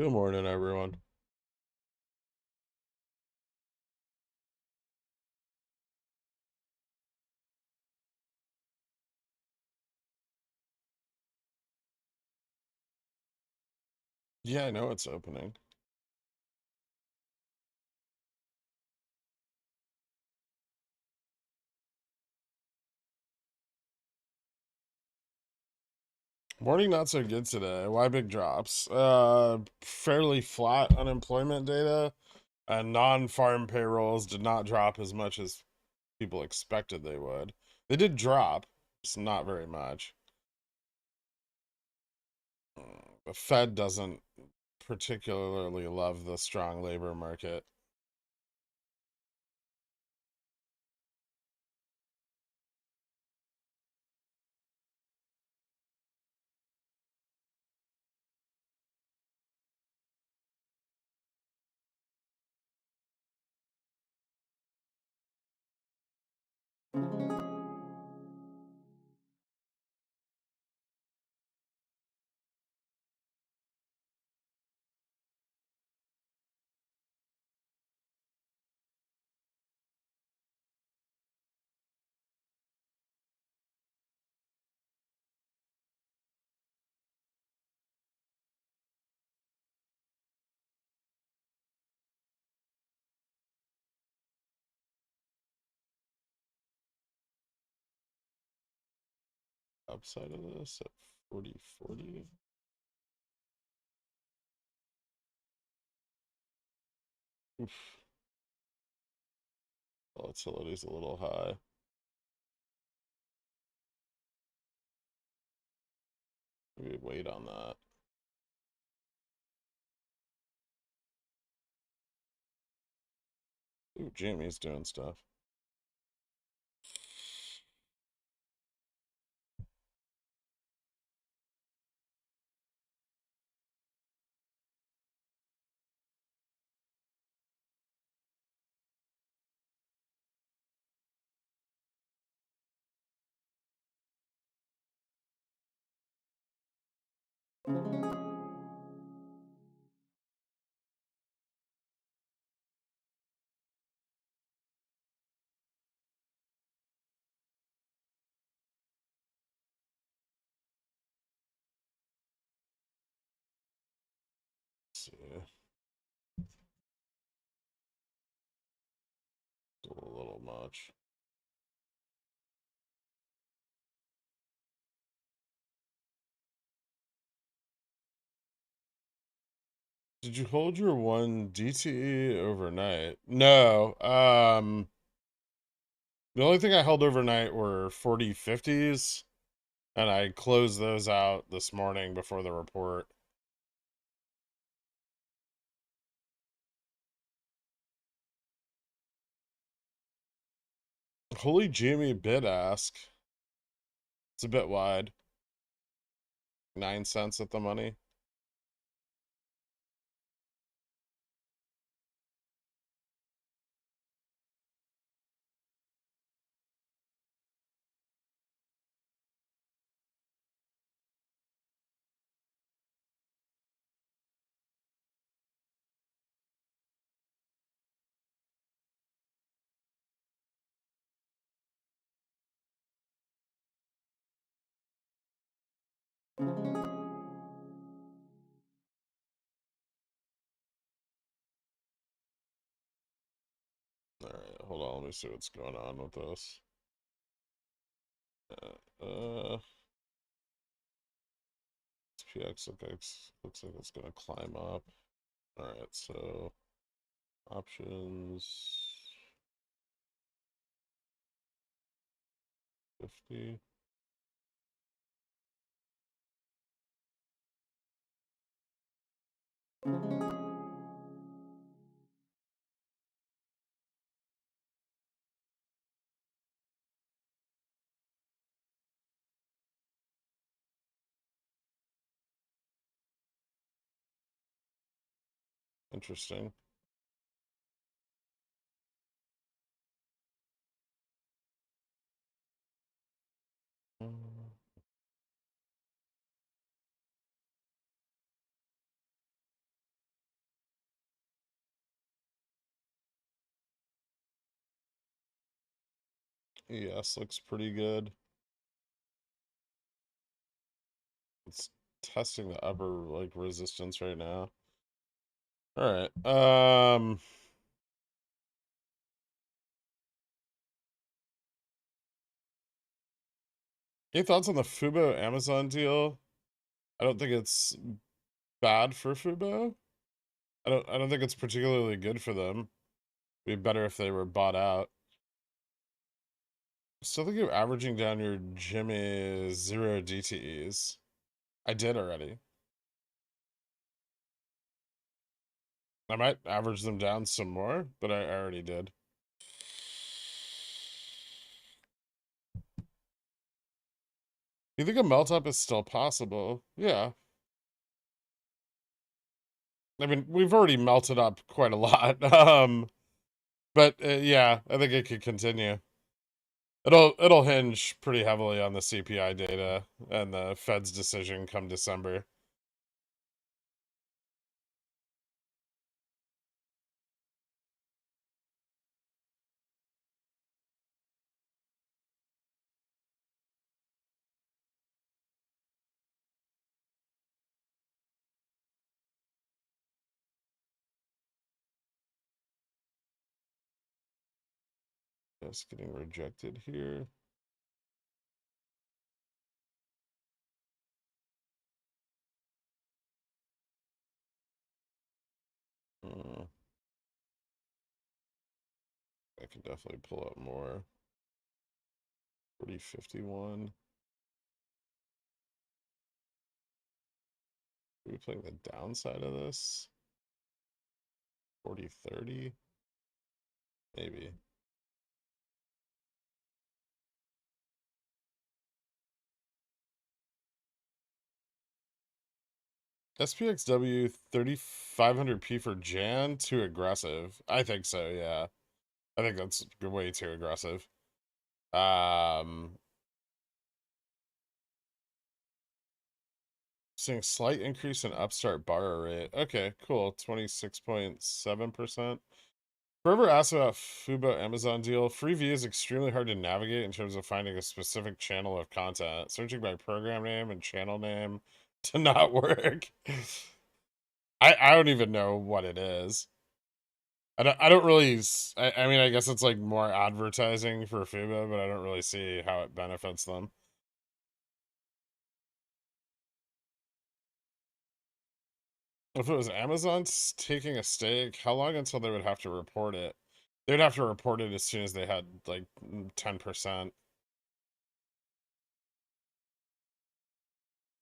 Good morning, everyone. Yeah, I know it's opening. Morning not so good today. Why big drops? Fairly flat unemployment data and non-farm payrolls did not drop as much as people expected they would. They did drop, just not very much. The Fed doesn't particularly love the strong labor market. Upside of this at 40.40. Oof, volatility's a little high. Maybe wait on that. Ooh, Jimmy's doing stuff. See. Still a little much. Did you hold your one DTE overnight? No. The only thing I held overnight were 40.50s, and I closed those out this morning before the report. Holy Jimmy bid ask. It's a bit wide. 9 cents at the money. Alright, hold on, let me see what's going on with this. SPX looks like it's gonna climb up. Alright, so options 50. Interesting. ES looks pretty good. It's testing the upper like resistance right now. All right. Any thoughts on the Fubo Amazon deal? I don't think it's bad for Fubo. I don't think it's particularly good for them. It'd be better if they were bought out. Still think you're averaging down your Jimmy 0 DTEs. I did already. I might average them down some more, but I already did. You think a melt up is still possible? Yeah. I mean, we've already melted up quite a lot. But yeah, I think it could continue. It'll hinge pretty heavily on the CPI data and the Fed's decision come December. It's getting rejected here. I can definitely pull up more. 4051. Are we playing the downside of this? 4030? Maybe. SPXW 3500P for Jan, too aggressive. I think so, yeah. I think that's way too aggressive. Seeing slight increase in upstart borrow rate. Okay, cool. 26.7%. Whoever asked about Fubo Amazon deal, Freeview is extremely hard to navigate in terms of finding a specific channel of content. Searching by program name and channel name to not work. I don't even know what it is. I don't really, I mean, I guess it's like more advertising for Fubo, but I don't really see how it benefits them. If it was Amazon taking a stake, how long until they would have to report it? They'd have to report it as soon as they had like 10%.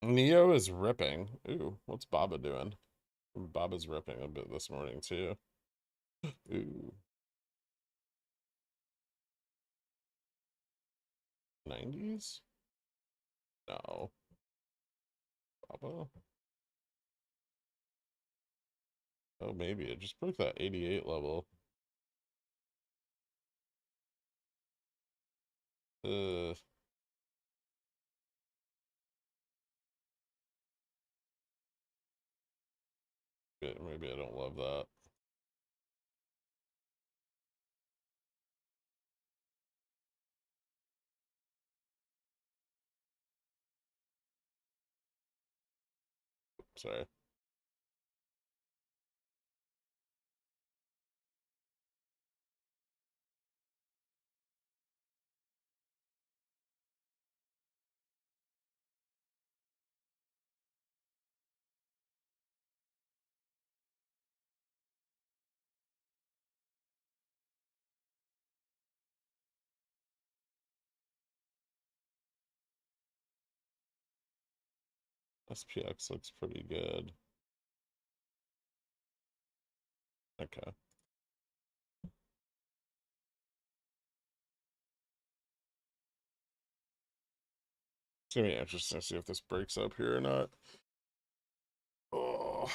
Neo is ripping. Ooh, what's Baba doing? Baba's ripping a bit this morning too. Ooh. 90s? No. Baba? Oh, maybe. It just broke that 88 level. Uh, maybe I don't love that. Sorry. SPX looks pretty good. Okay. It's gonna be interesting to see if this breaks up here or not. Oh.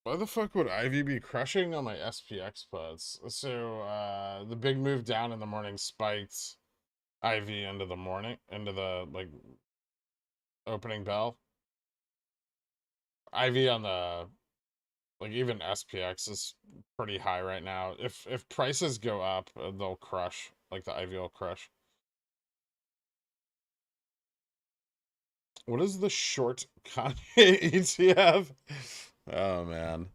Why the fuck would Ivy be crushing on my SPX puts? So the big move down in the morning spiked Ivy into the morning, into the like opening bell. Ivy on the Like even SPX is pretty high right now. If prices go up, they'll crush, like the IV will crush. What is the short Kanye ETF? Oh man.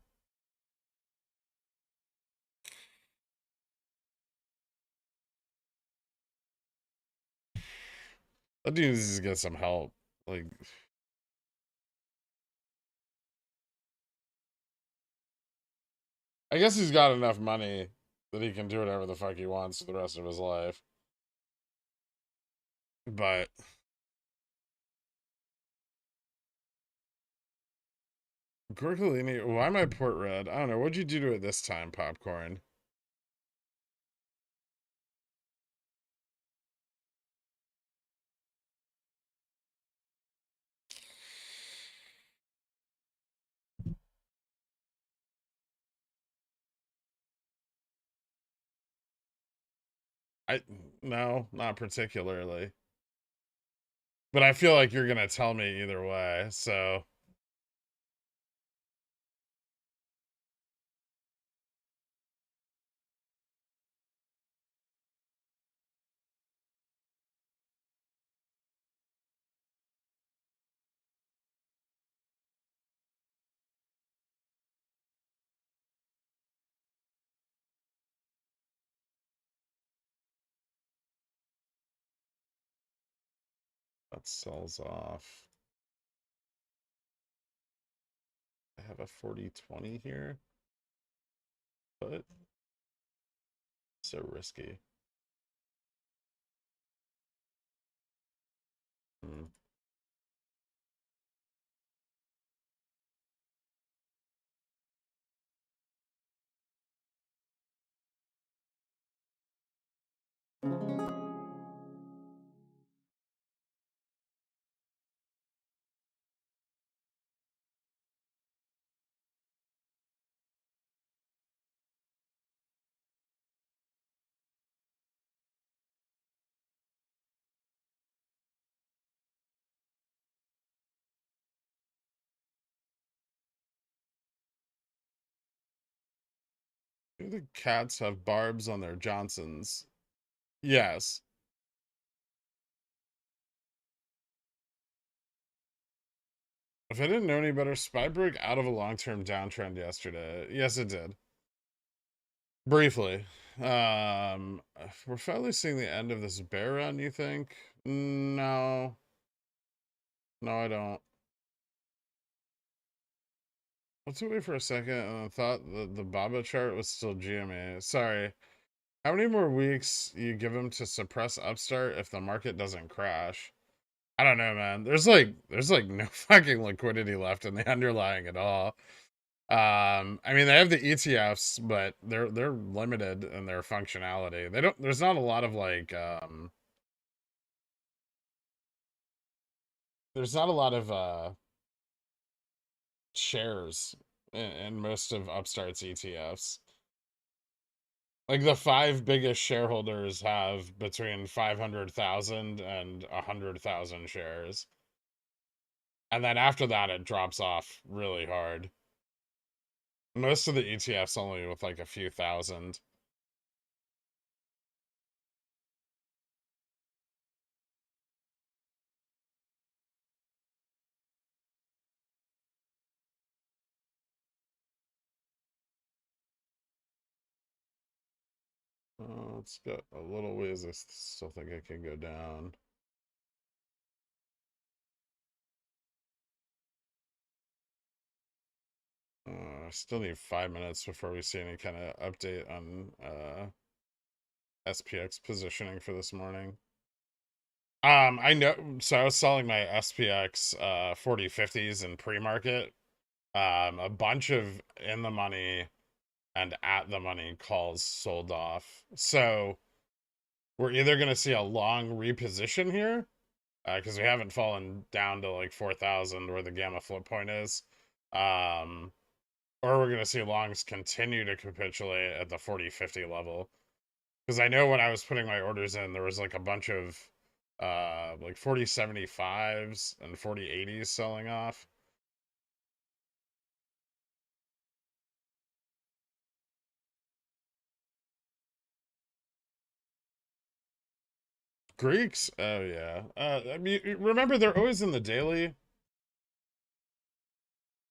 That dude needs to get some help. Like, I guess he's got enough money that he can do whatever the fuck he wants for the rest of his life. But Gorkalini, why am I port red? I don't know. What'd you do to it this time, Popcorn? I no, not particularly. But I feel like you're gonna tell me either way, so that sells off. I have a 40-20 here, but so risky. Hmm. Do the cats have barbs on their Johnsons? Yes. If I didn't know any better, SPY broke out of a long-term downtrend yesterday. Yes, it did. Briefly. We're finally seeing the end of this bear run, you think? No. No, I don't. Let's wait for a second and I thought the Baba chart was still GMA. Sorry. How many more weeks you give him to suppress upstart if the market doesn't crash? I don't know, man. There's like no fucking liquidity left in the underlying at all. I mean they have the ETFs, but they're limited in their functionality. They don't there's not a lot of like there's not a lot of shares in most of Upstart's ETFs. Like the five biggest shareholders have between 500,000 and 100,000 shares. And then after that, it drops off really hard. Most of the ETFs only with like a few thousand. Let's go a little ways. I still think I can go down. I still need 5 minutes before we see any kind of update on SPX positioning for this morning. I know. So I was selling my SPX 40/50s in pre-market. A bunch of in the money and at the money calls sold off. So we're either going to see a long reposition here because we haven't fallen down to like 4,000 where the gamma flip point is. Or we're going to see longs continue to capitulate at the 40/50 level. Because I know when I was putting my orders in, there was like a bunch of like 40/75s and 40/80s selling off. Greeks? Oh yeah. I mean, remember they're always in the daily.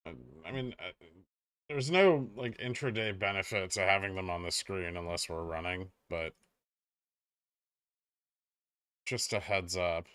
Uh, I mean, there's no like intraday benefit to having them on the screen unless we're running, but just a heads up.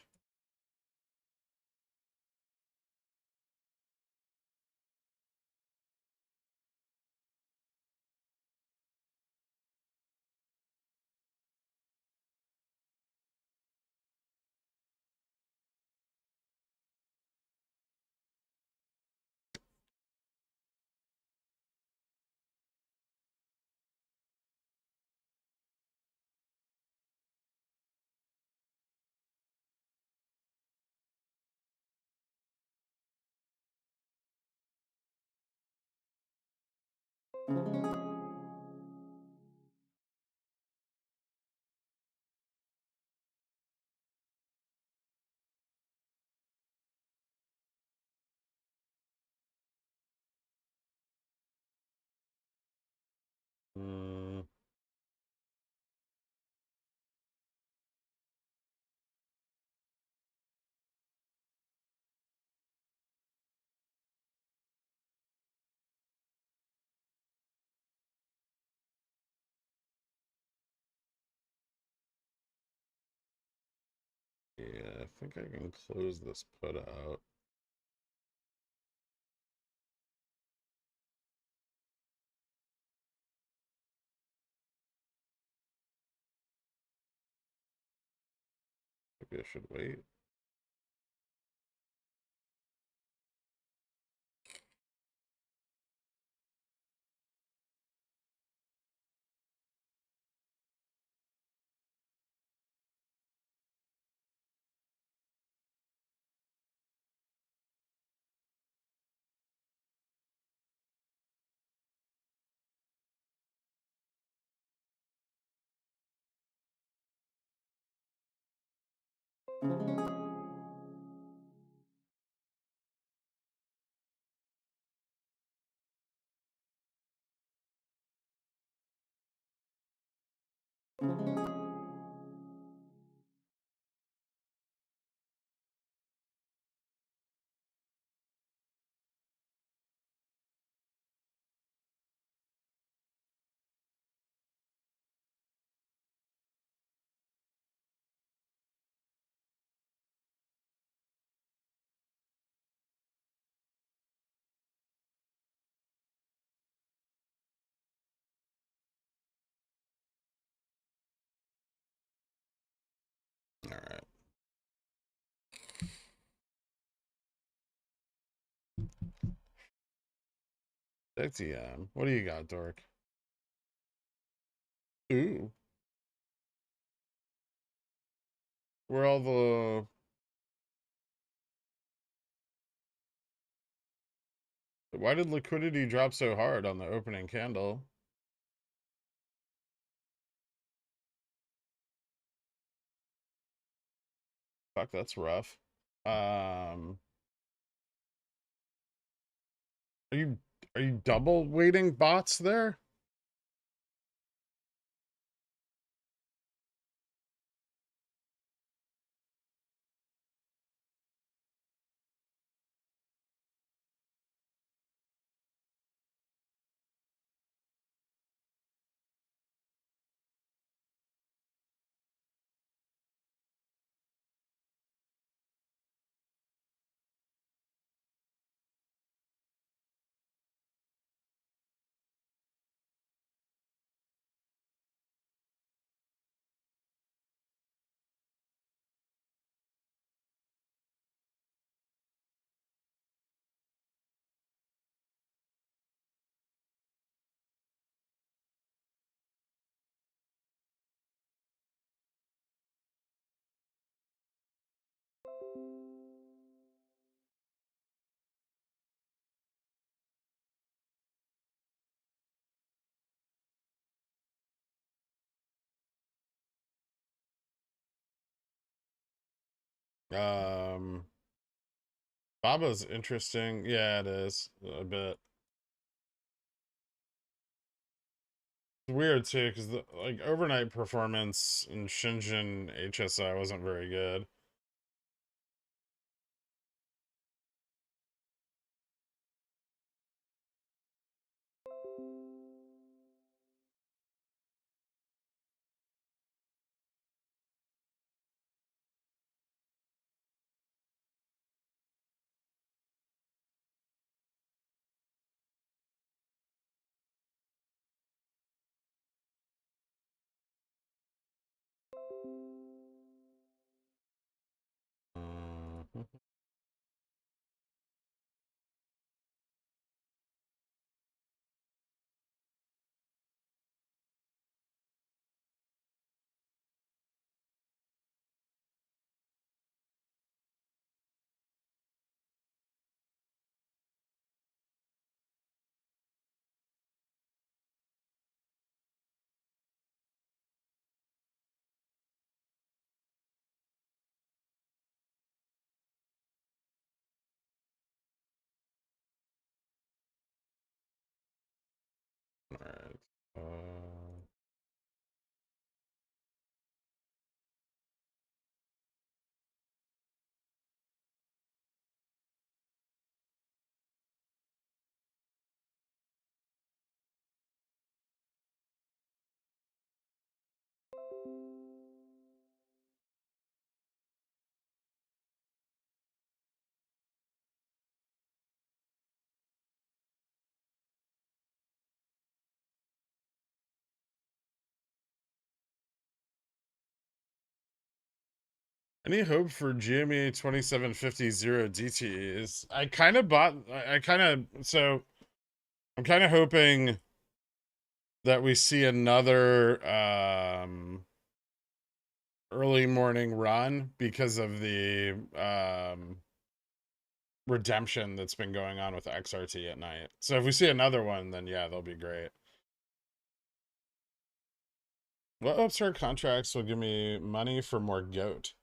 Mm, yeah, I think I can close this put out. Maybe I should wait. All right. XTM. What do you got, Dork? Ooh. Where all the Why did liquidity drop so hard on the opening candle? Fuck, that's rough. Are you are you double weighting bots there? Um, Baba's interesting. Yeah, it is a bit. It's weird too, because the like overnight performance in Shenzhen HSI wasn't very good. Mhm. All right. Any hope for GME 2750 DTEs? I kind of bought. I kind of so I'm kind of hoping that we see another early morning run because of the redemption that's been going on with XRT at night. So if we see another one, then yeah, they'll be great. What upstart contracts will give me money for more goat?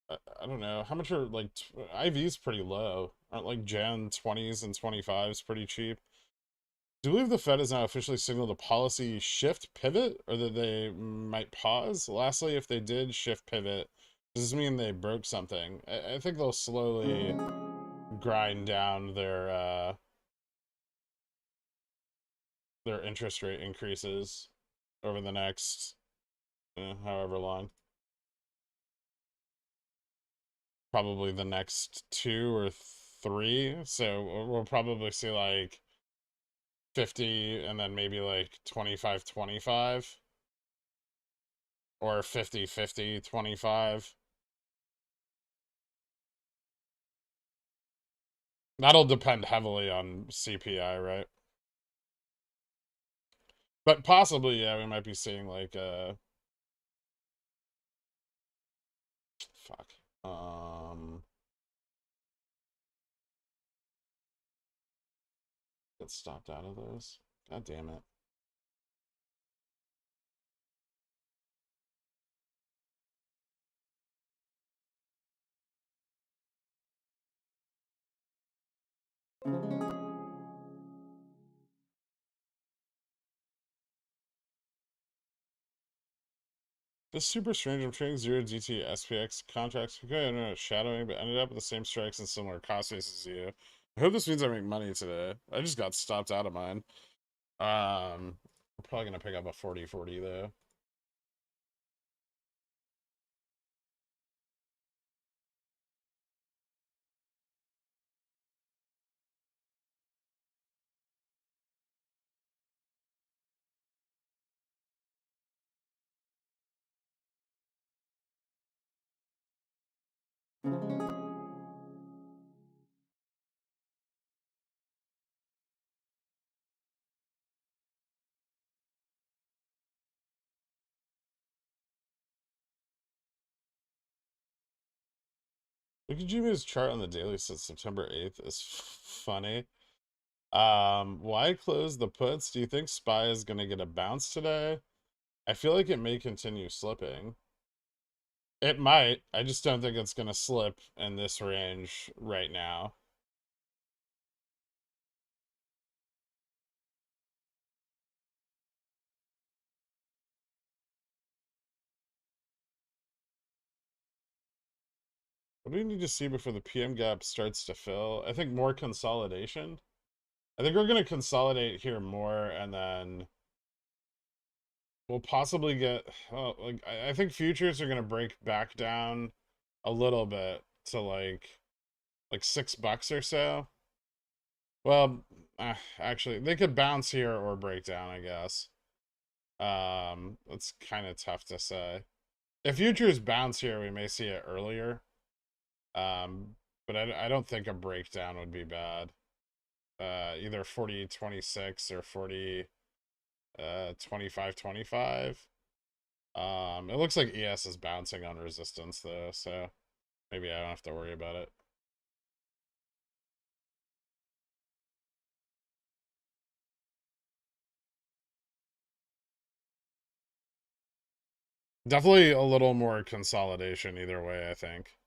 I don't know. How much are like IV's pretty low? Aren't like Jan 20s and 25s pretty cheap? Do you believe the Fed has now officially signaled a policy shift pivot or that they might pause? Lastly, if they did shift pivot, does this mean they broke something? I think they'll slowly grind down their interest rate increases over the next however long. Probably the next 2 or 3. So we'll probably see like 50 and then maybe like 25-25 or 50-50-25. That'll depend heavily on CPI, right? But possibly, yeah, we might be seeing like fuck. Get stopped out of those. God damn it. This is super strange. I'm trading 0 DT SPX contracts. Okay, I know it's shadowing, but ended up with the same strikes and similar cost bases as you. I hope this means I make money today. I just got stopped out of mine. We're probably gonna pick up a 40-40 though. Look at Jimmy's chart on the daily since September 8th is funny. Why close the puts? Do you think SPY is gonna get a bounce today? I feel like it may continue slipping. It might. I just don't think it's gonna slip in this range right now. What do we need to see before the PM gap starts to fill? I think more consolidation. I think we're going to consolidate here more, and then we'll possibly get, like, I think futures are going to break back down a little bit to like $6 or so. Well, actually, they could bounce here or break down, I guess. It's kind of tough to say. If futures bounce here, we may see it earlier. But I don't think a breakdown would be bad. Either 40.26 or 40 25.25. It looks like ES is bouncing on resistance though, so maybe I don't have to worry about it. Definitely a little more consolidation either way, I think.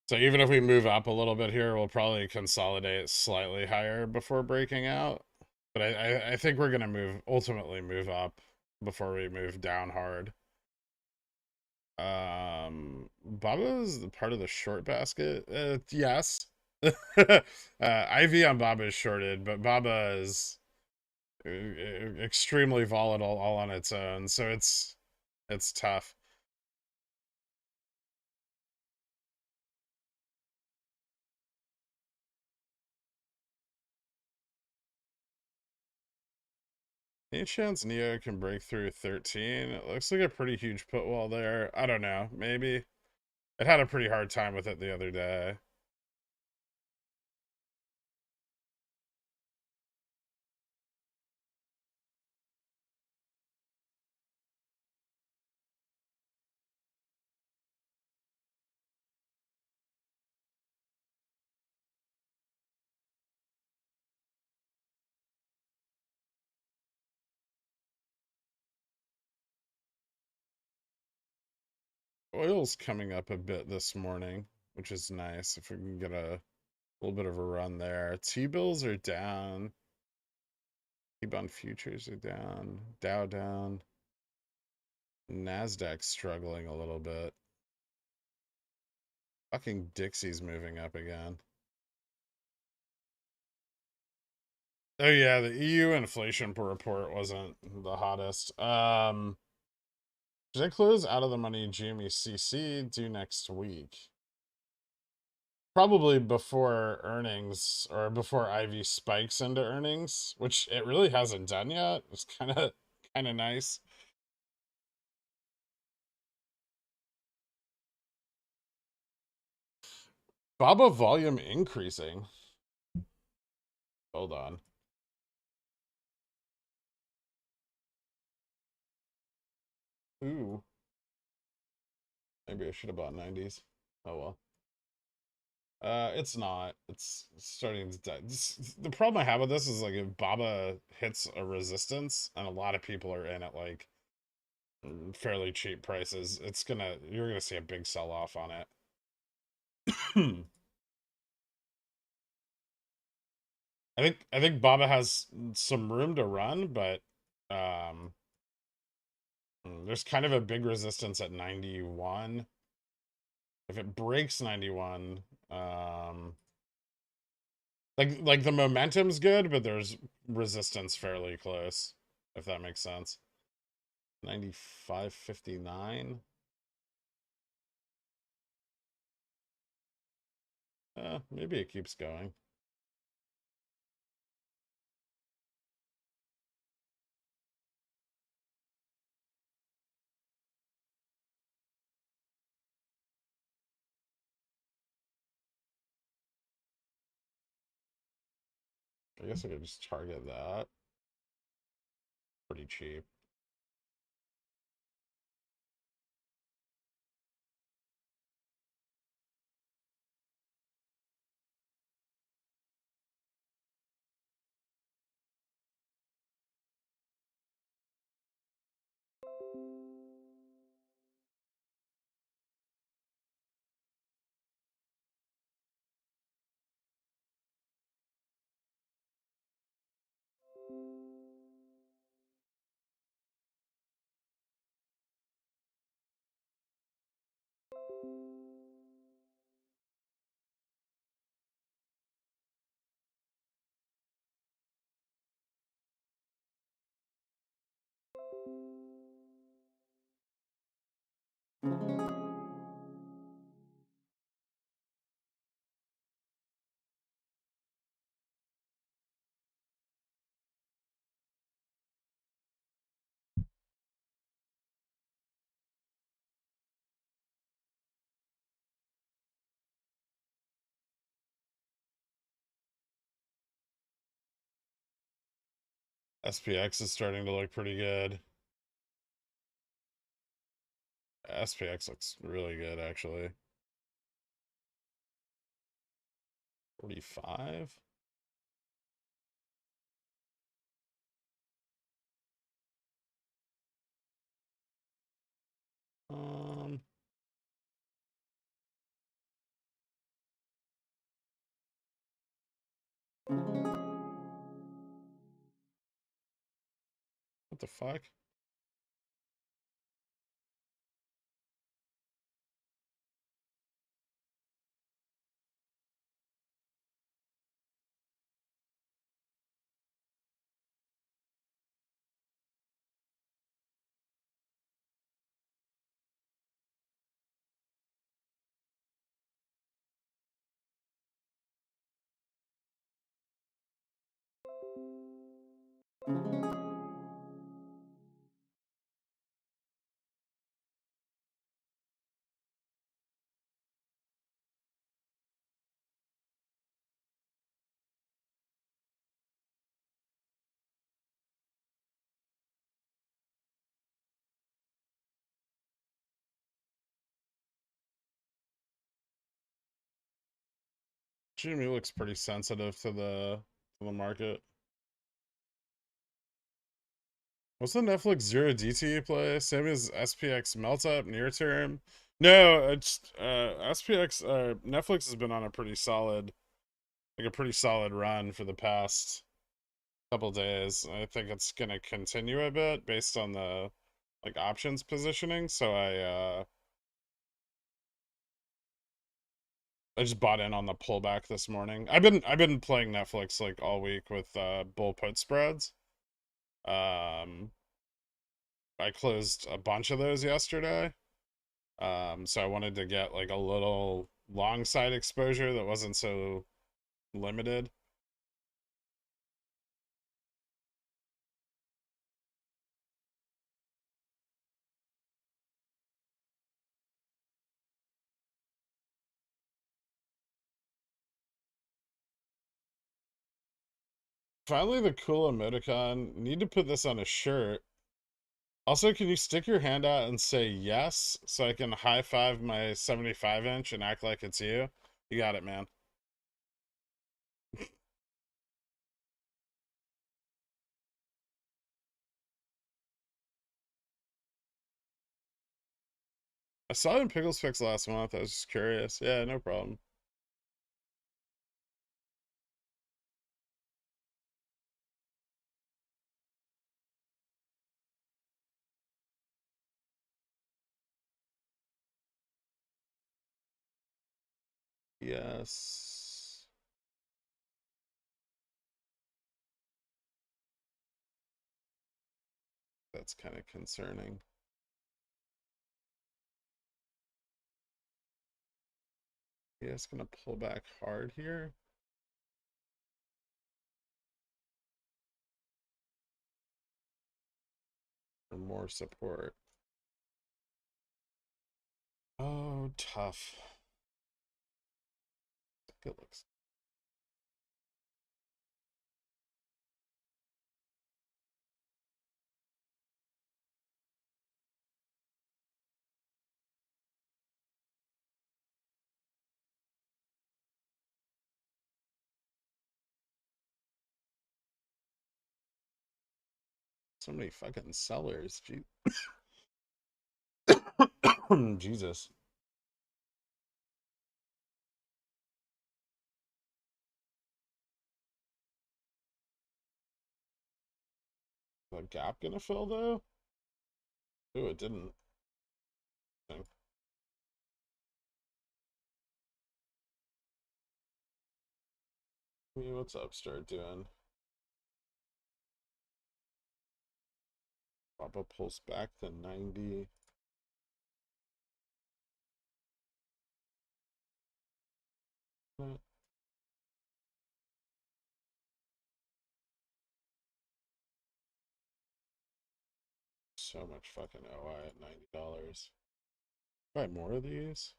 So even if we move up a little bit here, we'll probably consolidate slightly higher before breaking out. But I think we're gonna ultimately move up before we move down hard. Baba is the part of the short basket. Yes. IV on Baba is shorted, but Baba is extremely volatile all on its own, so it's tough. Any chance Neo can break through 13? It looks like a pretty huge put wall there. I don't know. Maybe. It had a pretty hard time with it the other day. Oil's coming up a bit this morning, which is nice if we can get a little bit of a run there. T-bills are down. T-bond futures are down. Dow down. Nasdaq struggling a little bit. Fucking Dixie's moving up again. Oh yeah, the EU inflation report wasn't the hottest. Should I close out of the money GME/CC due next week? Probably before earnings or before Ivy spikes into earnings, which it really hasn't done yet. It's kind of nice. Baba volume increasing. Hold on. Ooh. Maybe I should have bought 90s. Oh well. It's not. It's starting to die. The problem I have with this is like if Baba hits a resistance and a lot of people are in at like fairly cheap prices, you're gonna see a big sell off on it. I think Baba has some room to run, but um there's kind of a big resistance at 91. If it breaks 91, like the momentum's good, but there's resistance fairly close, if that makes sense. 95.59. Maybe it keeps going. I guess I could just target that. Pretty cheap. SPX is starting to look pretty good. SPX looks really good, actually. 45? Um, what the fuck? Jimmy looks pretty sensitive to the market. What's the Netflix zero DTE play? Same as SPX melt up near term? No, it's SPX Netflix has been on a pretty solid run for the past couple days. I think it's gonna continue a bit based on the like options positioning. So I just bought in on the pullback this morning. I've been playing Netflix like all week with bull put spreads. Um I closed a bunch of those yesterday. So I wanted to get like a little long side exposure that wasn't so limited. Finally, the cool emoticon. Need to put this on a shirt. Also, can you stick your hand out and say yes so I can high five my 75-inch and act like it's you? You got it, man. I saw it in Pickles Fix last month. I was just curious. Yeah, no problem. Yes. That's kind of concerning. Yeah, it's gonna pull back hard here. For more support. Oh, tough. It looks. So many fucking sellers. Jesus. The gap gonna fill though? Ooh, it didn't. What's upstart doing? Papa pulls back to 90. So much fucking OI at $90. Buy more of these?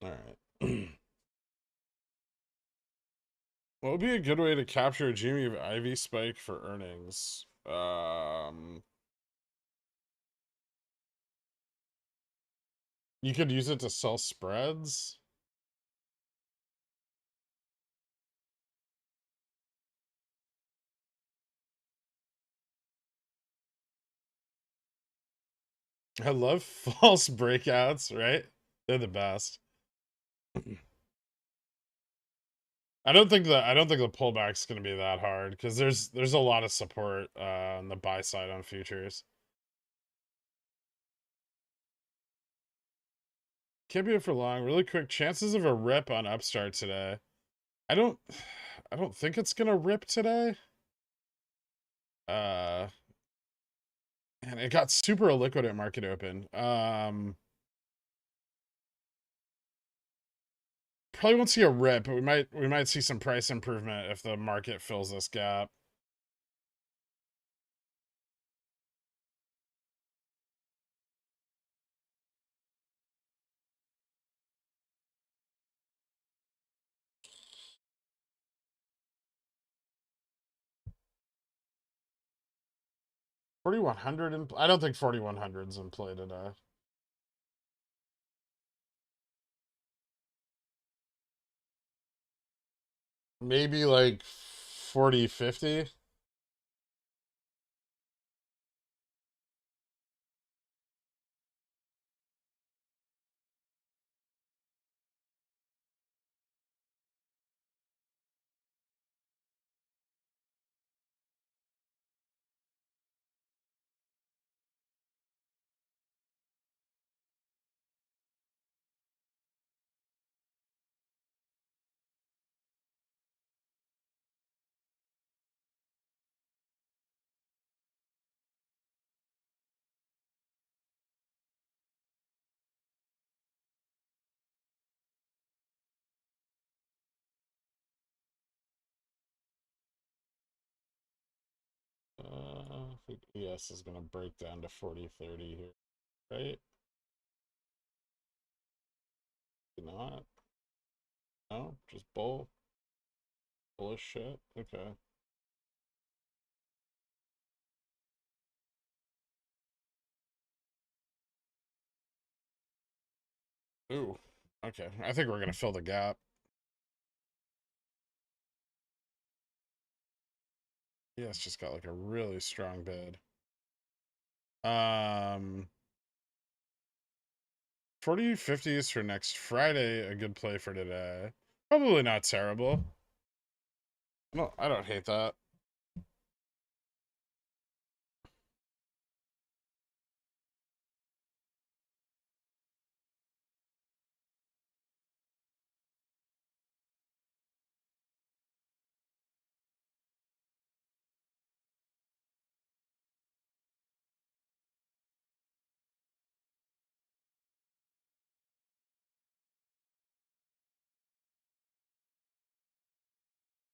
Alright. What would be a good way to capture a Jimmy of Ivy spike for earnings? You could use it to sell spreads. I love false breakouts, right? They're the best. I don't think the pullback's going to be that hard because there's a lot of support on the buy side on futures. Can't be it for long. Really quick, chances of a rip on upstart today. I don't think it's gonna rip today. And it got super illiquid at market open. Probably won't see a rip, but we might see some price improvement if the market fills this gap. $4,100 in, I don't think 4,100's in play today. Maybe like 40, 50. I think ES is gonna break down to 40, 30 here, right? Not. No, just bullish shit. Okay. Ooh. Okay. I think we're gonna fill the gap. Yeah, it's just got like a really strong bid. 40, 50s for next Friday, a good play for today. Probably not terrible. No, I don't hate that.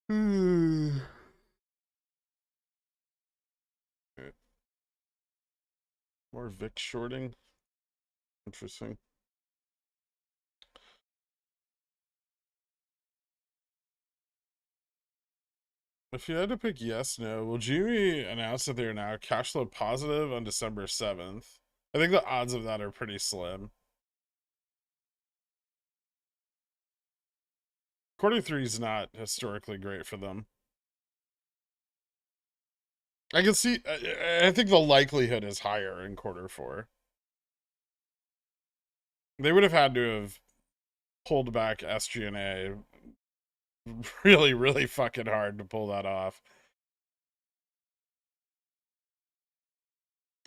Hmm. More VIX shorting. Interesting. If you had to pick yes, no, will Jimmy announce that they're now cash flow positive on December 7th? I think the odds of that are pretty slim. Quarter 3 is not historically great for them. I can see, I think the likelihood is higher in Q4. They would have had to have pulled back SG&A really, really fucking hard to pull that off.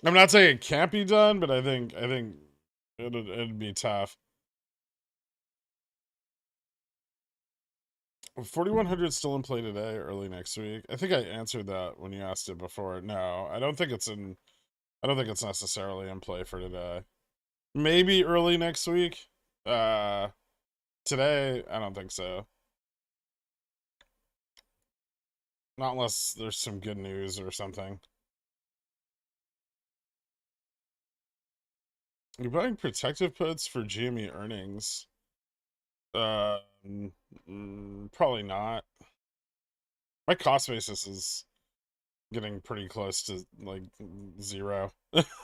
I'm not saying it can't be done, but I think it'd be tough. 4,100 still in play today, early next week. I think I answered that when you asked it before. No, I don't think it's in I don't think it's necessarily in play for today. Maybe early next week. Uh, Today, I don't think so. Not unless there's some good news or something. You're buying protective puts for GME earnings. Uh, Probably not. My cost basis is getting pretty close to like zero.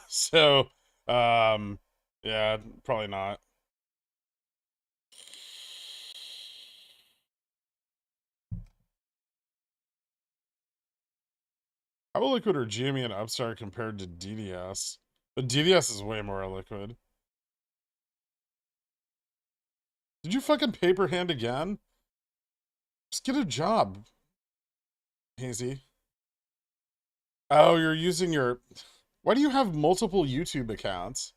So, um, yeah, probably not. How liquid are GME and Upstart compared to DDS? But DDS is way more liquid. Did you fucking paper hand again? Just get a job, Hazy. Oh, you're using your... Why do you have multiple YouTube accounts?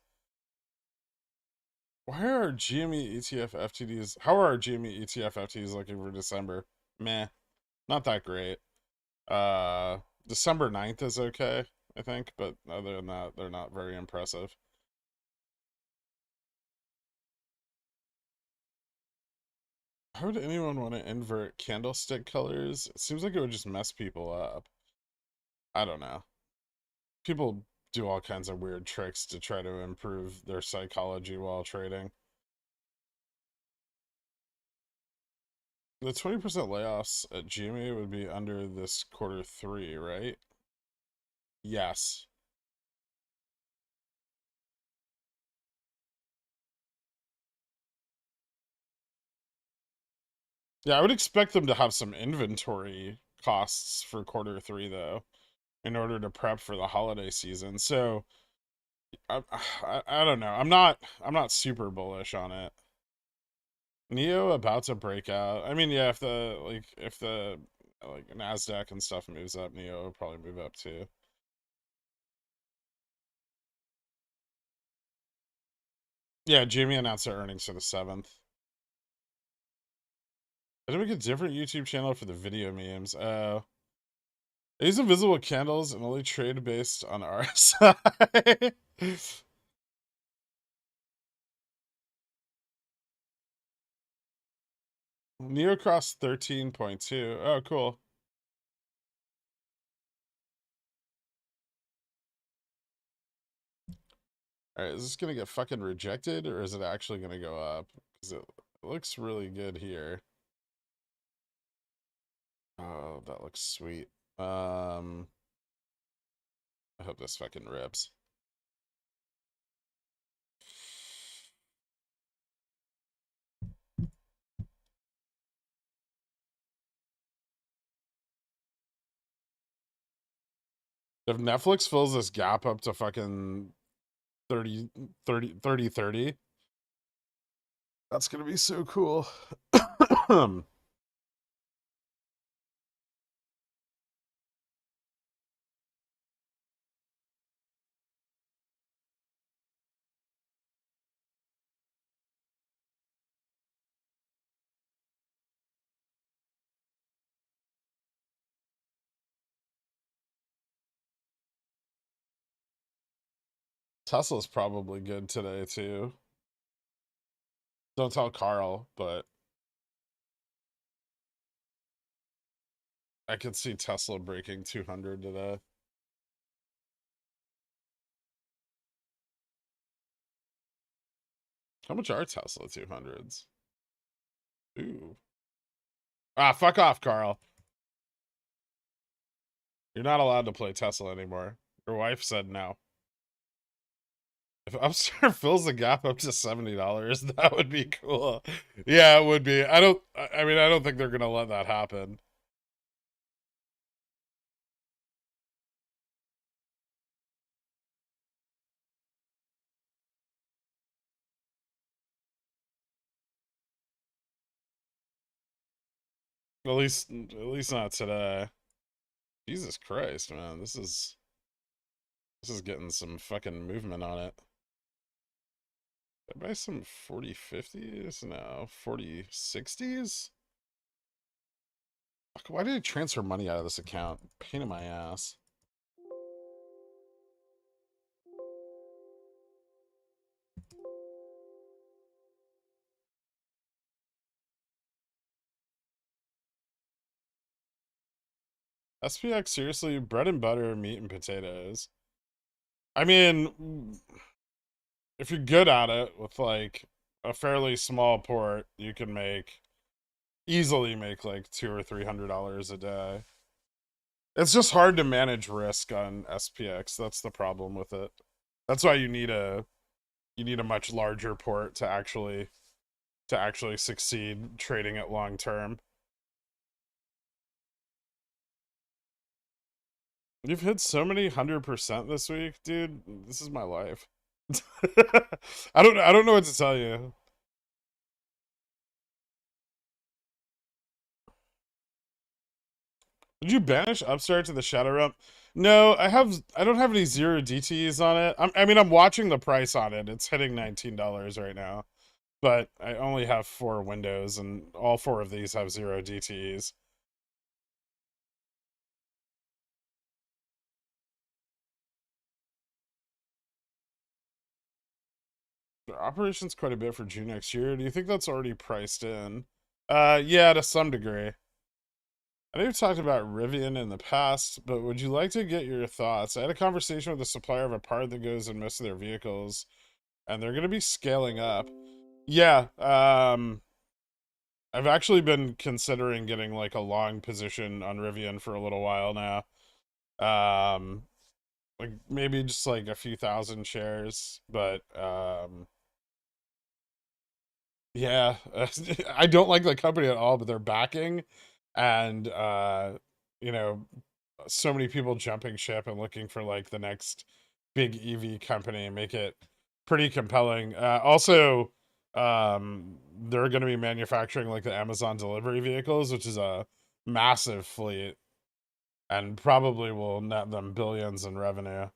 Why are our GME ETF FTDs... How are our GME ETF FTDs looking for December? Meh. Not that great. December 9th is okay, I think, but other than that, they're not very impressive. How would anyone want to invert candlestick colors? It seems like it would just mess people up. I don't know. People do all kinds of weird tricks to try to improve their psychology while trading. The 20% layoffs at GME would be under this Q3, right? Yes. Yeah, I would expect them to have some inventory costs for Q3 though, in order to prep for the holiday season. So I don't know. I'm not super bullish on it. Neo about to break out. I mean, yeah, if the like Nasdaq and stuff moves up, Neo will probably move up too. Yeah, Jamie announced their earnings for the 7th. I did make a different YouTube channel for the video memes. I use invisible candles and only trade based on RSI. Neocross 13.2. Oh, cool. Alright, is this gonna get fucking rejected or is it actually gonna go up? Because it looks really good here. Oh, that looks sweet. I hope this fucking rips. If Netflix fills this gap up to fucking 30, that's gonna be so cool. Tesla's probably good today too. Don't tell Carl, but I could see Tesla breaking 200 today. How much are Tesla 200s? Ooh. Ah, fuck off, Carl. You're not allowed to play Tesla anymore. Your wife said no. If Upstart fills the gap up to $70, that would be cool. Yeah, it would be. I mean, I don't think they're gonna let that happen. At least not today. Jesus Christ, man. This is getting some fucking movement on it. Did I buy some 4050s? No, 4060s? Why did I transfer money out of this account? Pain in my ass. SPX, seriously, bread and butter, meat and potatoes. I mean, if you're good at it with like a fairly small port, you can easily make like $200 or $300 a day. It's just hard to manage risk on SPX. That's the problem with it. That's why you need a much larger port to actually succeed trading it long term. You've hit so many 100% this week, dude. This is my life. I don't know what to tell you. Did you banish upstart to the shadow realm? No, I don't have any zero DTs on it. I mean, I'm watching the price on it. It's hitting $19 right now. But I only have 4 windows, and all 4 of these have 0 DTEs. The operation's quite a bit for June next year. Do you think that's already priced in? Yeah, to some degree. I know you've talked about Rivian in the past, but would you like to get your thoughts? I had a conversation with a supplier of a part that goes in most of their vehicles, and they're going to be scaling up. Yeah, I've actually been considering getting like a long position on Rivian for a little while now. Um, like maybe just like a few thousand shares, but yeah, I don't like the company at all, but they're backing, and you know, so many people jumping ship and looking for like the next big EV company and make it pretty compelling. Also, they're going to be manufacturing like the Amazon delivery vehicles, which is a massive fleet and probably will net them billions in revenue.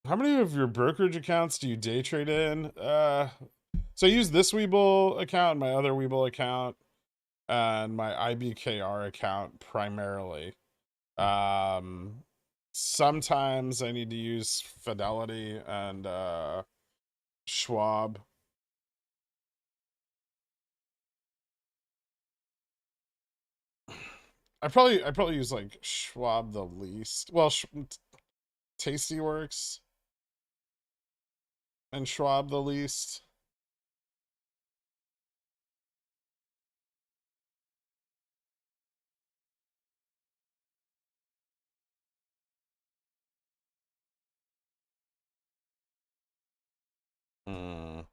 How many of your brokerage accounts do you day trade in? So I use this WeBull account, my other WeBull account, and my IBKR account primarily. Um, Sometimes I need to use Fidelity and Schwab. I probably use like Schwab the least. Well, Tasty Works and Schwab the least. Mm.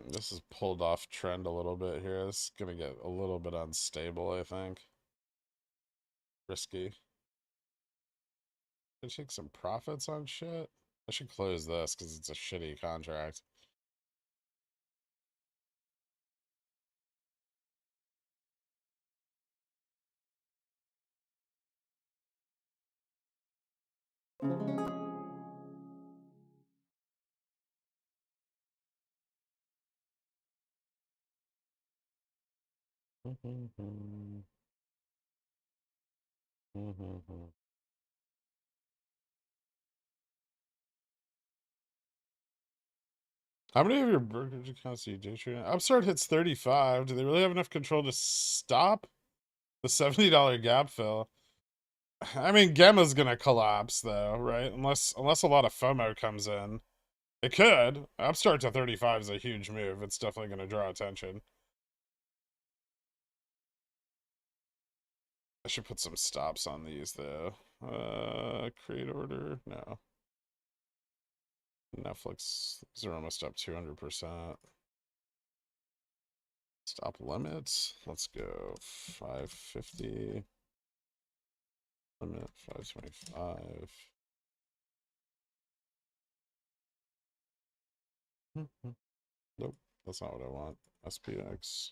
This is pulled off trend a little bit here. This is gonna get a little bit unstable, I think. Risky. I take some profits on shit. I should close this because it's a shitty contract. How many of your brokerage accounts do you day trade? Upstart hits 35. Do they really have enough control to stop the $70 gap fill? I mean, Gemma's gonna collapse though, right? Unless a lot of FOMO comes in. It could. Upstart to 35 is a huge move. It's definitely gonna draw attention. I should put some stops on these though. Create order. No. Netflix, these are almost up 200%. Stop limits. Let's go 550. Limit 525. Nope, that's not what I want. SPX.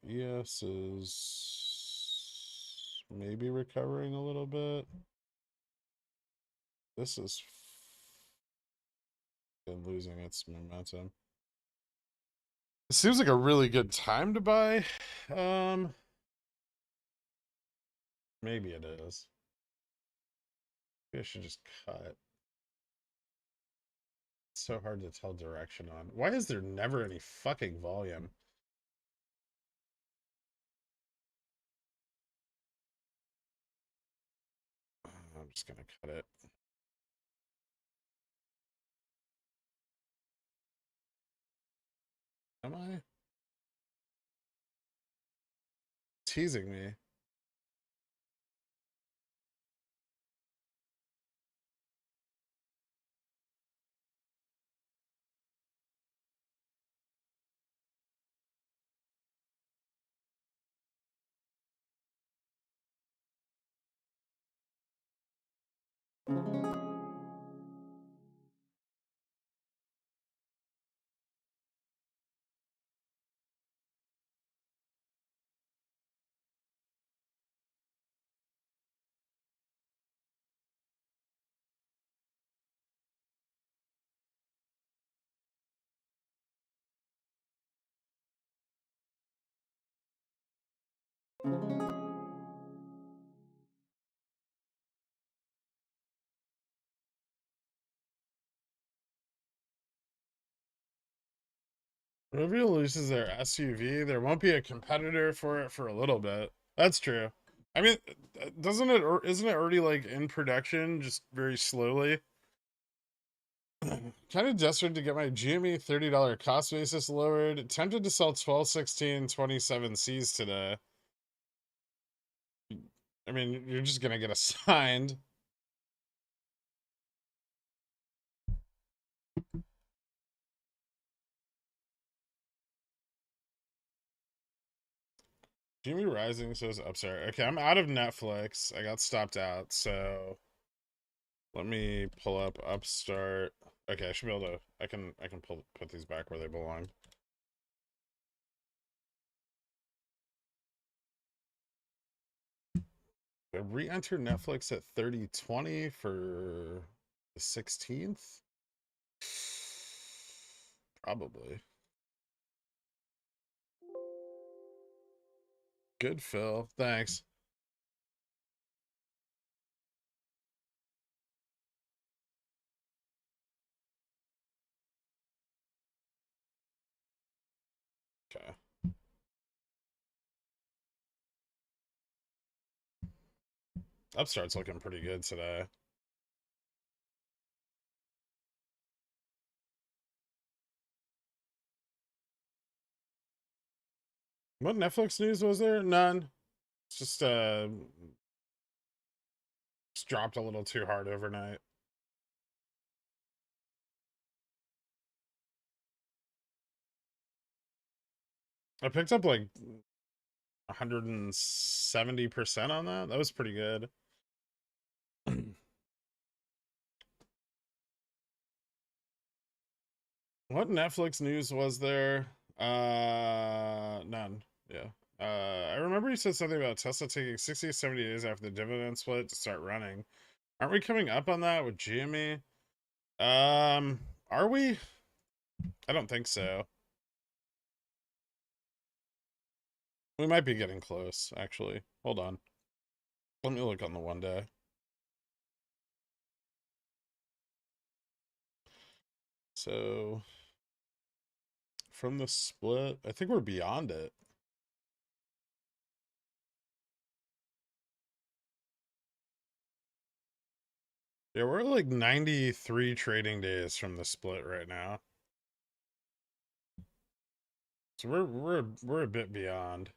ES is maybe recovering a little bit. This is losing its momentum. It seems like a really good time to buy. Maybe it is. Maybe I should just cut. It's so hard to tell direction on. Why is there never any fucking volume? I'm just gonna cut it. Am I? Teasing me. Referral loses their SUV. There won't be a competitor for it for a little bit. That's true. I mean, doesn't it, or isn't it already like in production, just very slowly? Kind of desperate to get my GME $30 cost basis lowered. Tempted to sell 12, 16, 27 Cs today. I mean, you're just gonna get assigned. Jimmy Rising says upstart. Okay, I'm out of Netflix. I got stopped out, so let me pull up upstart. Okay, I should be able to. I can put these back where they belong. I re-enter Netflix at 3020 for the 16th. Probably. Good, Phil. Thanks. Okay. Upstart's looking pretty good today. What Netflix news was there? None. It's just dropped a little too hard overnight. I picked up like 170% on that. That was pretty good. What Netflix news was there? None. Yeah. I remember you said something about Tesla taking 60 to 70 days after the dividend split to start running. Aren't we coming up on that with GME? Are we? I don't think so. We might be getting close, actually. Hold on. Let me look on the 1 day. So, from the split, I think we're beyond it. Yeah, we're at like 93 trading days from the split right now. So we're a bit beyond.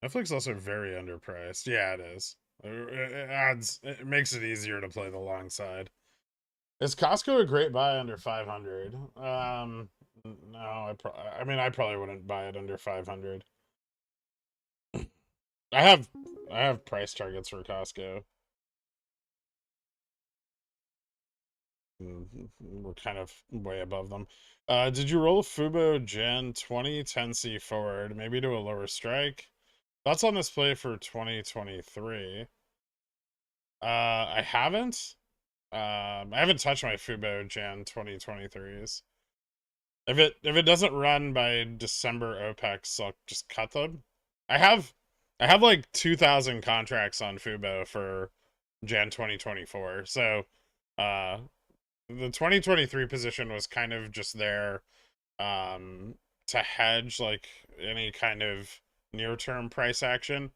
Netflix is also very underpriced. Yeah, it is. It makes it easier to play the long side. Is Costco a great buy under 500? No, I mean, I probably wouldn't buy it under 500. I have price targets for Costco. We're kind of way above them. Did you roll Fubo Gen 2010C forward, maybe to a lower strike? That's on display for 2023. I haven't. I haven't touched my Fubo Jan 2023s. If it doesn't run by December OPEX, I'll just cut them. I have I have like 2,000 contracts on Fubo for Jan 2024. So uh the 2023 position was kind of just there to hedge like any kind of near-term price action.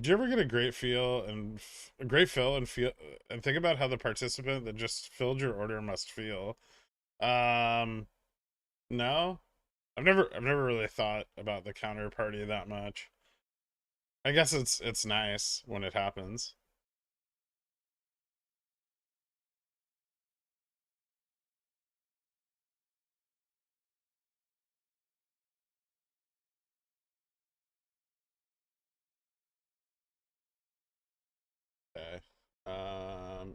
Do you ever get a great feel and think about how the participant that just filled your order must feel? Um, no, I've never really thought about the counterparty that much. I guess it's nice when it happens. Okay.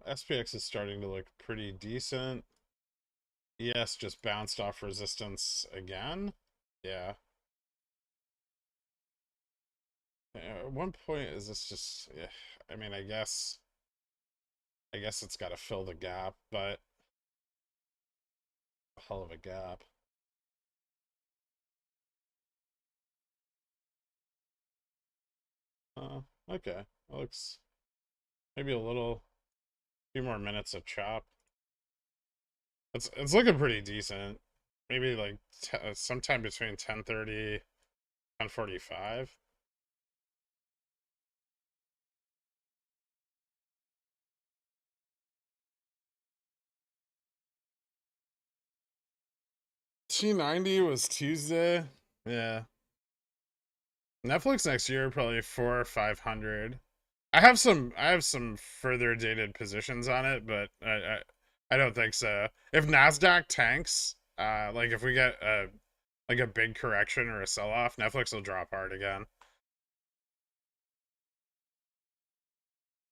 SPX is starting to look pretty decent. ES just bounced off resistance again. Yeah. At one point, is this just? Yeah, I mean, I guess it's got to fill the gap, but a hell of a gap. Okay. That looks maybe a few more minutes of chop. It's looking pretty decent. Maybe like sometime between 10:30 and 45. T90 was Tuesday. Yeah. Netflix next year probably 4 or 500. I have some further dated positions on it, but I don't think so. If Nasdaq tanks, like if we get a big correction or a sell off, Netflix will drop hard again.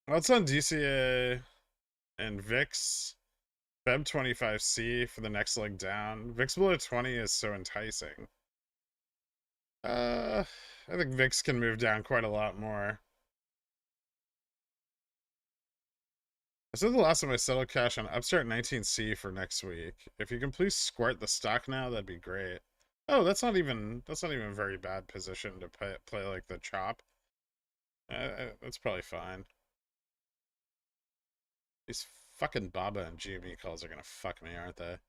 Well, it's on DCA and VIX. Feb 25C for the next leg down. VIX below 20 is so enticing. Uh, I think VIX can move down quite a lot more. I said the last time I settled cash on Upstart 19C for next week. If you can please squirt the stock now, that'd be great. Oh, that's not even a very bad position to play like the chop. That's probably fine. These fucking Baba and GME calls are gonna fuck me, aren't they?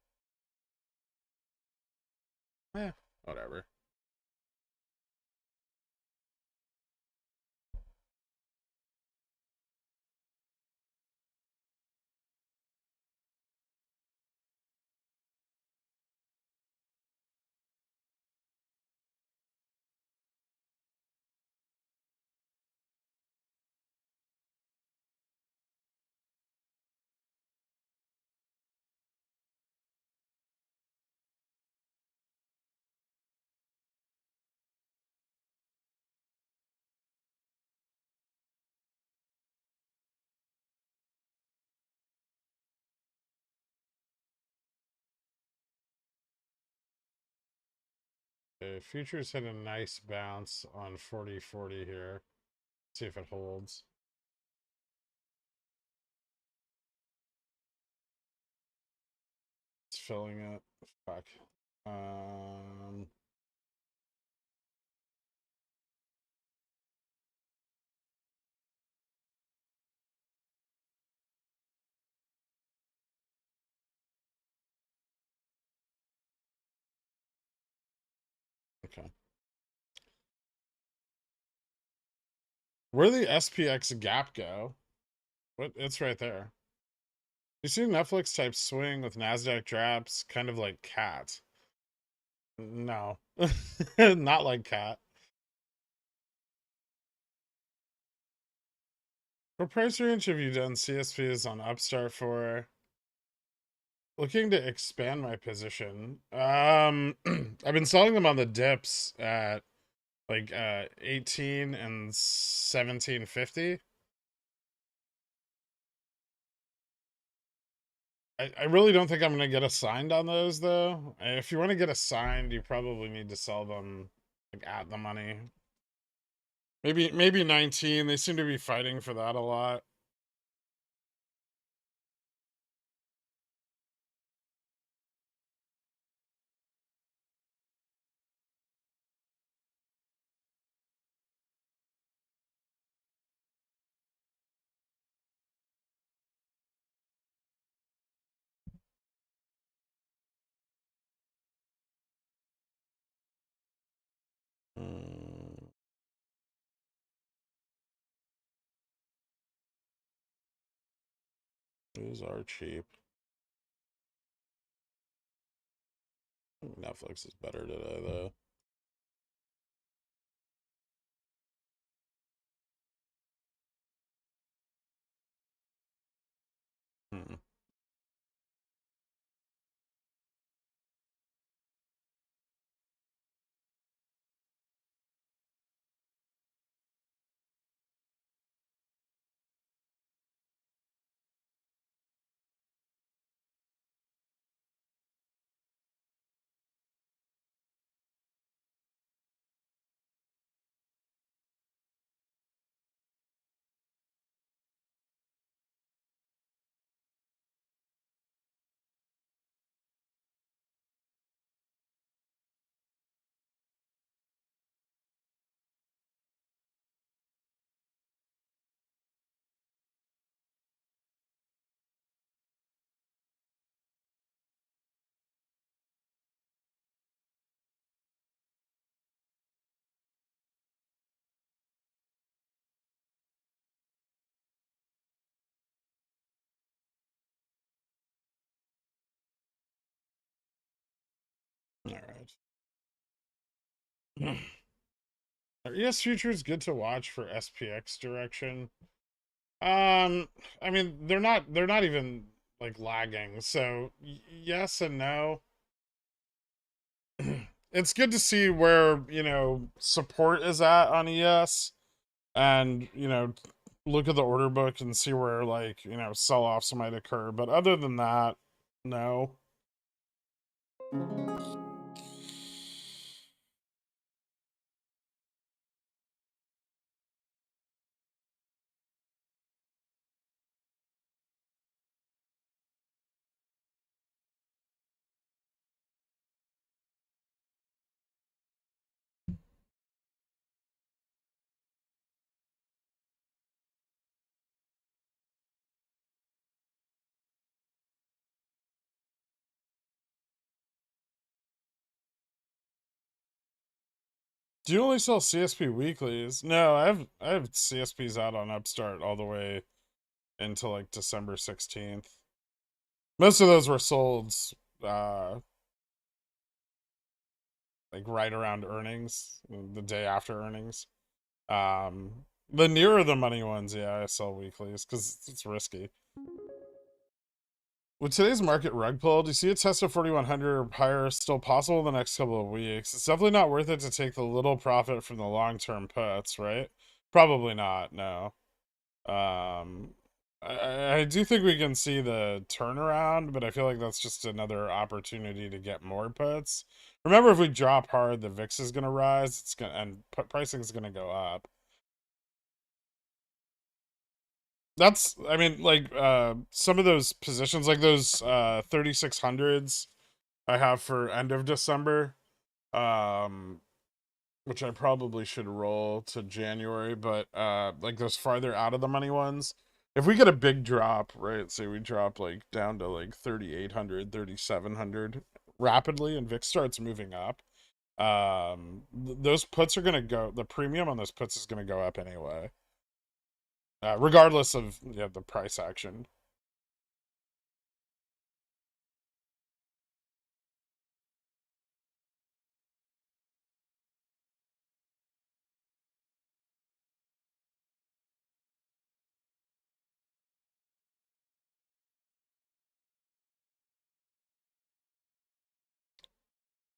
Eh, whatever. Okay, futures hit a nice bounce on 40/40 here. See if it holds. It's filling it. Fuck. Um, okay. Where'd the SPX gap go? What? It's right there. You see Netflix type swing with Nasdaq drops, kind of like cat. No, not like cat. What price range have you done CSPs on Upstart for? Looking to expand my position. I've been selling them on the dips at like 18 and 1750. I really don't think I'm gonna get assigned on those though. If you want to get assigned, you probably need to sell them like at the money. Maybe 19. They seem to be fighting for that a lot. Mm, those are cheap. Netflix is better today though. Hmm. All right. Yes, future is good to watch for SPX direction. I mean, they're not even like lagging. So yes and no. It's good to see where, support is at on ES and, look at the order book and see where like, sell-offs might occur. But other than that, no. Do you only sell CSP weeklies? No, I have CSPs out on Upstart all the way until like December 16th. Most of those were sold uh like right around earnings, the day after earnings. The nearer the money ones, yeah, I sell weeklies because it's risky. With today's market rug pull, do you see a Tesla 4100 or higher still possible in the next couple of weeks? It's definitely not worth it to take the little profit from the long-term puts, right? Probably not, no. Um, I do think we can see the turnaround, but I feel like that's just another opportunity to get more puts. Remember, if we drop hard, the VIX is going to rise. It's going and put pricing is going to go up. That's, I mean, like some of those positions, like those 3600s I have for end of December, um, which I probably should roll to January, but like those farther out of the money ones, if we get a big drop, right? Say we drop like down to like 3800, 3700 rapidly and VIX starts moving up, those puts are going to go, the premium on those puts is going to go up anyway. Regardless of, yeah, the price action.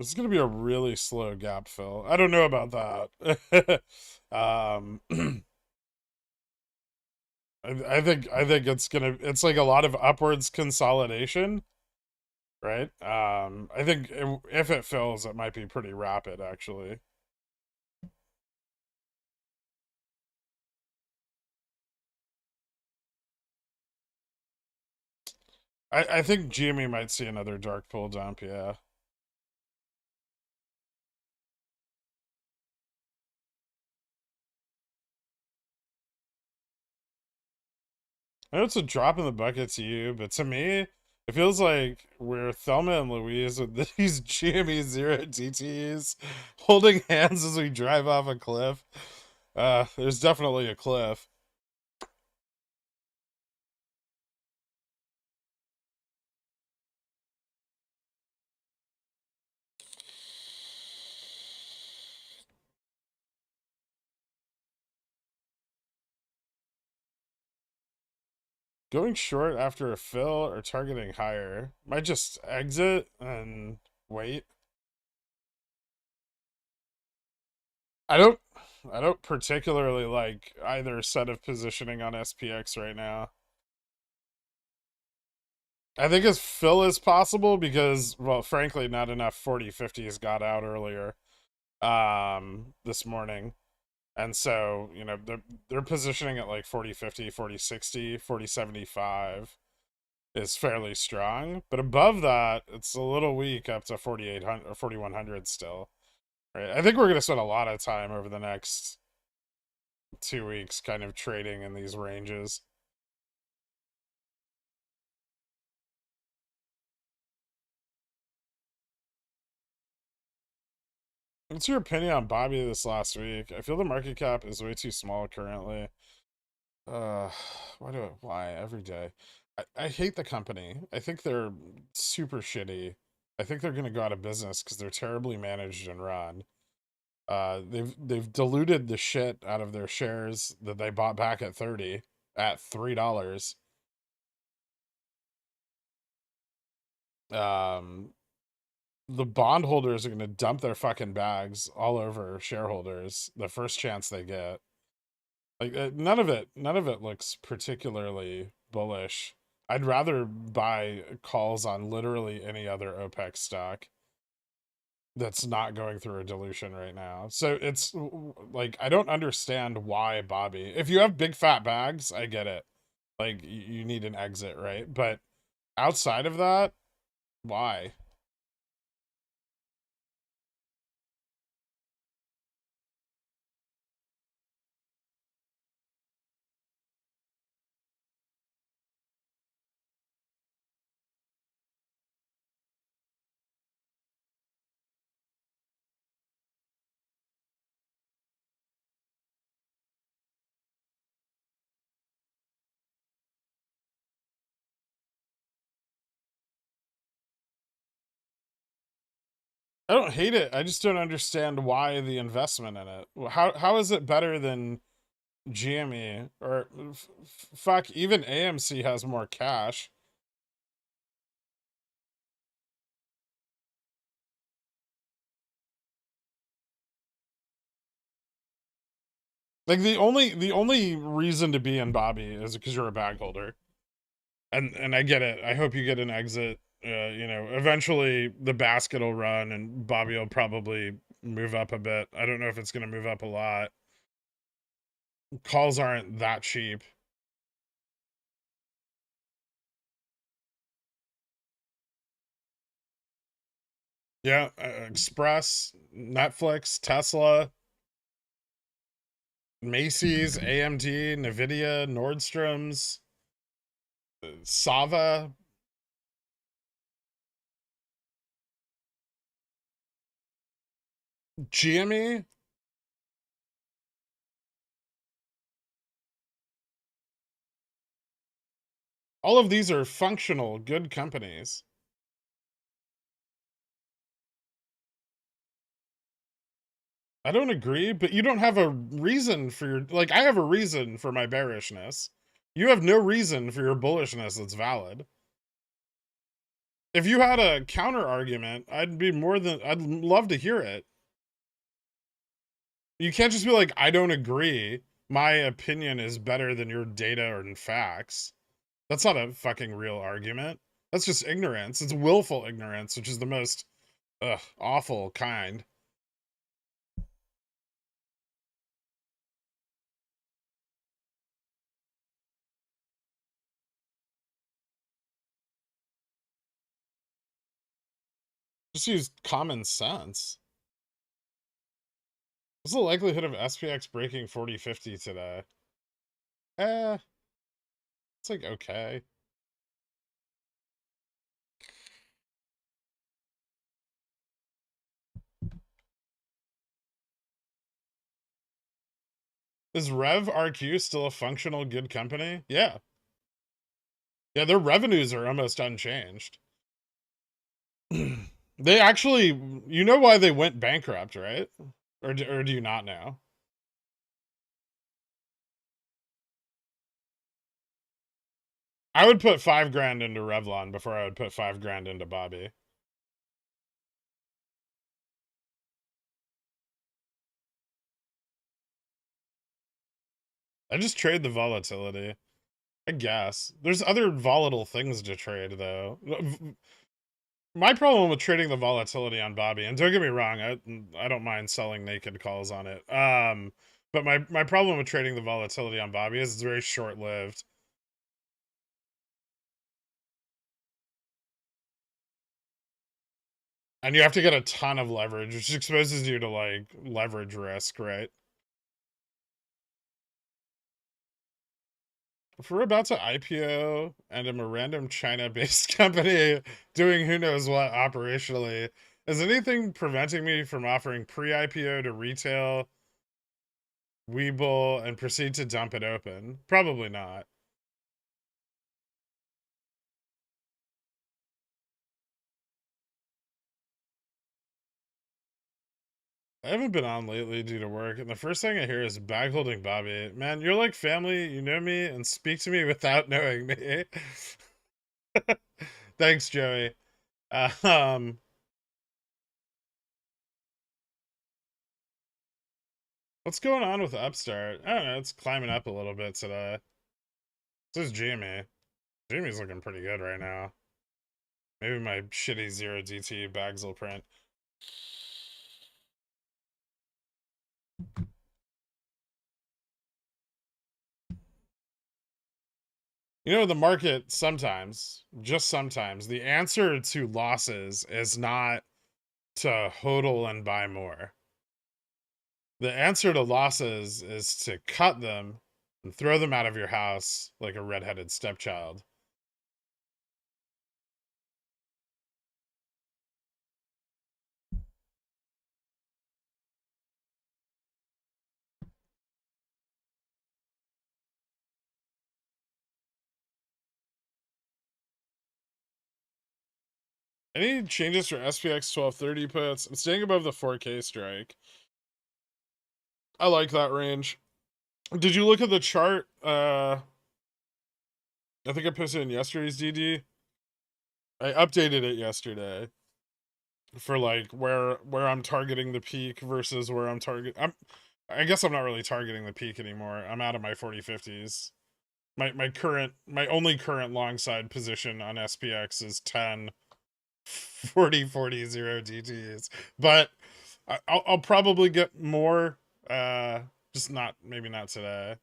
This is gonna be a really slow gap fill. I don't know about that. I think it's like a lot of upwards consolidation, right? I think if it fills, it might be pretty rapid, actually. I think GME might see another dark pool dump, yeah. I know it's a drop in the bucket to you, but to me, it feels like we're Thelma and Louise with these GME zero DTs holding hands as we drive off a cliff. There's definitely a cliff. Going short after a fill or targeting higher. Might just exit and wait. I don't I don't particularly like either set of positioning on SPX right now. I think as fill as possible because, well, frankly, not enough 40/50s got out earlier this morning. And so, they're positioning at like 40/50, 40/60, 40/75 is fairly strong, but above that, it's a little weak up to 4800 or 4100 still. Right? I think we're going to spend a lot of time over the next 2 weeks kind of trading in these ranges. What's your opinion on Bobby this last week? I feel the market cap is way too small currently. Uh, why every day? I hate the company. I think they're super shitty. I think they're gonna go out of business because they're terribly managed and run. They've diluted the shit out of their shares that they bought back at 30 at $3. Um, the bondholders are gonna dump their fucking bags all over shareholders the first chance they get. Like none of it looks particularly bullish. I'd rather buy calls on literally any other OPEC stock that's not going through a dilution right now. So it's like I don't understand why Bobby. If you have big fat bags, I get it. Like you need an exit, right? But outside of that, why? I don't hate it. I just don't understand why the investment in it. How is it better than GME or fuck, even AMC has more cash. Like the only reason to be in Bobby is because you're a bag holder. And I get it. I hope you get an exit. Eventually the basket will run and Bobby will probably move up a bit. I don't know if it's going to move up a lot. Calls aren't that cheap. Yeah, Express, Netflix, Tesla, Macy's, AMD, Nvidia, Nordstrom's, Sava, GME. All of these are functional, good companies. I don't agree, but you don't have a reason for your like I have a reason for my bearishness. You have no reason for your bullishness that's valid. If you had a counter argument, I'd love to hear it. You can't just be like, I don't agree. My opinion is better than your data or facts. That's not a fucking real argument. That's just ignorance. It's willful ignorance, which is the most awful kind. Just use common sense. What's the likelihood of SPX breaking 4050 today? Eh, it's like okay. Is Rev RQ still a functional good company? Yeah. Yeah, their revenues are almost unchanged. They actually, you know why they went bankrupt, right? Or do you not know? I would put 5 grand into Revlon before I would put 5 grand into Bobby. I just trade the volatility. I guess. There's other volatile things to trade, though. My problem with trading the volatility on Bobby, and don't get me wrong, I don't mind selling naked calls on it. But my problem with trading the volatility on Bobby is it's very short lived. And you have to get a ton of leverage, which exposes you to like leverage risk, right? If we're about to IPO and I'm a random China-based company doing who knows what operationally, is anything preventing me from offering pre-IPO to retail, WeBull, and proceed to dump it open? Probably not. I haven't been on lately due to work, and the first thing I hear is bag holding Bobby. Man, you're like family, you know me, and speak to me without knowing me. Thanks, Joey. Um, what's going on with Upstart? I don't know, it's climbing up a little bit today. So is Jamie. Jamie's looking pretty good right now. Maybe my shitty 0DT bags will print. You know, the market sometimes, just sometimes, the answer to losses is not to hodl and buy more. The answer to losses is to cut them and throw them out of your house like a redheaded stepchild. Any changes for SPX 1230 puts? I'm staying above the 4K strike. I like that range. Did you look at the chart? I think I posted in yesterday's DD. I updated it yesterday for like where I'm targeting the peak versus where I guess I'm not really targeting the peak anymore. I'm out of my 40/50s. My only current long side position on SPX is 10 40/40 0 DTs. But I'll probably get more just not maybe not today.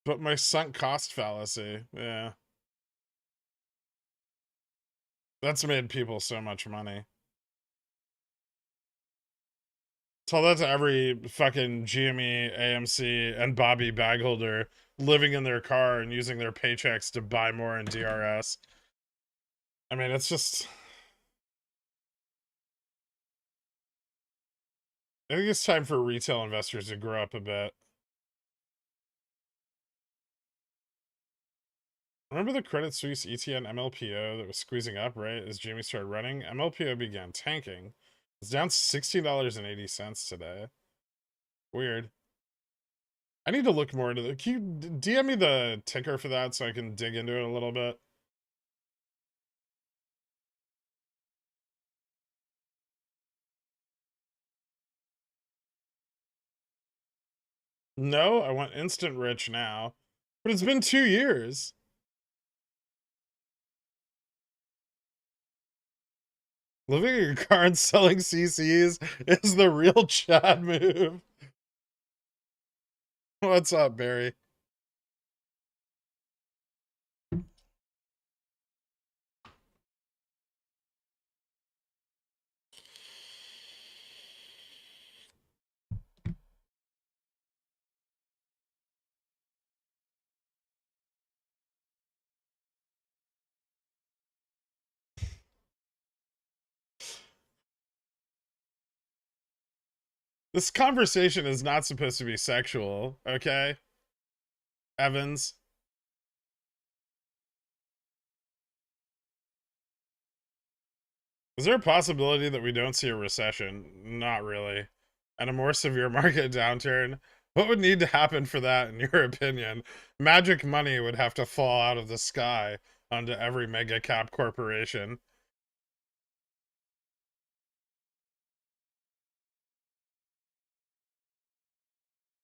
But my sunk cost fallacy, yeah. That's made people so much money. Tell that to every fucking GME, AMC, and Bobby bagholder living in their car and using their paychecks to buy more in DRS. I mean, it's just. I think it's time for retail investors to grow up a bit. Remember the Credit Suisse ETN MLPO that was squeezing up right as Jamie started running? MLPO began tanking. It's down $16.80 today. Weird. I need to look more into the. Can you DM me the ticker for that so I can dig into it a little bit? No, I want instant rich now. But it's been 2 years. Living in your car and selling CCs is the real Chad move. What's up, Barry? This conversation is not supposed to be sexual, okay? Evans. Is there a possibility that we don't see a recession? Not really. And a more severe market downturn? What would need to happen for that, in your opinion? Magic money would have to fall out of the sky onto every mega cap corporation.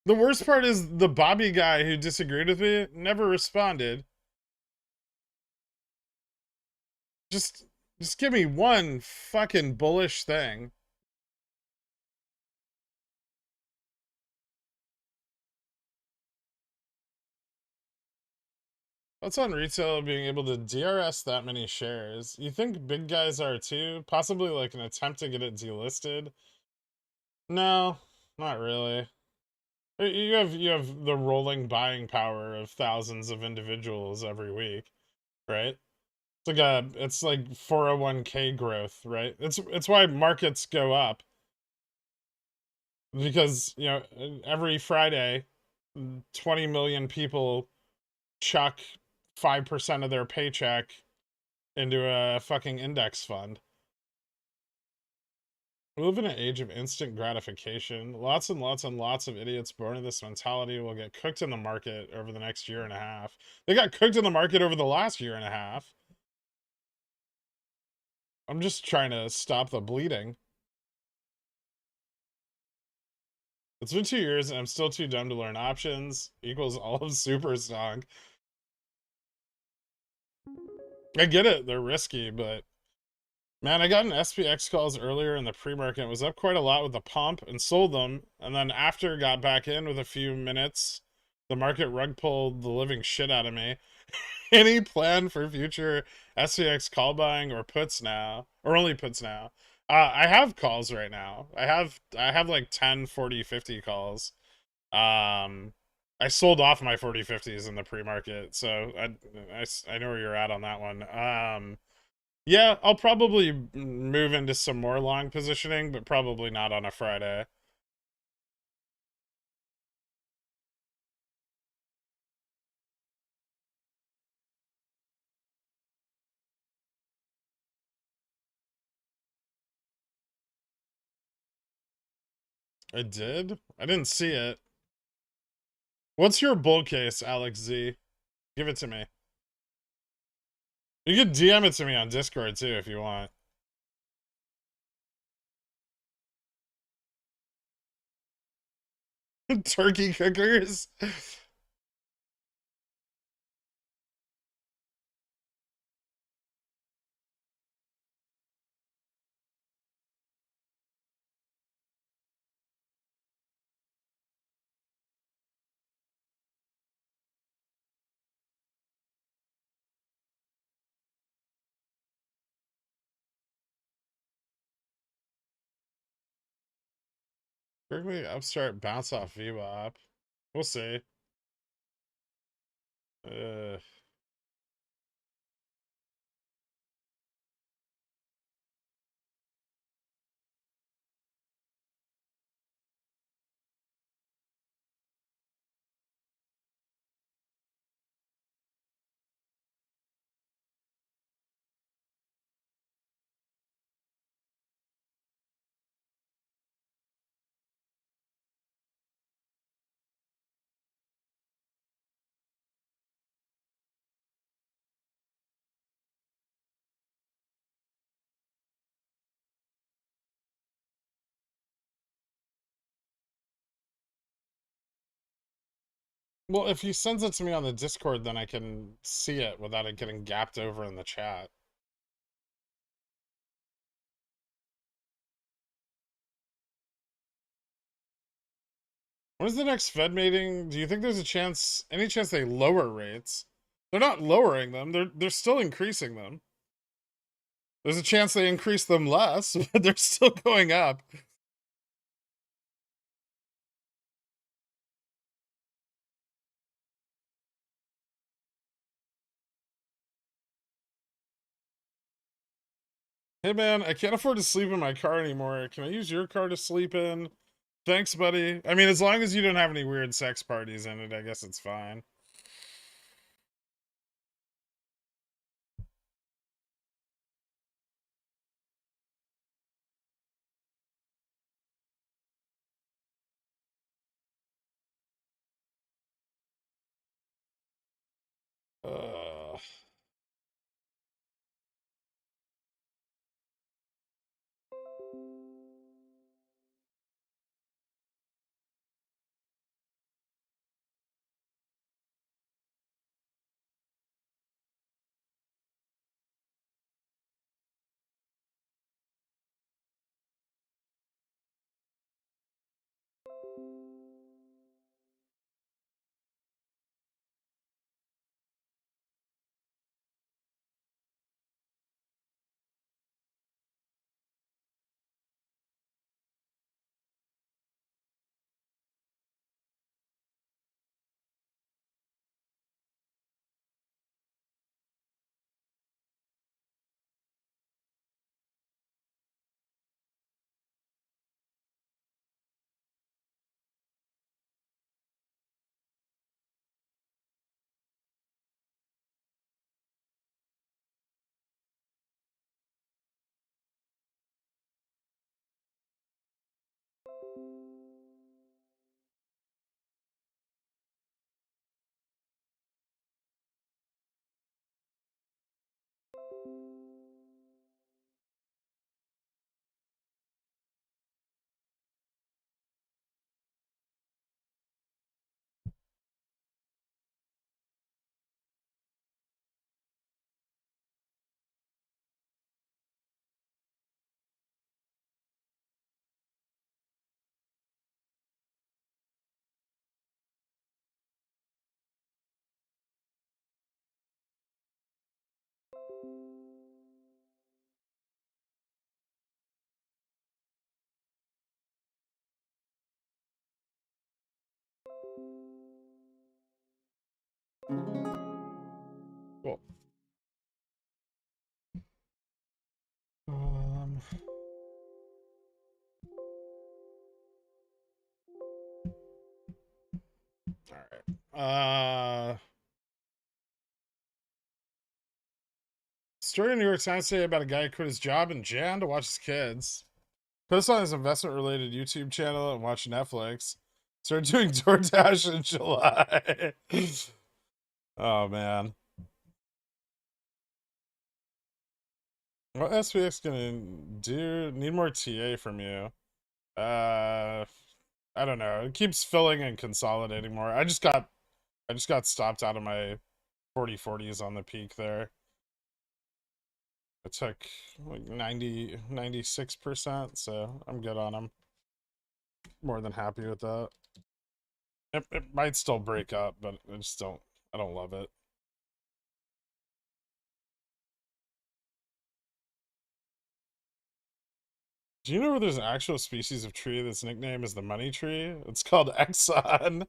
The worst part is the Bobby guy who disagreed with me never responded. Just just give me one fucking bullish thing. What's on retail being able to DRS that many shares? You think big guys are too? Possibly like an attempt to get it delisted? No, not really. You have the rolling buying power of thousands of individuals every week, right? It's like 401k growth, right? It's why markets go up because, every Friday 20 million people chuck 5% of their paycheck into a fucking index fund. We live in an age of instant gratification. Lots and lots and lots of idiots born in this mentality will get cooked in the market over the next year and a half. They got cooked in the market over the last year and a half. I'm just trying to stop the bleeding. It's been 2 years and I'm still too dumb to learn options equals all of super stonk. I get it, they're risky, but man, I got an SPX calls earlier in the pre-market. It was up quite a lot with the pump and sold them. And then after got back in with a few minutes, the market rug pulled the living shit out of me. Any plan for future SPX call buying or puts now? Or only puts now? I have calls right now. I have like 10, 40, 50 calls. I sold off my 40, 50s in the pre-market, so I know where you're at on that one. Yeah, I'll probably move into some more long positioning, but probably not on a Friday. I did? I didn't see it. What's your bull case, Alex Z? Give it to me. You can DM it to me on Discord too if you want. Turkey cookers? Berkeley upstart bounce off VWAP. We'll see. Uh, Well, if he sends it to me on the Discord, then I can see it without it getting gapped over in the chat. When is the next Fed meeting? Do you think there's a chance, any chance they lower rates? They're not lowering them. They're still increasing them. There's a chance they increase them less, but they're still going up. Hey man, I can't afford to sleep in my car anymore. Can I use your car to sleep in? Thanks, buddy. I mean, as long as you don't have any weird sex parties in it, I guess it's fine. Uh, cool. Um, all right. Story in New York Times today about a guy who quit his job in Jan to watch his kids. Put us on his investment related YouTube channel and watch Netflix. Started doing DoorDash in July. Oh man. What SPX gonna do? Need more TA from you. Uh I don't know. It keeps filling and consolidating more. I just got stopped out of my 40/40s on the peak there. I took like 96%, so I'm good on them. More than happy with that. It might still break up, but I don't love it. Do you know where there's an actual species of tree that's nickname is the money tree? It's called Exxon.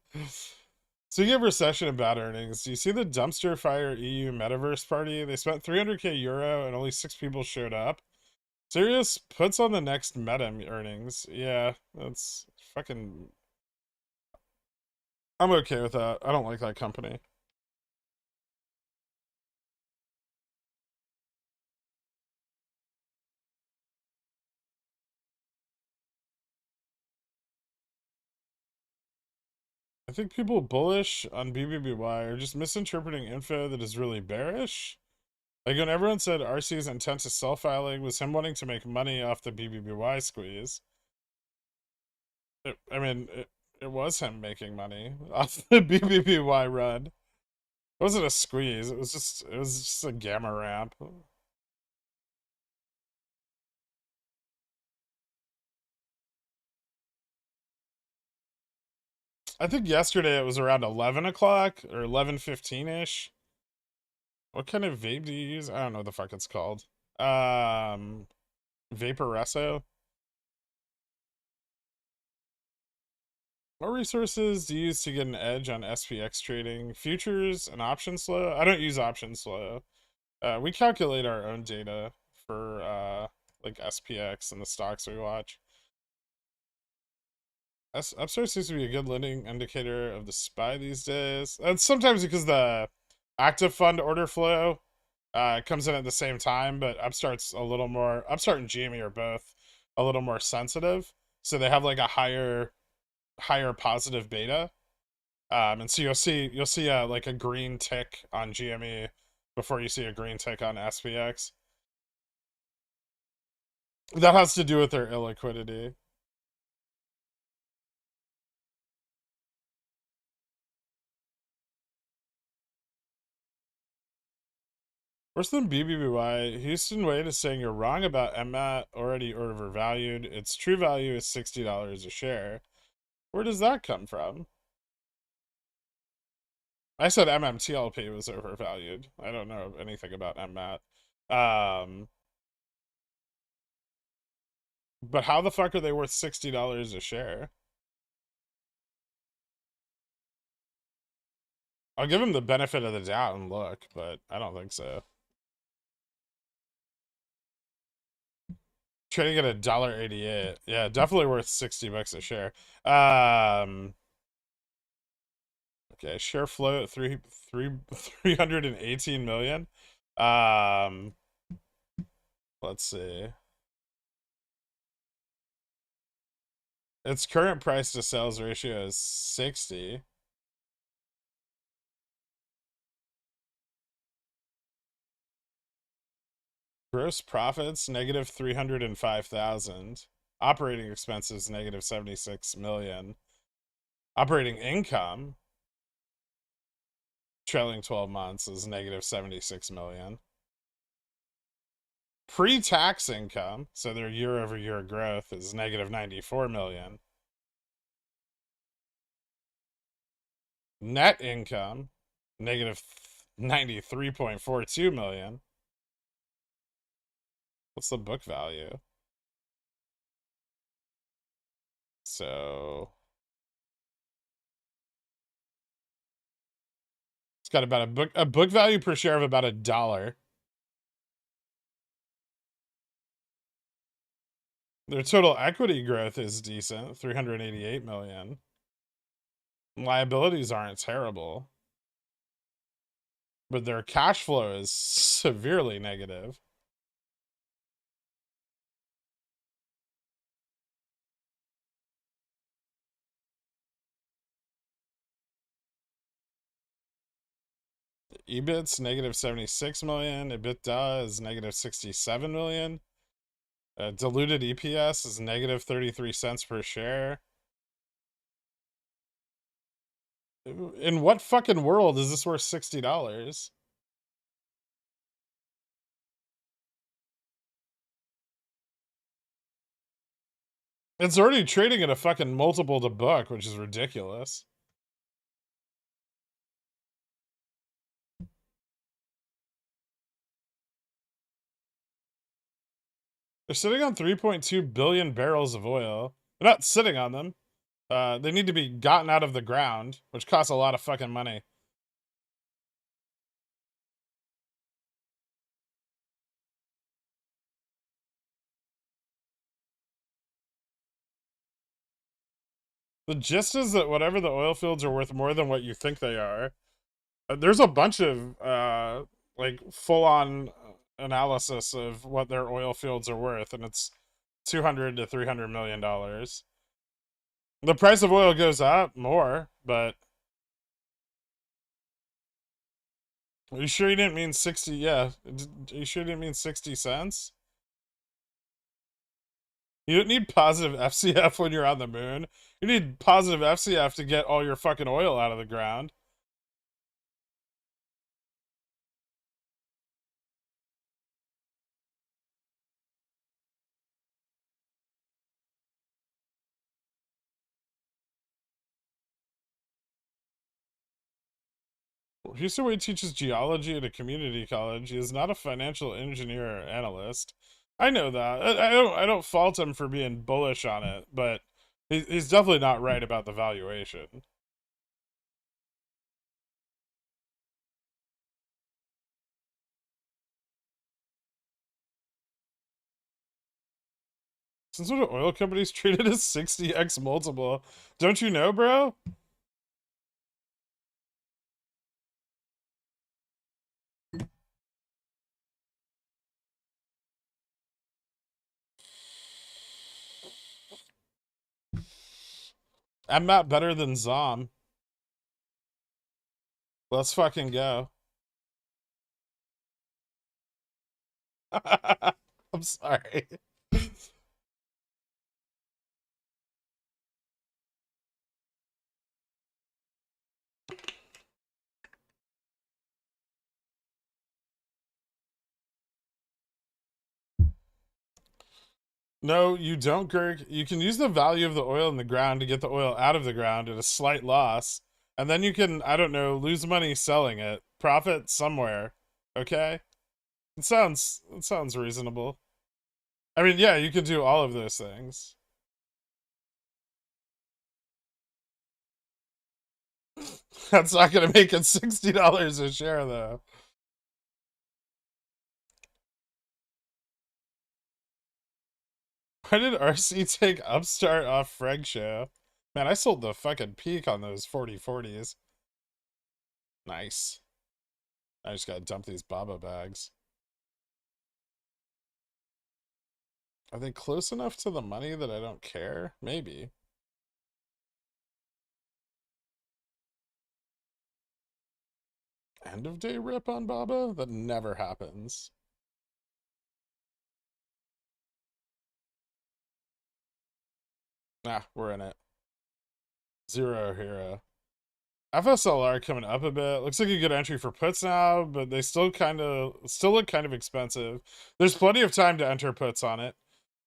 Speaking of recession and bad earnings, do you see the dumpster fire EU metaverse party? They spent 300k euro and only 6 people showed up. Serious puts on the next meta earnings. Yeah, that's fucking. I'm okay with that. I don't like that company. I think people bullish on BBBY are just misinterpreting info that is really bearish. Like when everyone said RC's intent to sell filing was him wanting to make money off the BBBY squeeze. I mean, It was him making money off the BBBY run. It wasn't a squeeze. It was just a gamma ramp. I think yesterday it was around 11 o'clock or 11:15 ish. What kind of vape do you use? I don't know what the fuck it's called. Vaporesso. What resources do you use to get an edge on SPX trading? Futures and options flow? I don't use options flow. We calculate our own data for like SPX and the stocks we watch. Upstart seems to be a good leading indicator of the SPY these days. And sometimes because the active fund order flow comes in at the same time, but Upstart's a little more, Upstart and GME are both a little more sensitive. So they have like a higher positive beta. And so you'll see like a green tick on GME before you see a green tick on SPX. That has to do with their illiquidity. Worse than BBBY, Houston Wade is saying you're wrong about MMAT, already overvalued. Its true value is $60 a share. Where does that come from? I said MMTLP was overvalued. I don't know anything about MMAT. But how the fuck are they worth $60 a share? I'll give him the benefit of the doubt and look, but I don't think so. Trading at $1.88. Yeah, definitely worth $60 a share. Okay, share float 318 million. Let's see. Its current price to sales ratio is 60. Gross profits negative 305,000. Operating expenses negative 76 million. Operating income trailing 12 months is negative 76 million. Pre-tax income, so their year-over-year growth is negative 94 million. Net income negative 93.42 million. What's the book value? So it's got about a book value per share of about $1. Their total equity growth is decent, 388 million. Liabilities aren't terrible, but their cash flow is severely negative. EBIT's negative 76 million. EBITDA is negative 67 million. Diluted EPS is negative 33 cents per share. In what fucking world is this worth $60? It's already trading at a fucking multiple to book, which is ridiculous. They're sitting on 3.2 billion barrels of oil. They're not sitting on them. They need to be gotten out of the ground, which costs a lot of fucking money. The gist is that whatever the oil fields are worth more than what you think they are. There's a bunch of like full-on analysis of what their oil fields are worth, and it's 200 to 300 million dollars. The price of oil goes up more, but are you sure you didn't mean 60? Yeah, are you sure you didn't mean 60 cents? You don't need positive FCF when you're on the moon. You need positive FCF to get all your fucking oil out of the ground. Houston teaches geology at a community college. He is not a financial engineer or analyst. I know that. I don't fault him for being bullish on it, but he's definitely not right about the valuation. Since what oil companies traded as 60x multiple, don't you know, bro? I'm not better than Zom. Let's fucking go. I'm sorry. No, you don't, Kirk. You can use the value of the oil in the ground to get the oil out of the ground at a slight loss. And then you can, I don't know, lose money selling it. Profit somewhere. Okay? It sounds reasonable. I mean, yeah, you could do all of those things. That's not gonna make it $60 a share though. Why did RC take Upstart off Freg Show? Man, I sold the fucking peak on those 40/40s. Nice. I just gotta dump these Baba bags. Are they close enough to the money that I don't care? Maybe. End of day rip on Baba? That never happens. Nah, we're in it. Zero hero. FSLR coming up a bit. Looks like a good entry for puts now, but they still look kind of expensive. There's plenty of time to enter puts on it.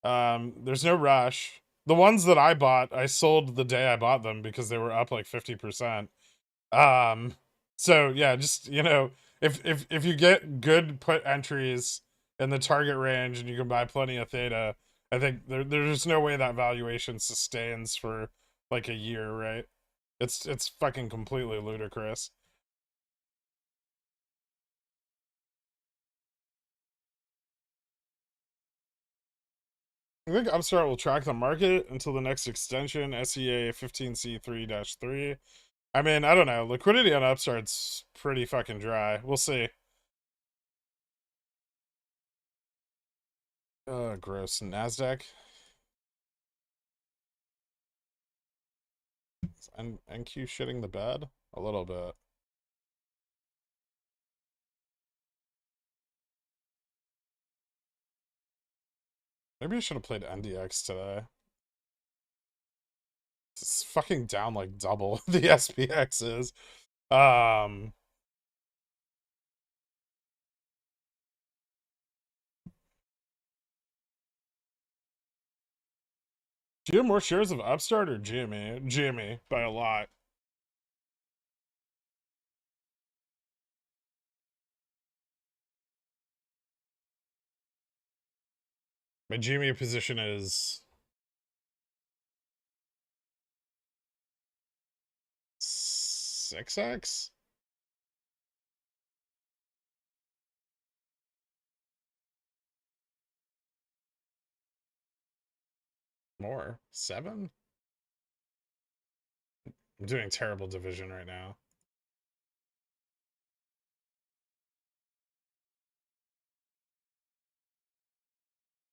There's no rush. The ones that I bought, I sold the day I bought them because they were up like 50%. Um, so yeah, just if you get good put entries in the target range and you can buy plenty of theta, I think there's no way that valuation sustains for like a year, right? It's fucking completely ludicrous. I think Upstart will track the market until the next extension, SEA 15C3-3. I mean, I don't know. Liquidity on Upstart's pretty fucking dry. We'll see. Gross. NASDAQ. And NQ shitting the bed? A little bit. Maybe I should have played NDX today. It's fucking down like double the SPX is. Um, do you have more shares of Upstart or GME? GME by a lot. My GME position is 6x? More? 7? I'm doing terrible division right now.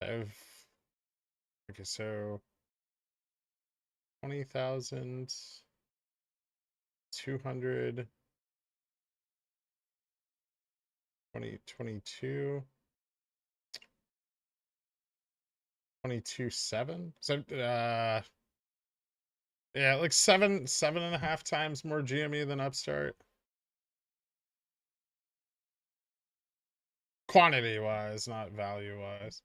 I've okay, so 20,000, 200, 2022, 22.7. So Yeah, like seven and a half times more GME than Upstart. Quantity wise, not value wise.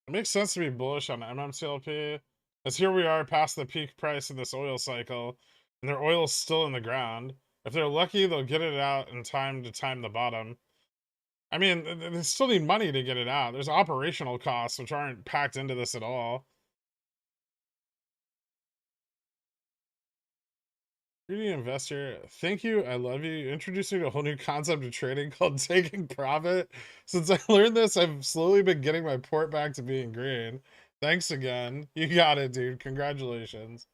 It makes sense to be bullish on MMCLP, as here we are past the peak price of this oil cycle, and their oil's still in the ground. If they're lucky, they'll get it out in time to time the bottom. I mean, they still need money to get it out. There's operational costs, which aren't packed into this at all. Greedy investor, thank you. I love you. You introduced me to a whole new concept of trading called taking profit. Since I learned this, I've slowly been getting my port back to being green. Thanks again. You got it, dude. Congratulations.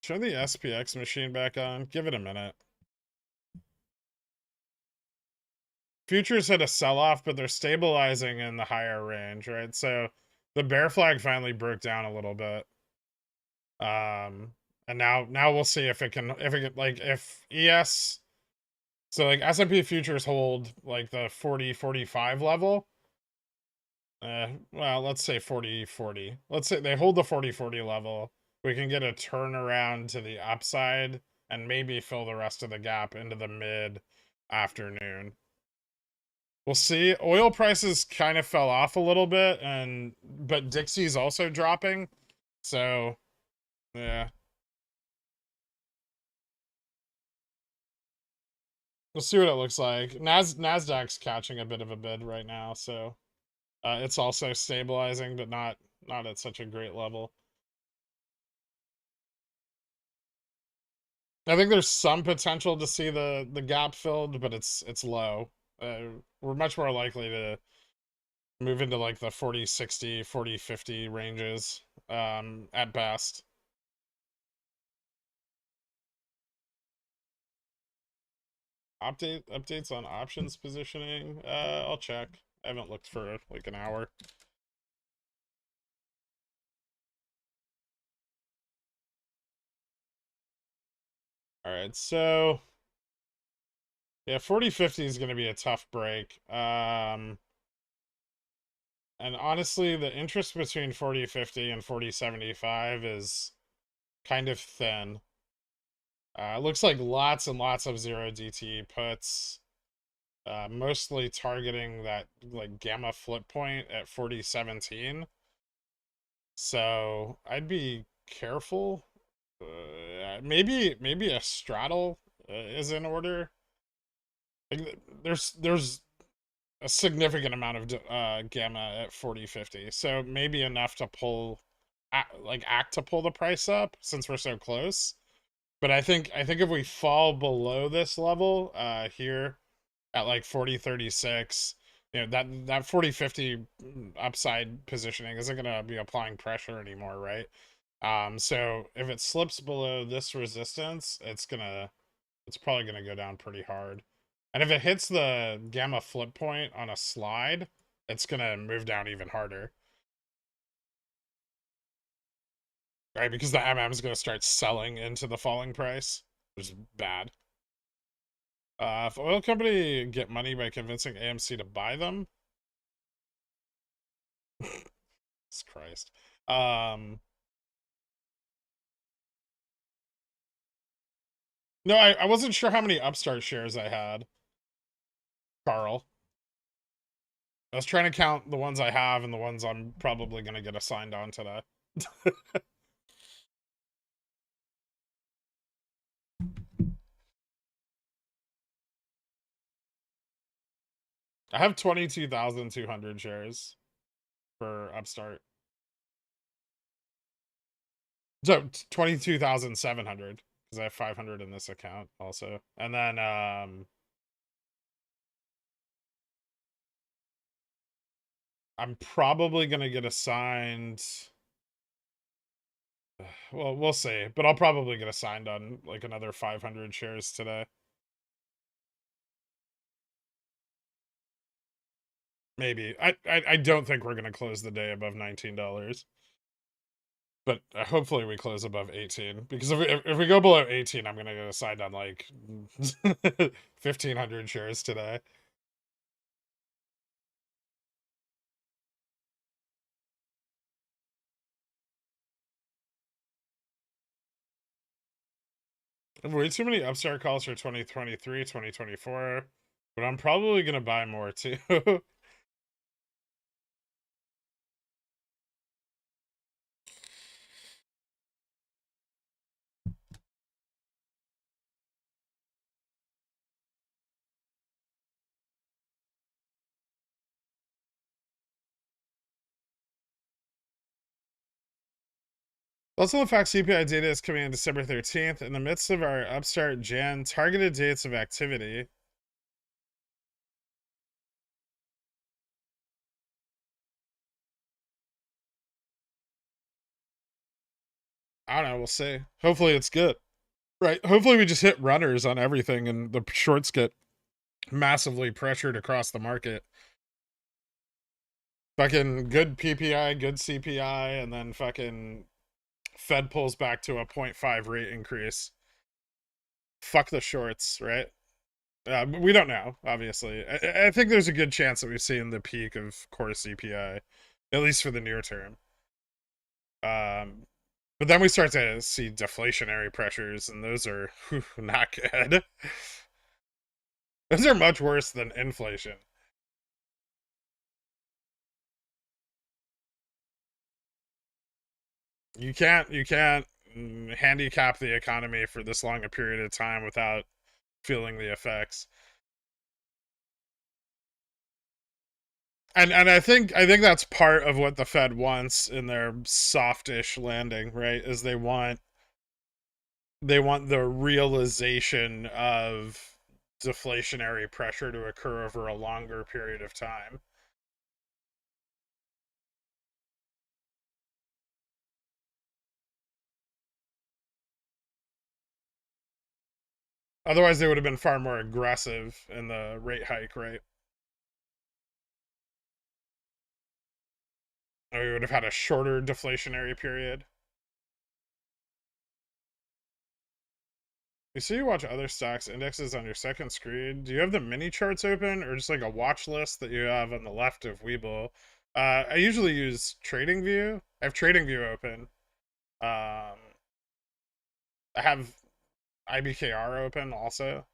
Turn the SPX machine back on. Give it a minute. Futures had a sell-off, but they're stabilizing in the higher range, right? So the bear flag finally broke down a little bit. And now we'll see if it can like if ES, so like S&P futures hold like the 40-45 level. Well, let's say 40-40. Let's say they hold the 40-40 level. We can get a turnaround to the upside and maybe fill the rest of the gap into the mid afternoon. We'll see. Oil prices kind of fell off a little bit, but Dixie's also dropping. So yeah. We'll see what it looks like. Nasdaq's catching a bit of a bid right now, so it's also stabilizing, but not at such a great level. I think there's some potential to see the gap filled, but it's low. We're much more likely to move into like the 40-60, 40-50 ranges at best. Updates on options positioning. I'll check. I haven't looked for like an hour. All right, so yeah, 40-50 is going to be a tough break. And honestly, the interest between 40-50 and 40-75 is kind of thin. It looks like lots and lots of zero DTE puts, mostly targeting that like gamma flip point at 40-17. So I'd be careful. Maybe a straddle is in order. Like, there's a significant amount of gamma at 40-50, so maybe enough to act to pull the price up since we're so close. But I think if we fall below this level here at like 40-36, that 40-50 upside positioning isn't going to be applying pressure anymore, right? So if it slips below this resistance, it's probably gonna go down pretty hard. And if it hits the gamma flip point on a slide, it's gonna move down even harder. Right? Because the MM is gonna start selling into the falling price, which is bad. If oil company get money by convincing AMC to buy them, Jesus Christ. No, I wasn't sure how many Upstart shares I had, Carl. I was trying to count the ones I have and the ones I'm probably gonna get assigned on today. I have 22,200 shares for Upstart. So 22,700 because I have 500 in this account also. And then I'm probably going to get assigned Well, we'll see, but I'll probably get assigned on like another 500 shares today. Maybe. I don't think we're gonna close the day above $19, but hopefully we close above 18. Because if we go below 18, I'm gonna get assigned on like 1,500 shares today. I have way too many upstart calls for 2023, 2024, but I'm probably gonna buy more too. Also, the fact CPI data is coming in December 13th in the midst of our upstart Jan targeted dates of activity. I don't know. We'll see. Hopefully, it's good. Right. Hopefully, we just hit runners on everything and the shorts get massively pressured across the market. Fucking good PPI, good CPI, and then fucking Fed pulls back to a 0.5 rate increase. Fuck the shorts, right? We don't know, obviously. I think there's a good chance that we've seen the peak of core CPI, at least for the near term. But then we start to see deflationary pressures, and those are not good. Those are much worse than inflation. You can't handicap the economy for this long a period of time without feeling the effects. And I think that's part of what the Fed wants in their softish landing, right? Is they want the realization of deflationary pressure to occur over a longer period of time. Otherwise, they would have been far more aggressive in the rate hike, right? Or we would have had a shorter deflationary period. You see, you watch other stocks indexes on your second screen. Do you have the mini charts open or just like a watch list that you have on the left of WeBull? I usually use TradingView. I have TradingView open. I have IBKR open also.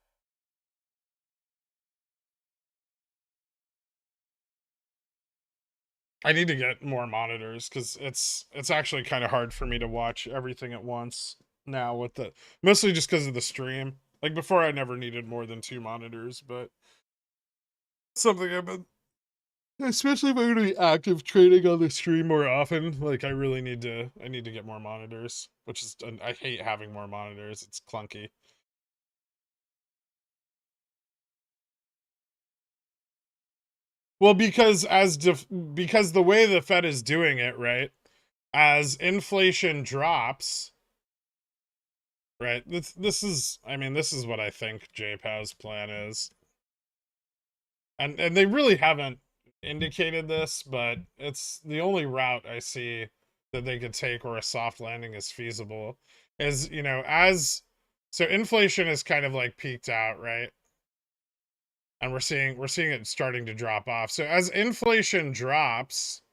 I need to get more monitors because it's actually kind of hard for me to watch everything at once now with the mostly just because of the stream. Like before, I never needed more than 2 monitors, but something I've been, especially if I'm going to be active trading on the stream more often. Like I need to get more monitors, which is I hate having more monitors. It's clunky. Well, because the way the Fed is doing it, right? As inflation drops, right? This is what I think JPow's plan is. And they really haven't indicated this, but it's the only route I see that they could take where a soft landing is feasible is, as so inflation is kind of like peaked out, right? And we're seeing it starting to drop off. So as inflation drops,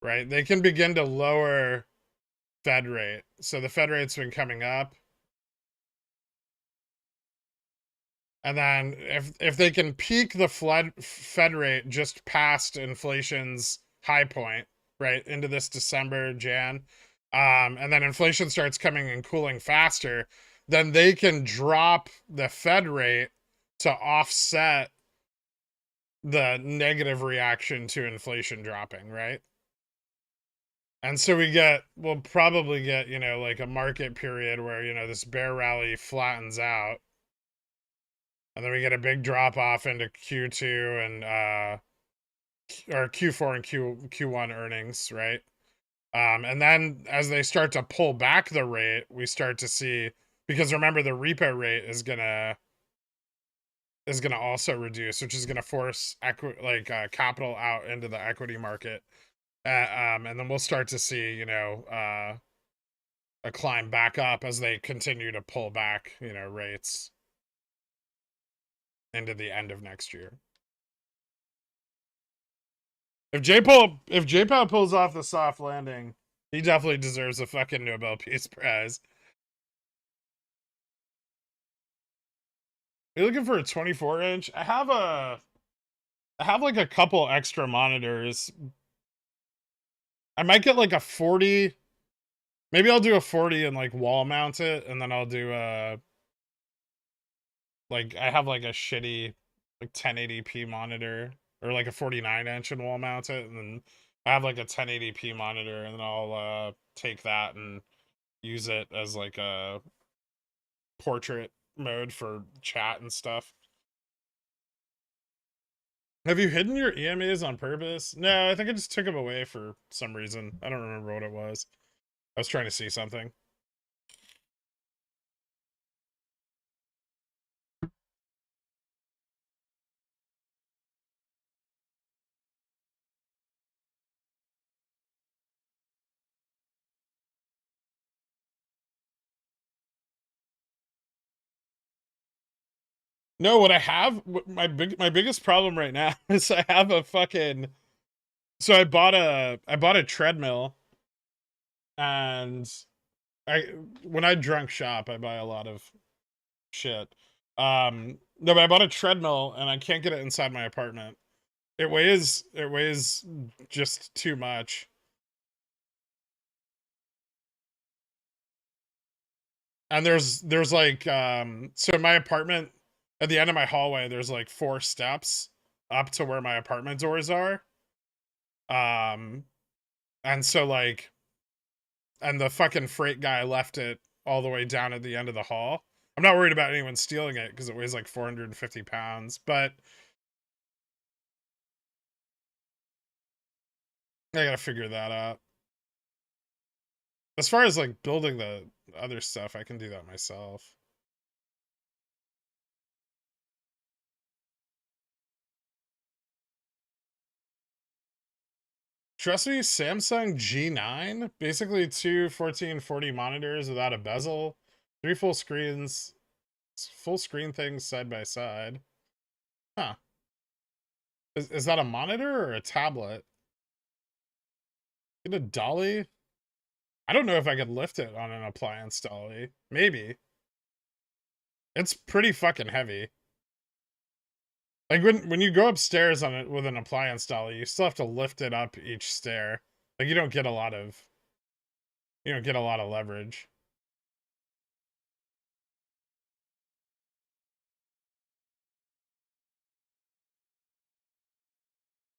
right, they can begin to lower Fed rate. So the Fed rate's been coming up. And then if they can peak the Fed rate just past inflation's high point, right, into this December, Jan, and then inflation starts coming and cooling faster, then they can drop the Fed rate to offset the negative reaction to inflation dropping, right? And so we'll probably get, like a market period where, this bear rally flattens out. And then we get a big drop off into Q2 and or Q4 and Q1 earnings, right? And then as they start to pull back the rate, we start to see, because remember the repo rate is gonna also reduce, which is gonna force capital out into the equity market. And then we'll start to see, a climb back up as they continue to pull back, rates into the end of next year. If J-Powell pulls off the soft landing, he definitely deserves a fucking Nobel Peace Prize. You're looking for a 24-inch? I have like a couple extra monitors. I might get like a 40. Maybe I'll do a 40 and like wall mount it, and then I'll do I have like a shitty like 1080p monitor, or like a 49-inch and wall mount it, and then I have like a 1080p monitor, and then I'll take that and use it as like a portrait mode for chat and stuff. Have you hidden your EMAs on purpose? No, I think I just took them away for some reason. I don't remember what it was. I was trying to see something. No, what I have, my biggest problem right now is I have a fucking. So I bought a treadmill, and I when I drunk shop, I buy a lot of shit. No, but I bought a treadmill and I can't get it inside my apartment. It weighs just too much. And there's like so in my apartment, at the end of my hallway, there's like 4 steps up to where my apartment doors are. Um and so like and the fucking freight guy left it all the way down at the end of the hall. I'm not worried about anyone stealing it because it weighs like 450 pounds, but I gotta figure that out. As far as like building the other stuff, I can do that myself. Trust me, Samsung G9, basically 2 1440 monitors without a bezel, 3 full screens, full screen things side by side. Huh. Is that a monitor or a tablet? Get a dolly? I don't know if I could lift it on an appliance dolly. Maybe. It's pretty fucking heavy. Like when you go upstairs on it with an appliance dolly, you still have to lift it up each stair. Like you don't get a lot of leverage.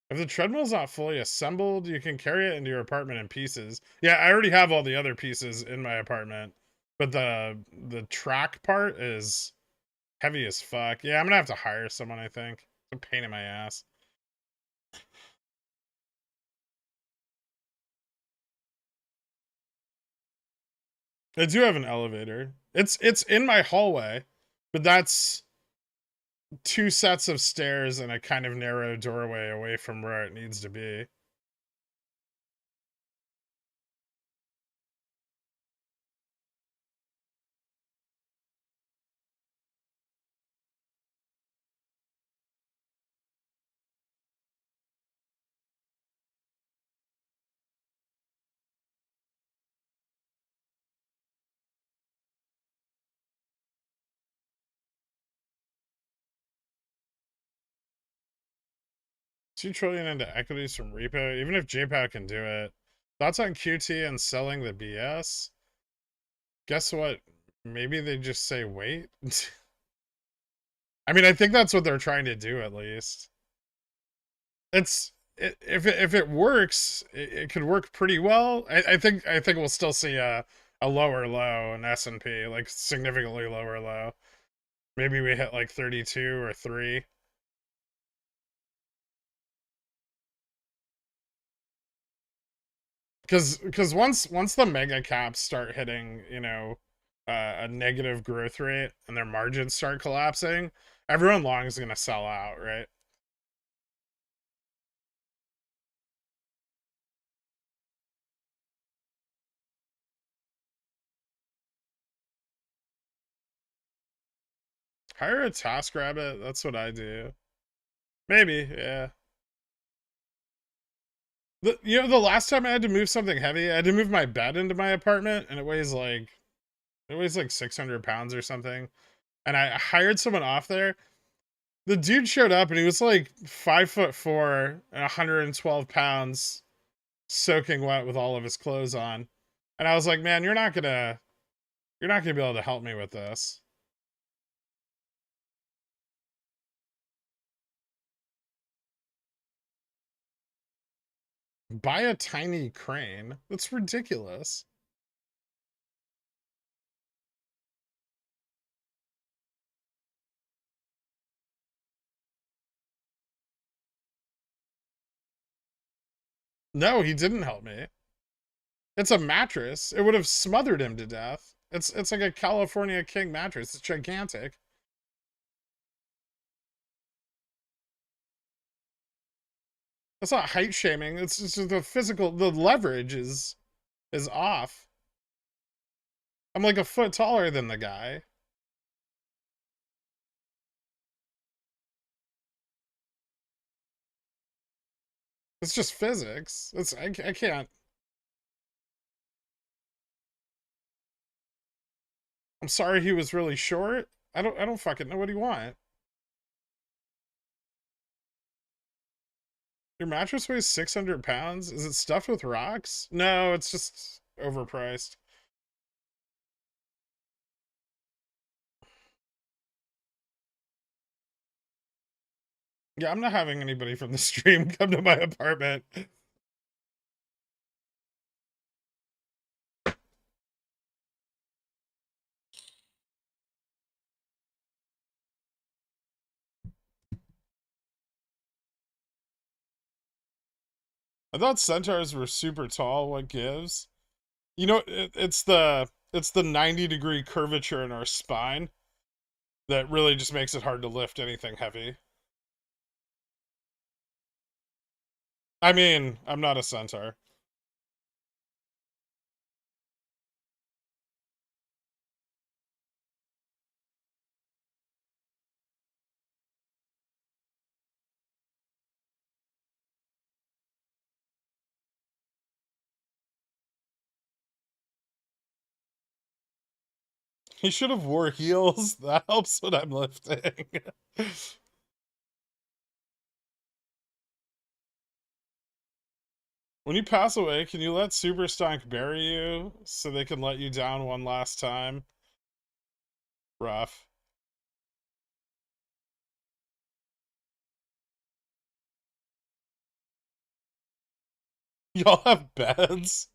If the treadmill's not fully assembled, you can carry it into your apartment in pieces. Yeah, I already have all the other pieces in my apartment, but the track part is heavy as fuck. Yeah, I'm gonna have to hire someone, I think. It's a pain in my ass. I do have an elevator. It's in my hallway, but that's 2 sets of stairs and a kind of narrow doorway away from where it needs to be. $2 trillion into equities from repo, even if JPAC can do it. Thoughts on QT and selling the BS? Guess what? Maybe they just say wait. I mean, I think that's what they're trying to do at least. If it works, it could work pretty well. I think we'll still see a lower low in S&P, like significantly lower low. Maybe we hit like 32 or 3. Because once the mega caps start hitting, a negative growth rate and their margins start collapsing, everyone long is gonna sell out, right? Hire a task rabbit. That's what I do. Maybe, yeah. The last time I had to move something heavy, I had to move my bed into my apartment, and it weighs like 600 pounds or something. And I hired someone off there. The dude showed up, and he was like 5'4" and 112 pounds, soaking wet with all of his clothes on. And I was like, man, you're not gonna be able to help me with this. Buy a tiny crane. That's ridiculous. No, he didn't help me. It's a mattress. It would have smothered him to death. It's like a California King mattress. It's gigantic. That's not height shaming. It's just the leverage is off. I'm like a foot taller than the guy. It's just physics. I can't. I'm sorry he was really short. I don't fucking know what he want. Your mattress weighs 600 pounds? Is it stuffed with rocks? No, it's just overpriced. Yeah, I'm not having anybody from the stream come to my apartment. I thought centaurs were super tall. What gives? It's the 90-degree curvature in our spine that really just makes it hard to lift anything heavy. I mean, I'm not a centaur. He should have wore heels. That helps when I'm lifting. When you pass away, can you let Super Stonk bury you so they can let you down one last time? Rough. Y'all have beds?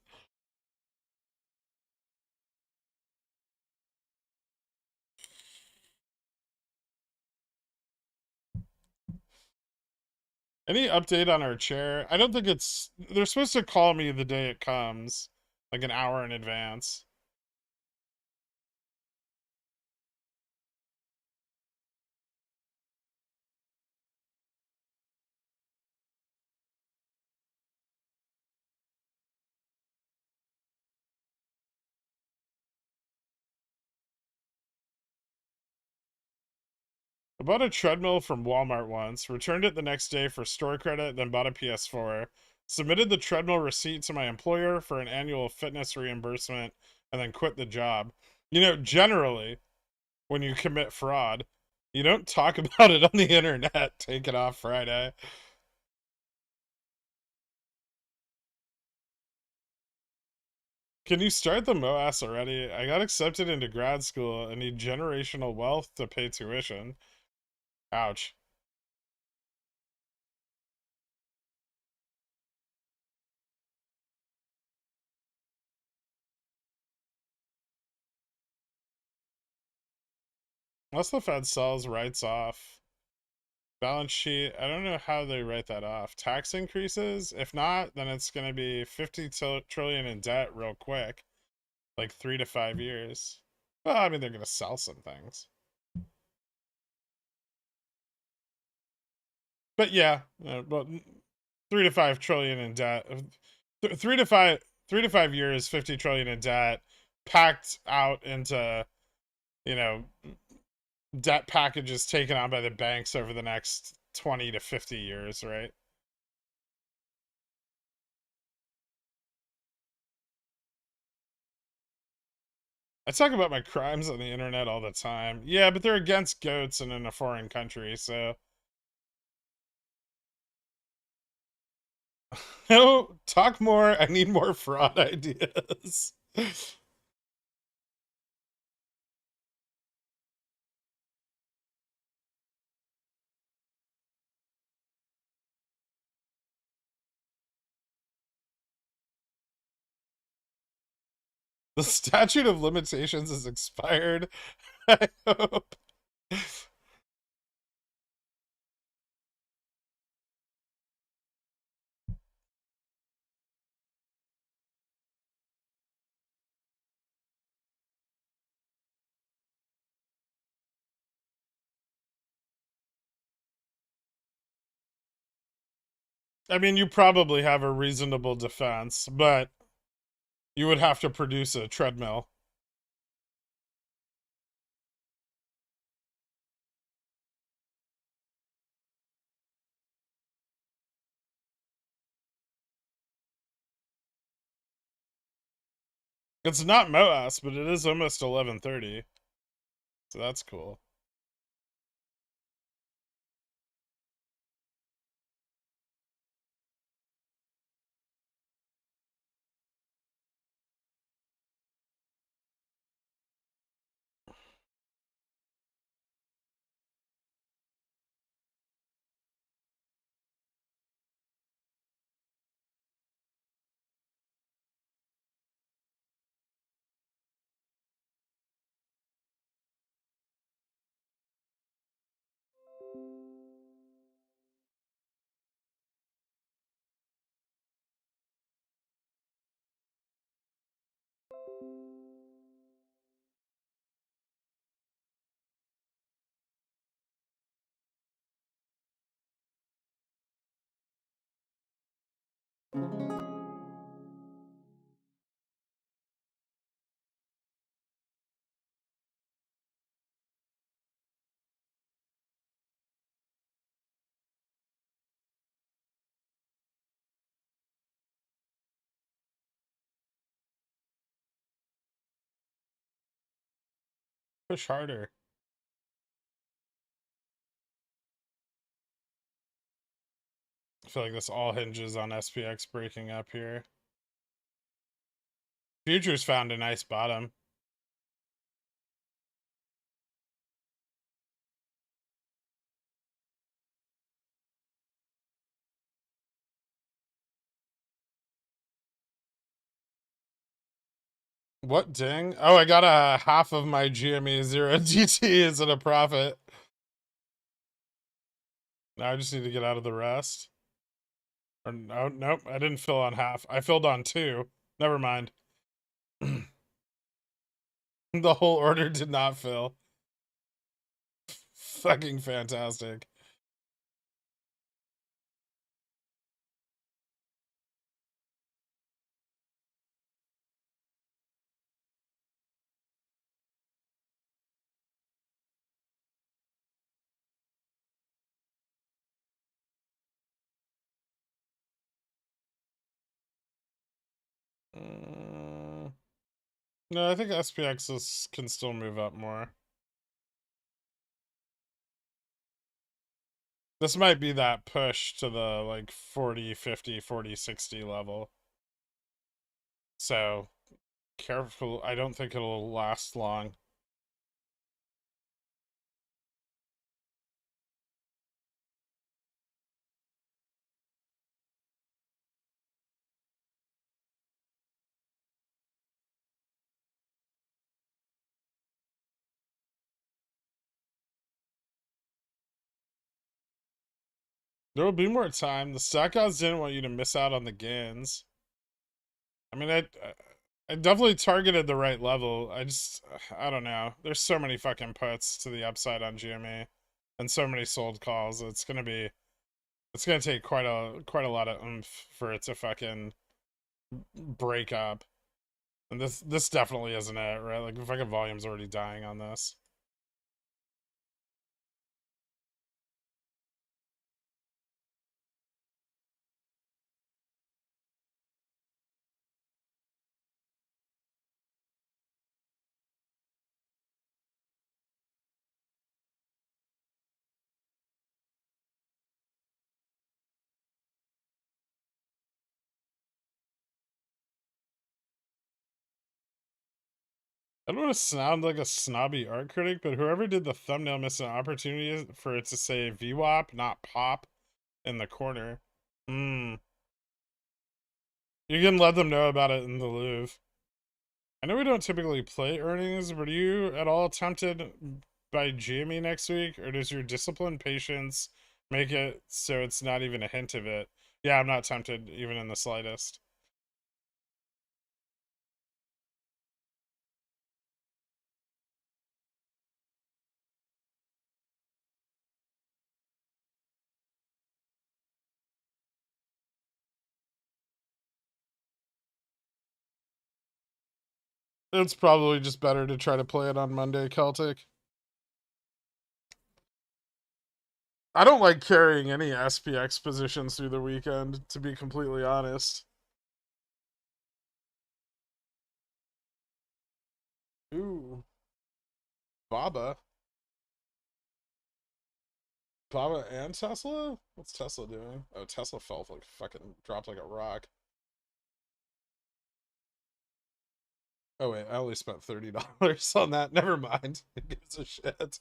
Any update on our chair? I don't think it's. They're supposed to call me the day it comes, like an hour in advance. I bought a treadmill from Walmart once, returned it the next day for store credit, then bought a PS4. Submitted the treadmill receipt to my employer for an annual fitness reimbursement, and then quit the job. Generally, when you commit fraud, you don't talk about it on the internet. Take it off Friday. Can you start the MOASS already? I got accepted into grad school and need generational wealth to pay tuition. Ouch. Unless the Fed sells rights off. Balance sheet. I don't know how they write that off. Tax increases? If not, then it's going to be 50 trillion in debt real quick, like 3 to 5 years. Well, I mean, they're going to sell some things. But yeah, well, 3 to 5 trillion in debt. 3 to 5 years, 50 trillion in debt, packed out into, you know, debt packages taken on by the banks over the next 20 to 50 years, right? I talk about my crimes on the internet all the time. Yeah, but they're against goats and in a foreign country, so. No, talk more. I need more fraud ideas. The statute of limitations is expired. I hope. I mean, you probably have a reasonable defense, but you would have to produce a treadmill. It's not MOASS, but it is almost 11:30, so that's cool. Push harder. I feel like this all hinges on SPX breaking up here. Futures found a nice bottom. What ding? Oh, I got a half of my GME 0 GT is in a profit. Now I just need to get out of the rest. Or no, nope, I didn't fill on half. I filled on two. Never mind. The whole order did not fill. Fucking fantastic. No, I think can still move up more. This might be that push to the like 40, 50, 40, 60 level. So careful. I don't think it'll last long. There will be more time. The stock gods didn't want you to miss out on the gains. I mean, I definitely targeted the right level. I don't know. There's so many fucking puts to the upside on GME, and so many sold calls. It's gonna take quite a lot of oomph for it to fucking break up. And this definitely isn't it, right? Like the fucking volume's already dying on this. I don't want to sound like a snobby art critic, but whoever did the thumbnail missed an opportunity for it to say VWAP, not pop, in the corner. Hmm. You can let them know about it in the Louvre. I know we don't typically play earnings, but are you at all tempted by Jamie next week, or does your disciplined patience make it so it's not even a hint of it? Yeah, I'm not tempted even in the slightest. It's probably just better to try to play it on Monday, Celtic. I don't like carrying any SPX positions through the weekend, to be completely honest. Ooh, Baba. Baba and Tesla? What's Tesla doing? Oh, Tesla fell like fucking dropped like a rock. Oh wait, I only spent $30 on that. Never mind. Who gives a shit?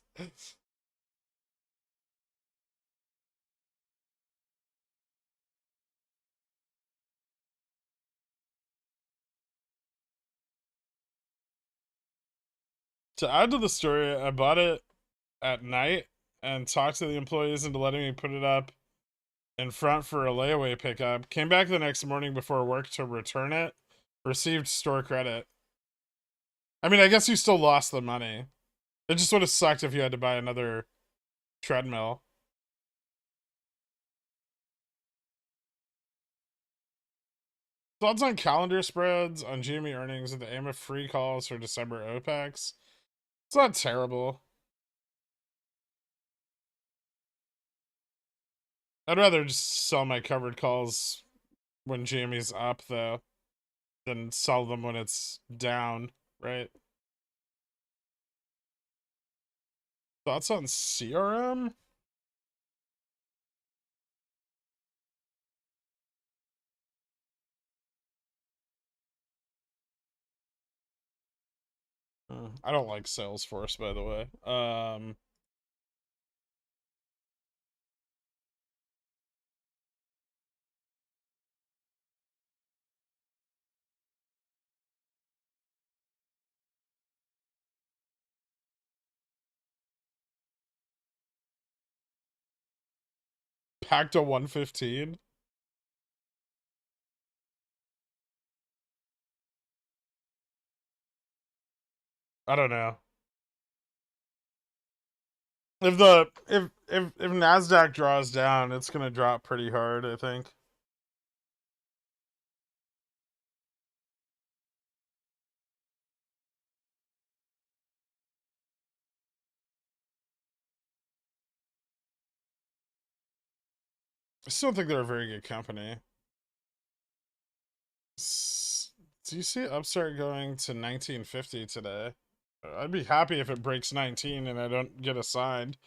To add to the story, I bought it at night and talked to the employees into letting me put it up in front for a layaway pickup. Came back the next morning before work to return it. Received store credit. I mean, I guess you still lost the money. It just would have sucked if you had to buy another treadmill. Thoughts on calendar spreads on GME earnings and the aim of free calls for December OPEX? It's not terrible. I'd rather just sell my covered calls when GME's up, though, than sell them when it's down, right? Thoughts on CRM? I don't like Salesforce, by the way. Pacta 115? I don't know. If Nasdaq draws down, it's gonna drop pretty hard, I think. I still think they're a very good company. Do you see Upstart going to 1950 today? I'd be happy if it breaks 19 and I don't get assigned.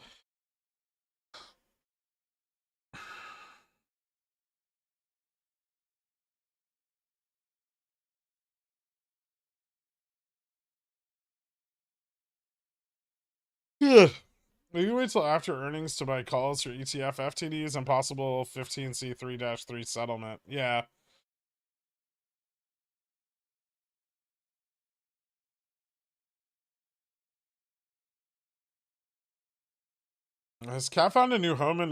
Yeah. We can wait till after earnings to buy calls for ETF FTDs and possible 15C3-3 settlement. Yeah. Has Cat found a new home in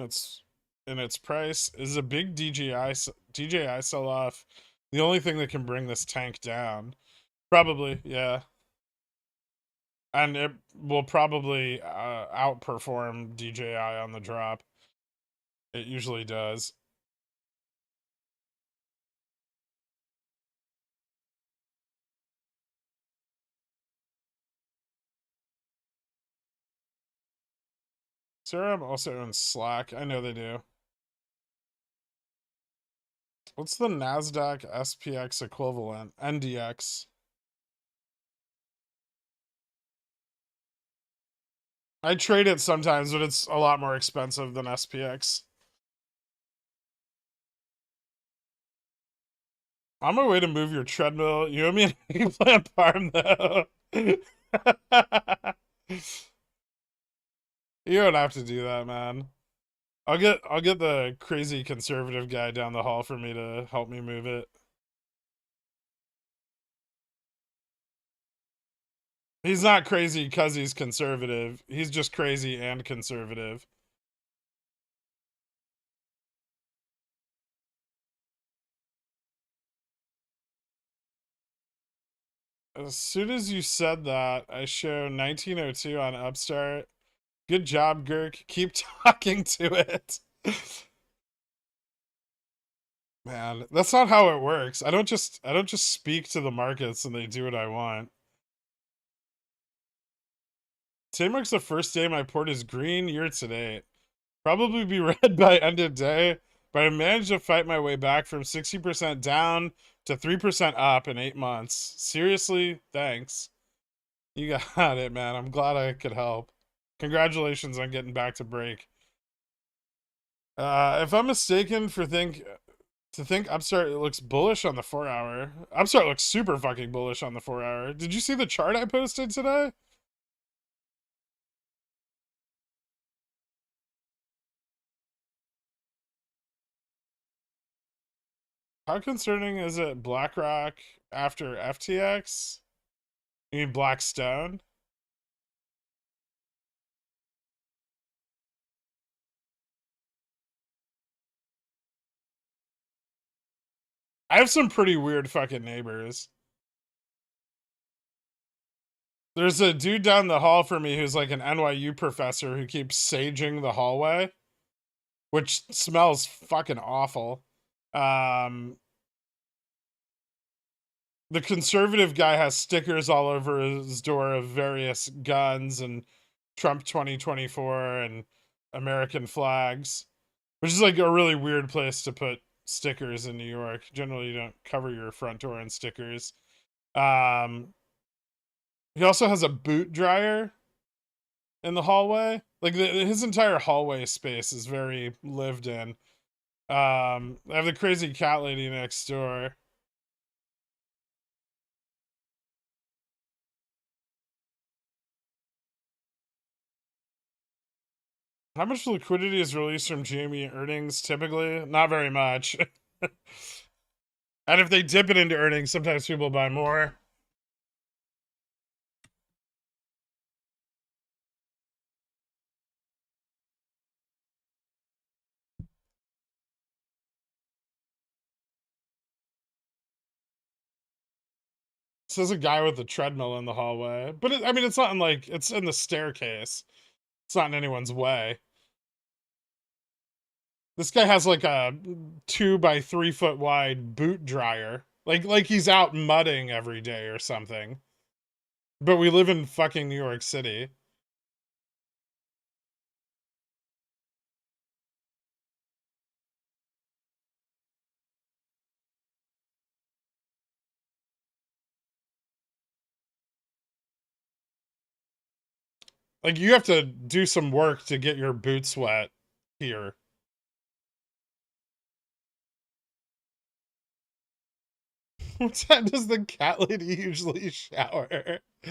in its price. Is a big DJI sell-off the only thing that can bring this tank down? Probably, yeah. And it will probably outperform DJI on the drop. It usually does. Serum also owns Slack. I know they do. What's the NASDAQ SPX equivalent? NDX. I trade it sometimes, but it's a lot more expensive than SPX. On my way to move your treadmill. You owe me an eggplant farm, though. You don't have to do that, man. I'll get the crazy conservative guy down the hall for me to help me move it. He's not crazy because he's conservative. He's just crazy and conservative. As soon as you said that, I show 1902 on Upstart. Good job, Gherk. Keep talking to it. Man, that's not how it works. I don't just speak to the markets and they do what I want. Today marks the first day my port is green year to date. Probably be red by end of day, but I managed to fight my way back from 60% down to 3% up in 8 months. Seriously, thanks. You got it, man. I'm glad I could help. Congratulations on getting back to break. If I'm mistaken to think Upstart looks bullish on the 4-hour. Upstart looks super fucking bullish on the 4-hour. Did you see the chart I posted today? How concerning is it BlackRock after FTX? You mean Blackstone? I have some pretty weird fucking neighbors. There's a dude down the hall from me who's like an NYU professor who keeps saging the hallway, which smells fucking awful. Um, the conservative guy has stickers all over his door of various guns and Trump 2024 and American flags, which is like a really weird place to put stickers in New York. Generally, you don't cover your front door in stickers. Um, he also has a boot dryer in the hallway. Like his entire hallway space is very lived in. I have the crazy cat lady next door. How much liquidity is released from GME earnings typically? Not very much. And if they dip it into earnings, sometimes people buy more. Says a guy with a treadmill in the hallway, but I mean, it's not in like it's in the staircase. It's not in anyone's way. This guy has like a 2 by 3 foot wide boot dryer, like he's out mudding every day or something. But we live in fucking New York City. Like you have to do some work to get your boots wet here. What time does the cat lady usually shower? Do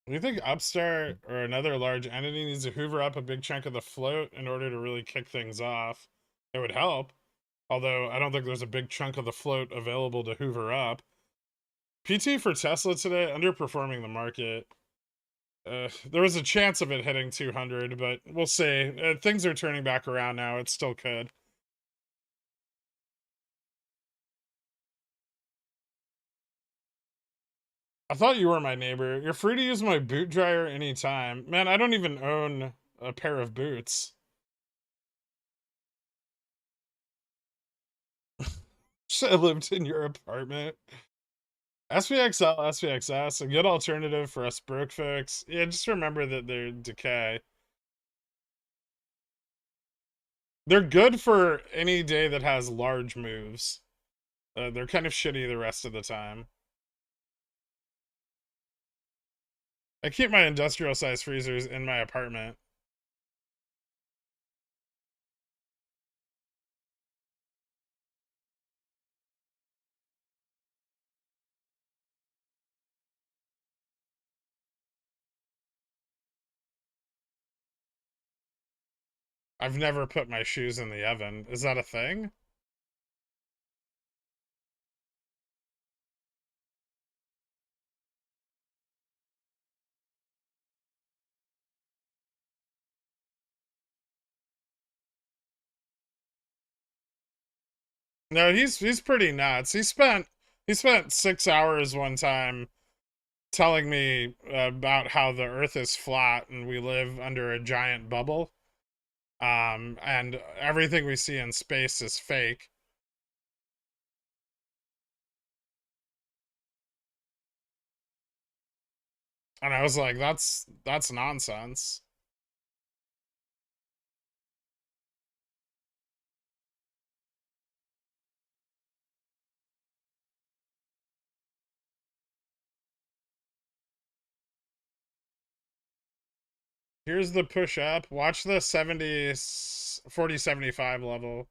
you think Upstart or another large entity needs to hoover up a big chunk of the float in order to really kick things off? It would help. Although I don't think there's a big chunk of the float available to hoover up. PT for Tesla today, underperforming the market. There was a chance of it hitting 200, but we'll see. Things are turning back around now. It still could. I thought you were my neighbor. You're free to use my boot dryer anytime. Man, I don't even own a pair of boots. I lived in your apartment. SPXL, SPXS, a good alternative for us broke folks. Yeah, just remember that they're decay. They're good for any day that has large moves. They're kind of shitty the rest of the time. I keep my industrial size freezers in my apartment. I've never put my shoes in the oven. Is that a thing? No, he's pretty nuts. He spent 6 hours one time telling me about how the Earth is flat and we live under a giant bubble. And everything we see in space is fake. And I was like, that's nonsense. Here's the push up. Watch the 70 40 75 level.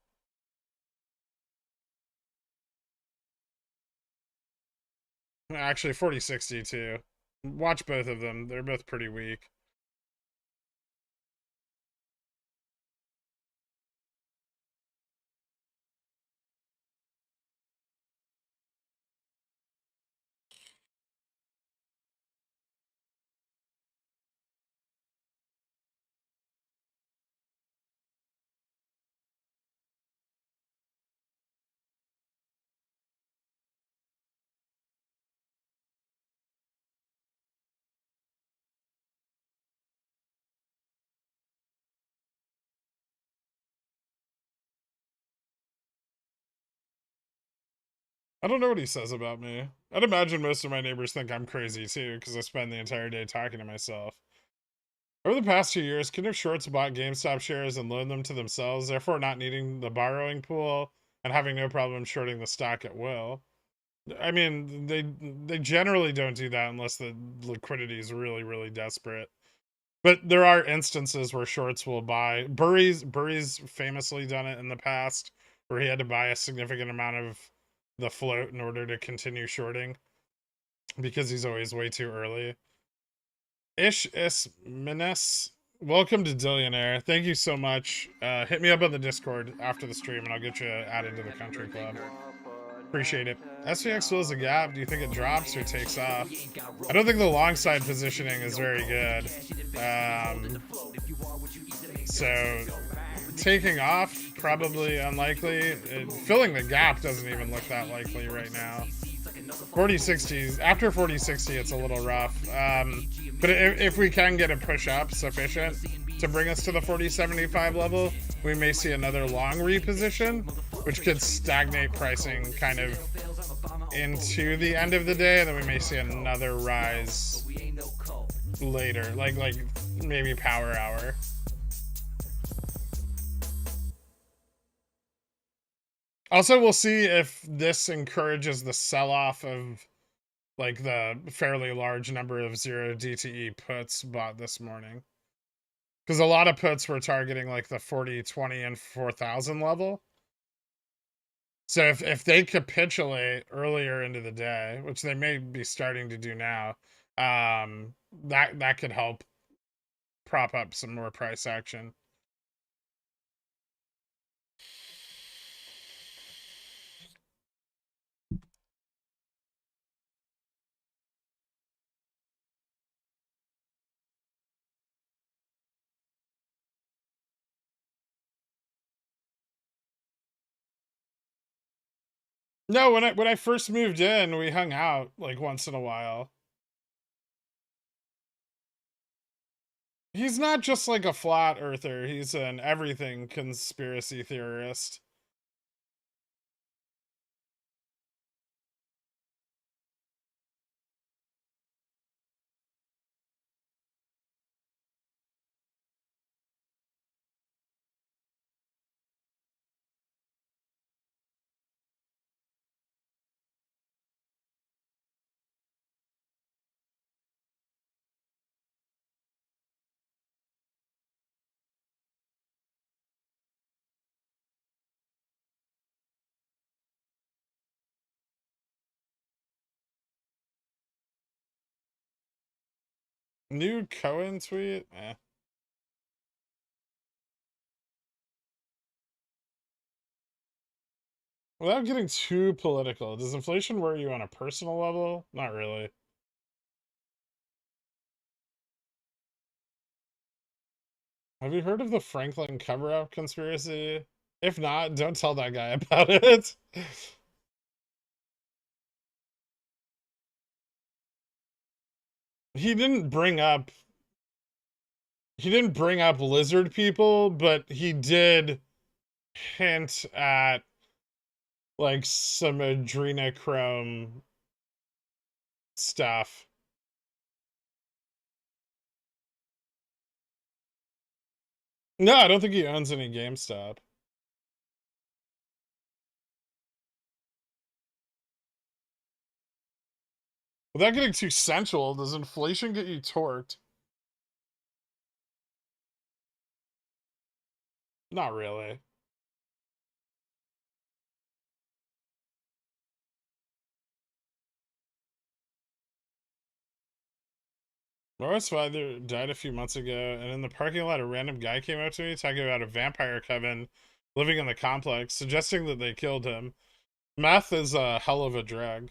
Actually 40 60 too. Watch both of them. They're both pretty weak. I don't know what he says about me. I'd imagine most of my neighbors think I'm crazy too, because I spend the entire day talking to myself. Over the past 2 years, kind of shorts bought GameStop shares and loaned them to themselves, therefore not needing the borrowing pool and having no problem shorting the stock at will. I mean, they generally don't do that unless the liquidity is really, really desperate. But there are instances where shorts will buy. Burry's famously done it in the past, where he had to buy a significant amount of the float in order to continue shorting because he's always way too early. Ish is Minas. Welcome to Dillionaire. Thank you so much. Hit me up on the Discord after the stream and I'll get you added to the country club. Appreciate it. SPX fills a gap. Do you think it drops or takes off? I don't think the long side positioning is very good. So taking off, probably unlikely. Filling the gap doesn't even look that likely right now. 4060s, after 4060, it's a little rough. But if we can get a push up sufficient to bring us to the 4075 level, we may see another long reposition, which could stagnate pricing kind of into the end of the day, and then we may see another rise later, like maybe power hour. Also, we'll see if this encourages the sell-off of like the fairly large number of 0 DTE puts bought this morning. Because a lot of puts were targeting like the 40, 20, and 4,000 level. So if they capitulate earlier into the day, which they may be starting to do now, that could help prop up some more price action. No, when I first moved in, we hung out like once in a while. He's not just like a flat earther, he's an everything conspiracy theorist. New Cohen tweet? Eh. Without getting too political, does inflation worry you on a personal level? Not really. Have you heard of the Franklin cover-up conspiracy? If not, don't tell that guy about it. He didn't bring up lizard people, but he did hint at like some adrenochrome stuff. No, I don't think he owns any GameStop. Without getting too sensual, does inflation get you torqued? Not really. Morris father died a few months ago, and in the parking lot, a random guy came up to me talking about a vampire coven living in the complex, suggesting that they killed him. Meth is a hell of a drug.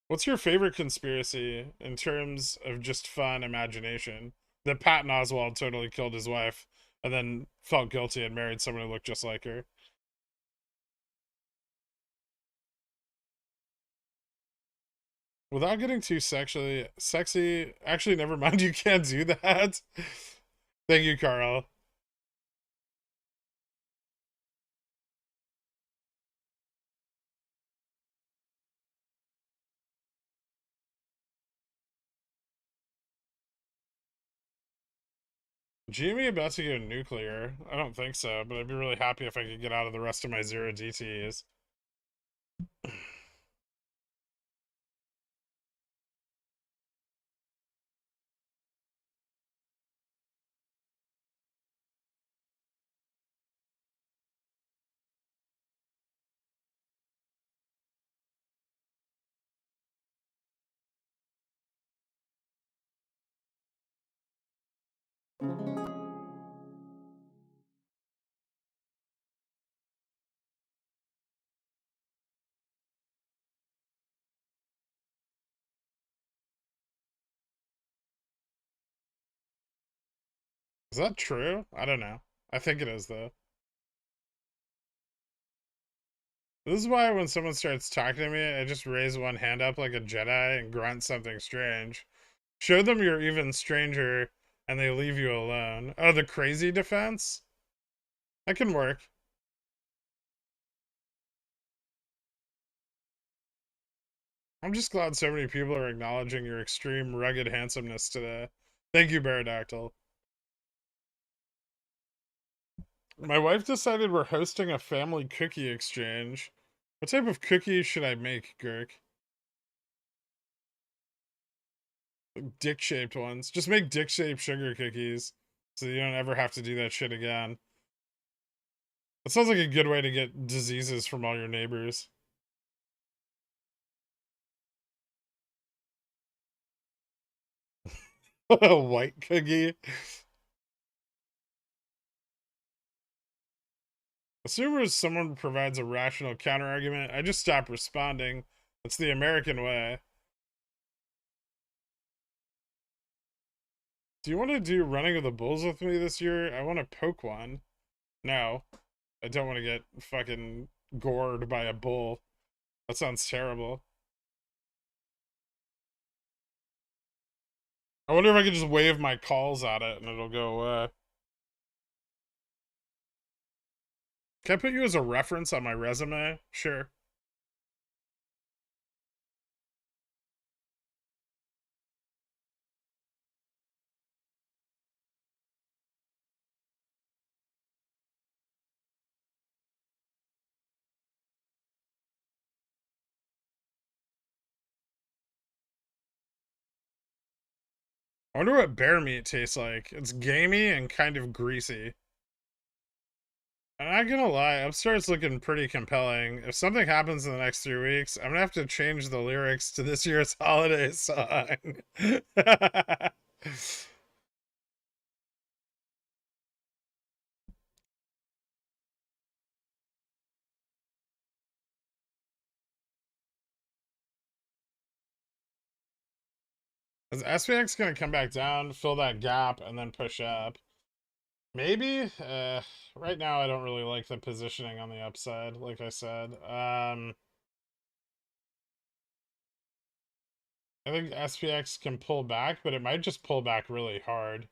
What's your favorite conspiracy in terms of just fun imagination? That Patton Oswalt totally killed his wife and then felt guilty and married someone who looked just like her. Without getting too sexually sexy, actually, never mind. You can't do that. Thank you, Carl. Jamie about to go nuclear? I don't think so, but I'd be really happy if I could get out of the rest of my zero DTs. Is that true? I don't know. I think it is, though. This is why when someone starts talking to me, I just raise one hand up like a Jedi and grunt something strange. Show them you're even stranger, and they leave you alone. Oh, the crazy defense? That can work. I'm just glad so many people are acknowledging your extreme rugged handsomeness today. Thank you, Baradactyl. My wife decided we're hosting a family cookie exchange. What type of cookies should I make, Girk? Dick-shaped ones. Just make dick-shaped sugar cookies so you don't ever have to do that shit again. That sounds like a good way to get diseases from all your neighbors. A white cookie. As soon as someone provides a rational counterargument, I just stop responding. That's the American way. Do you want to do Running of the Bulls with me this year? I want to poke one. No, I don't want to get fucking gored by a bull. That sounds terrible. I wonder if I could just wave my calls at it and it'll go away. Can I put you as a reference on my resume? Sure. I wonder what bear meat tastes like. It's gamey and kind of greasy. I'm not gonna lie, Upstart's looking pretty compelling. If something happens in the next 3 weeks, I'm gonna have to change the lyrics to this year's holiday song. Is SPX gonna come back down, fill that gap, and then push up? Maybe. Right now I don't really like the positioning on the upside, like I said. I think SPX can pull back, but it might just pull back really hard.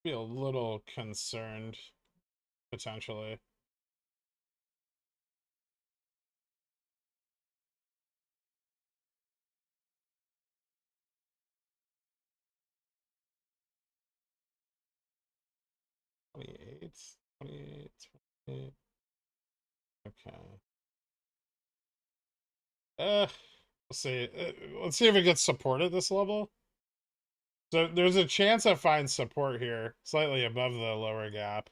Be a little concerned, potentially. '28, 28, 28. Okay. Let's see. Let's see if it gets support at this level. So there's a chance I find support here, slightly above the lower gap.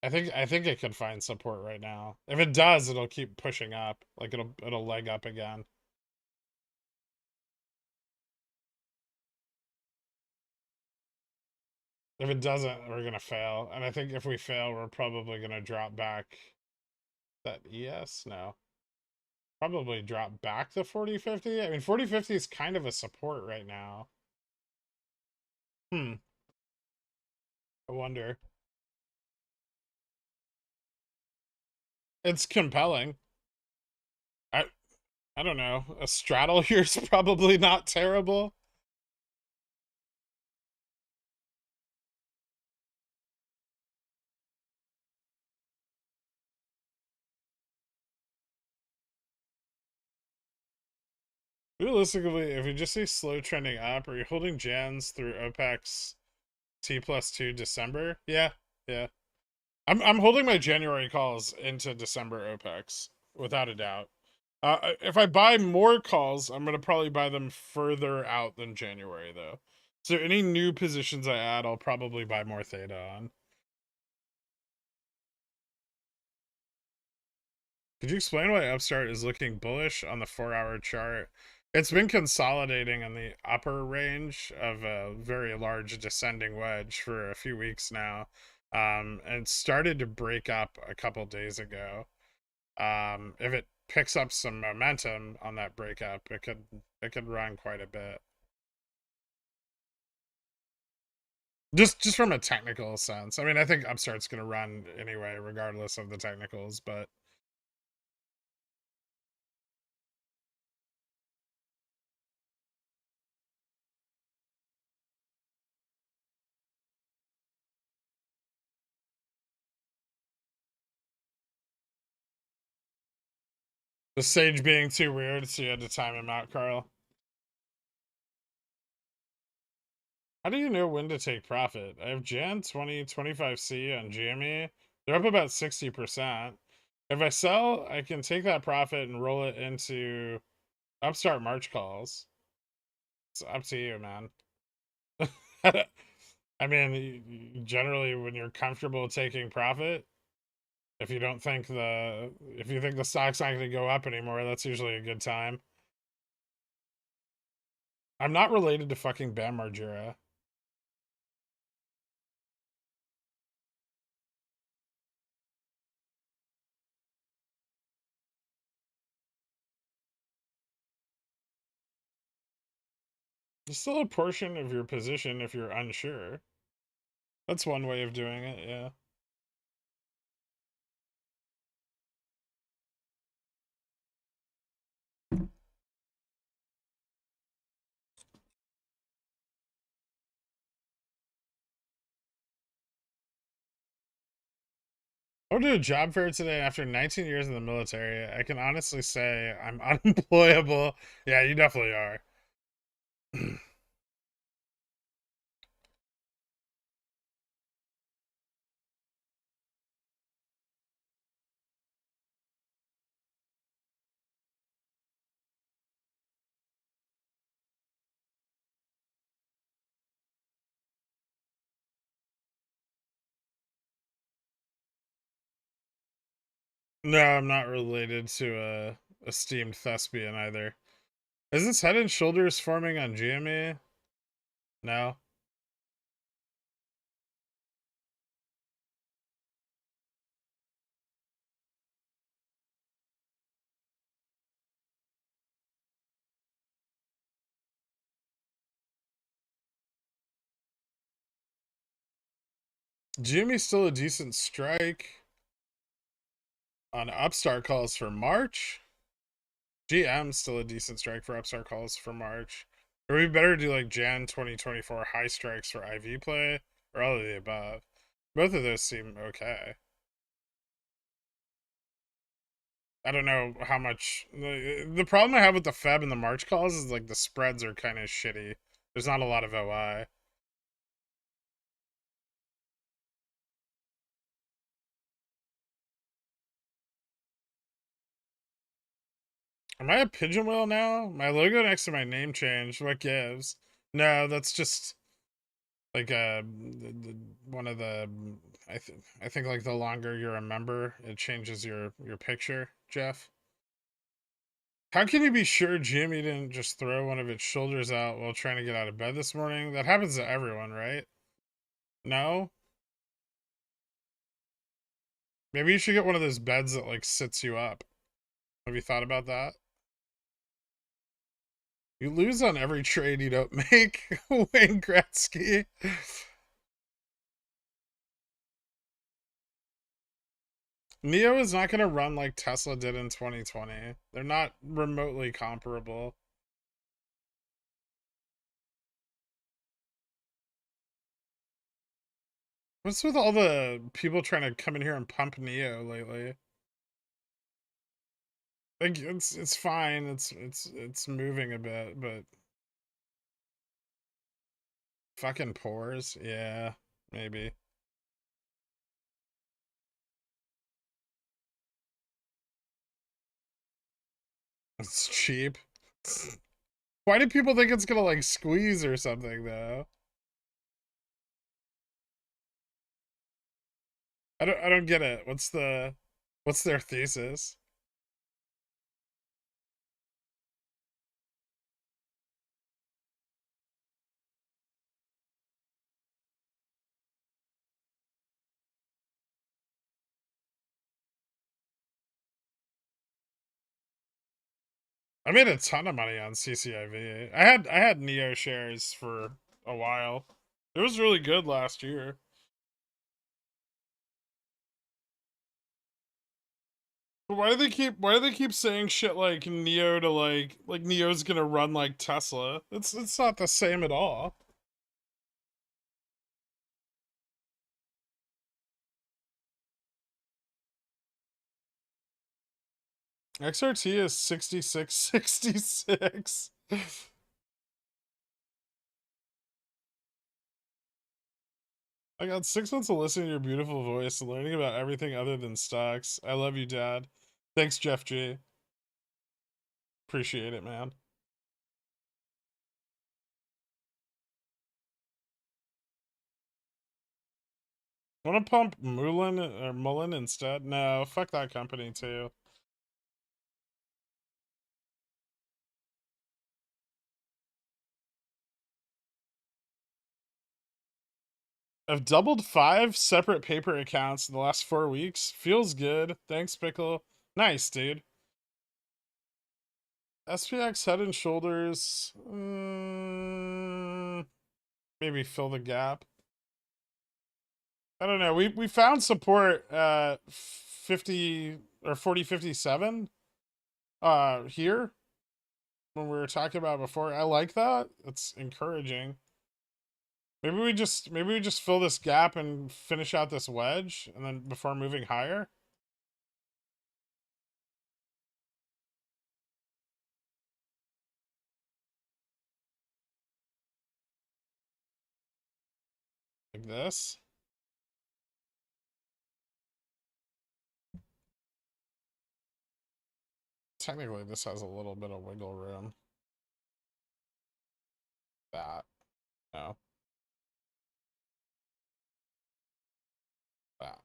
I think it could find support right now. If it does, it'll keep pushing up. Like it'll leg up again. If it doesn't, we're gonna fail. And I think if we fail, we're probably gonna drop back that ES? No. Probably drop back to 4050. I mean 4050 is kind of a support right now. I wonder. It's compelling. I I don't know. A straddle here is probably not terrible. Realistically, if you just see slow trending up, are you holding Jans through OPEX T+2 December? Yeah, yeah. I'm holding my January calls into December OPEX, without a doubt. If I buy more calls, I'm gonna probably buy them further out than January, though. So any new positions I add, I'll probably buy more theta on. Could you explain why Upstart is looking bullish on the 4-hour chart? It's been consolidating in the upper range of a very large descending wedge for a few weeks now. And it started to break up a couple days ago. If it picks up some momentum on that breakup, it could run quite a bit. Just from a technical sense. I mean, I think Upstart's going to run anyway, regardless of the technicals, but the Sage being too weird, so you had to time him out, Carl. How do you know when to take profit? I have Jan 2025C on GME. They're up about 60%. If I sell, I can take that profit and roll it into Upstart March calls. It's up to you, man. I mean, generally, when you're comfortable taking profit, if you think the stock's not going to go up anymore, that's usually a good time. I'm not related to fucking Bam Margera. There's still a portion of your position if you're unsure. That's one way of doing it, yeah. I went to a job fair today after 19 years in the military. I can honestly say I'm unemployable. Yeah, you definitely are. No, I'm not related to a esteemed thespian either. Is this Head and Shoulders forming on GME? No. GME's still a decent strike on upstart calls for March. GM's still a decent strike for upstart calls for March. Or we better do like Jan 2024 high strikes for IV play, or all of the above. Both of those seem okay. I don't know how much. The problem I have with the Feb and the March calls is like the spreads are kind of shitty. There's not a lot of OI. Am I a pigeon whale now? My logo next to my name changed. What gives? No, that's just like one of the. I think like the longer you're a member, it changes your picture, Jeff. How can you be sure Jimmy didn't just throw one of its shoulders out while trying to get out of bed this morning? That happens to everyone, right? No? Maybe you should get one of those beds that like sits you up. Have you thought about that? You lose on every trade you don't make, Wayne Gretzky. Neo is not going to run like Tesla did in 2020. They're not remotely comparable. What's with all the people trying to come in here and pump Neo lately? Like it's fine. It's moving a bit, but fucking pores. Yeah, maybe. It's cheap. Why do people think it's gonna like squeeze or something though? I don't get it. What's their thesis? I made a ton of money on CCIV. I had Neo shares for a while. It was really good last year. But why do they keep saying shit like Neo to like Neo's gonna run like Tesla? It's not the same at all. XRT is 6666. I got 6 months of listening to your beautiful voice and learning about everything other than stocks. I love you, Dad. Thanks, Jeff G. Appreciate it, man. Want to pump Mullen instead? No, fuck that company too. I've doubled 5 separate paper accounts in the last 4 weeks. Feels good. Thanks, Pickle. Nice, dude. SPX Head and Shoulders. maybe fill the gap. I don't know. We found support at 50 or 40.57 here when we were talking about before. I like that. It's encouraging. Maybe we just fill this gap and finish out this wedge and then before moving higher. Like this. Technically this has a little bit of wiggle room. That. No. That.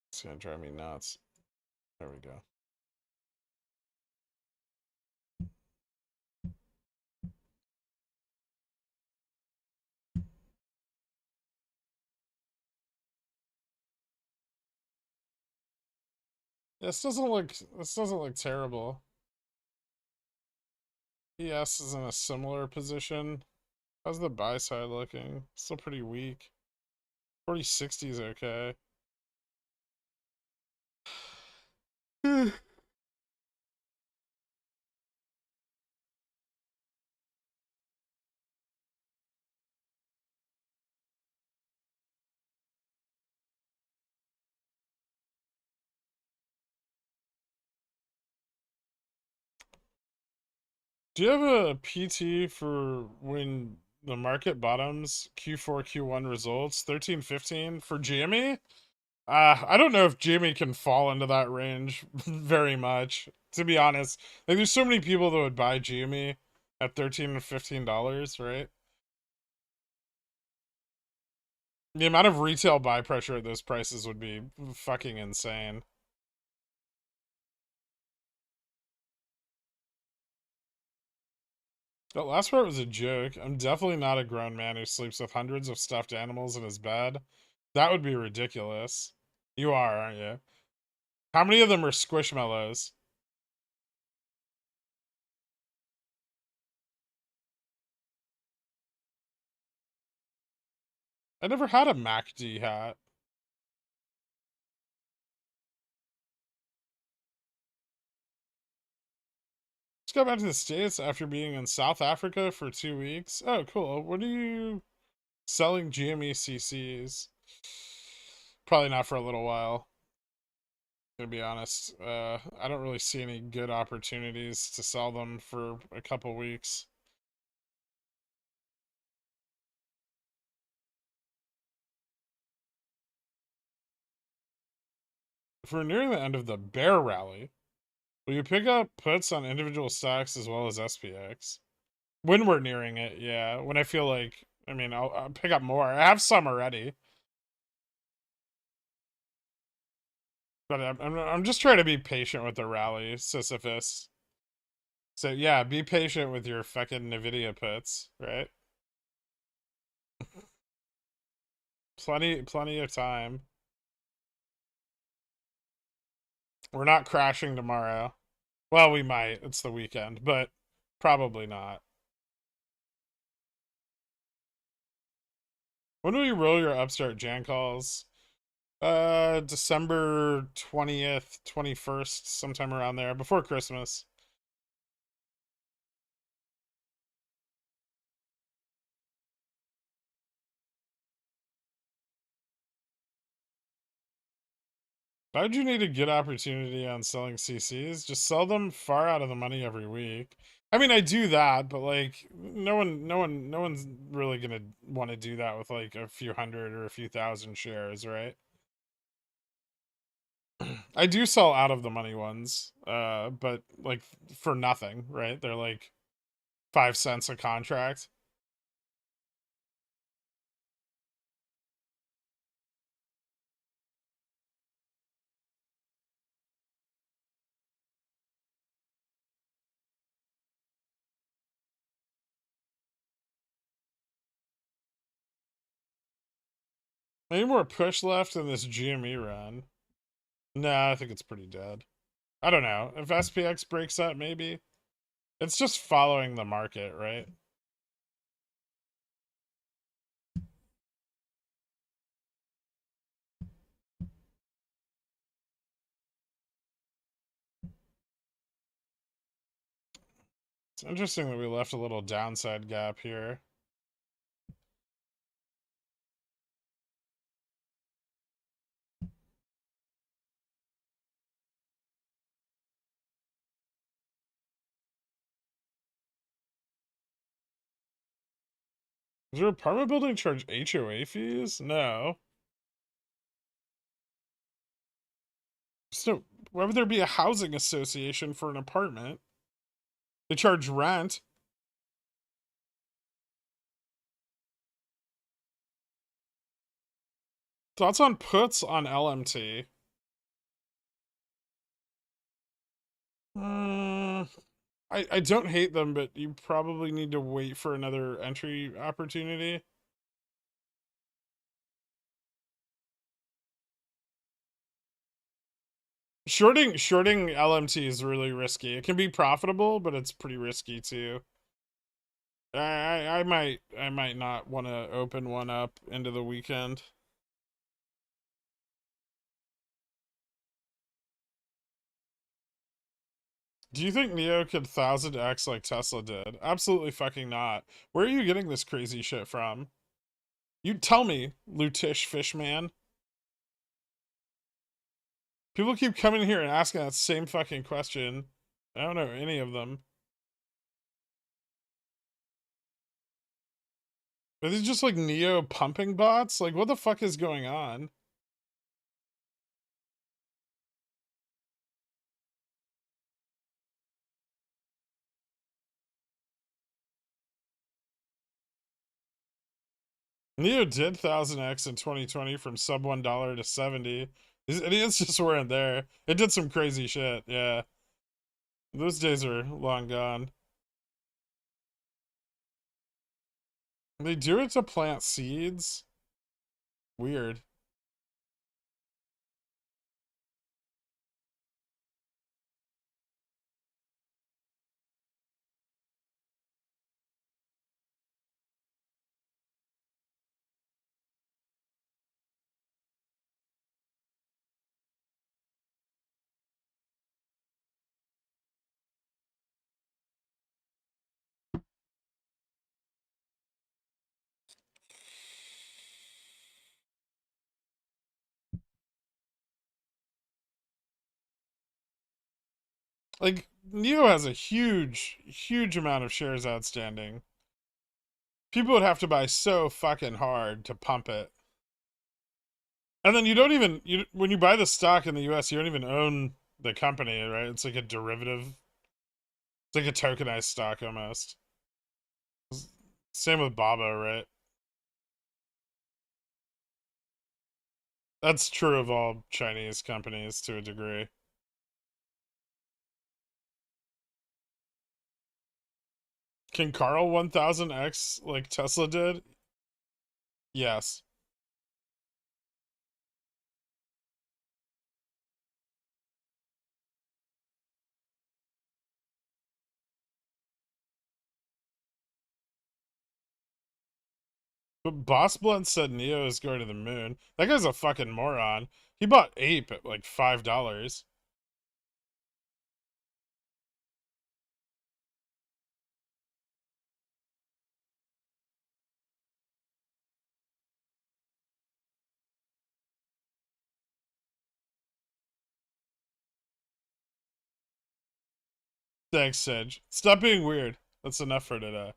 It's gonna drive me nuts. There we go. This doesn't look terrible. ES is in a similar position. How's the buy side looking? Still pretty weak. 40.60 is okay. Do you have a PT for when the market bottoms Q4, Q1 results? 13.15 for GME? I don't know if GME can fall into that range very much, to be honest. Like, there's so many people that would buy GME at $13 and $15, right? The amount of retail buy pressure at those prices would be fucking insane. That last part was a joke. I'm definitely not a grown man who sleeps with hundreds of stuffed animals in his bed. That would be ridiculous. You are, aren't you? How many of them are squishmallows? I never had a MacD hat. Just got back to the States after being in South Africa for 2 weeks. Oh, cool. What are you selling GME CCs? Probably not for a little while, to be honest. I don't really see any good opportunities to sell them for a couple weeks. If we're nearing the end of the bear rally, will you pick up puts on individual stocks as well as SPX? When we're nearing it, yeah. When I feel like, I mean, I'll pick up more. I have some already. But I'm just trying to be patient with the rally, Sisyphus. So yeah, be patient with your fucking Nvidia puts, right? Plenty of time. We're not crashing tomorrow. Well, we might. It's the weekend, but probably not. When do you roll your upstart Jan calls? December 20th, 21st, sometime around there, before Christmas. Why would you need a good opportunity on selling CCs? Just sell them far out of the money every week. I mean, I do that, but like, no one's really gonna want to do that with like a few hundred or a few thousand shares, right? I do sell out of the money ones, but like for nothing, right? They're like 5 cents a contract. Any more push left in this GME run? Nah, I think it's pretty dead. I don't know. If SPX breaks up, maybe. It's just following the market, right? It's interesting that we left a little downside gap here. Does your apartment building charge HOA fees? No. So why would there be a housing association for an apartment? They charge rent. Thoughts on puts on LMT? I don't hate them, but you probably need to wait for another entry opportunity. Shorting LMT is really risky. It can be profitable, but it's pretty risky too. I might not want to open one up into the weekend. Do you think Neo could 1000x like Tesla did? Absolutely fucking not. Where are you getting this crazy shit from? You tell me, Lutish Fishman. People keep coming here and asking that same fucking question. I don't know any of them. Are these just like Neo pumping bots? Like, what the fuck is going on? Neo did 1000x in 2020 from sub $1 to 70. These idiots just weren't there. It did some crazy shit, yeah. Those days are long gone. They do it to plant seeds? Weird. Like, Neo has a huge amount of shares outstanding. People would have to buy so fucking hard to pump it. And then you don't even when you buy the stock in the US, you don't even own the company, right? It's like a derivative. It's like a tokenized stock almost. Same with Baba, right? That's true of all Chinese companies to a degree. Can Carl 1000x like Tesla did? Yes. But Boss Blunt said Neo is going to the moon. That guy's a fucking moron. He bought Ape at like $5. Thanks, Sedge. Stop being weird. That's enough for today.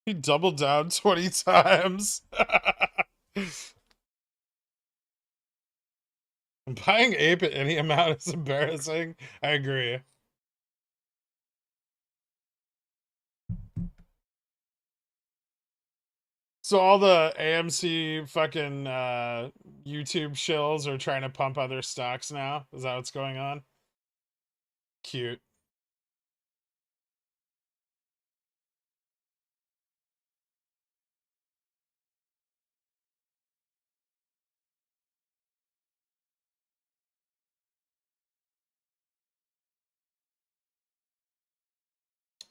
He doubled down 20 times. Buying Ape at any amount is embarrassing. I agree. So all the AMC fucking YouTube shills are trying to pump other stocks now? Is that what's going on? Cute.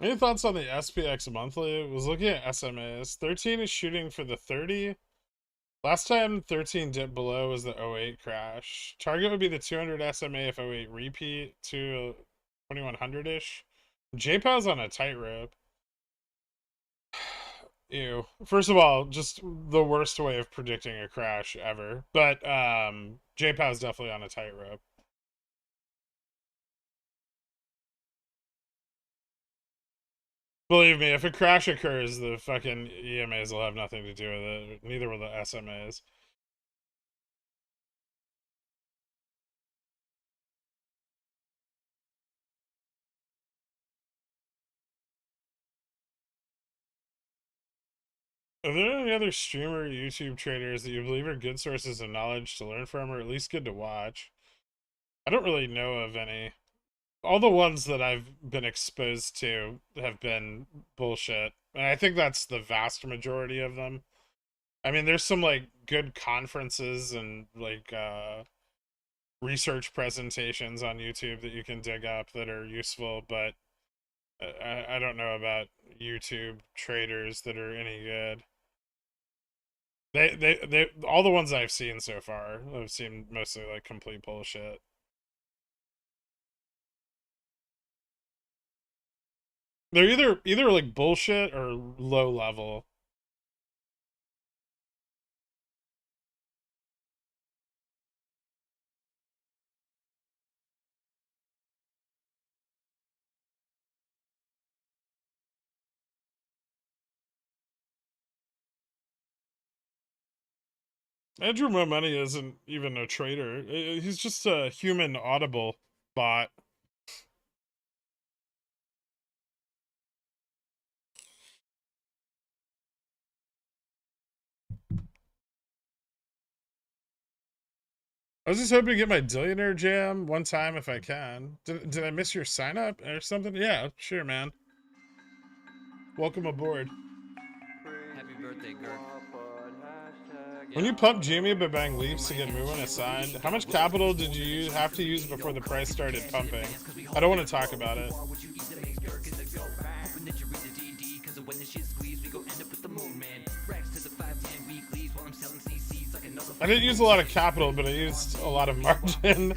Any thoughts on the SPX monthly? Was looking at SMAs. 13 is shooting for the 30. Last time 13 dipped below was the '08 crash. Target would be the 200 SMA if '08 repeat to 2100-ish. JPOW's on a tightrope. Ew. First of all, just the worst way of predicting a crash ever. But JPOW's definitely on a tightrope. Believe me, if a crash occurs, the fucking EMAs will have nothing to do with it. Neither will the SMAs. Are there any other streamer or YouTube traders that you believe are good sources of knowledge to learn from, or at least good to watch? I don't really know of any. All the ones that I've been exposed to have been bullshit. And I think that's the vast majority of them. I mean, there's some like good conferences and like research presentations on YouTube that you can dig up that are useful, but I don't know about YouTube traders that are any good. They all the ones I've seen so far have seemed mostly like complete bullshit. They're either like bullshit or low level. Andrew Mo Money isn't even a trader. He's just a human audible bot. I was just hoping to get my Dillionaire Jam one time if I can. Did I miss your sign up or something? Yeah, sure, man. Welcome aboard. Happy birthday, Gurk. When Yeah. you pump Jamie by buying leaps to get moving assigned, how much capital did you have to use before the price started pumping? I don't want to talk about it. I didn't use a lot of capital, but I used a lot of margin.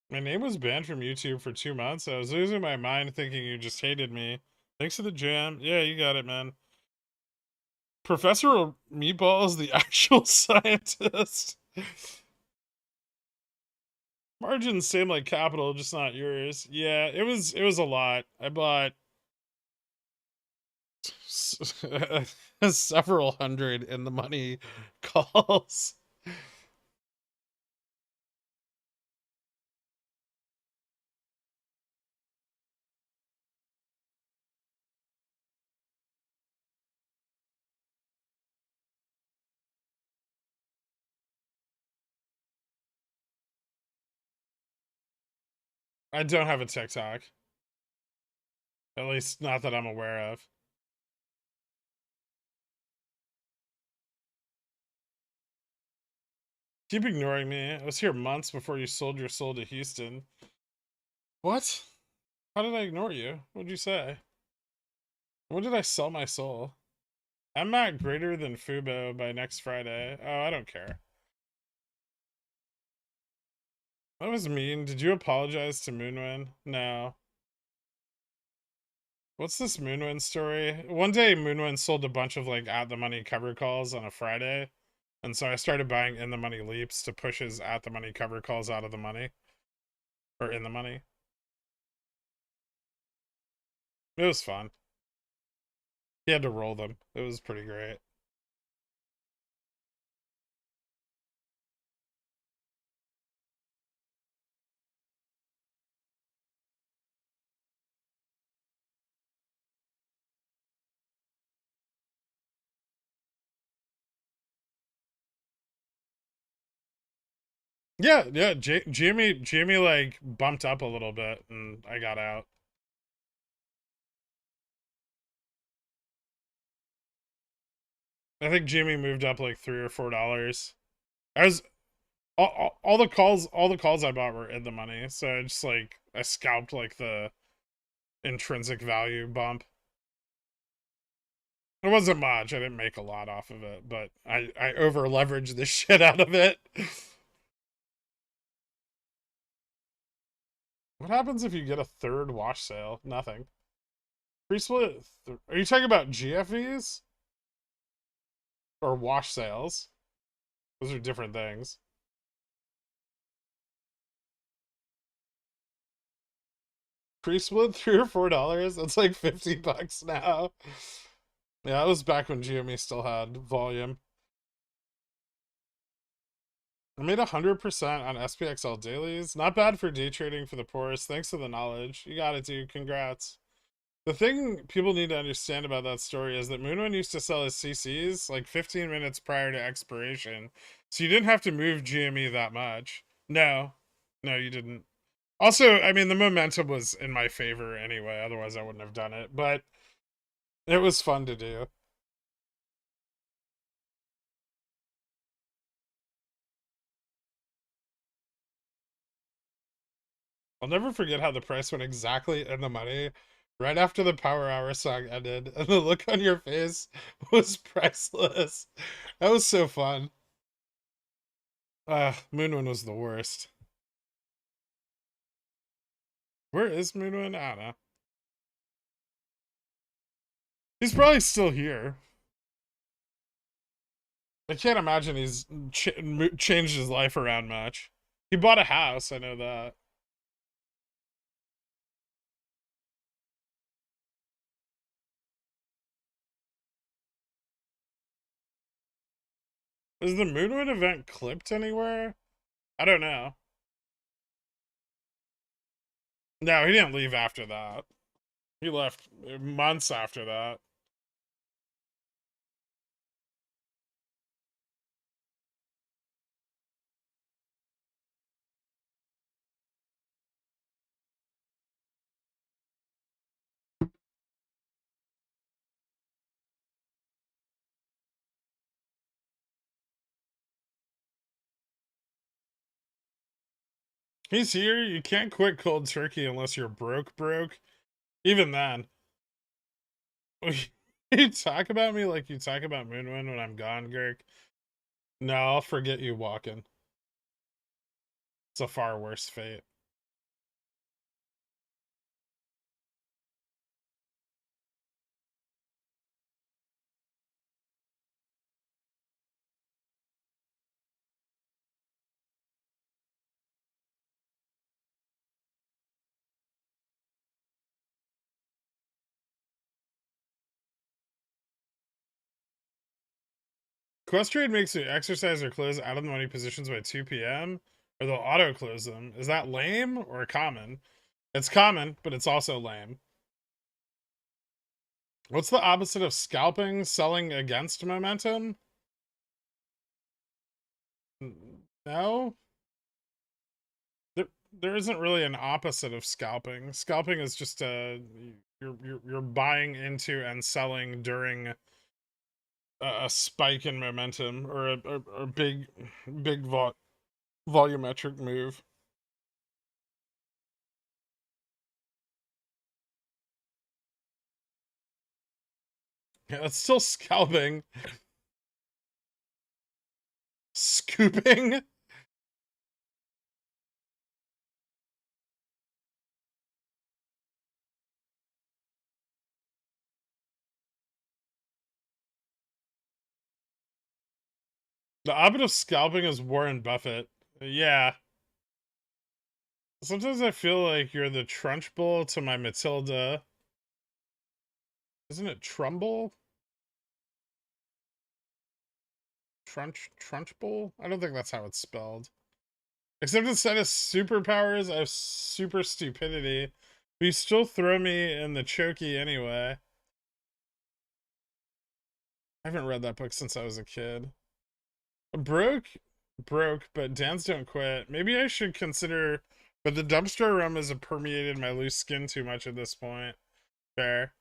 My name was banned from YouTube for 2 months. I was losing my mind thinking you just hated me. Thanks for the jam. Yeah, you got it, man. Professor Meatball is the actual scientist. Margins same like capital, just not yours. Yeah, it was a lot. I bought several hundred in the money calls. I don't have a TikTok. At least not that I'm aware of. Keep ignoring me. I was here months before you sold your soul to Houston. What? How did I ignore you? What'd you say? When did I sell my soul? I'm at greater than Fubo by next Friday. Oh, I don't care. That was mean. Did you apologize to Moonwind? No. What's this Moonwind story? One day Moonwind sold a bunch of like at the money cover calls on a Friday. And so I started buying in the money leaps to push his at the money cover calls out of the money. Or in the money. It was fun. He had to roll them. It was pretty great. Yeah. Jimmy like bumped up a little bit, and I got out. I think Jimmy moved up like $3 or $4. I was all the calls I bought were in the money, so I just like I scalped like the intrinsic value bump. It wasn't much. I didn't make a lot off of it, but I over leveraged the shit out of it. What happens if you get a third wash sale? Nothing. Pre-split. Are you talking about GFVs or wash sales? Those are different things. Pre-split $3 or $4. That's like $50 now. Yeah, that was back when GME still had volume. I made 100% on SPXL dailies. Not bad for day trading for the poorest. Thanks to the knowledge. You got it, dude. Congrats. The thing people need to understand about that story is that Moonwind used to sell his CCs like 15 minutes prior to expiration. So you didn't have to move GME that much. No. No, you didn't. Also, I mean, the momentum was in my favor anyway. Otherwise, I wouldn't have done it. But it was fun to do. I'll never forget how the price went exactly in the money right after the Power Hour song ended, and the look on your face was priceless. That was so fun. Moonwind was the worst. Where is Moonwind? I don't know. He's probably still here. I can't imagine he's changed his life around much. He bought a house, I know that. Is the Moonwind event clipped anywhere? I don't know. No, he didn't leave after that. He left months after that. He's here. You can't quit cold turkey unless you're broke. Even then. You talk about me like you talk about Moonwind when I'm gone, Girk. No, I'll forget you walking. It's a far worse fate. Quest trade makes you exercise or close out of the money positions by 2 p.m. or they'll auto close them. Is that lame or common? It's common, but it's also lame. What's the opposite of scalping? Selling against momentum? No? There isn't really an opposite of scalping. Scalping is just you're buying into and selling during a spike in momentum or a big volumetric move. Yeah, it's still scalping. Scooping. The opposite of scalping is Warren Buffett. Yeah. Sometimes I feel like you're the Trunchbull to my Matilda. Isn't it Trumbull? Trunchbull? I don't think that's how it's spelled. Except instead of superpowers, I have super stupidity. But you still throw me in the chokey anyway. I haven't read that book since I was a kid. Broke broke, but Dan's don't quit. Maybe I should consider, but the dumpster rum has permeated my loose skin too much at this point. Fair.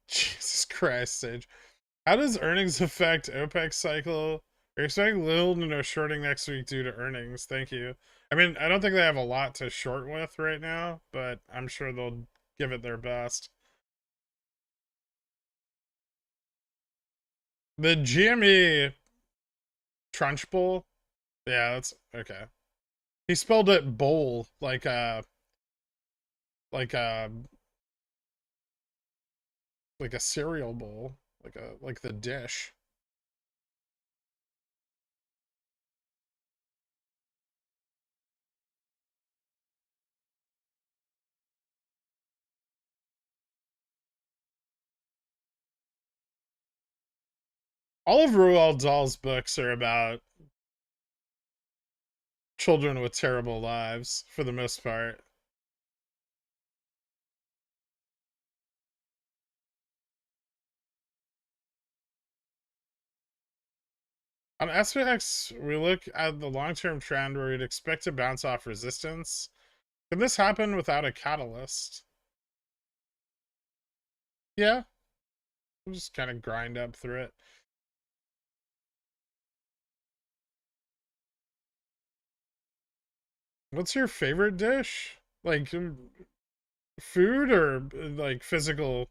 Jesus Christ, Sage. How does earnings affect OPEC cycle? We're expecting little to no shorting next week due to earnings. Thank you. I mean, I don't think they have a lot to short with right now, but I'm sure they'll give it their best. The GME Trunchbull? Yeah, that's okay. He spelled it bowl like a like a cereal bowl, like the dish. All of Roald Dahl's books are about children with terrible lives for the most part. On SPX, we look at the long-term trend where we'd expect to bounce off resistance. Can this happen without a catalyst? Yeah, we'll just kind of grind up through it. What's your favorite dish? Like food or like physical?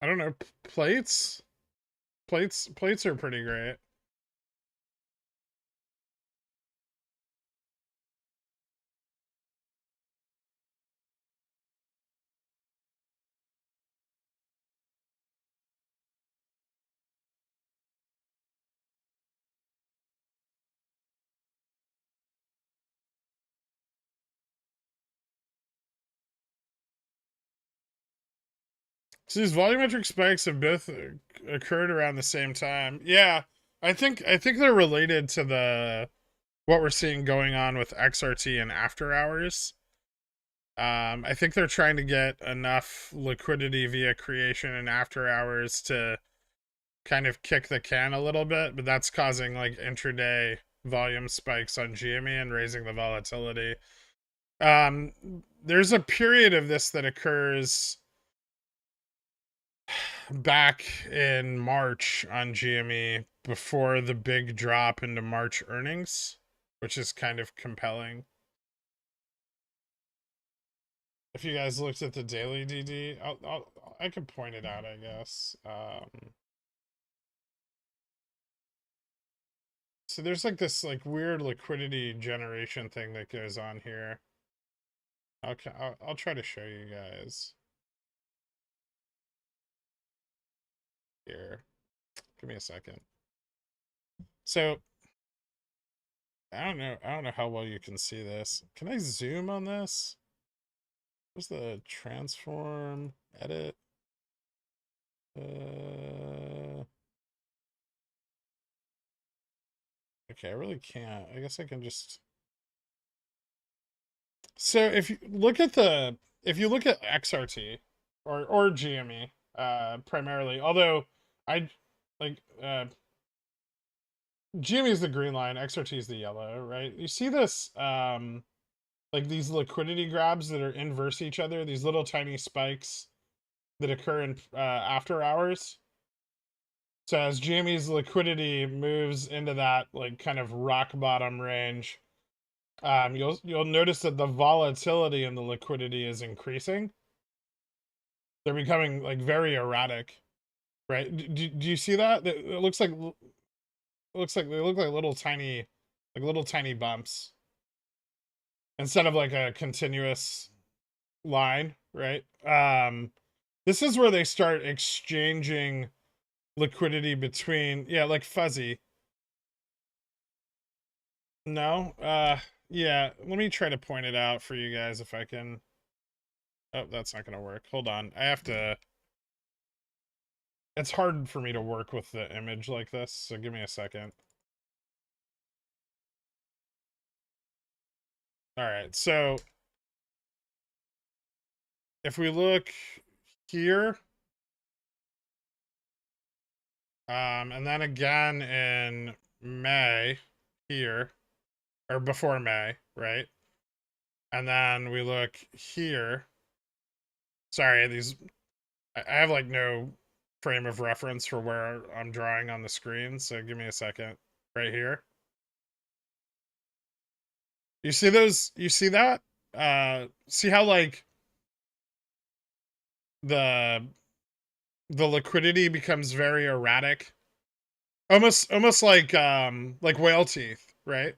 I don't know. Plates? Plates are pretty great. So these volumetric spikes have both occurred around the same time. Yeah, I think they're related to the what we're seeing going on with XRT and after hours. I think they're trying to get enough liquidity via creation and after hours to kind of kick the can a little bit, but that's causing like intraday volume spikes on GME and raising the volatility. Um, there's a period of this that occurs back in March on GME before the big drop into March earnings, which is kind of compelling. If you guys looked at the daily DD, I could point it out, I guess. So there's like this like weird liquidity generation thing that goes on here. Okay, I'll try to show you guys here. Give me a second. So I don't know how well you can see this. Can I zoom on this? Where's the transform edit? Okay, I really can't. I guess I can just. So if you look at XRT or GME primarily, although I like GME is the green line, XRT is the yellow, right? You see this like these liquidity grabs that are inverse each other, these little tiny spikes that occur in after hours. So as GME's liquidity moves into that like kind of rock bottom range, you'll notice that the volatility in the liquidity is increasing. They're becoming like very erratic, right? Do you see that? It looks like they look like little tiny bumps instead of like a continuous line, right? This is where they start exchanging liquidity between, yeah, like fuzzy. No, yeah. Let me try to point it out for you guys if I can. Oh, that's not gonna work. Hold on, I have to. It's hard for me to work with the image like this, so give me a second. All right, so if we look here, and then again in May here, or before May, right? And then we look here. Sorry, I have like no frame of reference for where I'm drawing on the screen, so give me a second. Right here. You see those? You see that? See how like the liquidity becomes very erratic? Almost like whale teeth, right?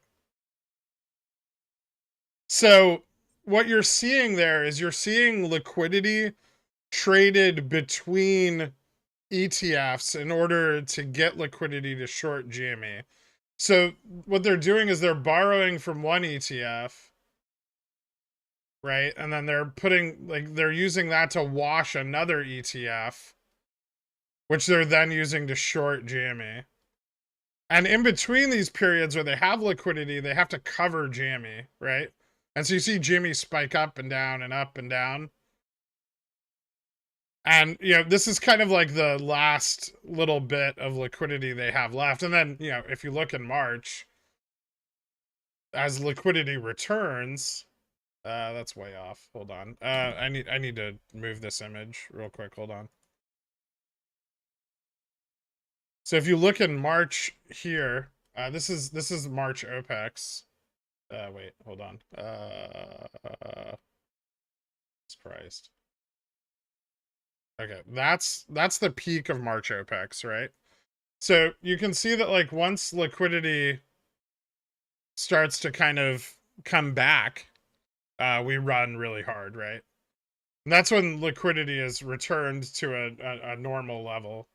So what you're seeing there is you're seeing liquidity traded between ETFs in order to get liquidity to short GME. So what they're doing is they're borrowing from one ETF, right? And then they're using that to wash another ETF, which they're then using to short GME. And in between these periods where they have liquidity, they have to cover GME, right? And so you see GME spike up and down and up and down. And, this is kind of like the last little bit of liquidity they have left. And then, if you look in March, as liquidity returns, that's way off. Hold on. I need to move this image real quick. Hold on. So if you look in March here, this is March OPEX. Wait, hold on. Christ. Okay, that's the peak of March OPEX, right? So you can see that like once liquidity starts to kind of come back, we run really hard, right? And that's when liquidity is returned to a normal level.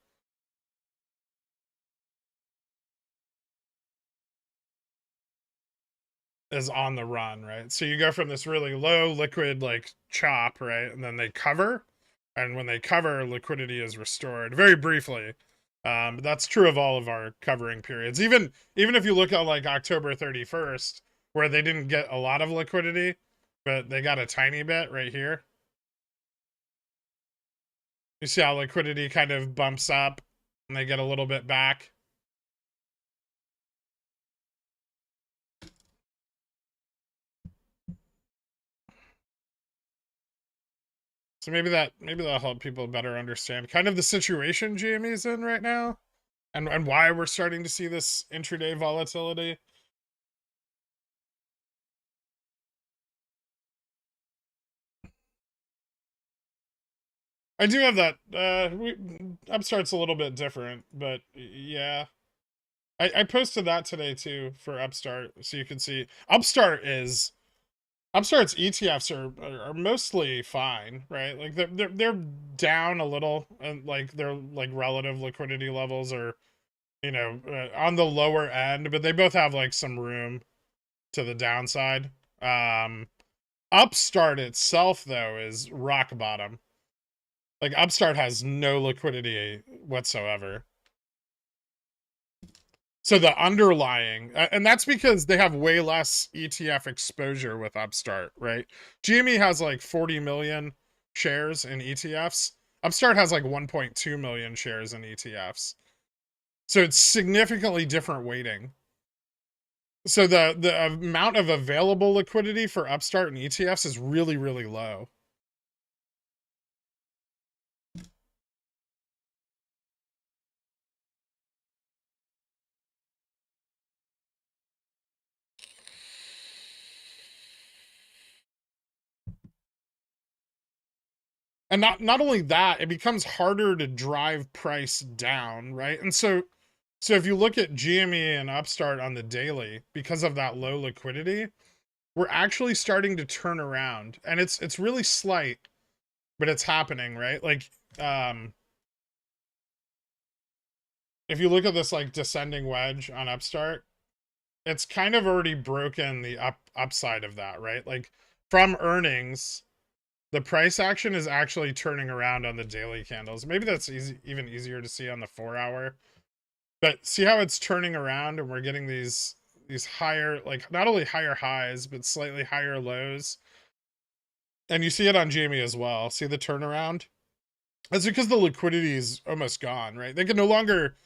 Is on the run, right? So you go from this really low liquid like chop, right? And then they cover. And when they cover, liquidity is restored very briefly. But that's true of all of our covering periods. Even if you look at like October 31st, where they didn't get a lot of liquidity, but they got a tiny bit right here. You see how liquidity kind of bumps up and they get a little bit back. So maybe that'll help people better understand kind of the situation GME's in right now. And why we're starting to see this intraday volatility. I do have that. Upstart's a little bit different, but yeah. I posted that today too for Upstart, so you can see Upstart's ETFs are mostly fine, right? Like they're down a little, and like their like relative liquidity levels are on the lower end, but they both have like some room to the downside. Upstart itself though is rock bottom. Like Upstart has no liquidity whatsoever. So the underlying, and that's because they have way less ETF exposure with Upstart, right? GME has like 40 million shares in ETFs. Upstart has like 1.2 million shares in ETFs. So it's significantly different weighting. So the amount of available liquidity for Upstart and ETFs is really, really low. And not only that, it becomes harder to drive price down, right? And so if you look at GME and Upstart on the daily, because of that low liquidity, we're actually starting to turn around. And it's really slight, but it's happening, right? Like if you look at this like descending wedge on Upstart, it's kind of already broken the upside of that, right? Like from earnings, the price action is actually turning around on the daily candles. Maybe that's even easier to see on the 4-hour. But see how it's turning around and we're getting these these higher, like not only higher highs but slightly higher lows, and you see it on Jamie as well. See the turnaround? That's because the liquidity is almost gone, right? They can no longer.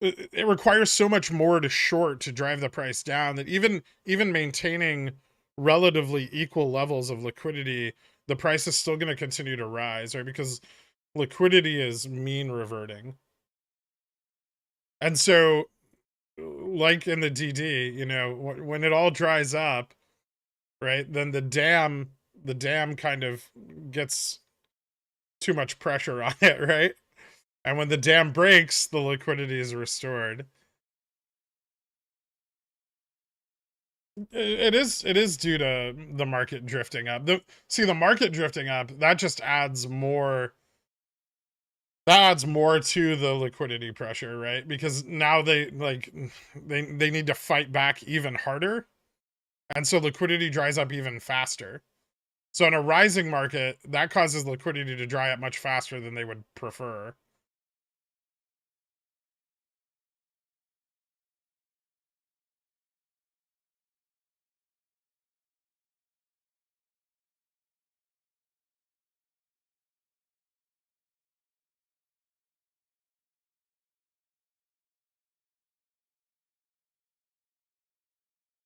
It requires so much more to short to drive the price down that even maintaining relatively equal levels of liquidity, the price is still going to continue to rise, right? Because liquidity is mean reverting. And so, like in the DD, you know, when it all dries up, right, then the dam kind of gets too much pressure on it, right? And when the dam breaks, the liquidity is restored. It is due to the market drifting up. The market drifting up, that just adds more, to the liquidity pressure, right? Because now they need to fight back even harder. And so liquidity dries up even faster. So in a rising market, that causes liquidity to dry up much faster than they would prefer.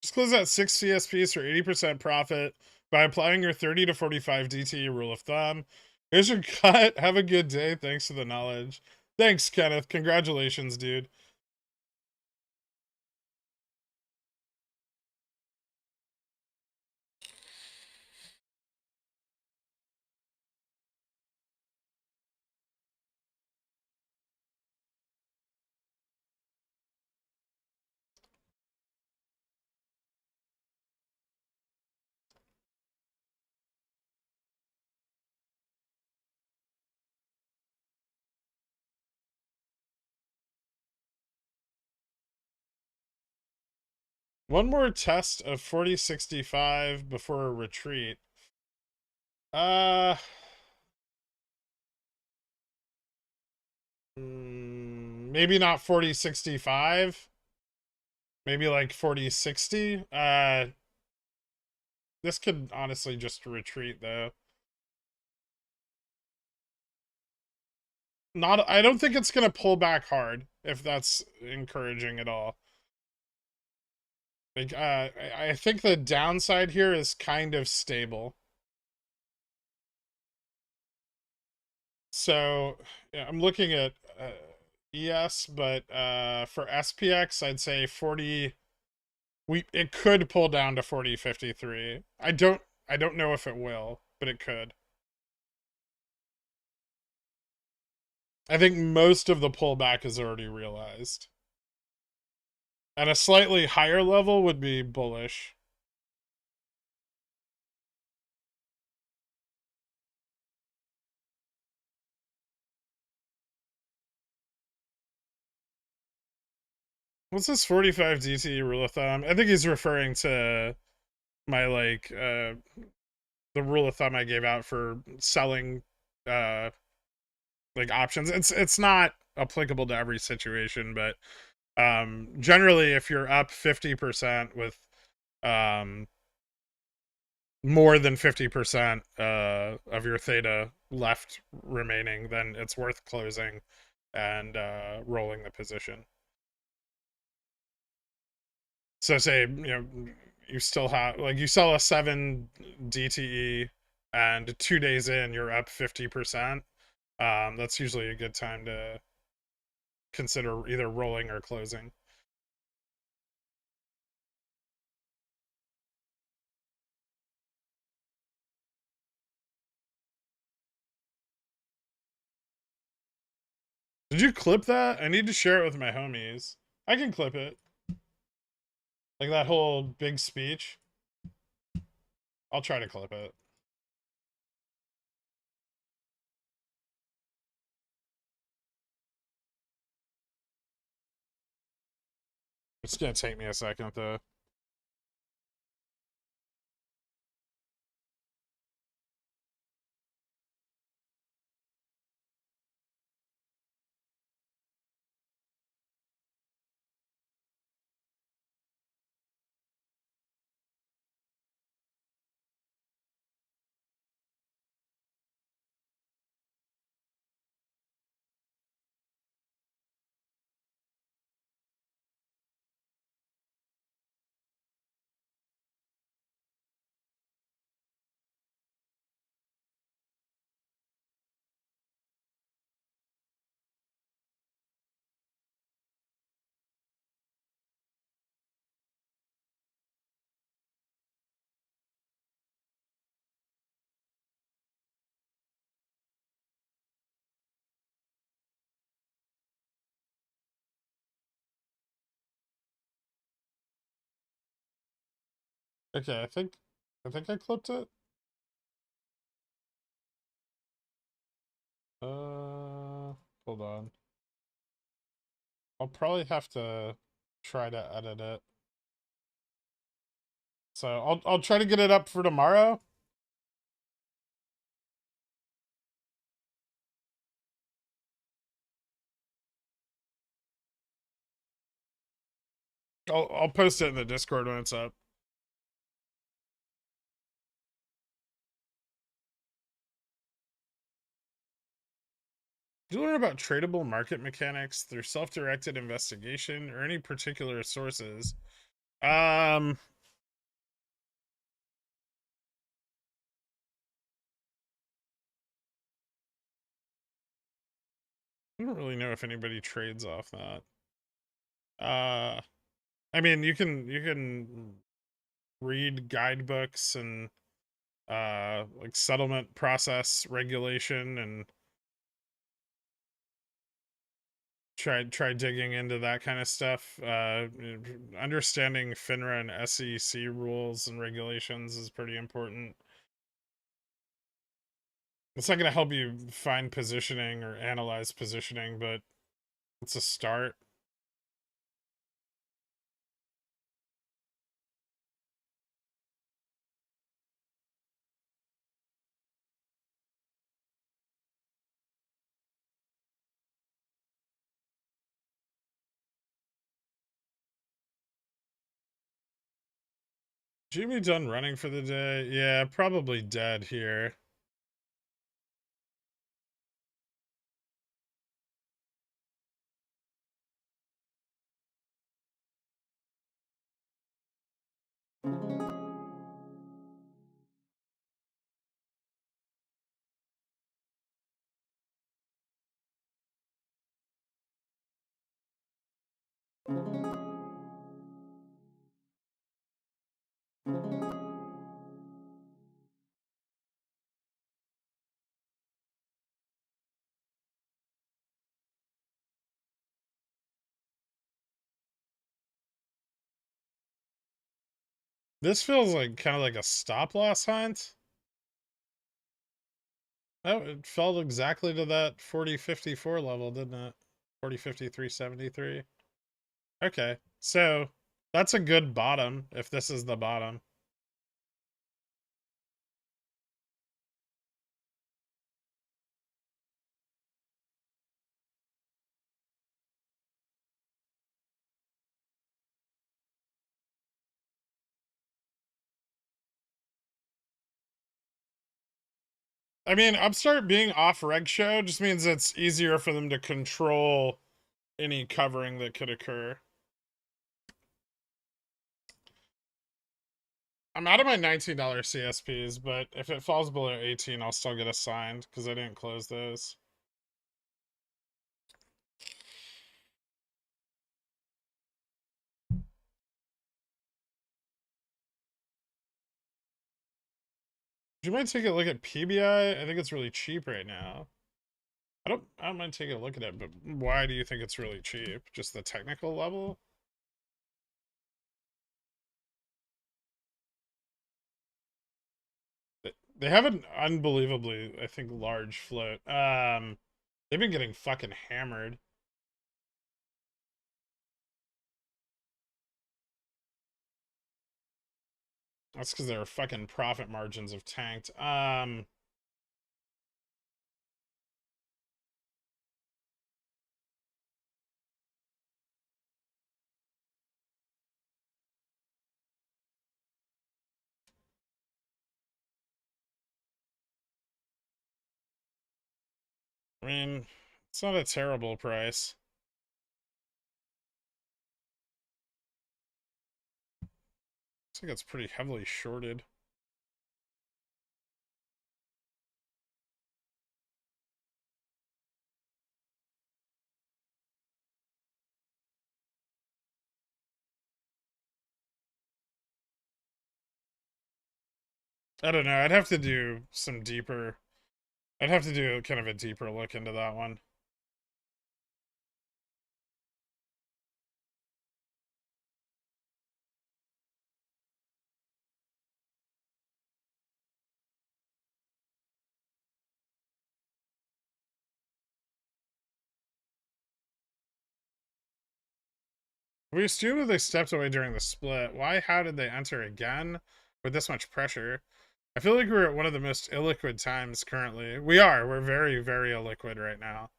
Just close out 6 CSPs for 80% profit by applying your 30 to 45 DTE rule of thumb. Here's your cut. Have a good day. Thanks for the knowledge. Thanks, Kenneth. Congratulations, dude. One more test of 4065 before a retreat. Uh, maybe not 4065. Maybe like 4060. This could honestly just retreat though. I don't think it's gonna pull back hard, if that's encouraging at all. Like, I think the downside here is kind of stable. So, yeah, I'm looking at ES, but for SPX, I'd say 40. It could pull down to 4053. I don't know if it will, but it could. I think most of the pullback is already realized. At a slightly higher level would be bullish. What's this 45 DT rule of thumb? I think he's referring to my the rule of thumb I gave out for selling uh like options. It's not applicable to every situation, but generally if you're up 50% with um more than 50% of your theta left remaining, then it's worth closing and rolling the position. So say, you still have, like, you sell a 7 DTE and 2 days in you're up 50%. That's usually a good time to consider either rolling or closing. Did you clip that? I need to share it with my homies. I can clip it. Like that whole big speech. I'll try to clip it. It's gonna take me a second though. Okay, I think I clipped it. Hold on. I'll probably have to try to edit it. So I'll try to get it up for tomorrow. I'll post it in the Discord when it's up. Did you learn about tradable market mechanics through self-directed investigation or any particular sources? I don't really know if anybody trades off that. I mean, you can read guidebooks and like settlement process regulation and try digging into that kind of stuff. Understanding FINRA and SEC rules and regulations is pretty important. It's not going to help you find positioning or analyze positioning, but it's a start. Jimmy done running for the day? Yeah, probably dead here. This feels like kind of like a stop loss hunt. Oh, it fell exactly to that 40.54 level, didn't it? 40.53.73. Okay, so that's a good bottom if this is the bottom. I mean, Upstart being off reg show just means it's easier for them to control any covering that could occur. I'm out of my $19 CSPs, but if it falls below 18, I'll still get assigned because I didn't close those. You might take a look at PBI. I think it's really cheap right now. I don't mind taking a look at it, but why do you think it's really cheap? Just the technical level? They have an unbelievably, I think, large float. They've been getting fucking hammered. That's because their fucking profit margins have tanked. I mean, it's not a terrible price. Looks like it's pretty heavily shorted. I don't know. I'd have to do some deeper. I'd have to do kind of a deeper look into that one. We assume that they stepped away during the split. Why? How did they enter again with this much pressure? I feel like we're at one of the most illiquid times currently. We are. We're very, very illiquid right now.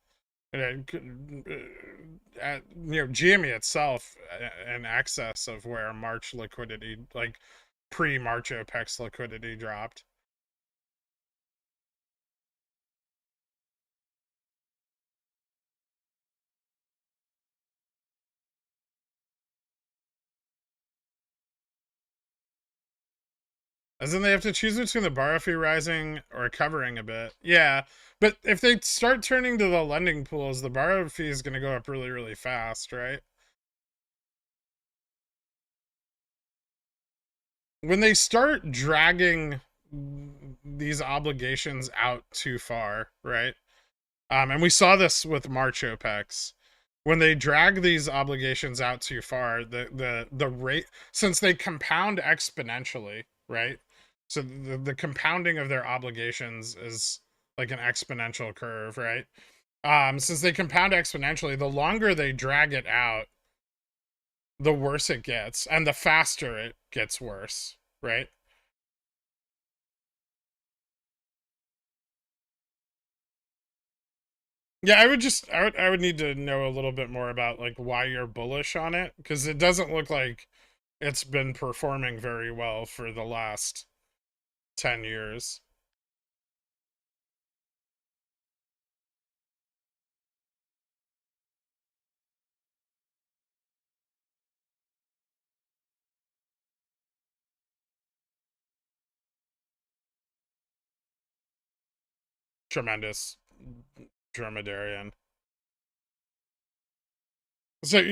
GME itself in excess of where March liquidity, like pre-March OPEX liquidity dropped. As in they have to choose between the borrow fee rising or covering a bit. Yeah, but if they start turning to the lending pools, the borrow fee is going to go up really, really fast, right? When they start dragging these obligations out too far, right? And we saw this with March OPEX. When they drag these obligations out too far, the rate, since they compound exponentially, right? So the compounding of their obligations is like an exponential curve, right? Since they compound exponentially, the longer they drag it out, the worse it gets, and the faster it gets worse, right? Yeah, I would need to know a little bit more about like why you're bullish on it, because it doesn't look like it's been performing very well for the last 10 years. Tremendous dromedarian. So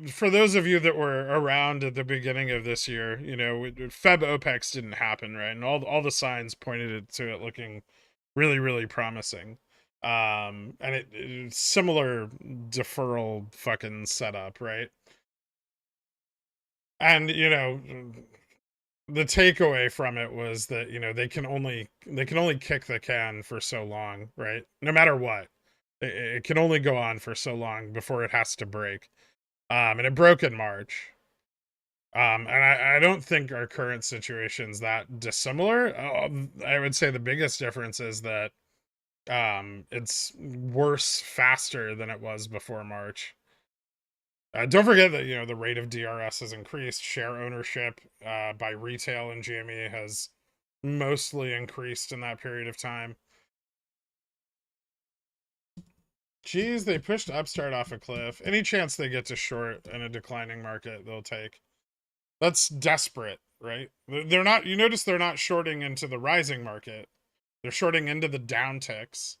for those of you that were around at the beginning of this year, Feb OPEX didn't happen, right? And all the signs pointed to it looking really, really promising. And it similar deferral fucking setup, right? And the takeaway from it was that they can only kick the can for so long, right? No matter what, it can only go on for so long before it has to break. And it broke in March. And I don't think our current situation's that dissimilar. I would say the biggest difference is that it's worse faster than it was before March. Don't forget that the rate of DRS has increased. Share ownership by retail in GME has mostly increased in that period of time. Geez, they pushed Upstart off a cliff. Any chance they get to short in a declining market, they'll take. That's desperate, right? They're not. You notice they're not shorting into the rising market. They're shorting into the downticks.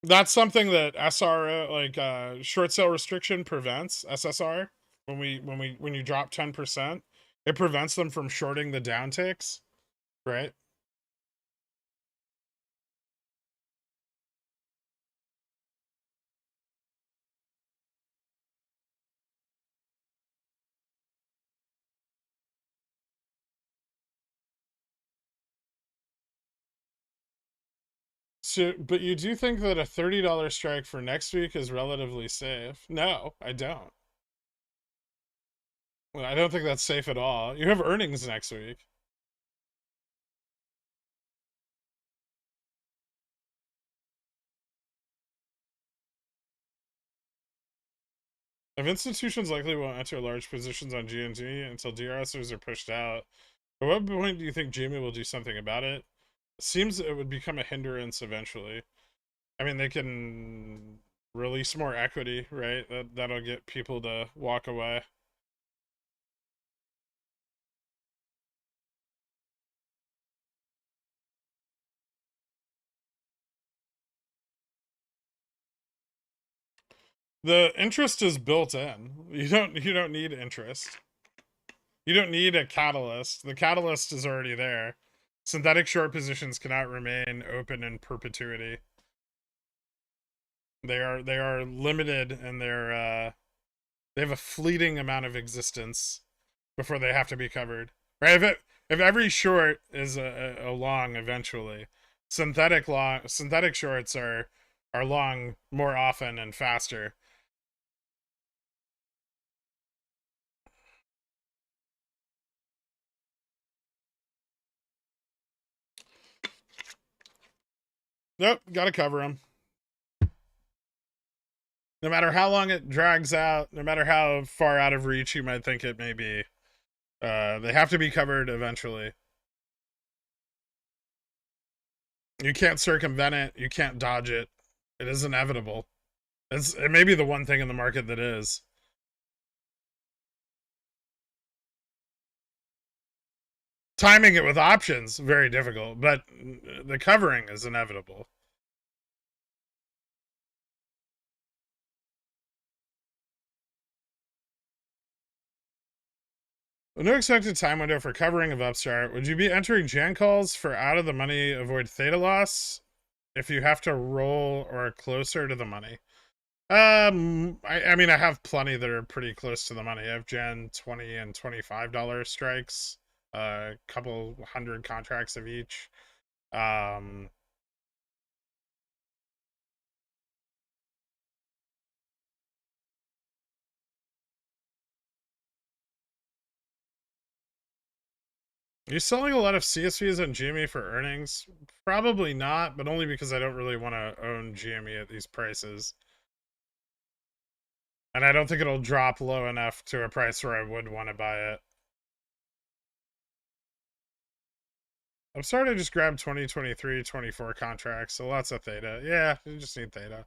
That's something that SR short sale restriction prevents SSR when you drop 10%. It prevents them from shorting the downticks, right? So, but you do think that a $30 strike for next week is relatively safe? No, I don't. Well, I don't think that's safe at all. You have earnings next week. If institutions likely won't enter large positions on GNG until DRSers are pushed out, at what point do you think Jamie will do something about it? It seems it would become a hindrance eventually. I mean, they can release more equity, right? That'll get people to walk away. The interest is built in. You don't need interest. You don't need a catalyst. The catalyst is already there. Synthetic short positions cannot remain open in perpetuity. They are limited, and they have a fleeting amount of existence before they have to be covered. Right? If every short is a long eventually, synthetic shorts are long more often and faster. Nope, gotta cover them. No matter how long it drags out, no matter how far out of reach you might think it may be, they have to be covered eventually. You can't circumvent it. You can't dodge it. It is inevitable. It may be the one thing in the market that is. Timing it with options, very difficult, but the covering is inevitable. With no expected time window for covering of upstart, would you be entering Jan calls for out of the money avoid theta loss if you have to roll or closer to the money? I mean, I have plenty that are pretty close to the money. I have Jan $20 and $25 strikes, a couple hundred contracts of each. Are you selling a lot of CSVs on GME for earnings? Probably not, but only because I don't really want to own GME at these prices. And I don't think it'll drop low enough to a price where I would want to buy it. I'm starting to just grab 2023, 24 contracts, so lots of theta. Yeah, you just need theta.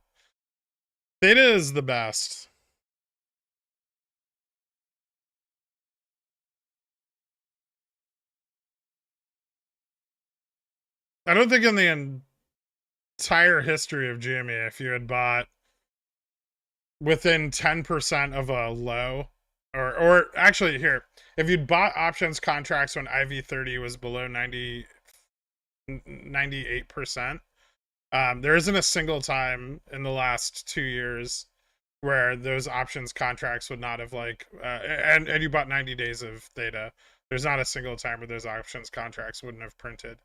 Theta is the best. I don't think in the entire history of GME, if you had bought within 10% of a low, or actually here, if you'd bought options contracts when IV30 was below 98%, there isn't a single time in the last 2 years where those options contracts would not have and you bought 90 days of theta. There's not a single time where those options contracts wouldn't have printed.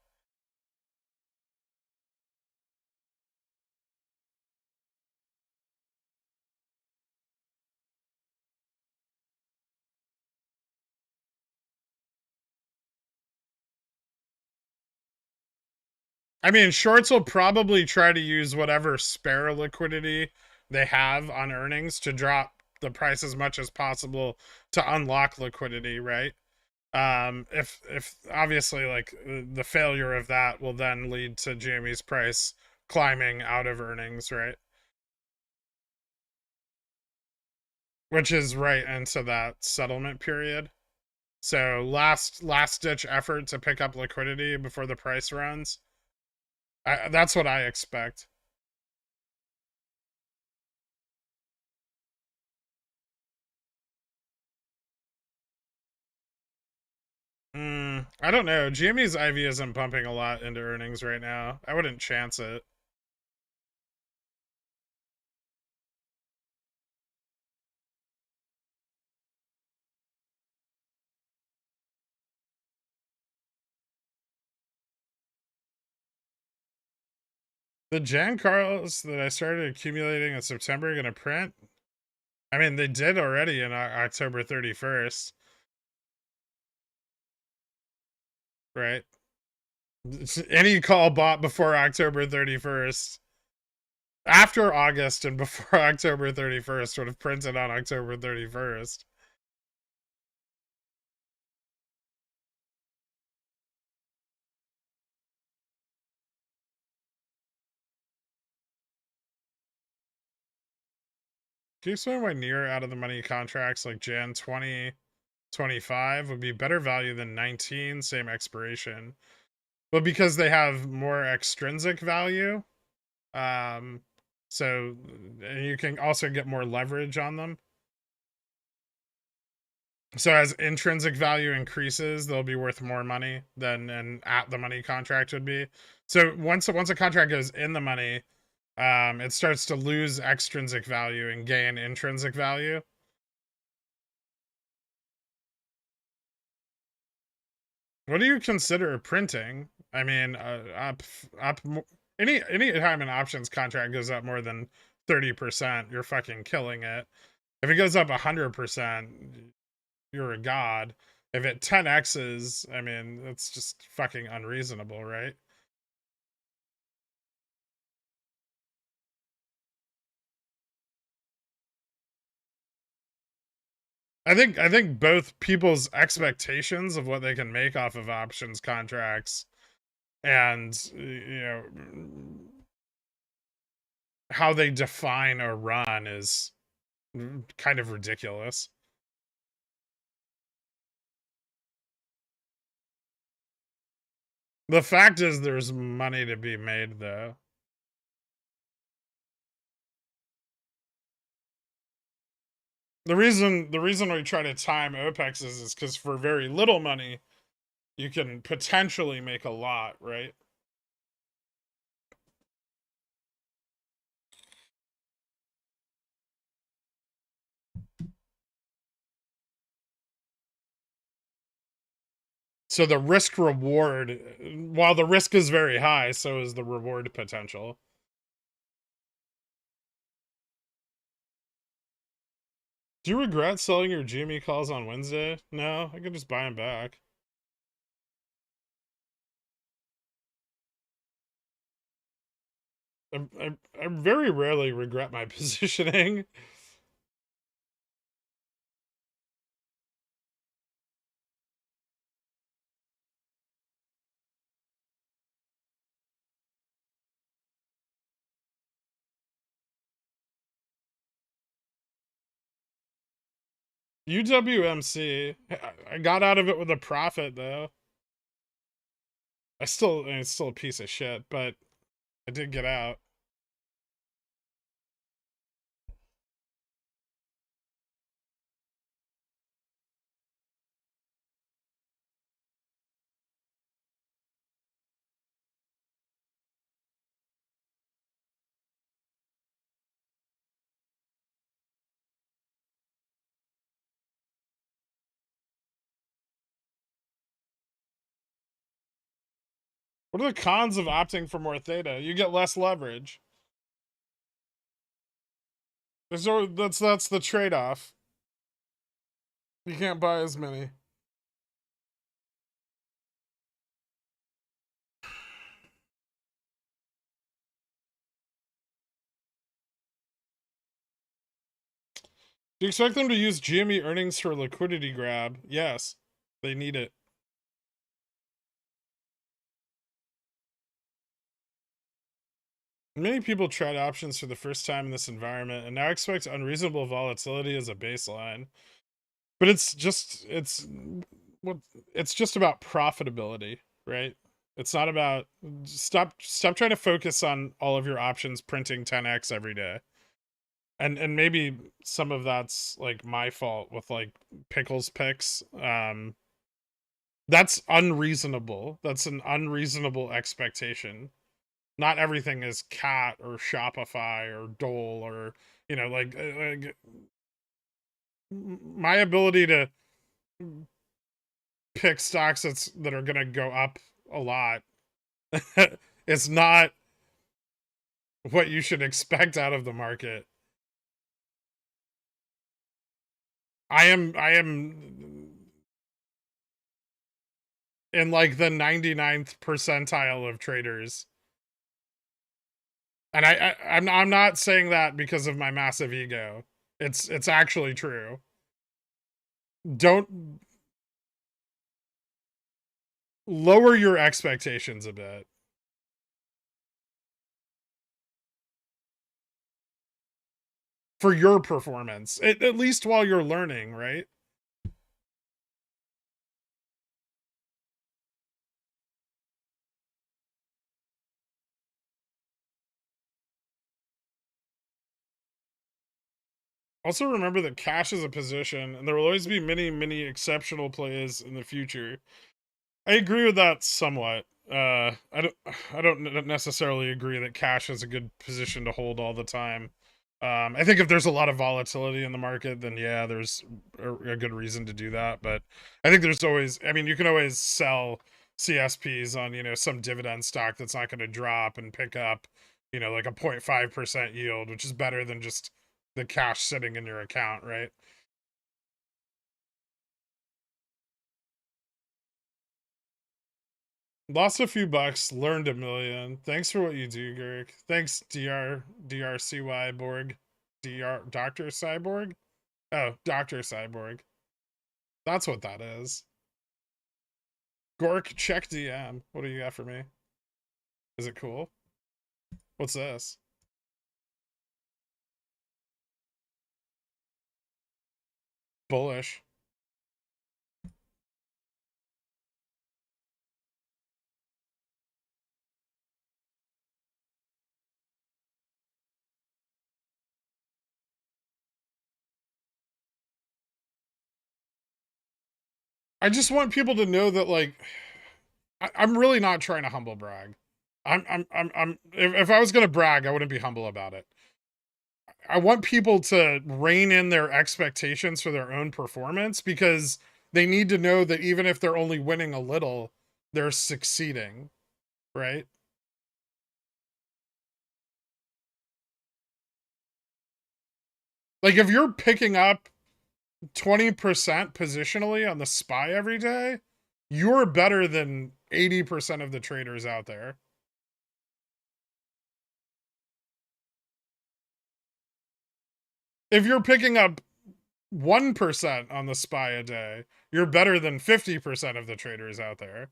I mean, shorts will probably try to use whatever spare liquidity they have on earnings to drop the price as much as possible to unlock liquidity, right? If obviously like the failure of that will then lead to GME's price climbing out of earnings, right? Which is right into that settlement period. So last ditch effort to pick up liquidity before the price runs. That's what I expect. I don't know. GME's IV isn't pumping a lot into earnings right now. I wouldn't chance it. The Jan Carls that I started accumulating in September are going to print? I mean, they did already in October 31st. Right? Any call bought before October 31st, after August and before October 31st would have printed on October 31st. Can you explain why near out of the money contracts like Jan 2025 would be better value than 19, same expiration? But because they have more extrinsic value, so you can also get more leverage on them. So as intrinsic value increases, they'll be worth more money than an at the money contract would be. So once a contract goes in the money, it starts to lose extrinsic value and gain intrinsic value. What do you consider printing? I mean, any time an options contract goes up more than 30%, you're fucking killing it. If it goes up 100%, you're a god. If it 10x's, I mean, that's just fucking unreasonable, right? I think both people's expectations of what they can make off of options contracts and how they define a run is kind of ridiculous. The fact is there's money to be made though. The reason we try to time OPEXs is because for very little money, you can potentially make a lot, right? So the risk reward, while the risk is very high, so is the reward potential. Do you regret selling your GME calls on Wednesday? No, I could just buy them back. I very rarely regret my positioning. UWMC, I got out of it with a profit though. It's still a piece of shit, but I did get out. What are the cons of opting for more theta? You get less leverage. That's the trade-off. You can't buy as many. Do you expect them to use GME earnings for liquidity grab? Yes, they need it. Many people tried options for the first time in this environment and now expect unreasonable volatility as a baseline. But it's just about profitability, right? It's not about stop trying to focus on all of your options printing 10x every day. And maybe some of that's like my fault with like pickles picks. That's unreasonable. That's an unreasonable expectation. Not everything is Cat or Shopify or Dole or like my ability to pick stocks that are gonna go up a lot. It's not what you should expect out of the market. I am in like the 99th percentile of traders. And I'm not saying that because of my massive ego. It's actually true. Don't lower your expectations a bit. For your performance, at least while you're learning, right? Also remember that cash is a position, and there will always be many exceptional plays in the future. I agree with that somewhat. I don't necessarily agree that cash is a good position to hold all the time. I think if there's a lot of volatility in the market, then yeah, there's a good reason to do that. But I think there's always, I mean, you can always sell CSPs on, some dividend stock that's not going to drop and pick up, like a 0.5% yield, which is better than just the cash sitting in your account, right? Lost a few bucks, learned a million. Thanks for what you do, Gurk. Thanks, DRCY Borg. Dr. Cyborg? Oh, Dr. Cyborg. That's what that is. Gork, check DM. What do you got for me? Is it cool? What's this? Bullish. I just want people to know that, like, I'm really not trying to humble brag. If I was gonna brag, I wouldn't be humble about it. I want people to rein in their expectations for their own performance, because they need to know that even if they're only winning a little, they're succeeding, right? Like, if you're picking up 20% positionally on the SPY every day, you're better than 80% of the traders out there. If you're picking up 1% on the SPY a day, you're better than 50% of the traders out there.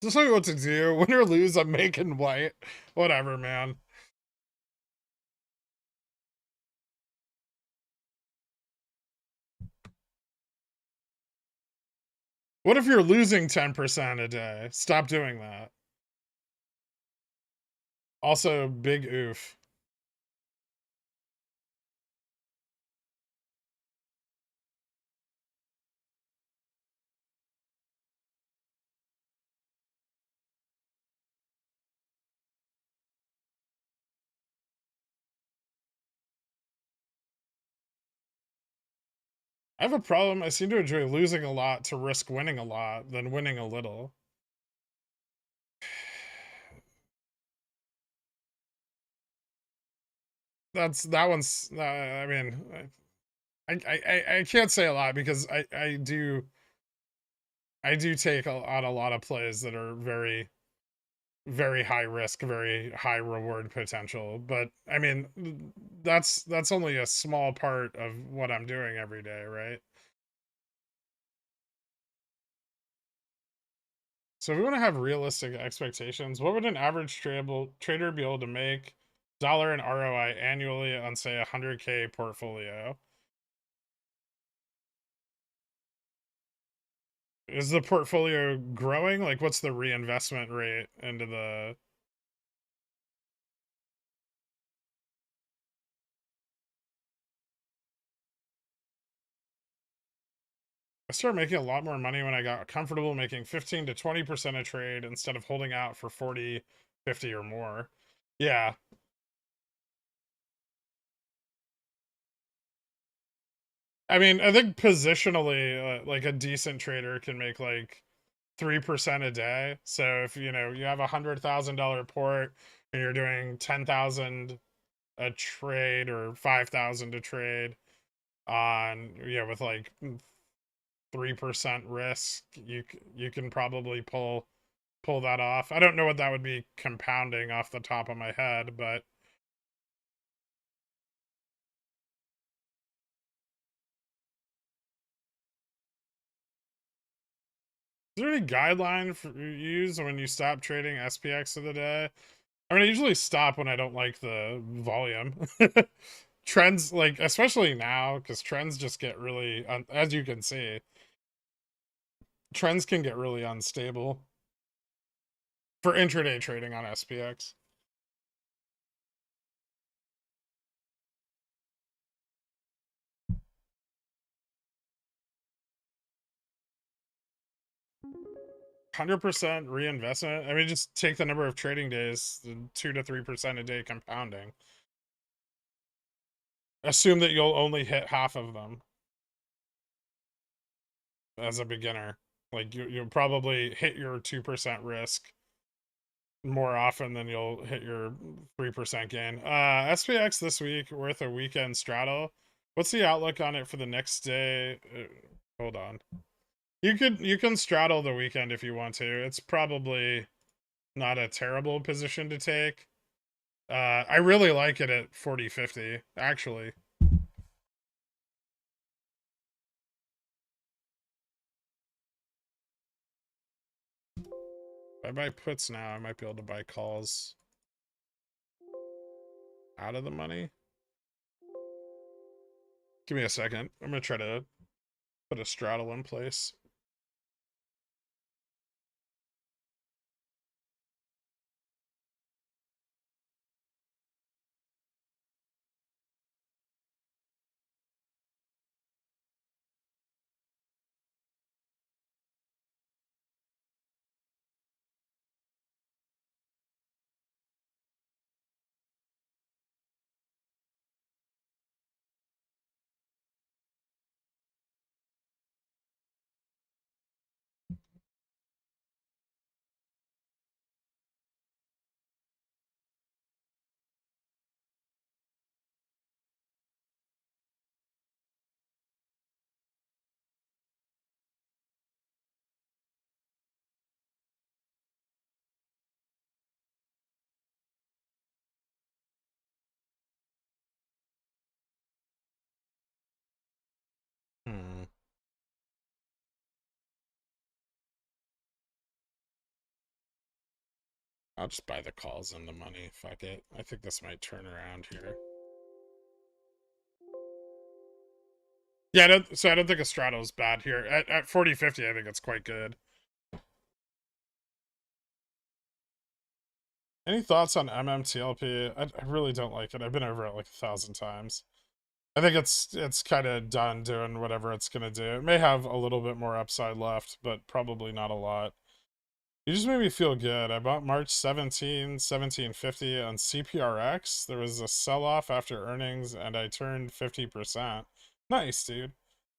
Just tell me what to do. Win or lose, I'm making white. Whatever, man. What if you're losing 10% a day? Stop doing that. Also, big oof. I have a problem. I seem to enjoy losing a lot to risk winning a lot than winning a little. That one's. I mean, I can't say a lot, because I do take on a lot of plays that are very, very high risk, very high reward potential. But I mean, that's only a small part of what I'm doing every day, right? So if we want to have realistic expectations, what would an average trader be able to make dollar in ROI annually on, say, a 100K portfolio? Is the portfolio growing? Like, what's the reinvestment rate into the... I started making a lot more money when I got comfortable making 15 to 20% a trade instead of holding out for 40, 50 or more. Yeah. I mean, I think positionally, like, a decent trader can make like 3% a day. So if you have $100,000 port and you're doing 10,000 a trade or 5,000 a trade on, with like 3% risk, you can probably pull that off. I don't know what that would be compounding off the top of my head, but is there any guideline for you use when you stop trading SPX of the day? I mean, I usually stop when I don't like the volume. Trends, like, especially now, because trends just get really, as you can see, trends can get really unstable for intraday trading on SPX. %100 reinvestment. I mean, just take the number of trading days, 2 to 3% a day compounding. Assume that you'll only hit half of them as a beginner. Like, you'll probably hit your 2% risk more often than you'll hit your 3% gain. SPX this week worth a weekend straddle. What's the outlook on it for the next day? Hold on. You can straddle the weekend if you want to. It's probably not a terrible position to take. I really like it at 40.50 actually. If I buy puts now, I might be able to buy calls out of the money. Give me a second. I'm gonna try to put a straddle in place. I'll just buy the calls and the money. Fuck it. I think this might turn around here. Yeah, I don't think a straddle is bad here. At 40.50, I think it's quite good. Any thoughts on MMTLP? I really don't like it. I've been over it like 1,000 times. I think it's kind of done doing whatever it's gonna do. It may have a little bit more upside left, but probably not a lot. You just made me feel good. I bought March 1750 on CPRX. There was a sell-off after earnings, and I turned 50%. Nice, dude.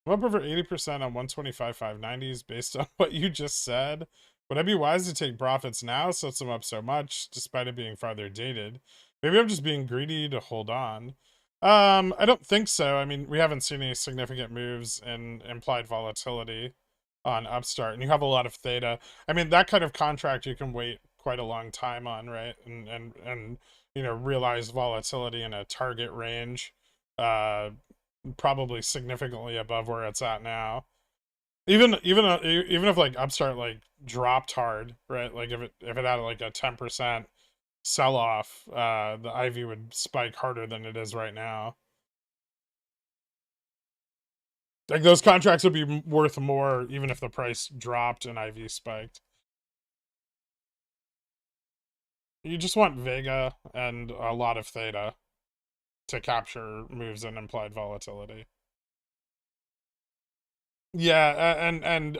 I'm up over 80% on 125 590s based on what you just said. Would I be wise to take profits now since I'm up so much, despite it being farther dated? Maybe I'm just being greedy to hold on. I don't think so. I mean, we haven't seen any significant moves in implied volatility on upstart, and you have a lot of theta. I mean, that kind of contract you can wait quite a long time on, right? And you know, realize volatility in a target range, probably significantly above where it's at now. Even if like upstart like dropped hard, right? Like if it had like a 10% sell off, the IV would spike harder than it is right now. Like those contracts would be worth more even if the price dropped and IV spiked. You just want Vega and a lot of theta to capture moves in implied volatility. Yeah, and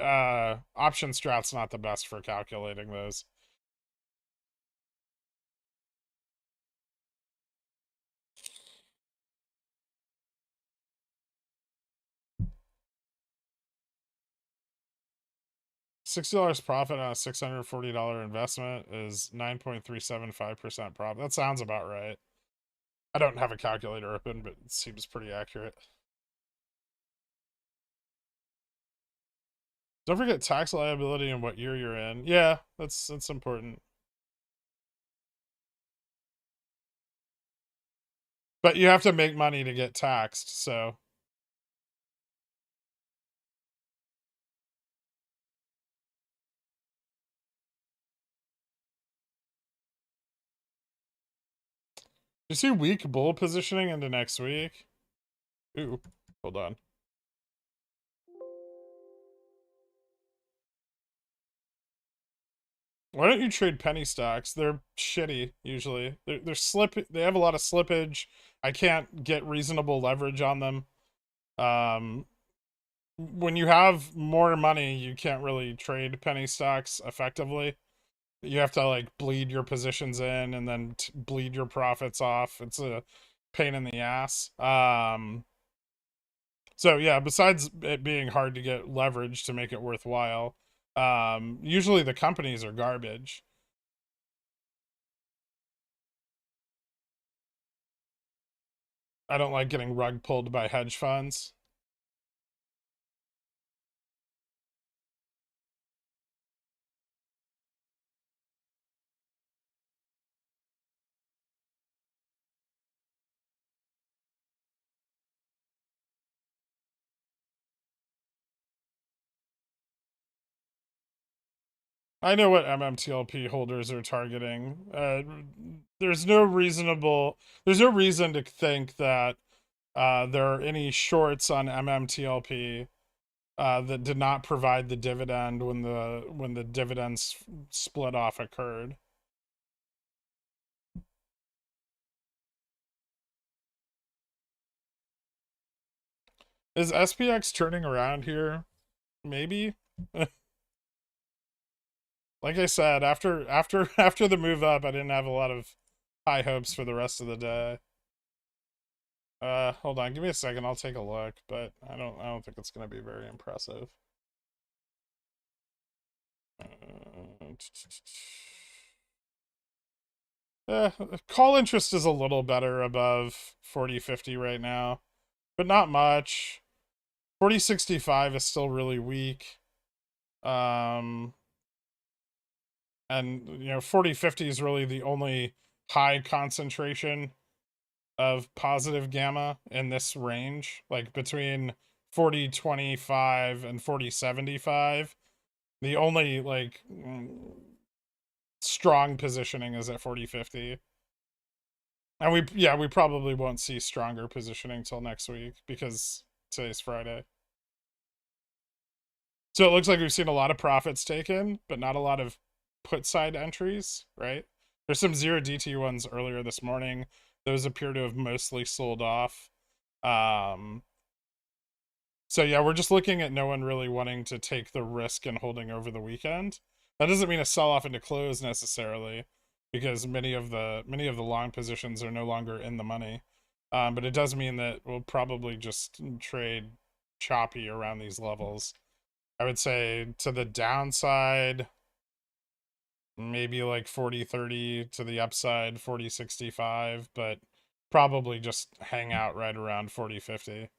option strat's not the best for calculating those. $60 profit on a $640 investment is 9.375% profit. That sounds about right. I don't have a calculator open, but it seems pretty accurate. Don't forget tax liability and what year you're in. Yeah, that's important. But you have to make money to get taxed, so. You see weak bull positioning into next week? Ooh, hold on. Why don't you trade penny stocks? They're shitty usually. They have a lot of slippage. I can't get reasonable leverage on them. When you have more money, you can't really trade penny stocks effectively. You have to like bleed your positions in and then bleed your profits off. It's a pain in the ass. So yeah, besides it being hard to get leverage to make it worthwhile, usually the companies are garbage. I don't like getting rug pulled by hedge funds. I know what MMTLP holders are targeting. There's no reason to think that there are any shorts on MMTLP that did not provide the dividend when the dividends split off occurred. Is SPX turning around here? Maybe. Like I said, after the move up, I didn't have a lot of high hopes for the rest of the day. Hold on, give me a second. I'll take a look, but I don't think it's gonna be very impressive. Call interest is a little better above 40.50 right now, but not much. 40.65 is still really weak. And 40.50 is really the only high concentration of positive gamma in this range, like between 40.25 and 40.75. The only like strong positioning is at 40.50. And we probably won't see stronger positioning till next week because today's Friday. So it looks like we've seen a lot of profits taken, but not a lot of put side entries, right? There's some 0DT ones earlier this morning. Those appear to have mostly sold off. So yeah, we're just looking at no one really wanting to take the risk and holding over the weekend. That doesn't mean a sell off into close necessarily, because many of the long positions are no longer in the money. But it does mean that we'll probably just trade choppy around these levels. I would say to the downside, maybe like 40.30, to the upside 40.65, but probably just hang out right around 40.50.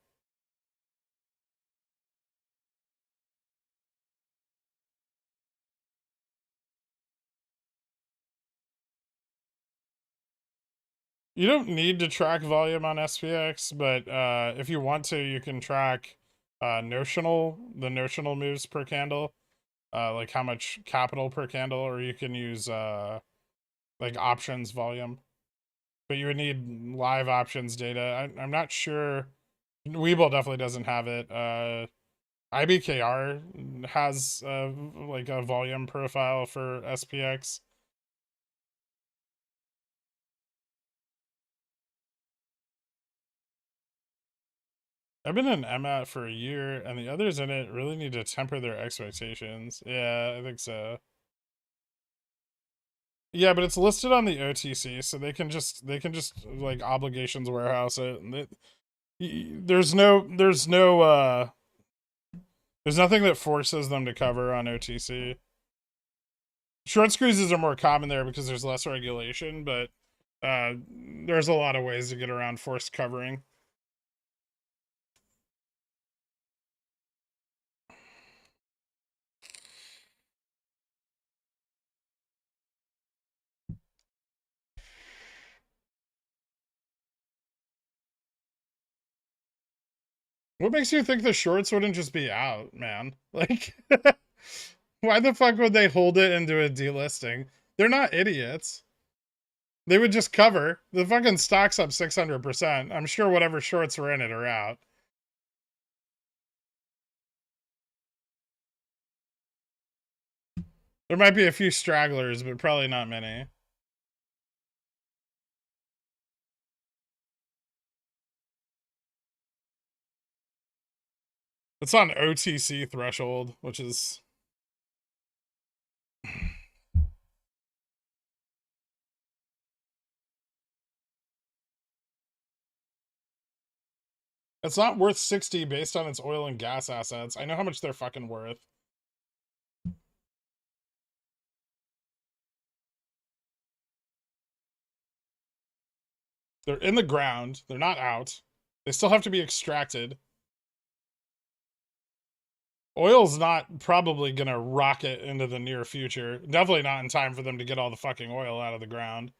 You don't need to track volume on SPX, but if you want to, you can track the notional moves per candle, like how much capital per candle, or you can use like options volume. But you would need live options data. I'm not sure. WeBull definitely doesn't have it. IBKR has like a volume profile for SPX. I've been in MAT for a year, and the others in it really need to temper their expectations. Yeah, I think so. Yeah, but it's listed on the OTC, so they can just like obligations warehouse it. And there's nothing that forces them to cover on OTC. Short squeezes are more common there because there's less regulation, but there's a lot of ways to get around forced covering. What makes you think the shorts wouldn't just be out, man? Like, why the fuck would they hold it into a delisting? They're not idiots. They would just cover. The fucking stock's up 600%. I'm sure whatever shorts were in it are out. There might be a few stragglers, but probably not many. It's on OTC threshold, which is... It's not worth 60 based on its oil and gas assets. I know how much they're fucking worth. They're in the ground. They're not out. They still have to be extracted. Oil's not probably going to rocket into the near future. Definitely not in time for them to get all the fucking oil out of the ground.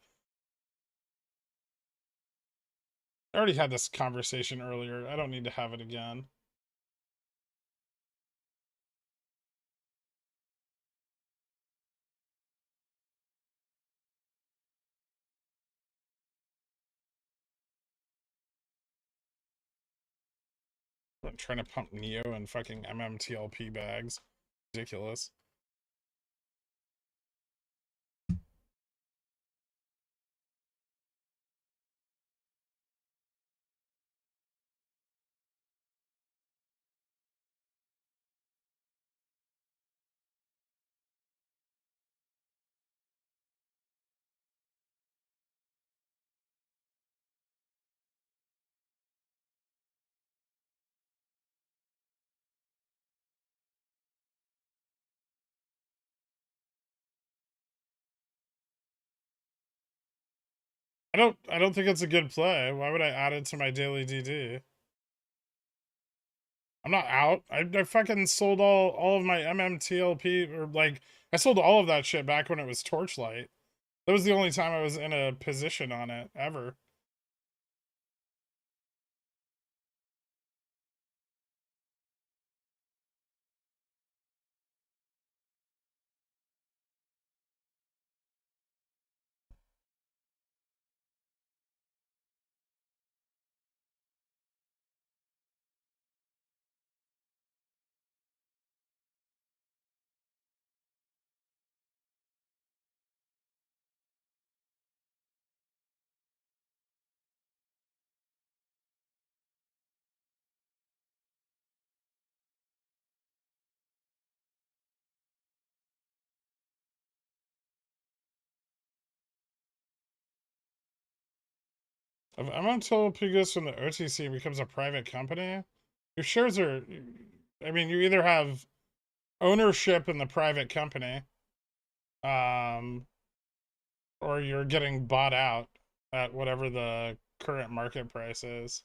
I already had this conversation earlier. I don't need to have it again. I'm trying to pump Neo and fucking MMTLP bags. Ridiculous. I don't think it's a good play. Why would I add it to my daily DD? I'm not out. I fucking sold all of my MMTLP, or like I sold all of that shit back when it was Torchlight. That was the only time I was in a position on it ever. If MMTLP goes from the OTC and becomes a private company, your shares are, I mean, you either have ownership in the private company, or you're getting bought out at whatever the current market price is.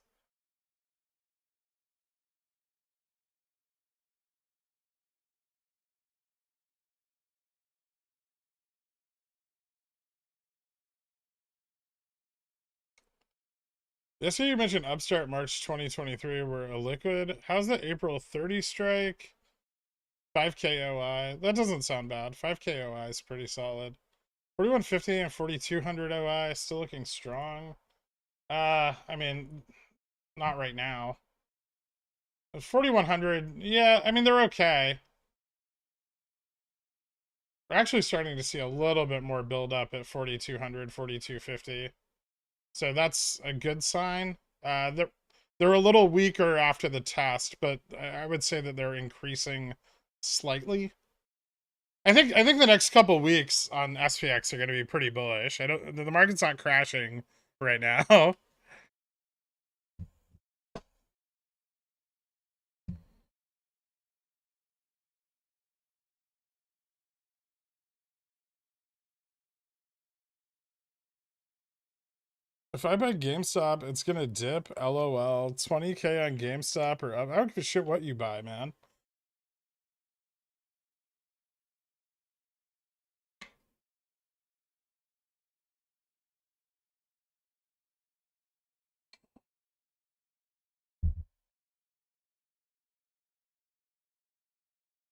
Yesterday you mentioned Upstart March 2023 were illiquid. How's the April 30 strike? 5K OI. That doesn't sound bad. 5K OI is pretty solid. 4150 and 4200 OI still looking strong. I mean, not right now. 4100, yeah, I mean, they're okay. We're actually starting to see a little bit more build up at 4200, 4250. So that's a good sign. They're a little weaker after the test, but I would say that they're increasing slightly. I think the next couple weeks on SPX are going to be pretty bullish. The market's not crashing right now. If I buy GameStop, it's gonna dip. LOL. 20K on GameStop or up. I don't give a shit what you buy, man.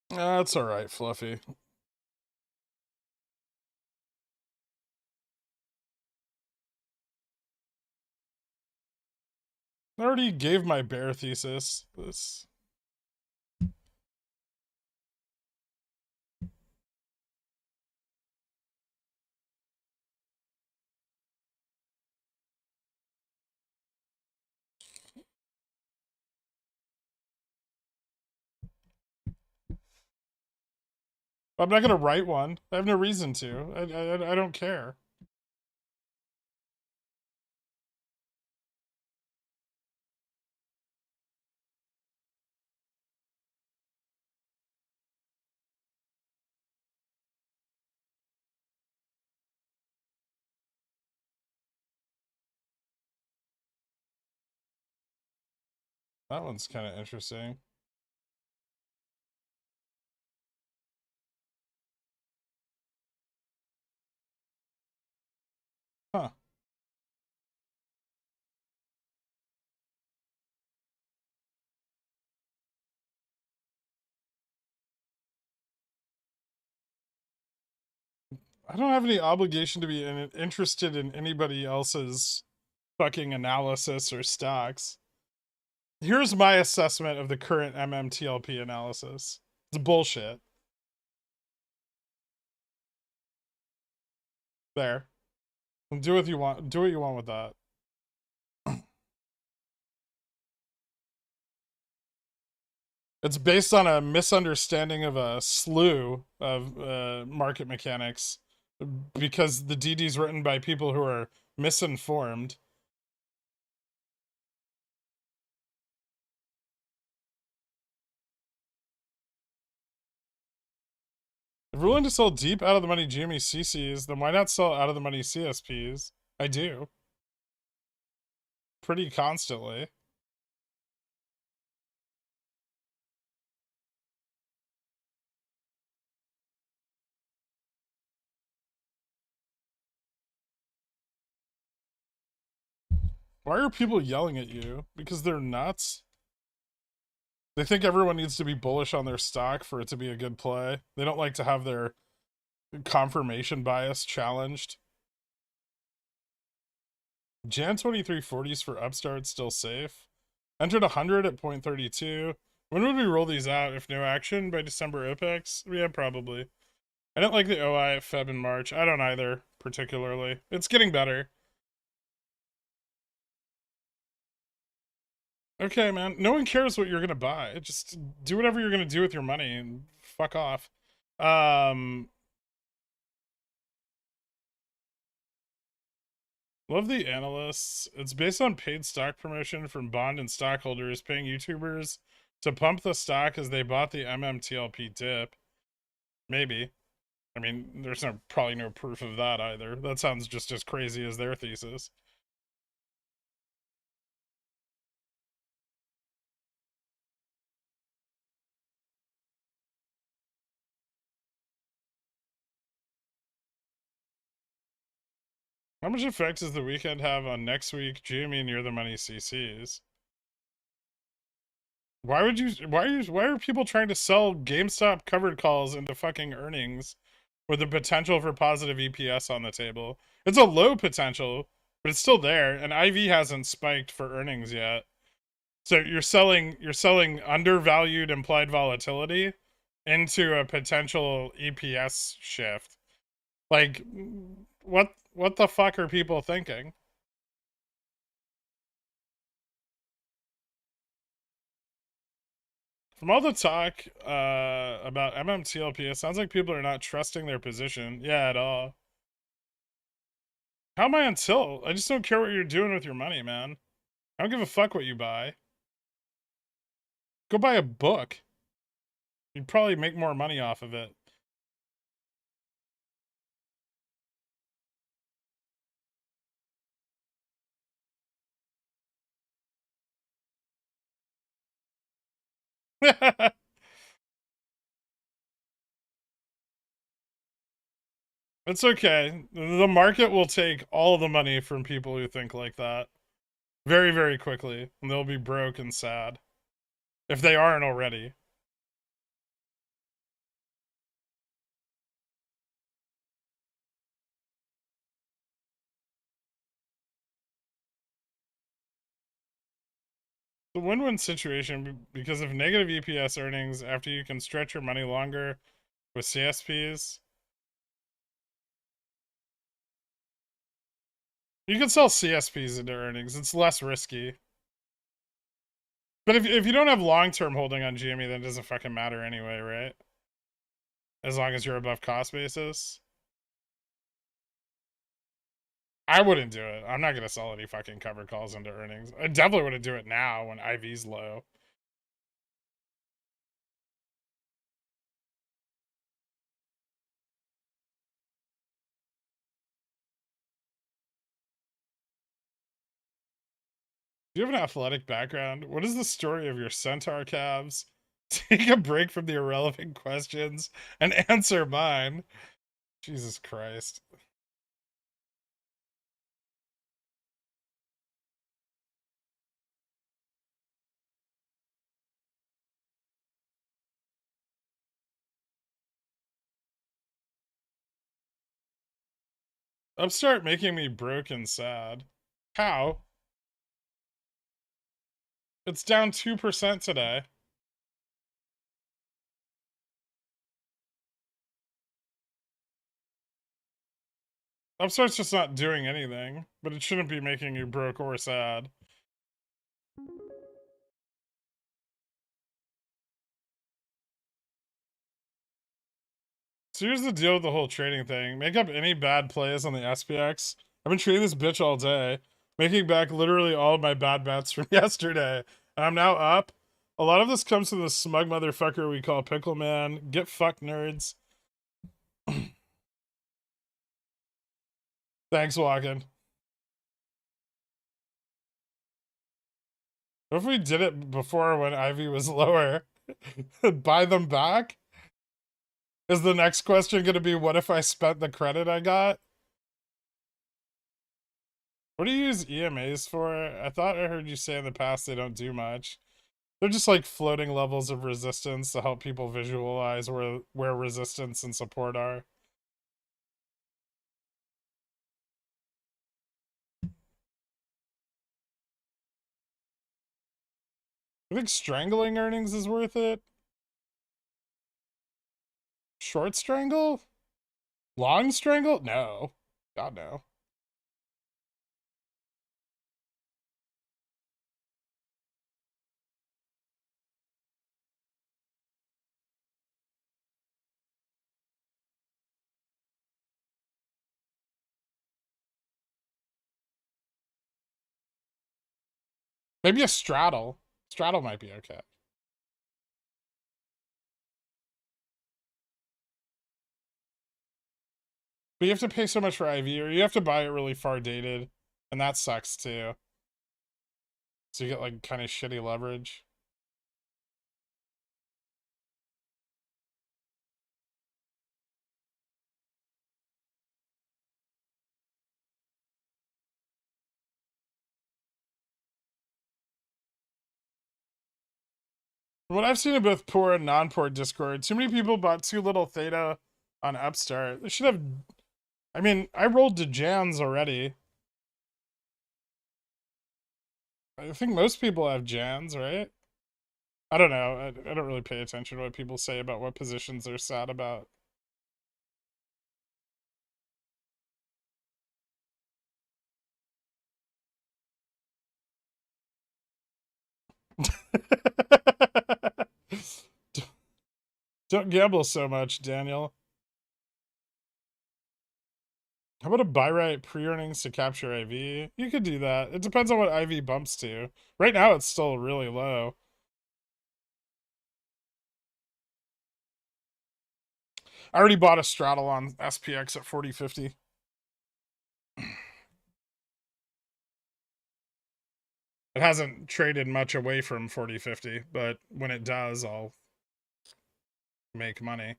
That's alright, Fluffy. I already gave my bear thesis. This. I'm not gonna write one. I have no reason to. I don't care. That one's kind of interesting. Huh. I don't have any obligation to be interested in anybody else's fucking analysis or stocks. Here's my assessment of the current MMTLP analysis. It's bullshit. There. Do what you want. Do what you want with that. It's based on a misunderstanding of a slew of market mechanics because the DD's written by people who are misinformed. If we're willing to sell deep out of the money GME CCs, then why not sell out of the money CSPs? I do. Pretty constantly. Why are people yelling at you? Because they're nuts? They think everyone needs to be bullish on their stock for it to be a good play. They don't like to have their confirmation bias challenged. Jan 2340s for upstart still safe. Entered 100 at 0.32. When would we roll these out if no action by December OPEX? Yeah, probably. I don't like the OI at Feb and March. I don't either, particularly. It's getting better. Okay, man. No one cares what you're gonna buy. Just do whatever you're gonna do with your money and fuck off. Love the analysts. It's based on paid stock promotion from bond and stockholders paying YouTubers to pump the stock as they bought the MMTLP dip. Maybe. I mean, there's probably no proof of that either. That sounds just as crazy as their thesis. How much effect does the weekend have on next week GME near the money CCs? Why are people trying to sell GameStop covered calls into fucking earnings with the potential for positive EPS on the table? It's a low potential, but it's still there, and IV hasn't spiked for earnings yet. So you're selling undervalued implied volatility into a potential EPS shift. Like what the fuck are people thinking? From all the talk about MMTLP, it sounds like people are not trusting their position. Yeah, at all. How am I until? I just don't care what you're doing with your money, man. I don't give a fuck what you buy. Go buy a book. You'd probably make more money off of it. It's okay. The market will take all the money from people who think like that very, very quickly, and they'll be broke and sad if they aren't already. The win-win situation because of negative EPS earnings after you can stretch your money longer with CSPs. You can sell CSPs into earnings. It's less risky. But if you don't have long-term holding on GME, then it doesn't fucking matter anyway, right? As long as you're above cost basis. I wouldn't do it. I'm not going to sell any fucking covered calls into earnings. I definitely wouldn't do it now when IV's low. Do you have an athletic background? What is the story of your centaur calves? Take a break from the irrelevant questions and answer mine. Jesus Christ. Upstart making me broke and sad. How? It's down 2% today. Upstart's just not doing anything, but it shouldn't be making you broke or sad. So here's the deal with the whole trading thing. Make up any bad plays on the SPX. I've been trading this bitch all day, making back literally all of my bad bets from yesterday. And I'm now up. A lot of this comes from the smug motherfucker we call Pickle Man. Get fucked, nerds. Thanks, Walken. What if we did it before when Ivy was lower? Buy them back? Is the next question going to be, what if I spent the credit I got? What do you use EMAs for? I thought I heard you say in the past they don't do much. They're just like floating levels of resistance to help people visualize where resistance and support are. I think strangling earnings is worth it. Short strangle? Long strangle? No. God, no. Maybe a straddle. Straddle might be okay. But you have to pay so much for IV, or you have to buy it really far dated, and that sucks too. So you get like kind of shitty leverage. From what I've seen in both poor and non-poor Discord, too many people bought too little theta on Upstart. They should have. I mean, I rolled to Jans already. I think most people have Jans, right? I don't know. I don't really pay attention to what people say about what positions they're sad about. Don't gamble so much, Daniel. How about a buy right pre-earnings to capture IV? You could do that. It depends on what IV bumps to. Right now, it's still really low. I already bought a straddle on SPX at 40.50. It hasn't traded much away from 40.50, but when it does, I'll make money.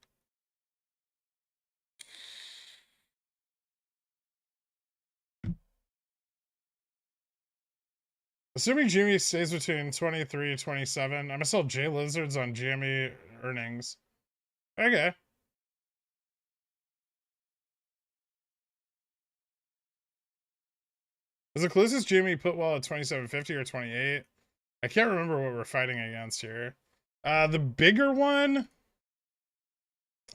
Assuming GME stays between 23 and 27, I'm gonna sell J Lizards on GME earnings. Okay. Is the closest GME put well at 27.50 or 28? I can't remember what we're fighting against here. The bigger one.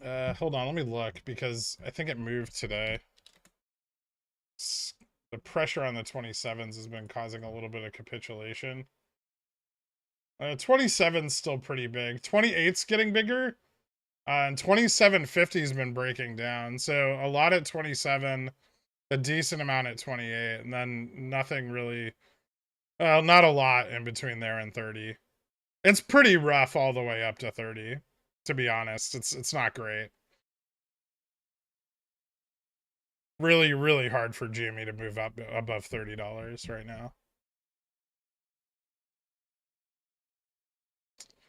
Hold on, let me look because I think it moved today. The pressure on the 27s has been causing a little bit of capitulation. 27's still pretty big. 28's getting bigger. And 27.50 has been breaking down. So a lot at 27, a decent amount at 28, and then nothing really. Well, not a lot in between there and 30. It's pretty rough all the way up to 30. To be honest, it's not great. Really, really hard for GME to move up above $30 right now.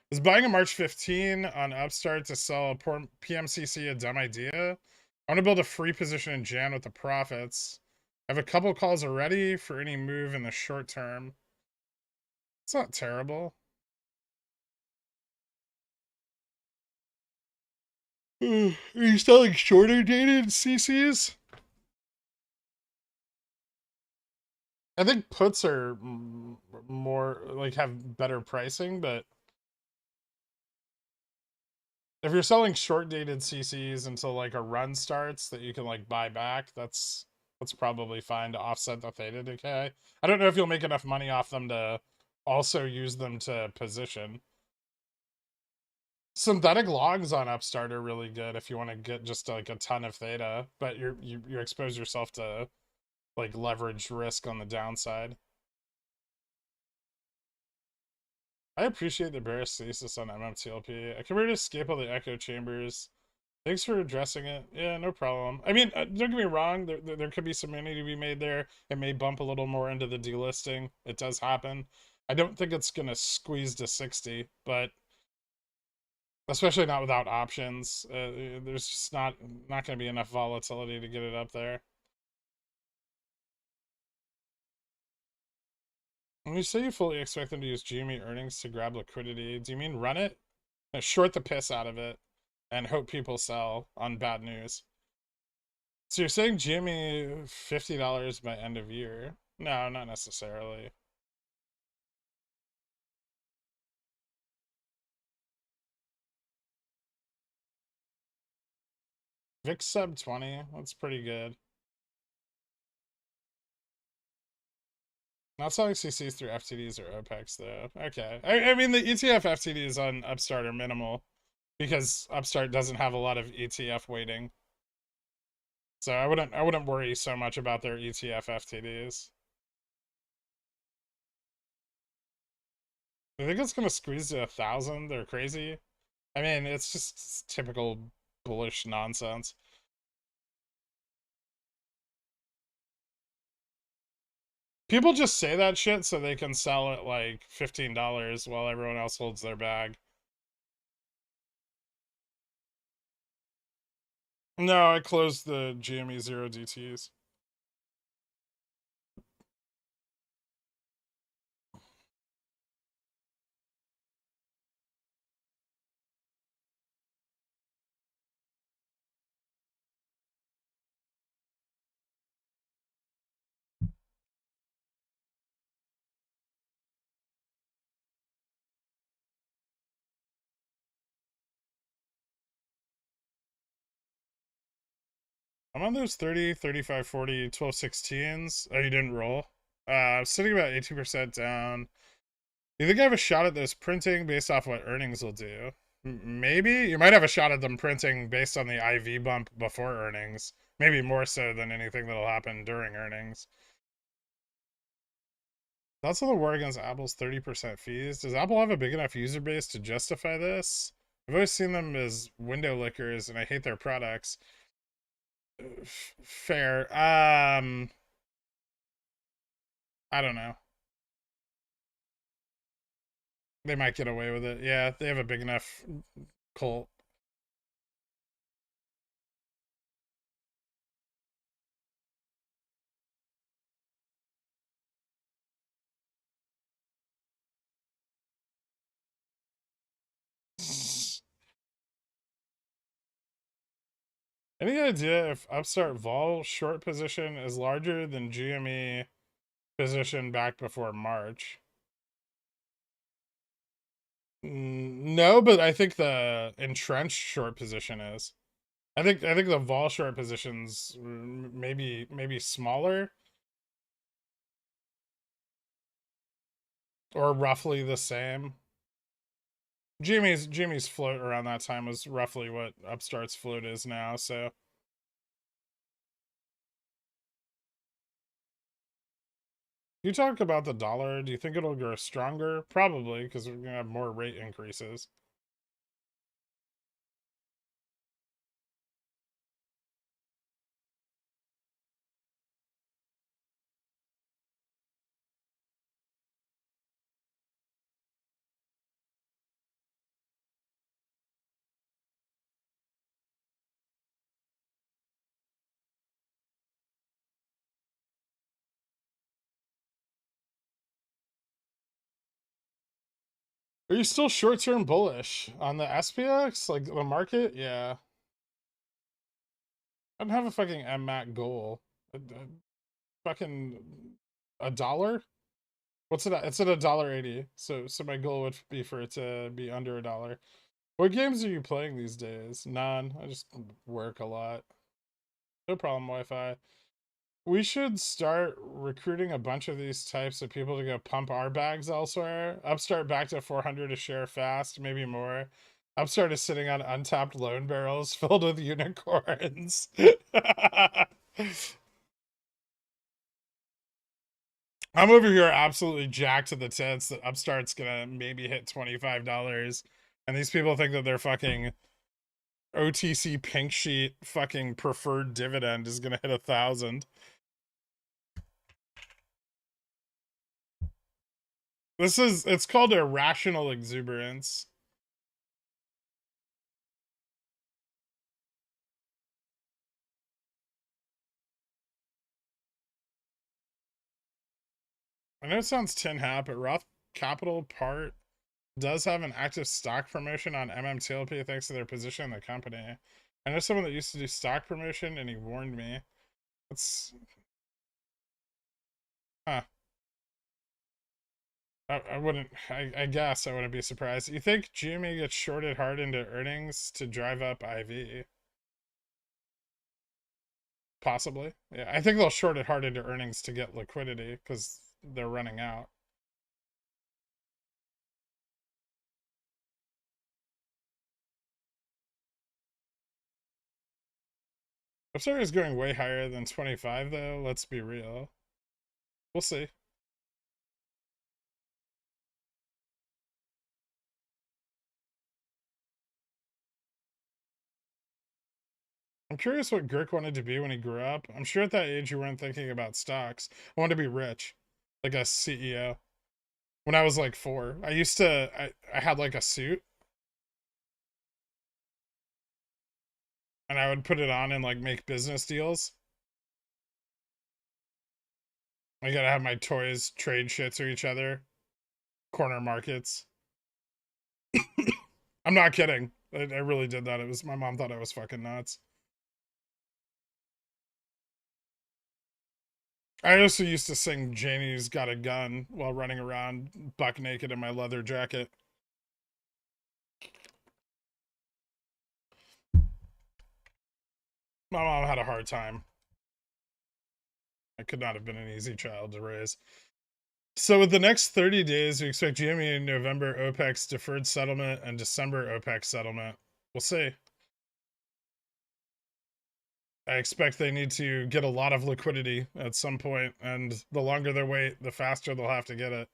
Is buying a March 15 on Upstart to sell a PMCC a dumb idea? I want to build a free position in Jan with the profits. I have a couple calls already for any move in the short term. It's not terrible. Are you selling shorter dated CCs? I think puts are more like have better pricing, but if you're selling short dated CCs until like a run starts that you can like buy back, that's probably fine to offset the theta decay. I don't know if you'll make enough money off them to also use them to position. Synthetic logs on Upstart are really good if you want to get just like a ton of theta, but you expose yourself to like leverage risk on the downside. I appreciate the bearish thesis on MMTLP. I can really escape all the echo chambers. Thanks for addressing it. Yeah, no problem. I mean, don't get me wrong. There could be some money to be made there. It may bump a little more into the delisting. It does happen. I don't think it's gonna squeeze to 60, but especially not without options. There's just not gonna be enough volatility to get it up there. When you say you fully expect them to use GME earnings to grab liquidity, do you mean run it? Short the piss out of it and hope people sell on bad news. So you're saying GME $50 by end of year? No, not necessarily. VIX sub 20, that's pretty good. Not selling CCs through FTDs or OPEX though. Okay. I mean the ETF FTDs on Upstart are minimal because Upstart doesn't have a lot of ETF weighting. So I wouldn't worry so much about their ETF FTDs. I think it's gonna squeeze to 1,000. They're crazy. I mean, it's just typical bullish nonsense. People just say that shit so they can sell it like $15 while everyone else holds their bag. No, I closed the GME 0 DTs. I'm on those 30, 35, 40, 12, 16s. Oh, you didn't roll? Sitting about 18% down. Do you think I have a shot at those printing based off what earnings will do? Maybe? You might have a shot at them printing based on the IV bump before earnings. Maybe more so than anything that'll happen during earnings. Thoughts on the war against Apple's 30% fees? Does Apple have a big enough user base to justify this? I've always seen them as window lickers and I hate their products. Fair. I don't know. They might get away with it. Yeah, they have a big enough cult. Any idea if Upstart Vol short position is larger than GME position back before March? No, but I think the entrenched short position is. I think the vol short positions maybe smaller or roughly the same. Jimmy's float around that time was roughly what Upstart's float is now, so you talk about the dollar, do you think it'll grow stronger? Probably, because we're gonna have more rate increases. Are you still short-term bullish on the SPX, like the market? Yeah. I don't have a fucking MMAC goal. Fucking a dollar? What's it at? It's at $1.80. So my goal would be for it to be under $1. What games are you playing these days? None. I just work a lot. No problem, Wi-Fi. We should start recruiting a bunch of these types of people to go pump our bags elsewhere. Upstart back to 400 a share fast, maybe more. Upstart is sitting on untapped loan barrels filled with unicorns. I'm over here absolutely jacked to the tits that Upstart's gonna maybe hit $25. And these people think that their fucking OTC pink sheet fucking preferred dividend is gonna hit 1,000. It's called irrational exuberance. I know it sounds tin hat, but Roth Capital Part does have an active stock promotion on MMTLP thanks to their position in the company. I know someone that used to do stock promotion and he warned me. It's huh. I wouldn't I guess I wouldn't be surprised. You think GME gets shorted hard into earnings to drive up IV? Possibly. Yeah, I think they'll short it hard into earnings to get liquidity because they're running out. Upstart is going way higher than 25 though, let's be real. We'll see. I'm curious what Girk wanted to be when he grew up. I'm sure at that age you weren't thinking about stocks. I wanted to be rich, like a CEO. When I was like 4, I had like a suit and I would put it on and like make business deals. I gotta have my toys trade shit to each other. Corner markets. I'm not kidding. I really did that. It was my mom thought I was fucking nuts. I also used to sing Janie's Got a Gun while running around buck naked in my leather jacket. My mom had a hard time. I could not have been an easy child to raise. So with the next 30 days, we expect GME in November OPEC's deferred settlement and December OPEC settlement. We'll see. I expect they need to get a lot of liquidity at some point, and the longer they wait, the faster they'll have to get it.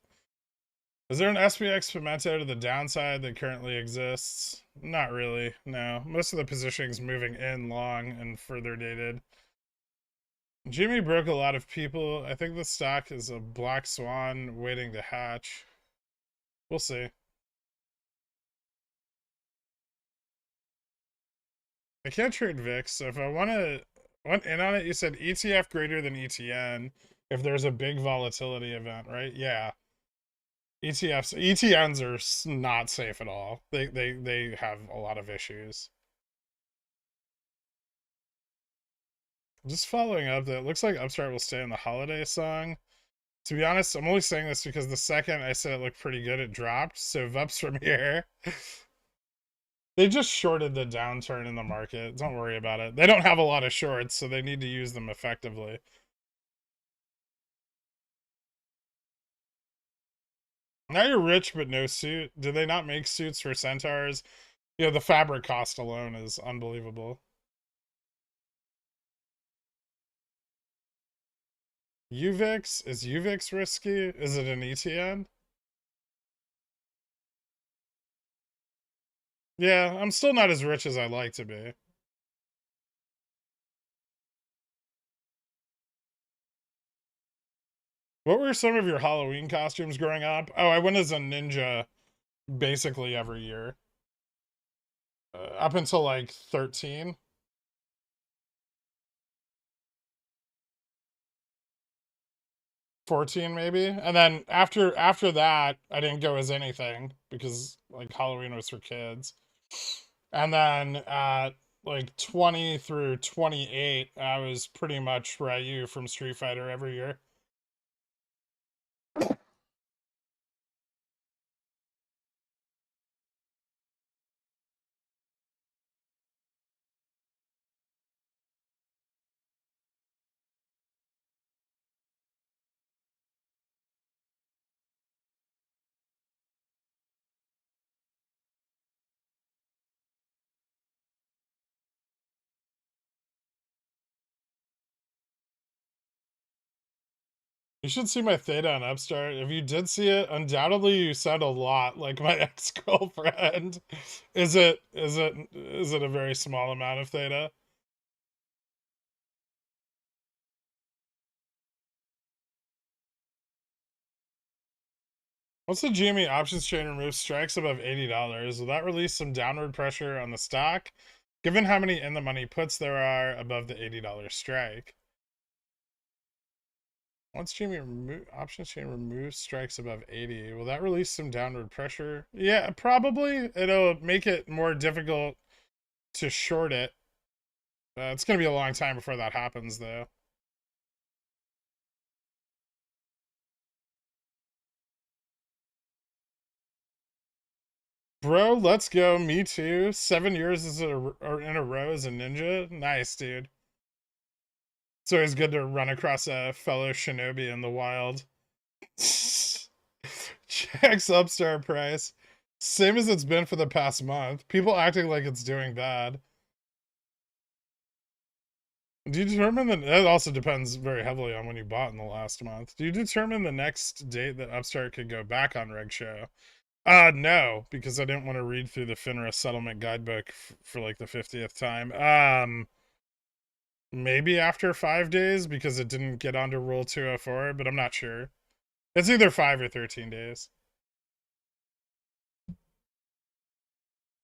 Is there an SPX pimento to the downside that currently exists? Not really, no. Most of the positioning's moving in long and further dated. Jimmy broke a lot of people. I think the stock is a black swan waiting to hatch. We'll see. I can't trade VIX, so if I want in on it, you said ETF greater than ETN if there's a big volatility event, right? Yeah. ETNs are not safe at all. They have a lot of issues. Just following up, that looks like Upstart will stay in the holiday song. To be honest, I'm only saying this because the second I said it looked pretty good, it dropped. So VUPs from here. They just shorted the downturn in the market. Don't worry about it. They don't have a lot of shorts, so they need to use them effectively. Now you're rich but no suit. Do they not make suits for centaurs? You know, the fabric cost alone is unbelievable. UVIX? Is UVIX risky? Is it an ETN? Yeah, I'm still not as rich as I'd like to be. What were some of your Halloween costumes growing up? Oh, I went as a ninja basically every year. Up until like 13. 14 maybe. And then after that, I didn't go as anything because like Halloween was for kids. And then at like 20 through 28, I was pretty much Ryu from Street Fighter every year. You should see my theta on Upstart. If you did see it, undoubtedly you sound a lot like my ex-girlfriend. Is it a very small amount of theta? Once the GME options chain removes strikes above $80, will that release some downward pressure on the stock, given how many in the money puts there are above the $80 strike? Once GME options chain removes strikes above 80, will that release some downward pressure? Yeah, probably. It'll make it more difficult to short it. It's going to be a long time before that happens, though. Bro, let's go. Me too. 7 years in a row as a ninja. Nice, dude. It's always good to run across a fellow shinobi in the wild. Checks Upstart price. Same as it's been for the past month. People acting like it's doing bad. Do you determine that? It also depends very heavily on when you bought in the last month. Do you determine the next date that Upstart could go back on Reg Show? No, because I didn't want to read through the FINRA settlement guidebook for like the 50th time. Maybe after 5 days because it didn't get onto Rule 204, but I'm not sure. It's either 5 or 13 days.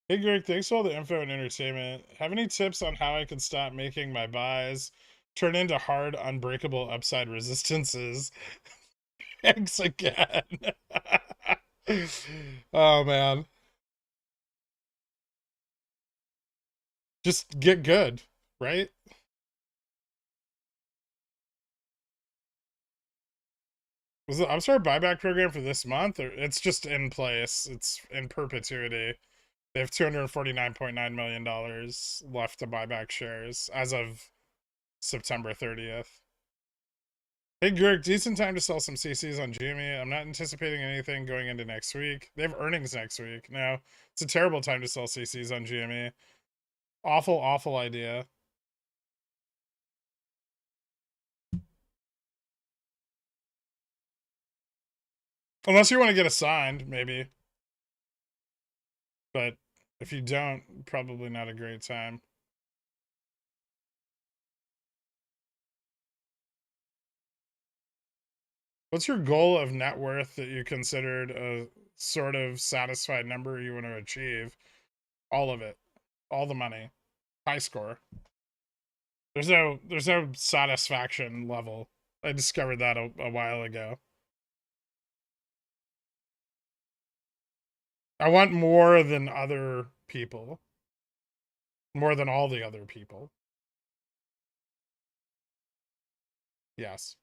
Hey Greg, thanks for all the info and entertainment. Have any tips on how I can stop making my buys turn into hard, unbreakable upside resistances? Thanks again. Oh man. Just get good, right? Was the Upstart buyback program for this month, or it's just in place? It's in perpetuity. They have $249.9 million left to buy back shares as of September 30th. Hey, Greg, decent time to sell some CCs on GME. I'm not anticipating anything going into next week. They have earnings next week. No, it's a terrible time to sell CCs on GME. Awful, awful idea. Unless you want to get assigned, maybe. But if you don't, probably not a great time. What's your goal of net worth that you considered a sort of satisfied number you want to achieve? All of it. All the money. High score. There's no satisfaction level. I discovered that a while ago. I want more than other people. More than all the other people. Yes.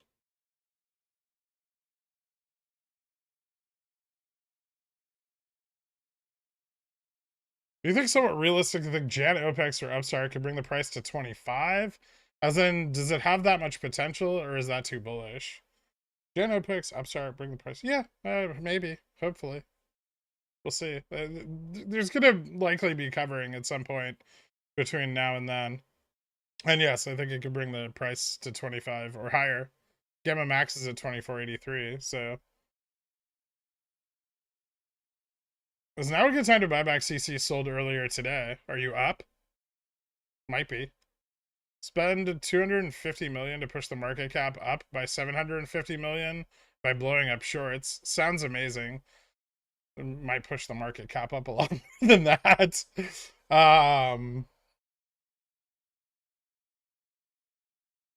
Do you think somewhat realistic to think Jan OPEX or Upstart could bring the price to 25? As in, does it have that much potential, or is that too bullish? Jan OPEX, Upstart, bring the price. Yeah, maybe. Hopefully. We'll see. There's going to likely be covering at some point between now and then. And yes, I think it could bring the price to 25 or higher. Gamma Max is at 24.83, so. Is now a good time to buy back CC sold earlier today? Are you up? Might be. Spend 250 million to push the market cap up by 750 million by blowing up shorts. Sounds amazing. It might push the market cap up a lot more than that.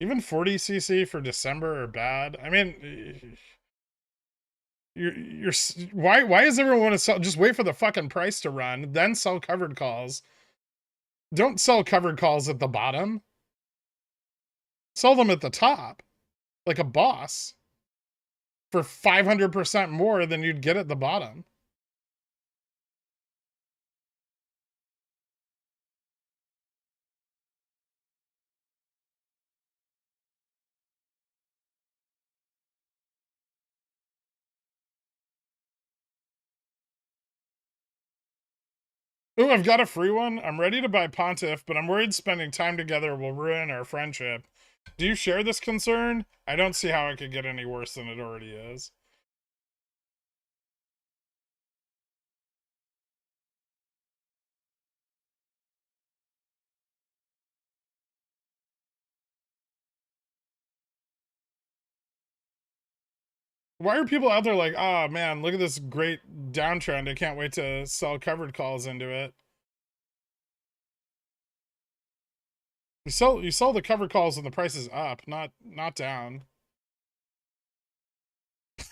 Even 40cc for December are bad. I mean, you're why does everyone want to sell? Just wait for the fucking price to run, then sell covered calls. Don't sell covered calls at the bottom. Sell them at the top, like a boss, for 500% more than you'd get at the bottom. Ooh, I've got a free one. I'm ready to buy Pontiff, but I'm worried spending time together will ruin our friendship. Do you share this concern? I don't see how it could get any worse than it already is. Why are people out there like, oh man, look at this great downtrend. I can't wait to sell covered calls into it. You sell the covered calls when the price is up, not down.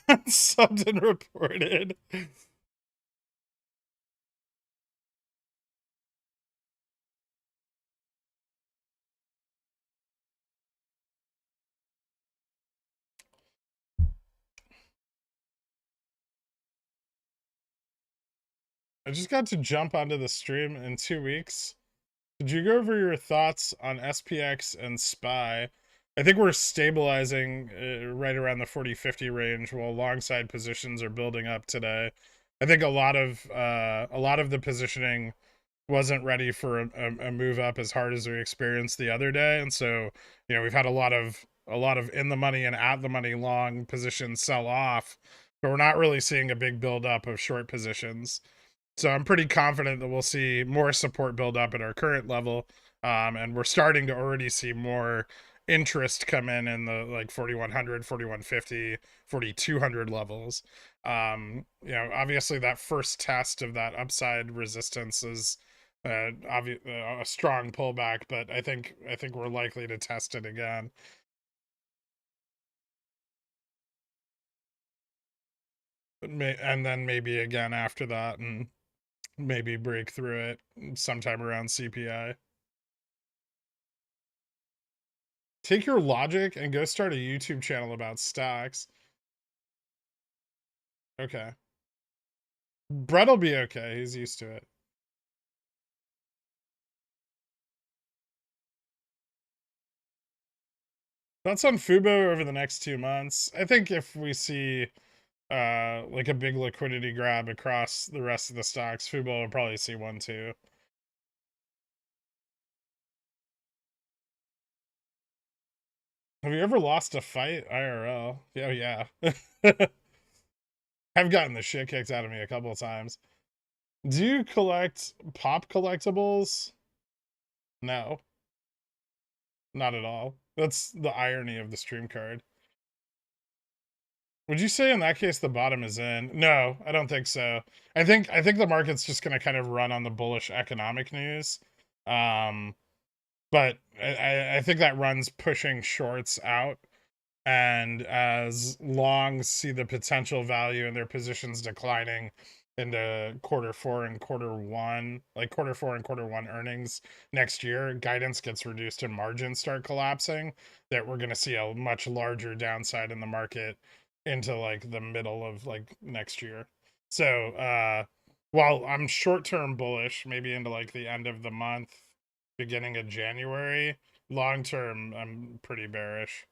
Subbed and reported. I just got to jump onto the stream in 2 weeks. Could you go over your thoughts on SPX and SPY? I think we're stabilizing right around the 40-50 range while alongside positions are building up today. I think a lot of the positioning wasn't ready for a move up as hard as we experienced the other day, and so we've had a lot of in the money and at the money long positions sell off, but we're not really seeing a big build up of short positions. So I'm pretty confident that we'll see more support build up at our current level, and we're starting to already see more interest come in the like 4100, 4150, 4200 levels. Obviously that first test of that upside resistance is a strong pullback, but I think we're likely to test it again. And then maybe again after that, and maybe break through it sometime around CPI. Take your logic and go start a YouTube channel about stocks. Okay. Brett'll be okay. He's used to it. Thoughts on Fubo over the next 2 months? I think if we see like a big liquidity grab across the rest of the stocks, Fubo will probably see one too. Have you ever lost a fight IRL? Oh yeah. I've gotten the shit kicked out of me a couple of times. Do you collect pop collectibles? No. Not at all. That's the irony of the stream card. Would you say in that case the bottom is in? No, I don't think so. I think the market's just going to kind of run on the bullish economic news. But I think that run's pushing shorts out, and as longs see the potential value in their positions declining into Q4 and Q1, like Q4 and Q1 earnings next year, guidance gets reduced and margins start collapsing, that we're going to see a much larger downside in the market into like the middle of like next year. So while I'm short-term bullish, maybe into like the end of the month, beginning of January, long-term I'm pretty bearish.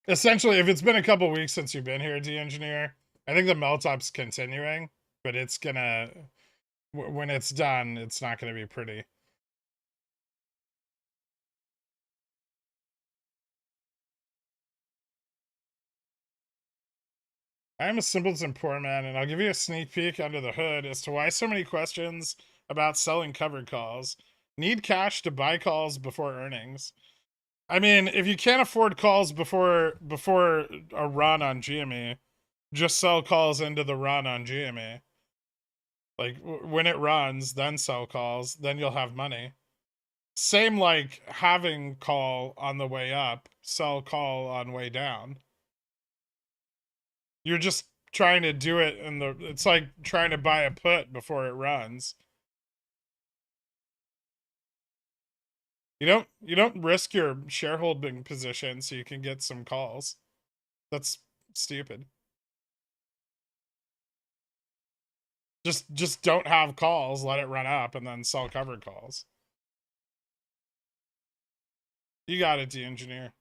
Essentially, if it's been a couple weeks since you've been here, D-Engineer, I think the melt-up's continuing, but it's gonna, when it's done, it's not gonna be pretty. I am a simpleton poor man, and I'll give you a sneak peek under the hood as to why so many questions about selling covered calls. Need cash to buy calls before earnings. I mean, if you can't afford calls before a run on GME, just sell calls into the run on GME. Like when it runs, then sell calls, then you'll have money. Same like having call on the way up, sell call on way down. You're just trying to do it in the, it's like trying to buy a put before it runs. You don't risk your shareholding position so you can get some calls. That's stupid. Just don't have calls, let it run up, and then sell covered calls. You got it, D-Engineer.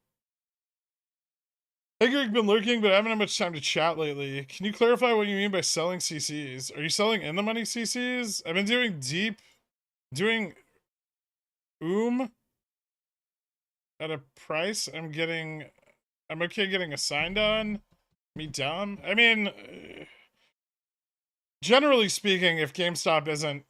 Hey Greg, been lurking, but I haven't had much time to chat lately. Can you clarify what you mean by selling CCs? Are you selling in the money CCs? I've been doing at a price. I'm okay getting assigned on. Me dumb? I mean, generally speaking, if GameStop isn't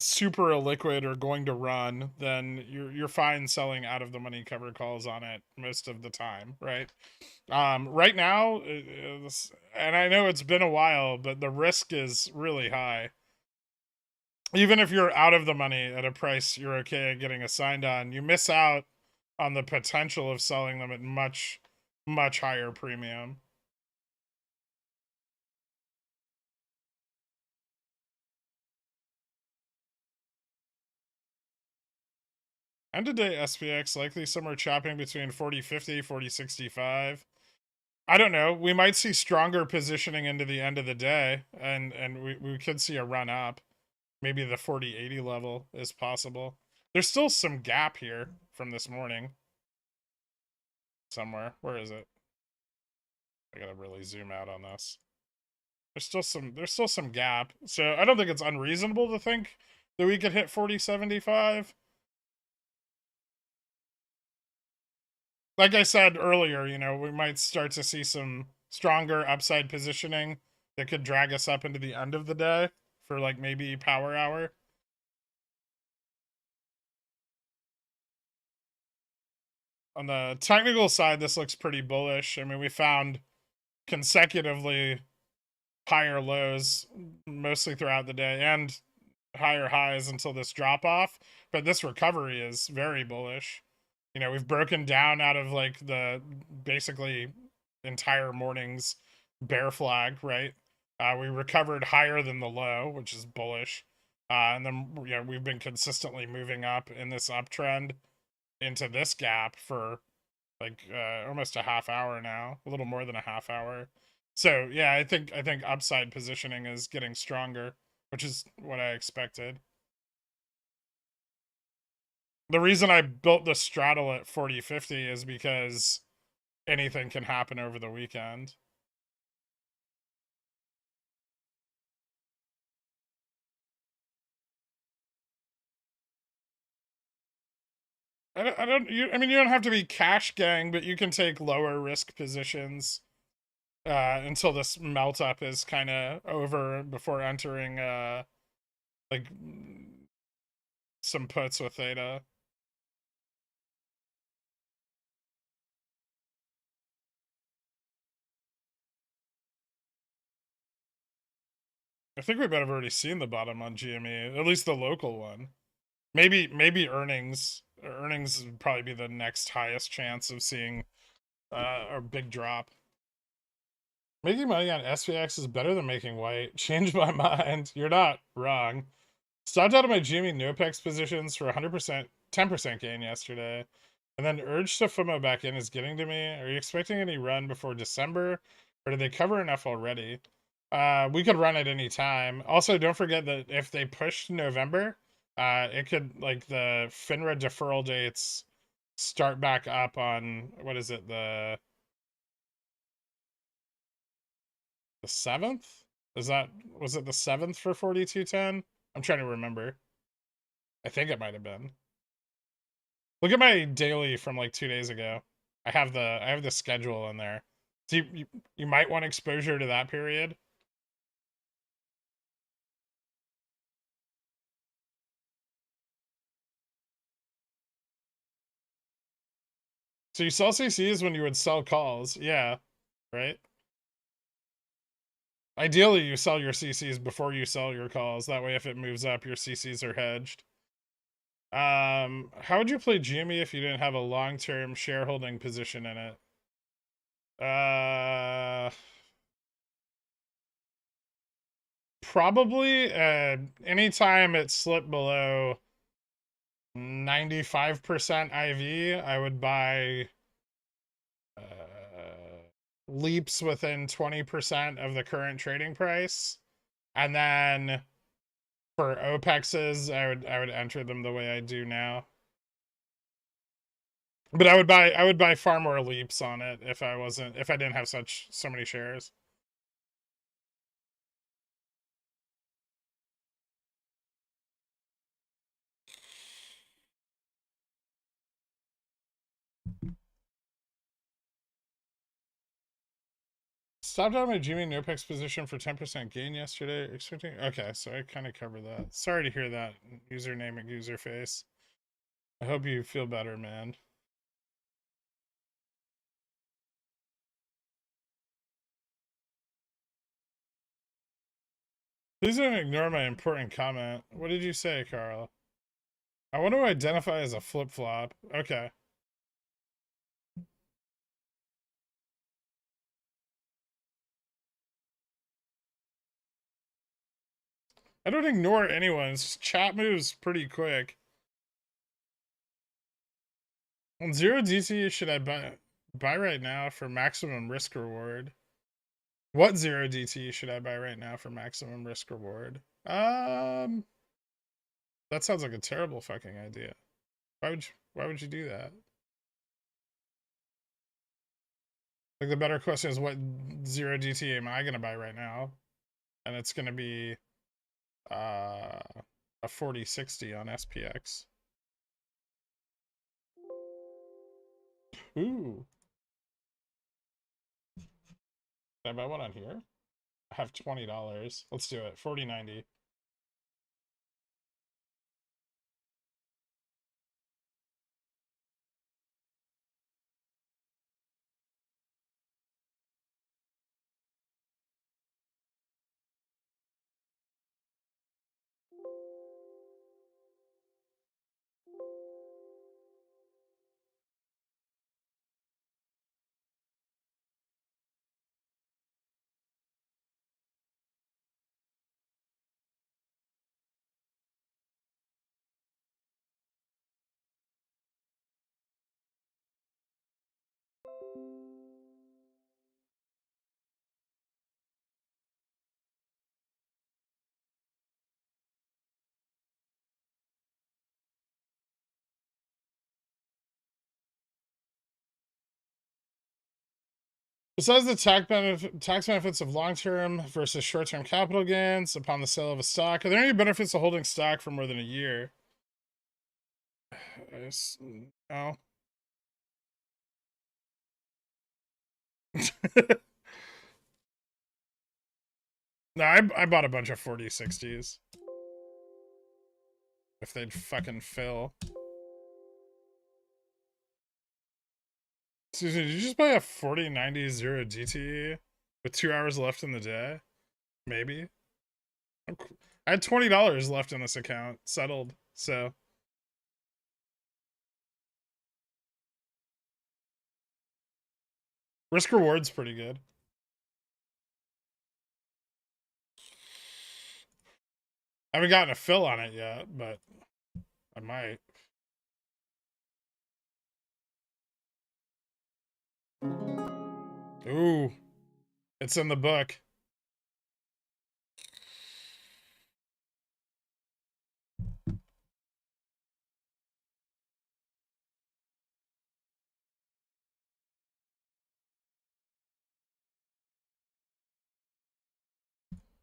super illiquid or going to run, then you're fine selling out of the money cover calls on it most of the time, right? Right now, and I know it's been a while, but the risk is really high. Even if you're out of the money at a price you're okay at getting assigned on, you miss out on the potential of selling them at much higher premium. End of day SPX likely somewhere chopping between 40.50, 40.65. I don't know. We might see stronger positioning into the end of the day, and we could see a run up. Maybe the 40.80 level is possible. There's still some gap here from this morning. Somewhere. Where is it? I gotta really zoom out on this. There's still some gap. So I don't think it's unreasonable to think that we could hit 40.75. Like I said earlier, we might start to see some stronger upside positioning that could drag us up into the end of the day for like maybe power hour. On the technical side, this looks pretty bullish. I mean, we found consecutively higher lows mostly throughout the day and higher highs until this drop off, but this recovery is very bullish. We've broken down out of like the basically entire morning's bear flag, right? We recovered higher than the low, which is bullish. And then we've been consistently moving up in this uptrend into this gap for like almost a half hour now, a little more than a half hour. So yeah, I think upside positioning is getting stronger, which is what I expected. The reason I built the straddle at 40.50 is because anything can happen over the weekend. I mean, you don't have to be cash gang, but you can take lower risk positions until this melt up is kind of over before entering like some puts with theta. I think we might have already seen the bottom on GME, at least the local one. Maybe earnings. Earnings would probably be the next highest chance of seeing a big drop. Making money on SPX is better than making white. Change my mind. You're not wrong. Stopped out of my GME NOPEX positions for 100%, 10% gain yesterday. And then urge to FOMO back in is getting to me. Are you expecting any run before December? Or did they cover enough already? We could run at any time. Also, don't forget that if they push November, it could, like, the FINRA deferral dates start back up on, what is it, the 7th? Was it the 7th for 4210? I'm trying to remember. I think it might have been. Look at my daily from like 2 days ago. I have the schedule in there. So you might want exposure to that period. So you sell CCs when you would sell calls, yeah, right? Ideally, you sell your CCs before you sell your calls. That way, if it moves up, your CCs are hedged. How would you play GME if you didn't have a long-term shareholding position in it? Probably anytime it slipped below 95% IV, I would buy leaps within 20% of the current trading price. And then for OPEXs, I would enter them the way I do now. But I would buy far more leaps on it if I didn't have so many shares. Stopped out my Jimmy Nopex position for 10% gain yesterday. Expecting. Okay, so I kind of covered that. Sorry to hear that. Username and user face. I hope you feel better, man. Please don't ignore my important comment. What did you say, Carl? I want to identify as a flip-flop. Okay. I don't ignore anyone's. Chat moves pretty quick. On 0 DT, should I buy right now for maximum risk reward? What 0 DT should I buy right now for maximum risk reward? That sounds like a terrible fucking idea. Why would you do that? Like the better question is what 0 DT am I gonna buy right now? And it's gonna be a 4060 on SPX. Ooh. Can I buy one on here? I have $20. Let's do it. 4090. Besides the tax benefits of long-term versus short-term capital gains upon the sale of a stock, are there any benefits of holding stock for more than a year? No. No, I bought a bunch of 4060s. If they'd fucking fill. Susan, did you just buy a 4090 0 DTE with 2 hours left in the day? Maybe. I had $20 left in this account, settled, so. Risk reward's pretty good. I haven't gotten a fill on it yet, but I might. Ooh, it's in the book.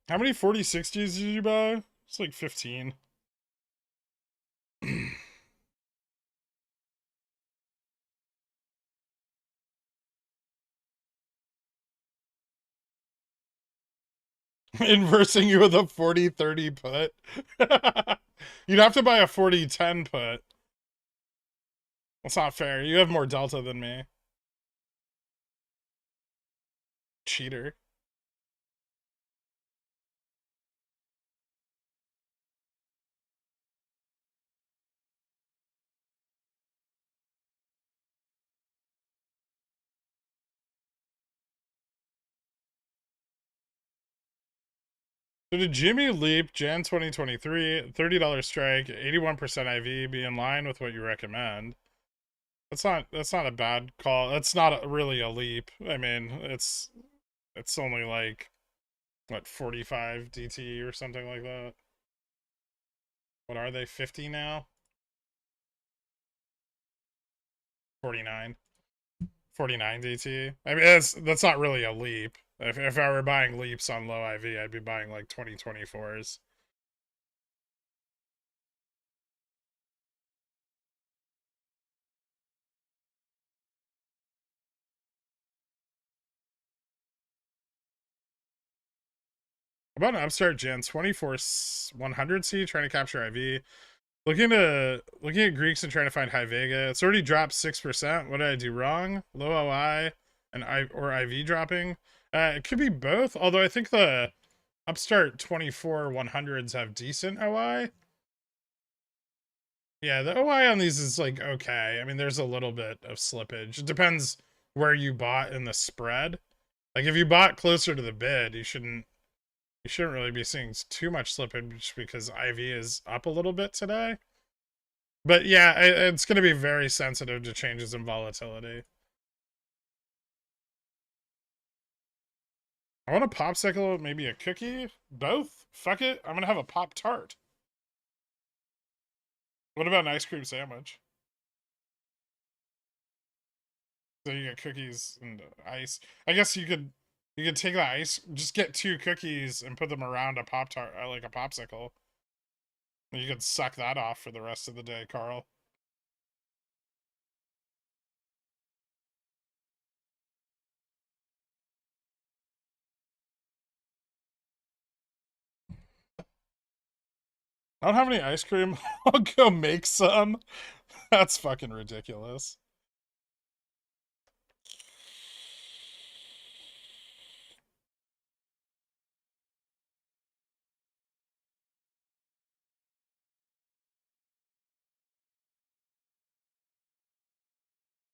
How many 4060s did you buy? It's like 15. Inversing you with a 4030 put. You'd have to buy a 4010 put. That's not fair. You have more delta than me. Cheater. So did Jimmy Leap, Jan 2023, $30 strike, 81% IV, be in line with what you recommend? That's not a bad call. That's not really a leap. I mean, it's only like what 45 DT or something like that. What are they? 50 now? 49. 49 DT. I mean, that's not really a leap. If I were buying leaps on low IV, I'd be buying like 2024s. About an upstart gen 24 100C trying to capture IV. Looking at Greeks and trying to find high Vega. It's already dropped 6%. What did I do wrong? Low OI and IV dropping. It could be both. Although I think the upstart 24 100s have decent OI. Yeah, the OI on these is like okay. I mean, there's a little bit of slippage. It depends where you bought in the spread. Like if you bought closer to the bid, you shouldn't really be seeing too much slippage because IV is up a little bit today. But yeah, it's going to be very sensitive to changes in volatility. I want a popsicle, maybe a cookie. Both? Fuck it. I'm going to have a Pop Tart. What about an ice cream sandwich? So you get cookies and ice. I guess you could take the ice, just get 2 cookies and put them around a Pop Tart, like a popsicle. You could suck that off for the rest of the day, Carl. I don't have any ice cream. I'll go make some. That's fucking ridiculous.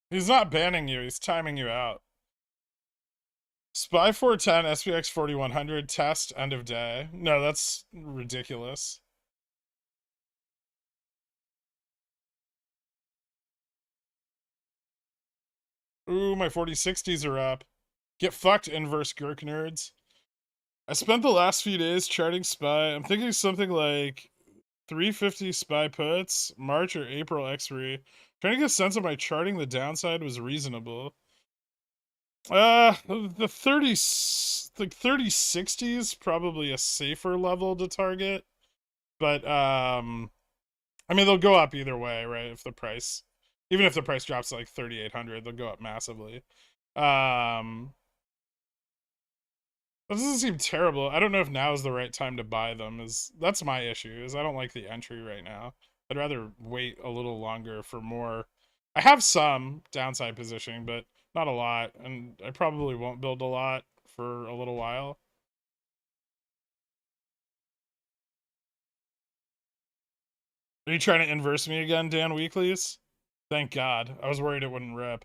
He's not banning you, he's timing you out. Spy 410, SPX 4100, test, end of day. No, that's ridiculous. Ooh, my 4060s are up. Get fucked, inverse Gherk nerds. I spent the last few days charting SPY. I'm thinking something like 350 SPY puts, March or April expiry. Trying to get a sense of my charting the downside was reasonable. The 3060 is probably a safer level to target. But I mean they'll go up either way, right? Even if the price drops to like 3,800, they'll go up massively. That doesn't seem terrible. I don't know if now is the right time to buy them. That's my issue, is I don't like the entry right now. I'd rather wait a little longer for more. I have some downside positioning, but not a lot, and I probably won't build a lot for a little while. Are you trying to inverse me again, Dan Weeklies? Thank God. I was worried it wouldn't rip.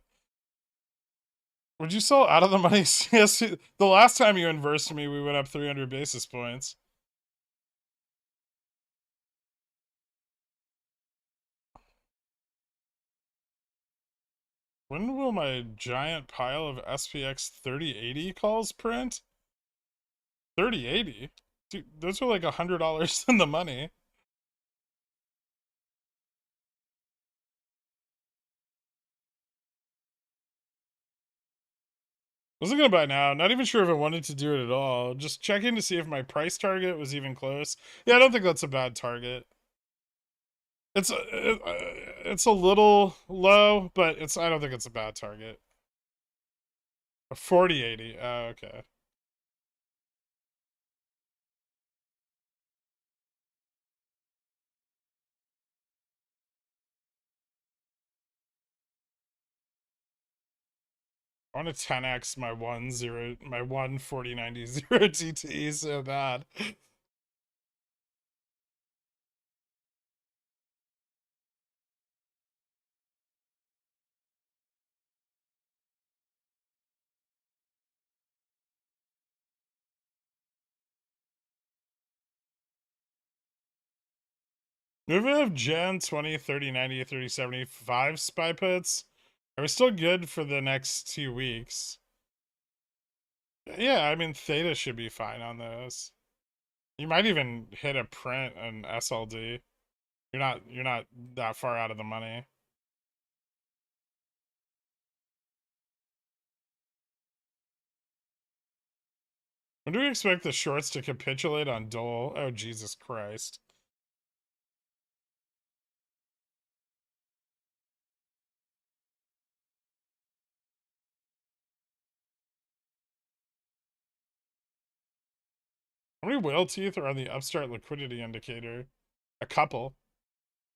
Would you sell out of the money? Yes. The last time you inversed me, we went up 300 basis points. When will my giant pile of SPX 3080 calls print? 3080? Dude, those are like $100 in the money. Wasn't gonna buy now. Not even sure if I wanted to do it at all. Just checking to see if my price target was even close. Yeah, I don't think that's a bad target. It's a little low, but I don't think it's a bad target. A 4080. Oh, okay. I want to 10x my 14090 TT so bad. Do we have Gen 20, 30, 90, 30, 75 spy puts? Are we still good for the next 2 weeks? Yeah, I mean, Theta should be fine on those. You might even hit a print and SLD. You're not that far out of the money. When do we expect the shorts to capitulate on Dole? Oh, Jesus Christ. How many whale teeth are on the upstart liquidity indicator? A couple.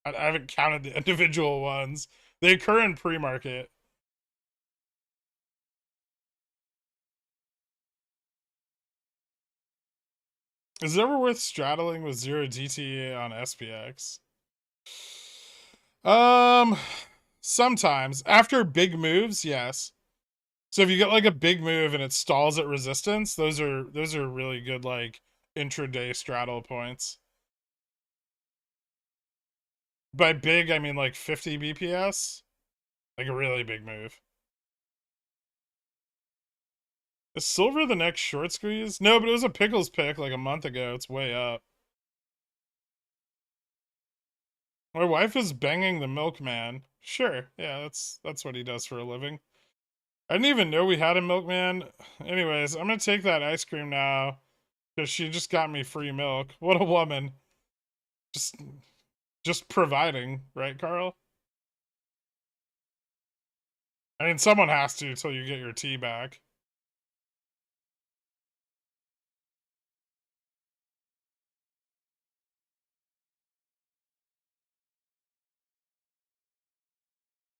I haven't counted the individual ones. They occur in pre-market. Is it ever worth straddling with 0 DTA on SPX? Sometimes. After big moves, yes. So if you get like a big move and it stalls at resistance, those are really good like intraday straddle points. By big, I mean like 50 BPS. Like a really big move. Is silver the next short squeeze? No, but it was a pickles pick like a month ago. It's way up. My wife is banging the milkman. Sure, yeah, that's what he does for a living. I didn't even know we had a milkman. Anyways, I'm gonna take that ice cream now because she just got me free milk. What a woman. Just providing, right, Carl? I mean, someone has to until you get your tea back.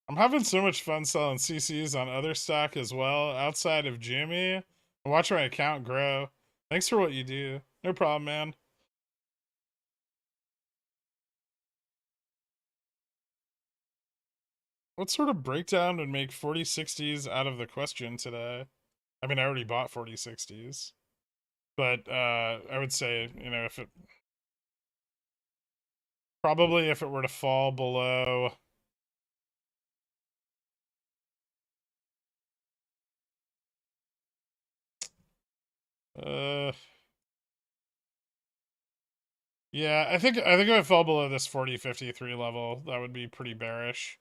I'm having so much fun selling CCs on other stock as well, outside of Jimmy. I watch my account grow. Thanks for what you do. No problem, man. What sort of breakdown would make 4060s out of the question today? I mean, I already bought 4060s. But I would say, you know, if it probably if it were to fall below yeah, I think if it fell below this 4053 level, that would be pretty bearish.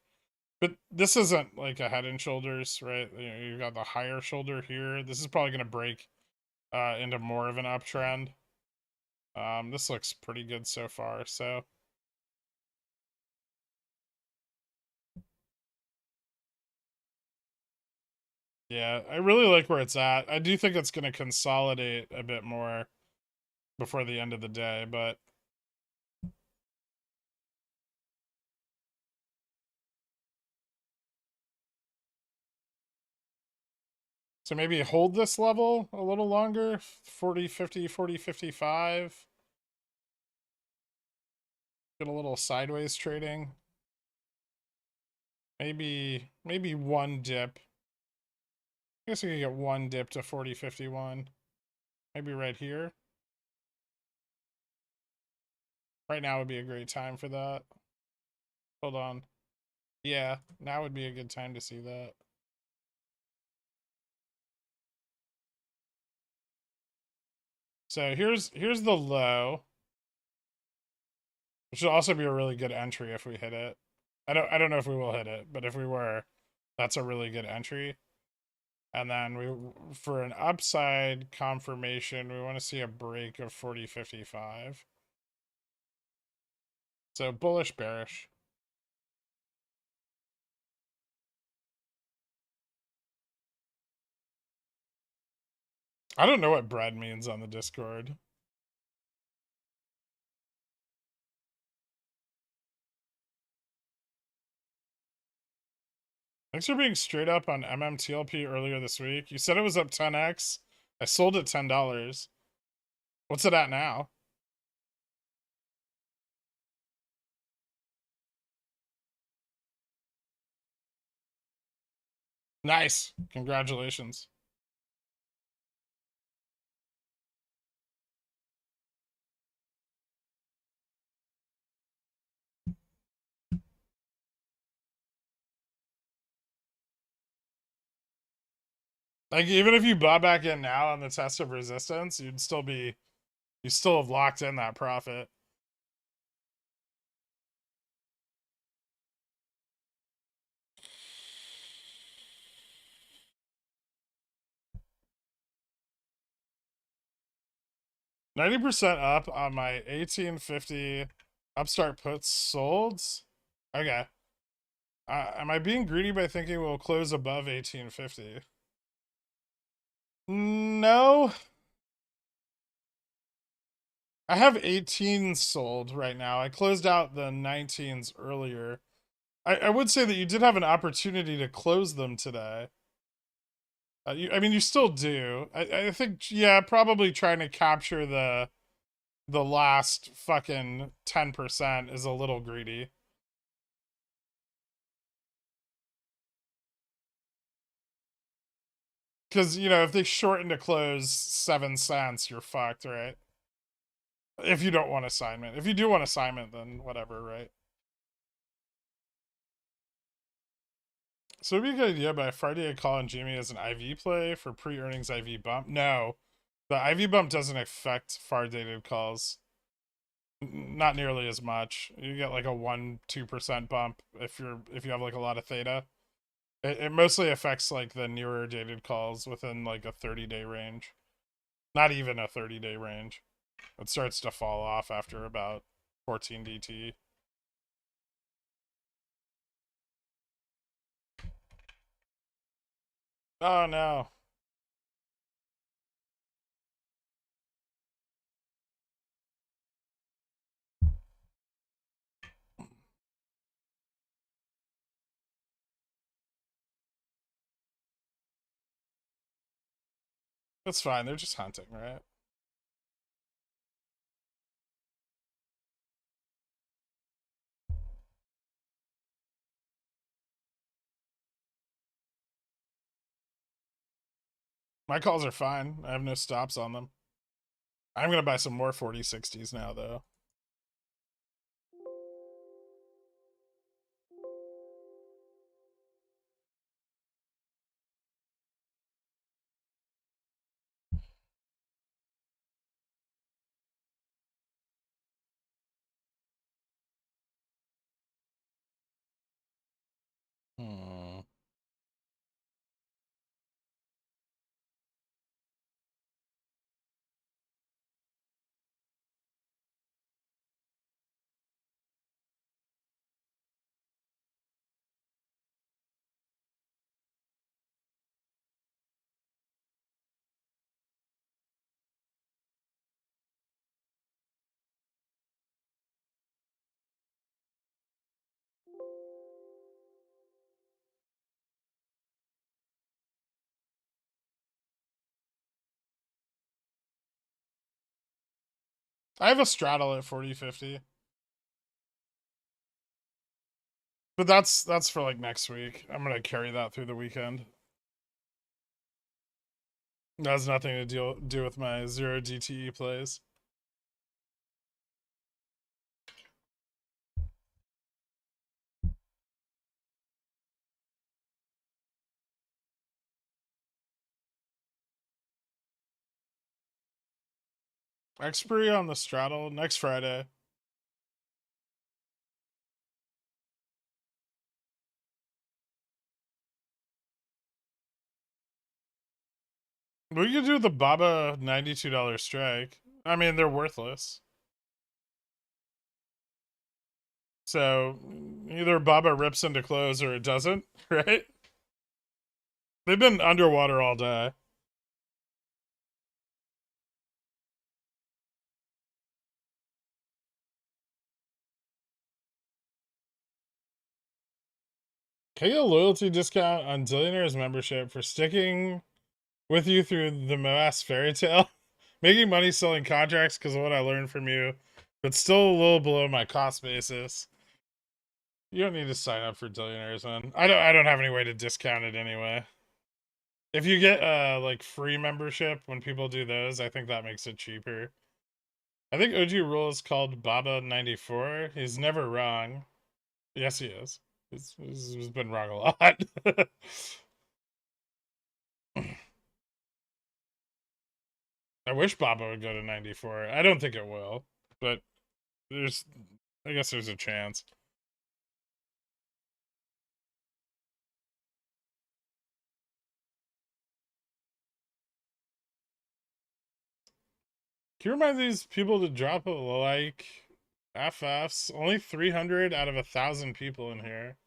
But this isn't like a head and shoulders, right? You know, you got the higher shoulder here. This is probably going to break into more of an uptrend. This looks pretty good so far, so yeah, I really like where it's at. I do think it's going to consolidate a bit more before the end of the day, but so maybe hold this level a little longer, 40, 50, 40, 55. Get a little sideways trading. Maybe one dip. I guess we could get one dip to 40.51. Maybe right here. Right now would be a great time for that. Hold on. Yeah, now would be a good time to see that. So here's the low, which would also be a really good entry if we hit it. I don't know if we will hit it, but if we were, that's a really good entry. And then for an upside confirmation, we want to see a break of 40.55. So bullish, bearish. I don't know what bread means on the Discord. Thanks for being straight up on MMTLP earlier this week. You said it was up 10x. I sold it $10. What's it at now? Nice. Congratulations. Like, even if you bought back in now on the test of resistance, you still have locked in that profit. %90 up on my 1850 upstart puts sold. Okay. Am I being greedy by thinking we'll close above 1850? No. I have 18 sold right now. I closed out the 19s earlier. I would say that you did have an opportunity to close them today. I mean, you still do. I think, yeah, probably trying to capture the last fucking 10% is a little greedy. Because, you know, if they shorten to close 7 cents, you're fucked, right? If you don't want assignment. If you do want assignment, then whatever, right? So it'd be a good idea by Friday to call on Jamie as an IV play for pre-earnings IV bump. No, the IV bump doesn't affect far dated calls. Not nearly as much. You get like a 1-2% bump if you have like a lot of theta. It mostly affects like the nearer dated calls within like a 30-day range. Not even a 30-day range. It starts to fall off after about 14 DT. Oh no. That's fine. They're just hunting, right? My calls are fine. I have no stops on them. I'm going to buy some more 4060s now, though. Hmm. I have a straddle at 4050. But that's for like next week. I'm going to carry that through the weekend. That has nothing to do with my 0 DTE plays. Expiry on the straddle next Friday. We could do the Baba $92 strike. I mean, they're worthless. So either Baba rips into close or it doesn't, right? They've been underwater all day. Can I get a loyalty discount on Zillionaire's membership for sticking with you through the MOASS fairy tale? Making money selling contracts because of what I learned from you, but still a little below my cost basis. You don't need to sign up for Zillionaires, man. I don't have any way to discount it anyway. If you get like free membership when people do those, I think that makes it cheaper. I think OG Rule is called Baba94. He's never wrong. Yes, he is. He's been wrong a lot. I wish Baba would go to 94. I don't think it will, but I guess there's a chance. Can you remind these people to drop a like? FFs, only 300 out of 1,000 people in here.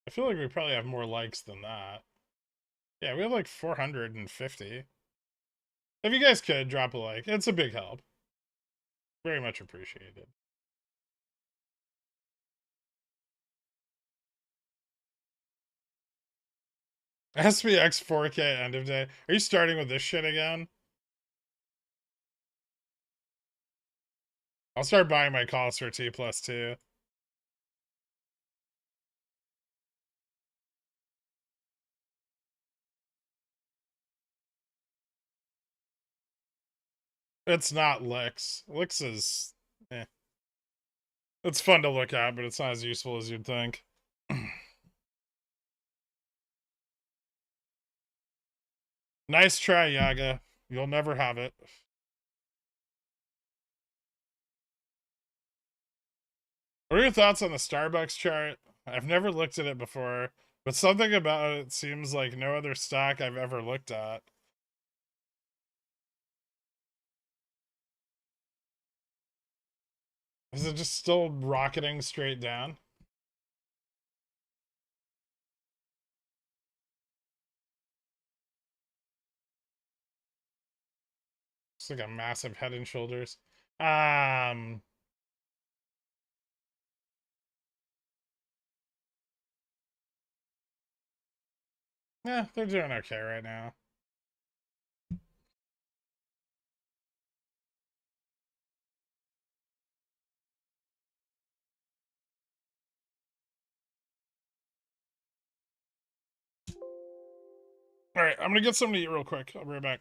I feel like we probably have more likes than that. Yeah, we have like 450. If you guys could drop a like, it's a big help. Very much appreciated. SPX 4K end of day. Are you starting with this shit again? I'll start buying my calls for T+2. It's not Licks. Licks is... eh. It's fun to look at, but it's not as useful as you'd think. Nice try, Yaga. You'll never have it. What are your thoughts on the Starbucks chart? I've never looked at it before, but something about it seems like no other stock I've ever looked at. Is it just still rocketing straight down? It's like a massive head and shoulders. Um, yeah, they're doing okay right now. All right, I'm gonna get something to eat real quick. I'll be right back.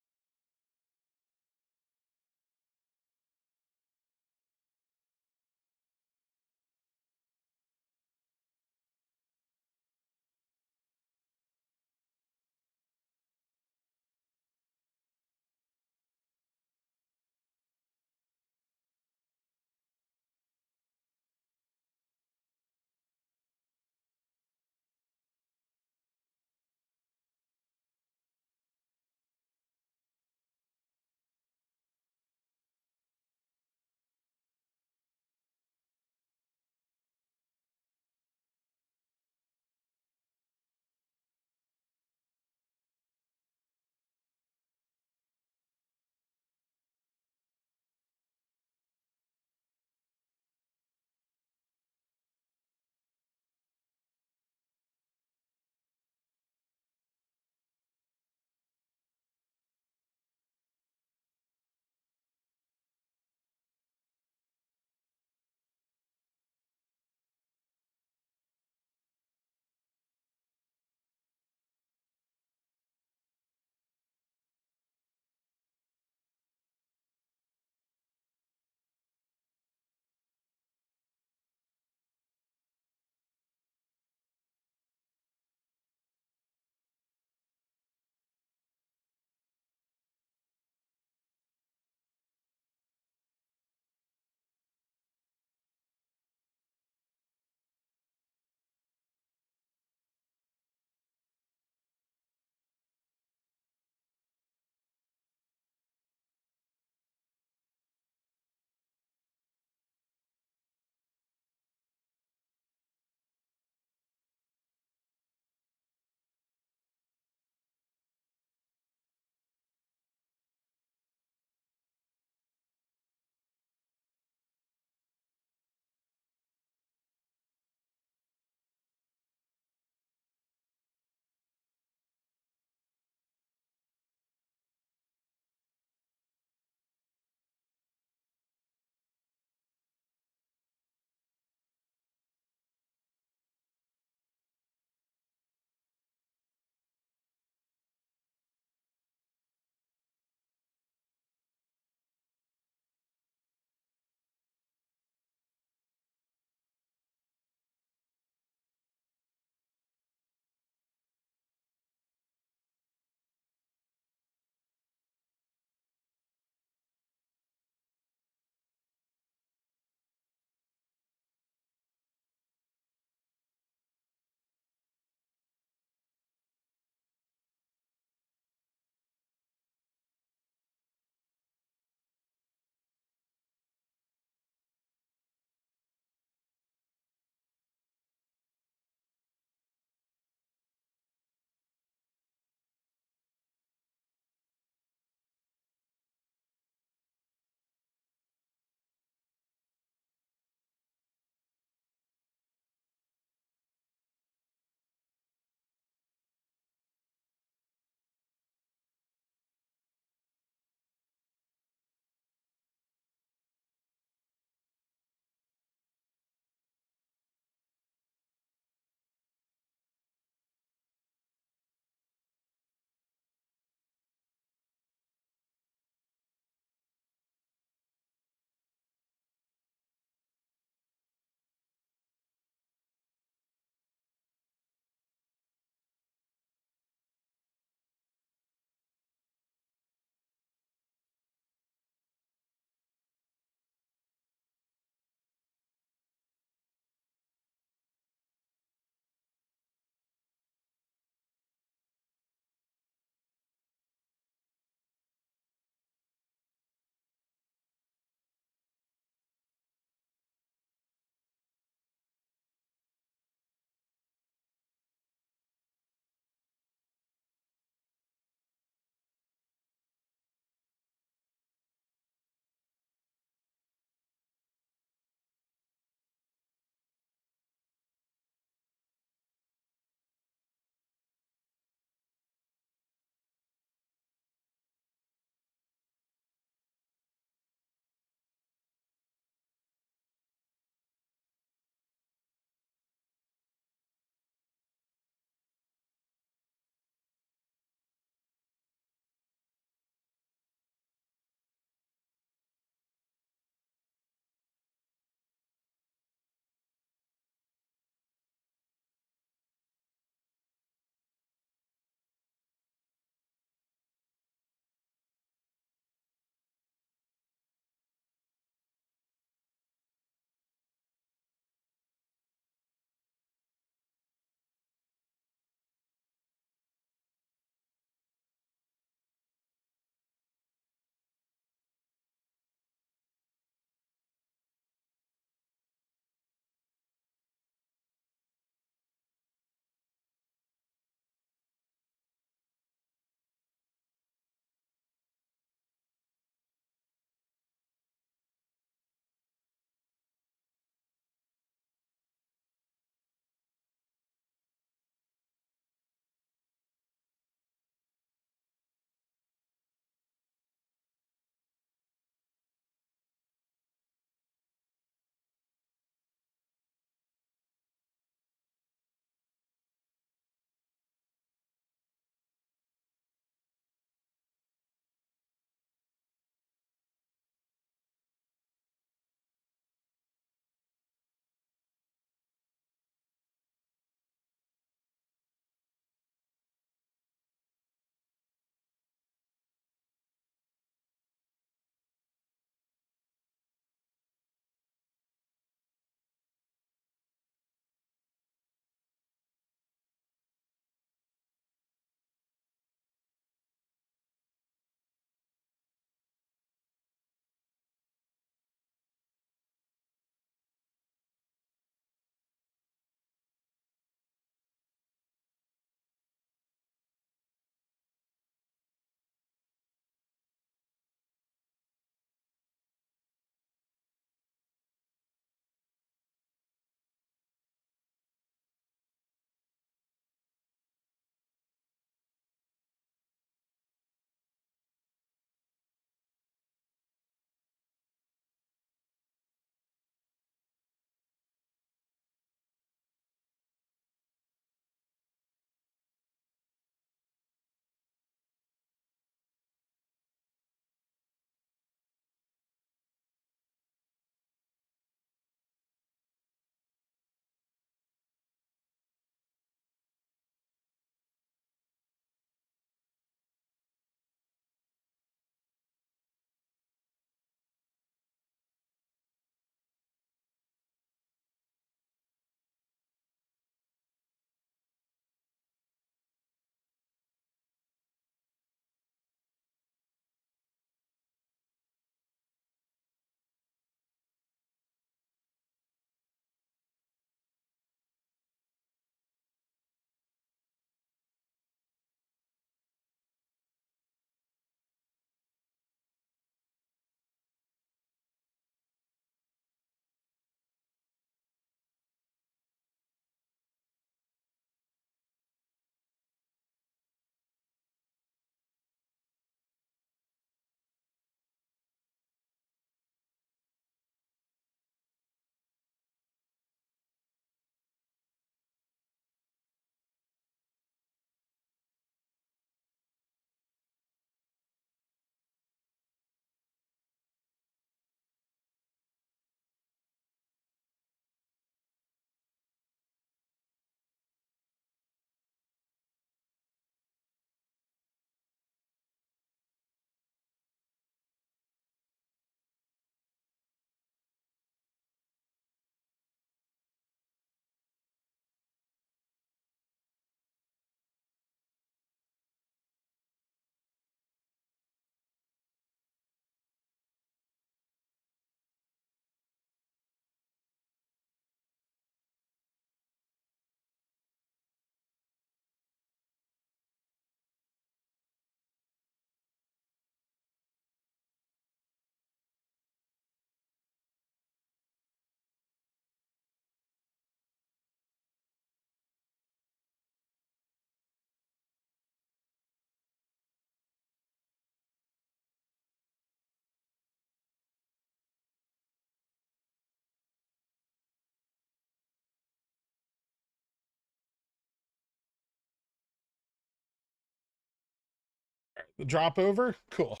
The drop over? Cool.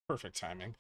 Perfect timing.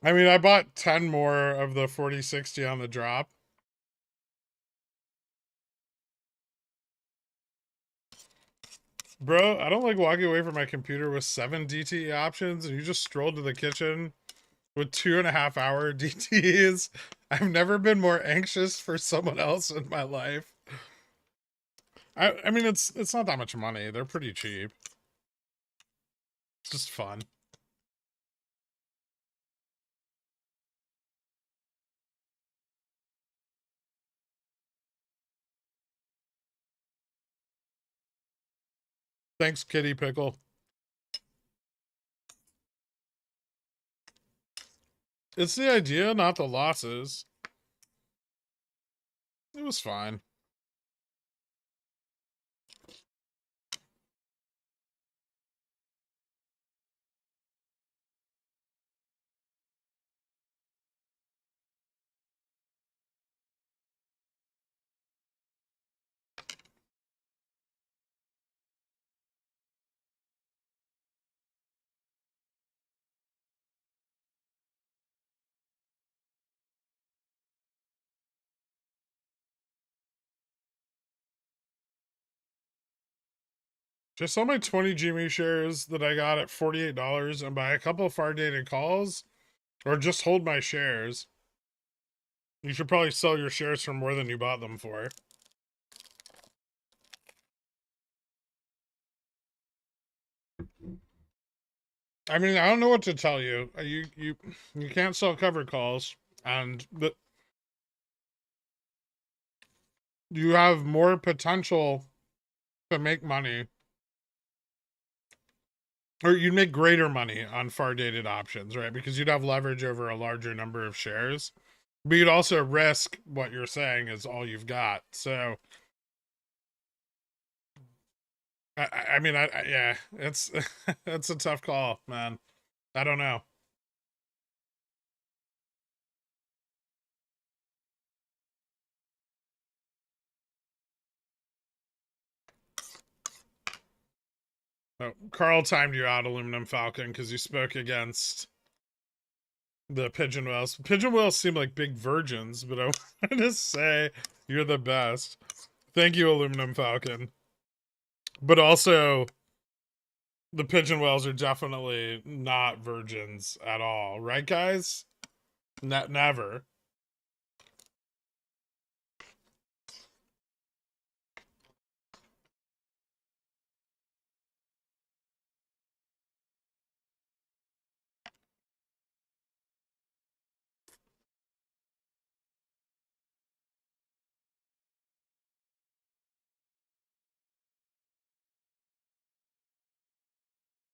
I mean, I bought 10 more of the 4060 on the drop. Bro, I don't like walking away from my computer with 7 DTE options and you just strolled to the kitchen with 2.5-hour DTEs. I've never been more anxious for someone else in my life. I mean, it's not that much money. They're pretty cheap. It's just fun. Thanks, Kitty Pickle. It's the idea, not the losses. It was fine. Just sell my 20 GME shares that I got at $48 and buy a couple of far dated calls, or just hold my shares. You should probably sell your shares for more than you bought them for. I mean, I don't know what to tell you. You can't sell covered calls, and you have more potential to make money, or you'd make greater money on far dated options, right? Because you'd have leverage over a larger number of shares, but you'd also risk what you're saying is all you've got. So, I mean, yeah, it's it's a tough call, man. I don't know. Oh, Carl timed you out, Aluminum Falcon, because you spoke against the pigeon whales. Pigeon whales seem like big virgins, but I want to say you're the best. Thank you, Aluminum Falcon. But also, the pigeon whales are definitely not virgins at all, right, guys? Never.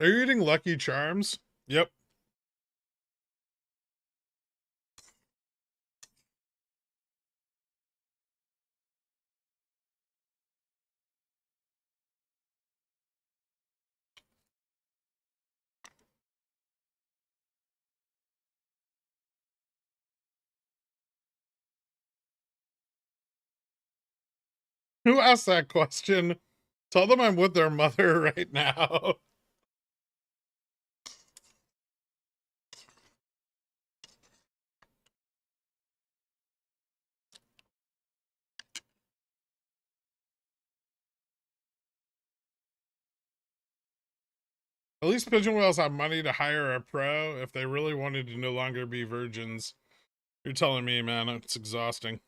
Are you eating Lucky Charms? Yep. Who asked that question? Tell them I'm with their mother right now. At least pigeon whales have money to hire a pro if they really wanted to no longer be virgins. You're telling me, man, it's exhausting.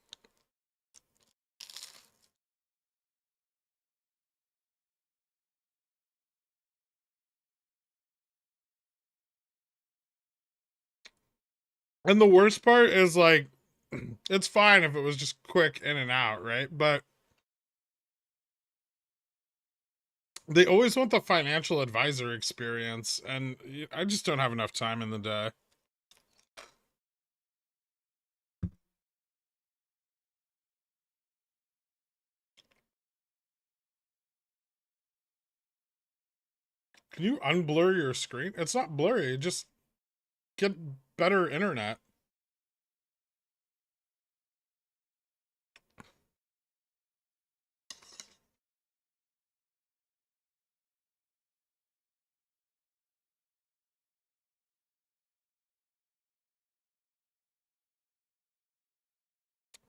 And the worst part is, like, it's fine if it was just quick in and out, right? But they always want the financial advisor experience, and I just don't have enough time in the day. Can you unblur your screen? It's not blurry, just get better internet.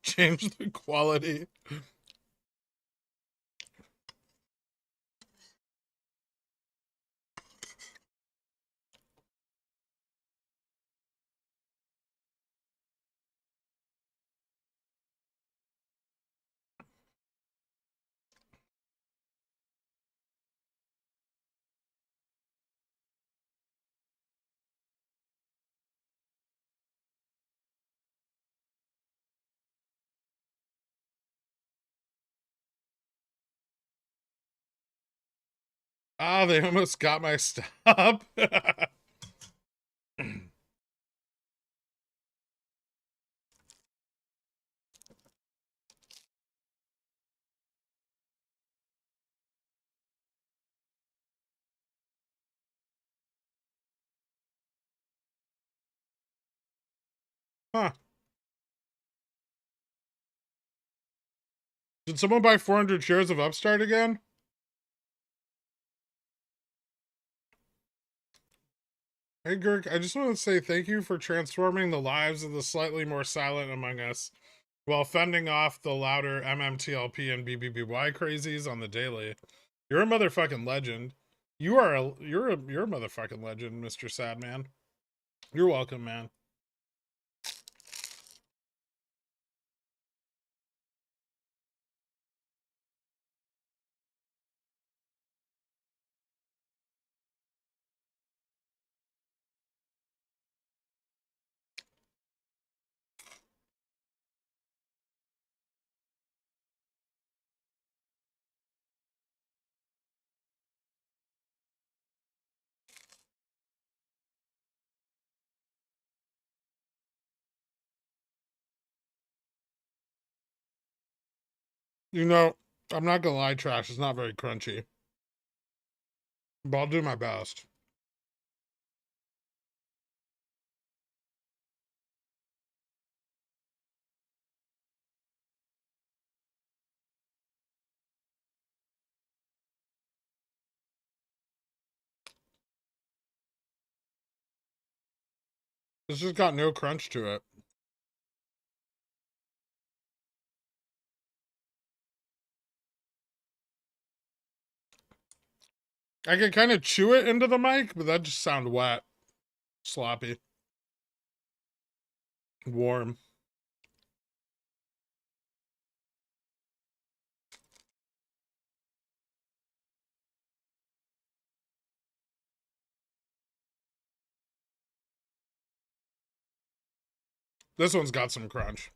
Change the quality. Ah, they almost got my stop. Huh. Did someone buy 400 shares of Upstart again? Hey, Girk, I just want to say thank you for transforming the lives of the slightly more silent among us while fending off the louder MMTLP and BBBY crazies on the daily. You're a motherfucking legend. You're a motherfucking legend, Mr. Sadman. You're welcome, man. You know, I'm not gonna lie, Trash, it's not very crunchy. But I'll do my best. It's just got no crunch to it. I can kind of chew it into the mic, but that just sound wet. Sloppy. Warm. This one's got some crunch.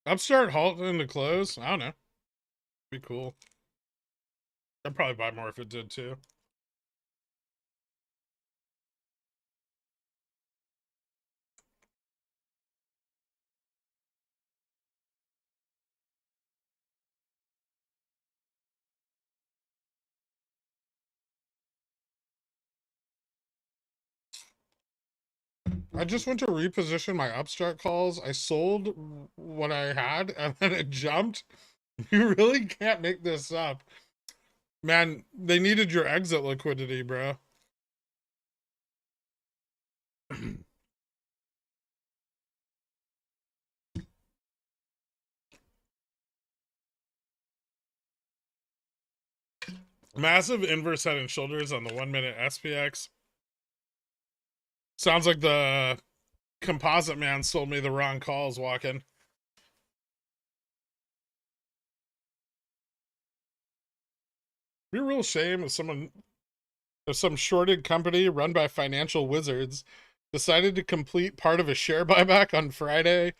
Upstart halt into close. I don't know. Be cool. I'd probably buy more if it did too. I just went to reposition my upstart calls. I sold what I had and then it jumped. You really can't make this up. Man, they needed your exit liquidity, bro. Massive inverse head and shoulders on the 1 minute SPX. Sounds like the composite man sold me the wrong calls walking. Be a real shame if some shorted company run by financial wizards decided to complete part of a share buyback on Friday,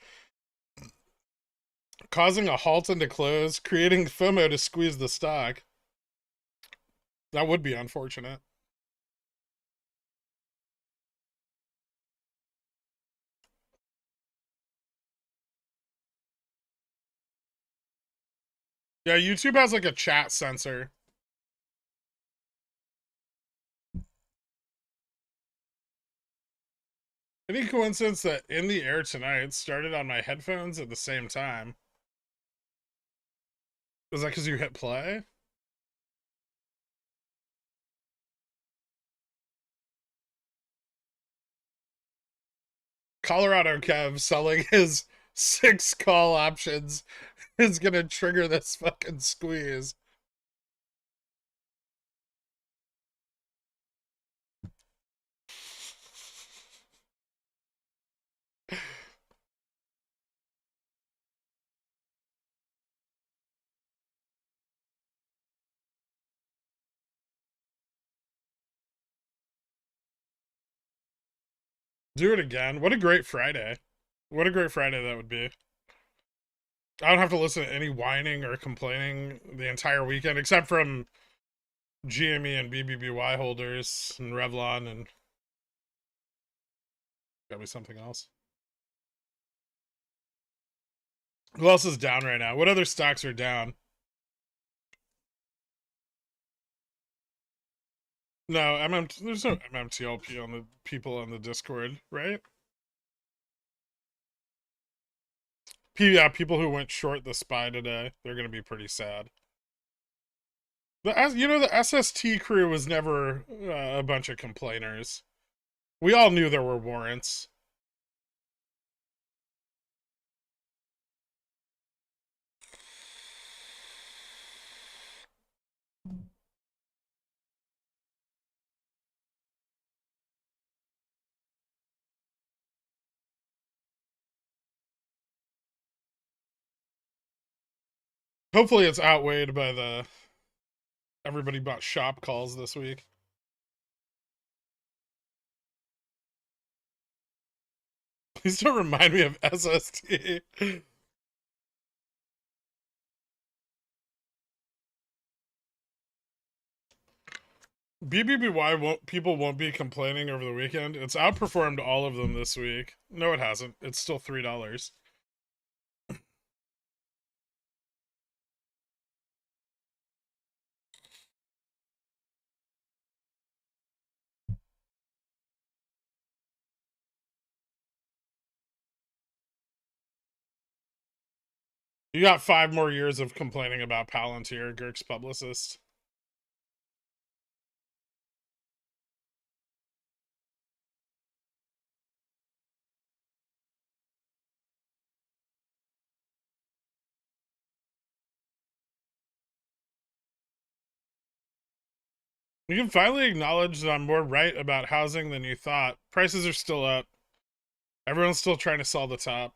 causing a halt into close, creating FOMO to squeeze the stock. That would be unfortunate. Yeah, YouTube has like a chat sensor. Any coincidence that In the Air Tonight started on my headphones at the same time? Was that because you hit play? Colorado Kev selling his 6 call options is gonna trigger this fucking squeeze. Do it again. What a great Friday. What a great Friday that would be. I don't have to listen to any whining or complaining the entire weekend, except from GME and BBBY holders and Revlon and got me something else. Who else is down right now? What other stocks are down? No, there's no MMTLP on the people on the Discord, right? Yeah, people who went short the SPY today, they're gonna be pretty sad. The SST crew was never a bunch of complainers. We all knew there were warrants. Hopefully it's outweighed by the everybody bought shop calls this week. Please don't remind me of SST. People won't be complaining over the weekend. It's outperformed all of them this week. No, it hasn't. It's still $3. You got 5 more years of complaining about Palantir, Girk's publicist. You can finally acknowledge that I'm more right about housing than you thought. Prices are still up. Everyone's still trying to sell the top.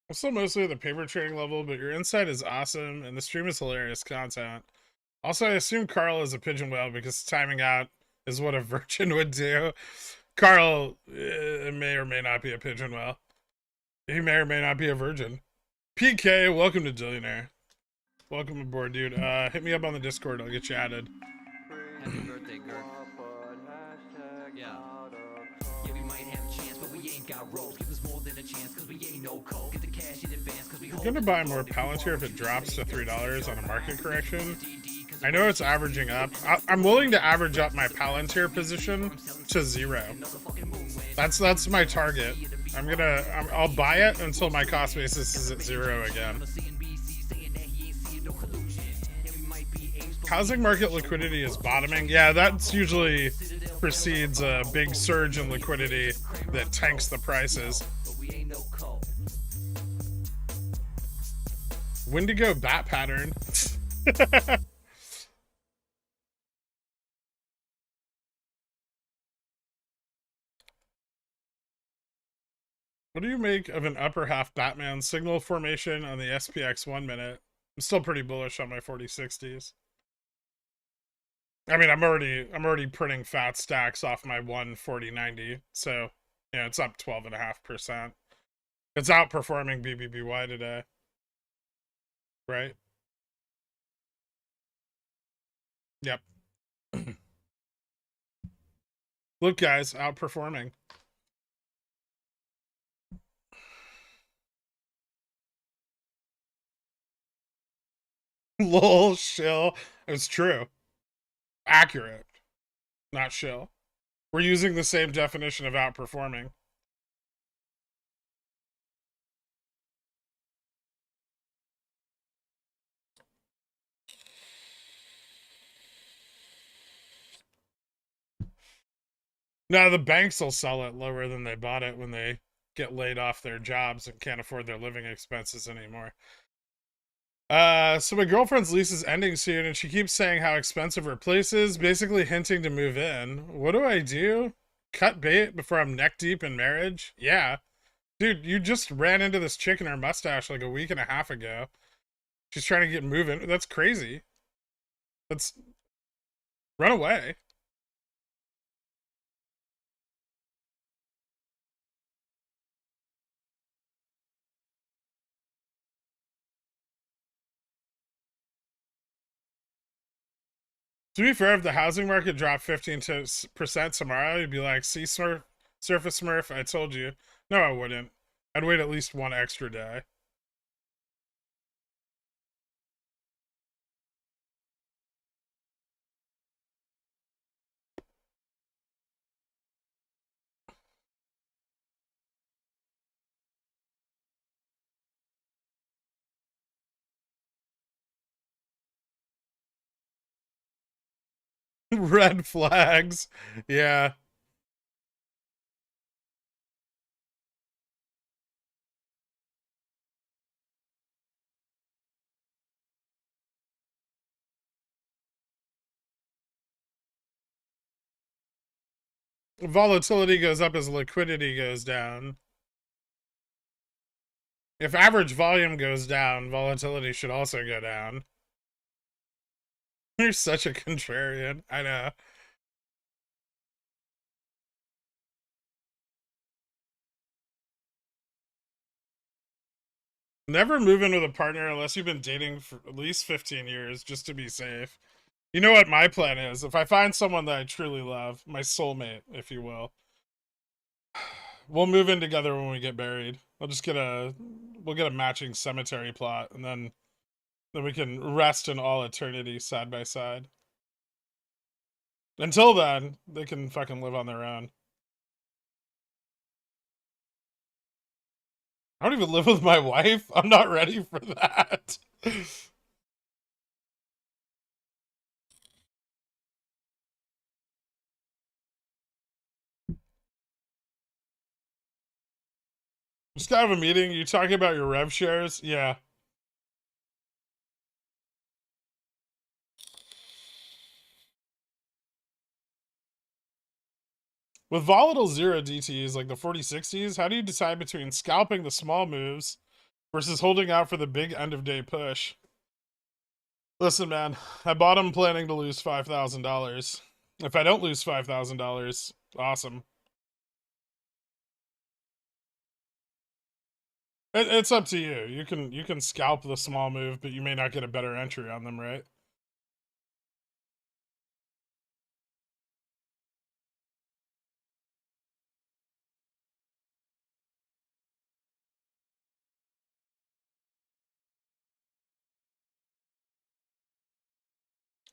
I'm still mostly at the paper trading level, but your insight is awesome, and the stream is hilarious content. Also, I assume Carl is a pigeon whale because timing out is what a virgin would do. Carl may or may not be a pigeon whale. He may or may not be a virgin. PK, welcome to Billionaire. Welcome aboard, dude. Hit me up on the Discord. I'll get you added. Happy birthday, Gherkin. Yeah. Yeah, we might have a chance, but we ain't got ropes. Give us more than a chance, cause we ain't no coke. Get the cash in advance, cause we I'm gonna buy more Palantir if it drops to $3 on a market correction. I know it's averaging up. I'm willing to average up my Palantir position to 0. That's my target. I'll buy it until my cost basis is at 0 again. Housing market liquidity is bottoming. Yeah, that's usually precedes a big surge in liquidity that tanks the prices. Wendigo bat pattern. What do you make of an upper half Batman signal formation on the SPX 1 minute? I'm still pretty bullish on my 4060s. I mean, I'm already printing fat stacks off my 14090, so yeah, it's up 12.5%. It's outperforming BBBY today, right? Yep. Look, guys, outperforming. Lol, shill. It's true. Accurate. Not shill. We're using the same definition of outperforming. No, the banks will sell it lower than they bought it when they get laid off their jobs and can't afford their living expenses anymore. So my girlfriend's lease is ending soon, and she keeps saying how expensive her place is, basically hinting to move in. What do I do? Cut bait before I'm neck deep in marriage? Yeah. Dude, you just ran into this chick in her mustache like a week and a half ago. She's trying to get moving. That's crazy. Let's run away. To be fair, if the housing market dropped 15% tomorrow, you'd be like, see, Surface Smurf, I told you. No, I wouldn't. I'd wait at least one extra day. Red flags. Yeah. Volatility goes up as liquidity goes down. If average volume goes down, volatility should also go down. You're such a contrarian. I know. Never move in with a partner unless you've been dating for at least 15 years, just to be safe. You know what my plan is? If I find someone that I truly love, my soulmate, if you will, we'll move in together when we get married. We'll get a matching cemetery plot, and then we can rest in all eternity side by side. Until then, they can fucking live on their own. I don't even live with my wife. I'm not ready for that. Just gotta have a meeting. You talking about your rev shares? Yeah. With volatile zero DTs like the 4060s, how do you decide between scalping the small moves versus holding out for the big end of day push? Listen, man, I bought them planning to lose $5,000. If I don't lose $5,000, awesome. It's up to you. You can scalp the small move, but you may not get a better entry on them, right?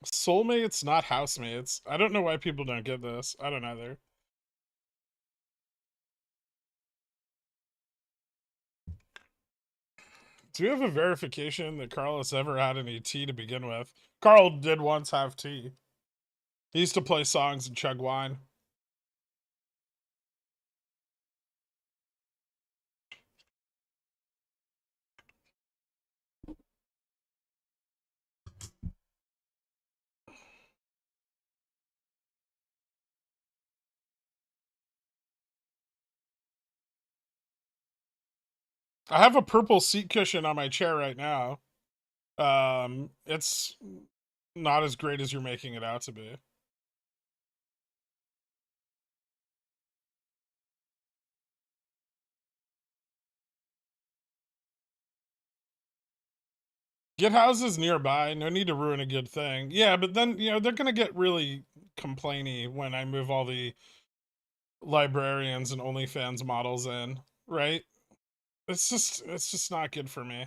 Soulmates, not housemates. I don't know why people don't get this. I don't either. Do we have a verification that Carl has ever had any tea to begin with? Carl did once have tea. He used to play songs and chug wine. I have a purple seat cushion on my chair right now. It's not as great as you're making it out to be. Get houses nearby. No need to ruin a good thing. Yeah, but then, you know, they're going to get really complainy when I move all the librarians and OnlyFans models in, right? It's just not good for me.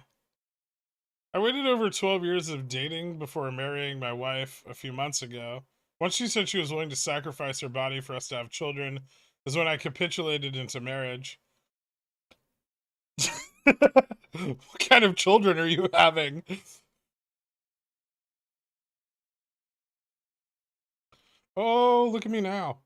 I waited over 12 years of dating before marrying my wife a few months ago. Once she said she was willing to sacrifice her body for us to have children, is when I capitulated into marriage. What kind of children are you having? Oh, look at me now.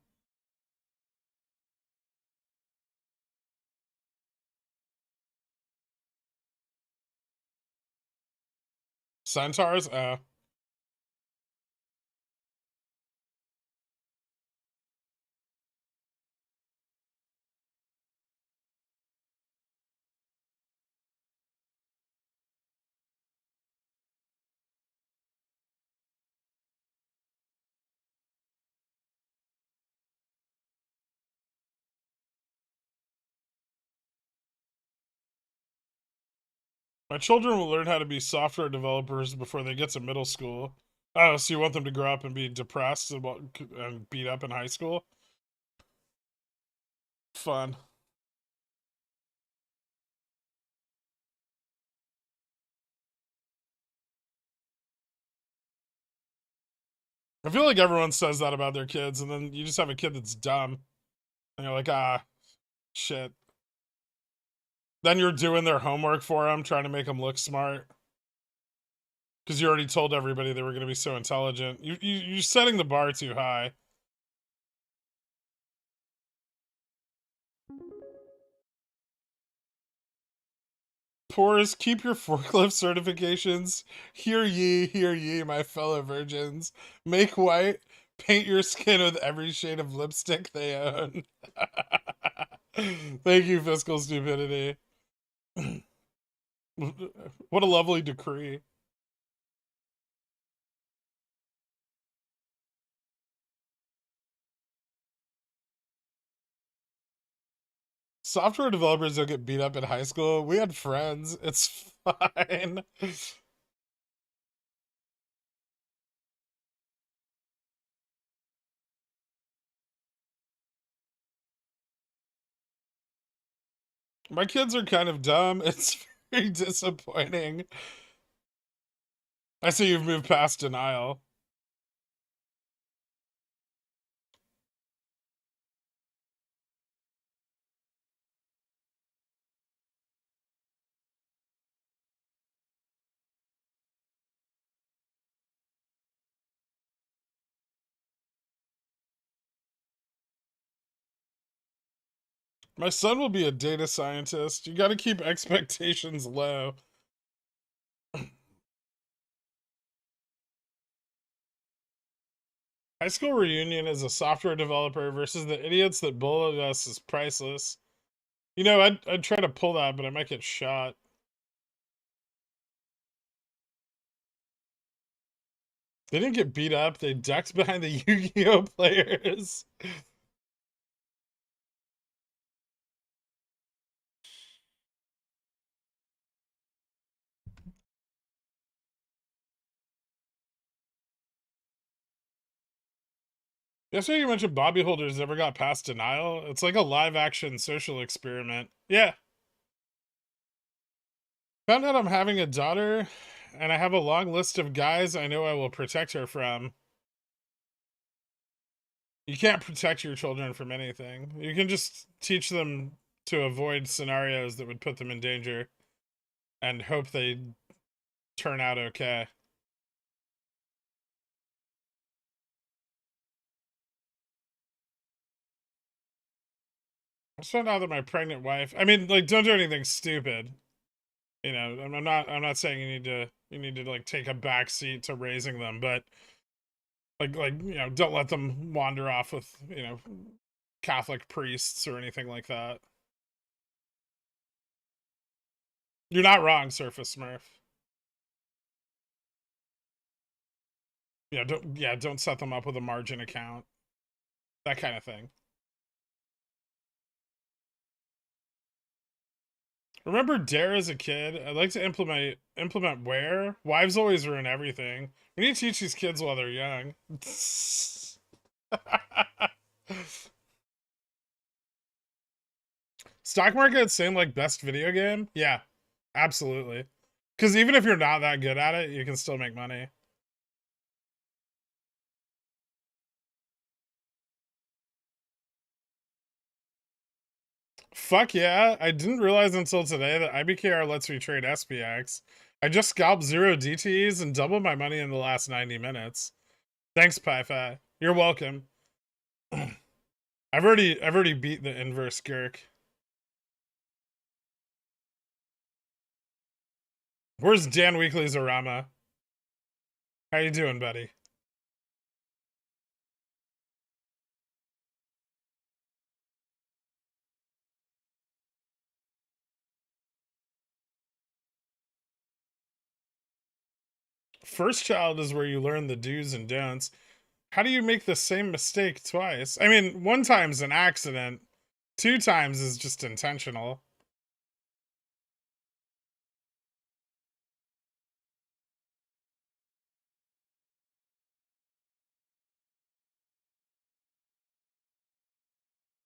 Centaurs? My children will learn how to be software developers before they get to middle school. Oh, so you want them to grow up and be depressed and beat up in high school? Fun. I feel like everyone says that about their kids, and then you just have a kid that's dumb. And you're like, ah, shit. Then you're doing their homework for them, trying to make them look smart. Because you already told everybody they were going to be so intelligent. You're setting the bar too high. Pores, keep your forklift certifications. Hear ye, my fellow virgins. Make white, paint your skin with every shade of lipstick they own. Thank you, fiscal stupidity. What a lovely decree. Software developers don't get beat up in high school. We had friends. It's fine. My kids are kind of dumb. It's very disappointing. I see you've moved past denial. My son will be a data scientist. You got to keep expectations low. High school reunion as a software developer versus the idiots that bullied us is priceless. You know, I'd try to pull that, but I might get shot. They didn't get beat up. They ducked behind the Yu-Gi-Oh players. Yesterday you mentioned Bobby holders never got past denial. It's like a live action social experiment. Yeah. Found out I'm having a daughter and I have a long list of guys I know I will protect her from. You can't protect your children from anything. You can just teach them to avoid scenarios that would put them in danger and hope they turn out okay. I just found out that my pregnant wife, I mean, like, don't do anything stupid. You know, I'm not saying you need to like take a back seat to raising them, but like, you know, don't let them wander off with, you know, Catholic priests or anything like that. You're not wrong, Surface Smurf. Don't set them up with a margin account. That kind of thing. Remember Dare as a kid? I'd like to implement where? Wives always ruin everything. We need to teach these kids while they're young. Stock market, same like best video game? Yeah, absolutely. Because even if you're not that good at it, you can still make money. Fuck yeah, I didn't realize until today that IBKR lets me trade SPX. I just scalped 0 DTEs and doubled my money in the last 90 minutes. Thanks, PyFi. You're welcome. I've already beat the inverse Gherk. Where's Dan Weekly's Arama? How you doing, buddy? First child is where you learn the do's and don'ts. How do you make the same mistake twice? I mean, one time's an accident. 2 times is just intentional.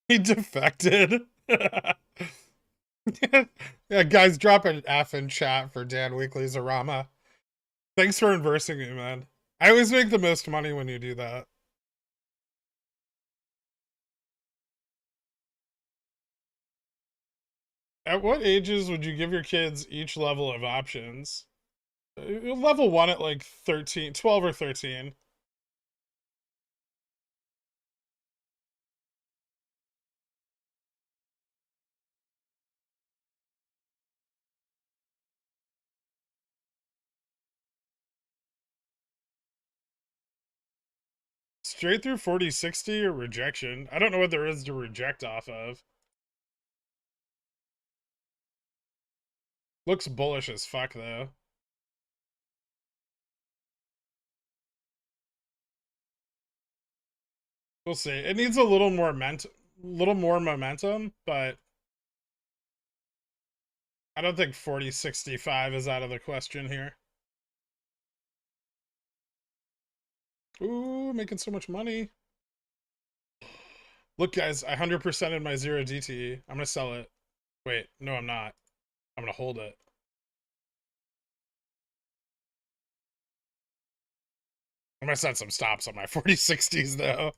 He defected. Yeah, guys, drop an F in chat for Dan Weekly's Arama. Thanks for inversing me, man. I always make the most money when you do that. At what ages would you give your kids each level of options? Level 1 at like 13, 12 or 13. Straight through 40-60 or rejection? I don't know what there is to reject off of. Looks bullish as fuck, though. We'll see. It needs a little more momentum, but I don't think 40-65 is out of the question here. Ooh, making so much money. Look, guys, I 100%ed my 0 DTE. I'm gonna sell it. Wait, no, I'm not. I'm gonna hold it. I'm gonna set some stops on my 40-60s, though.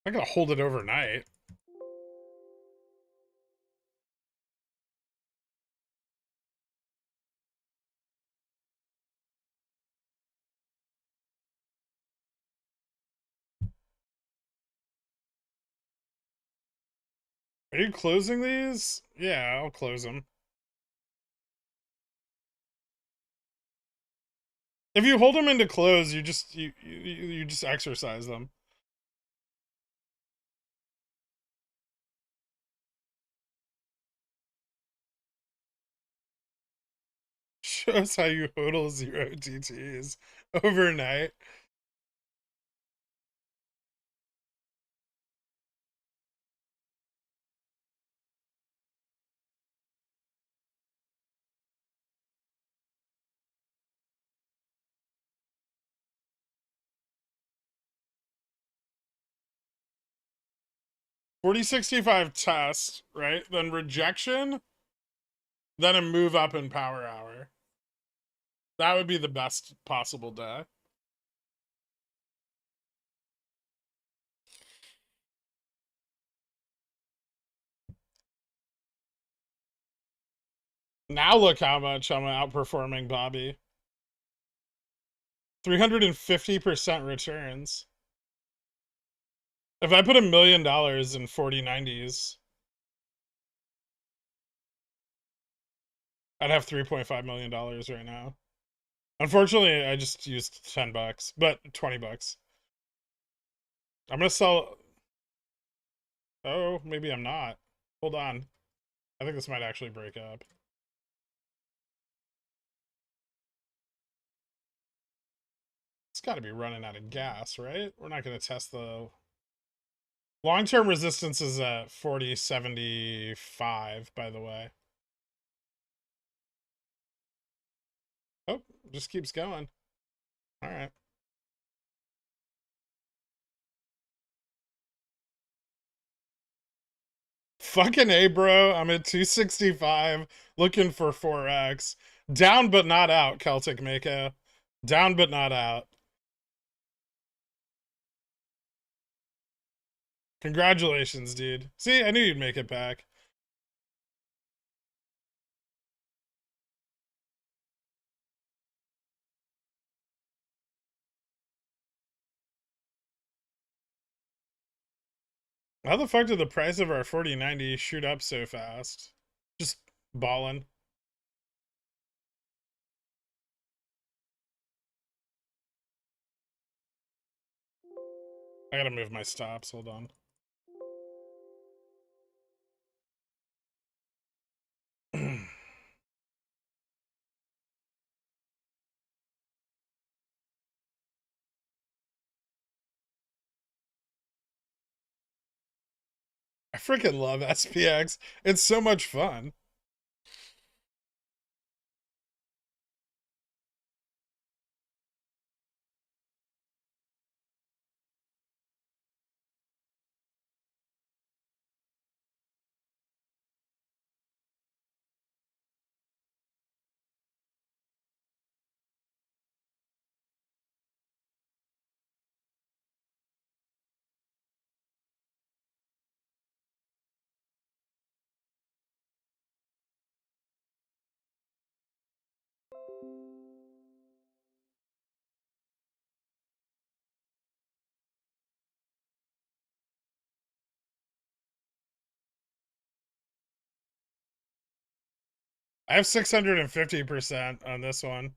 I'm gonna hold it overnight. Are you closing these? Yeah, I'll close them. If you hold them into close, you just you just exercise them. Shows how you hodl 0 DTs overnight. 4065 test, right? Then rejection, then a move up in power hour. That would be the best possible day. Now look how much I'm outperforming Bobby. 350% returns. If I put $1 million in 4090s, I'd have $3.5 million right now. Unfortunately, I just used $10, but $20. I'm gonna sell. Oh, maybe I'm not. Hold on. I think this might actually break up. It's got to be running out of gas, right? We're not going to test the long-term resistance is at 4075, by the way. Oh, just keeps going. All right. Fucking A, bro. I'm at 265, looking for 4x. Down but not out, Celtic Mako. Down but not out. Congratulations, dude. See, I knew you'd make it back. How the fuck did the price of our 4090 shoot up so fast? Just ballin'. I gotta move my stops, hold on. I freaking love SPX. It's so much fun. I have 650% on this one.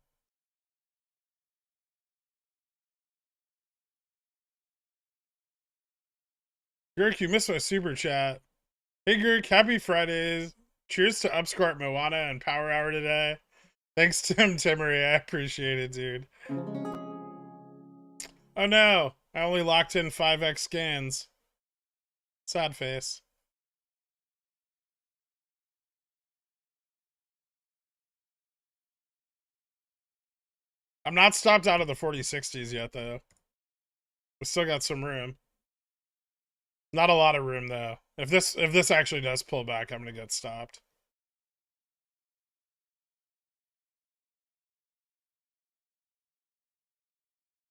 Gherk, you missed my super chat. Hey Gherk, happy Fridays. Cheers to Upstart Moana and Power Hour today. Thanks, Tim Timmery. I appreciate it, dude. Oh no, I only locked in 5x scans. Sad face. I'm not stopped out of the 4060s yet, though. We still got some room. Not a lot of room, though. If this actually does pull back, I'm gonna get stopped.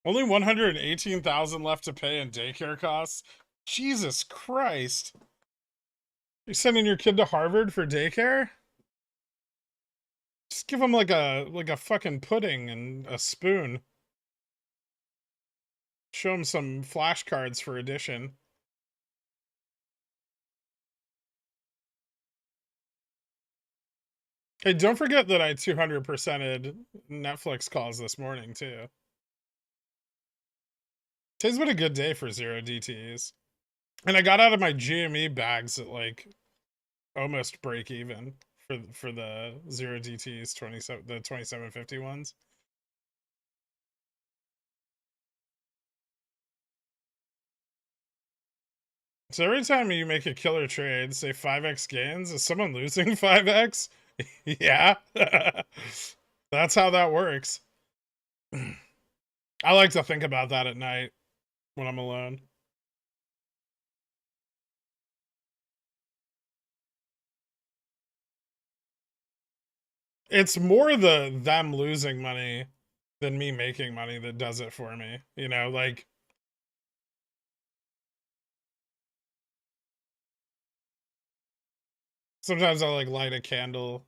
Only 118,000 left to pay in daycare costs. Jesus Christ! You're sending your kid to Harvard for daycare? Just give him like a fucking pudding and a spoon. Show him some flashcards for addition. Hey, don't forget that I 200%ed Netflix calls this morning, too. Today's been a good day for 0 DTs. And I got out of my GME bags at, like, almost break even for the 0 DTs, the 2750 ones. So every time you make a killer trade, say 5x gains, is someone losing 5x? Yeah. That's how that works. I like to think about that at night when I'm alone. it's more them losing money than me making money that does it for me. You know, like sometimes I like light a candle,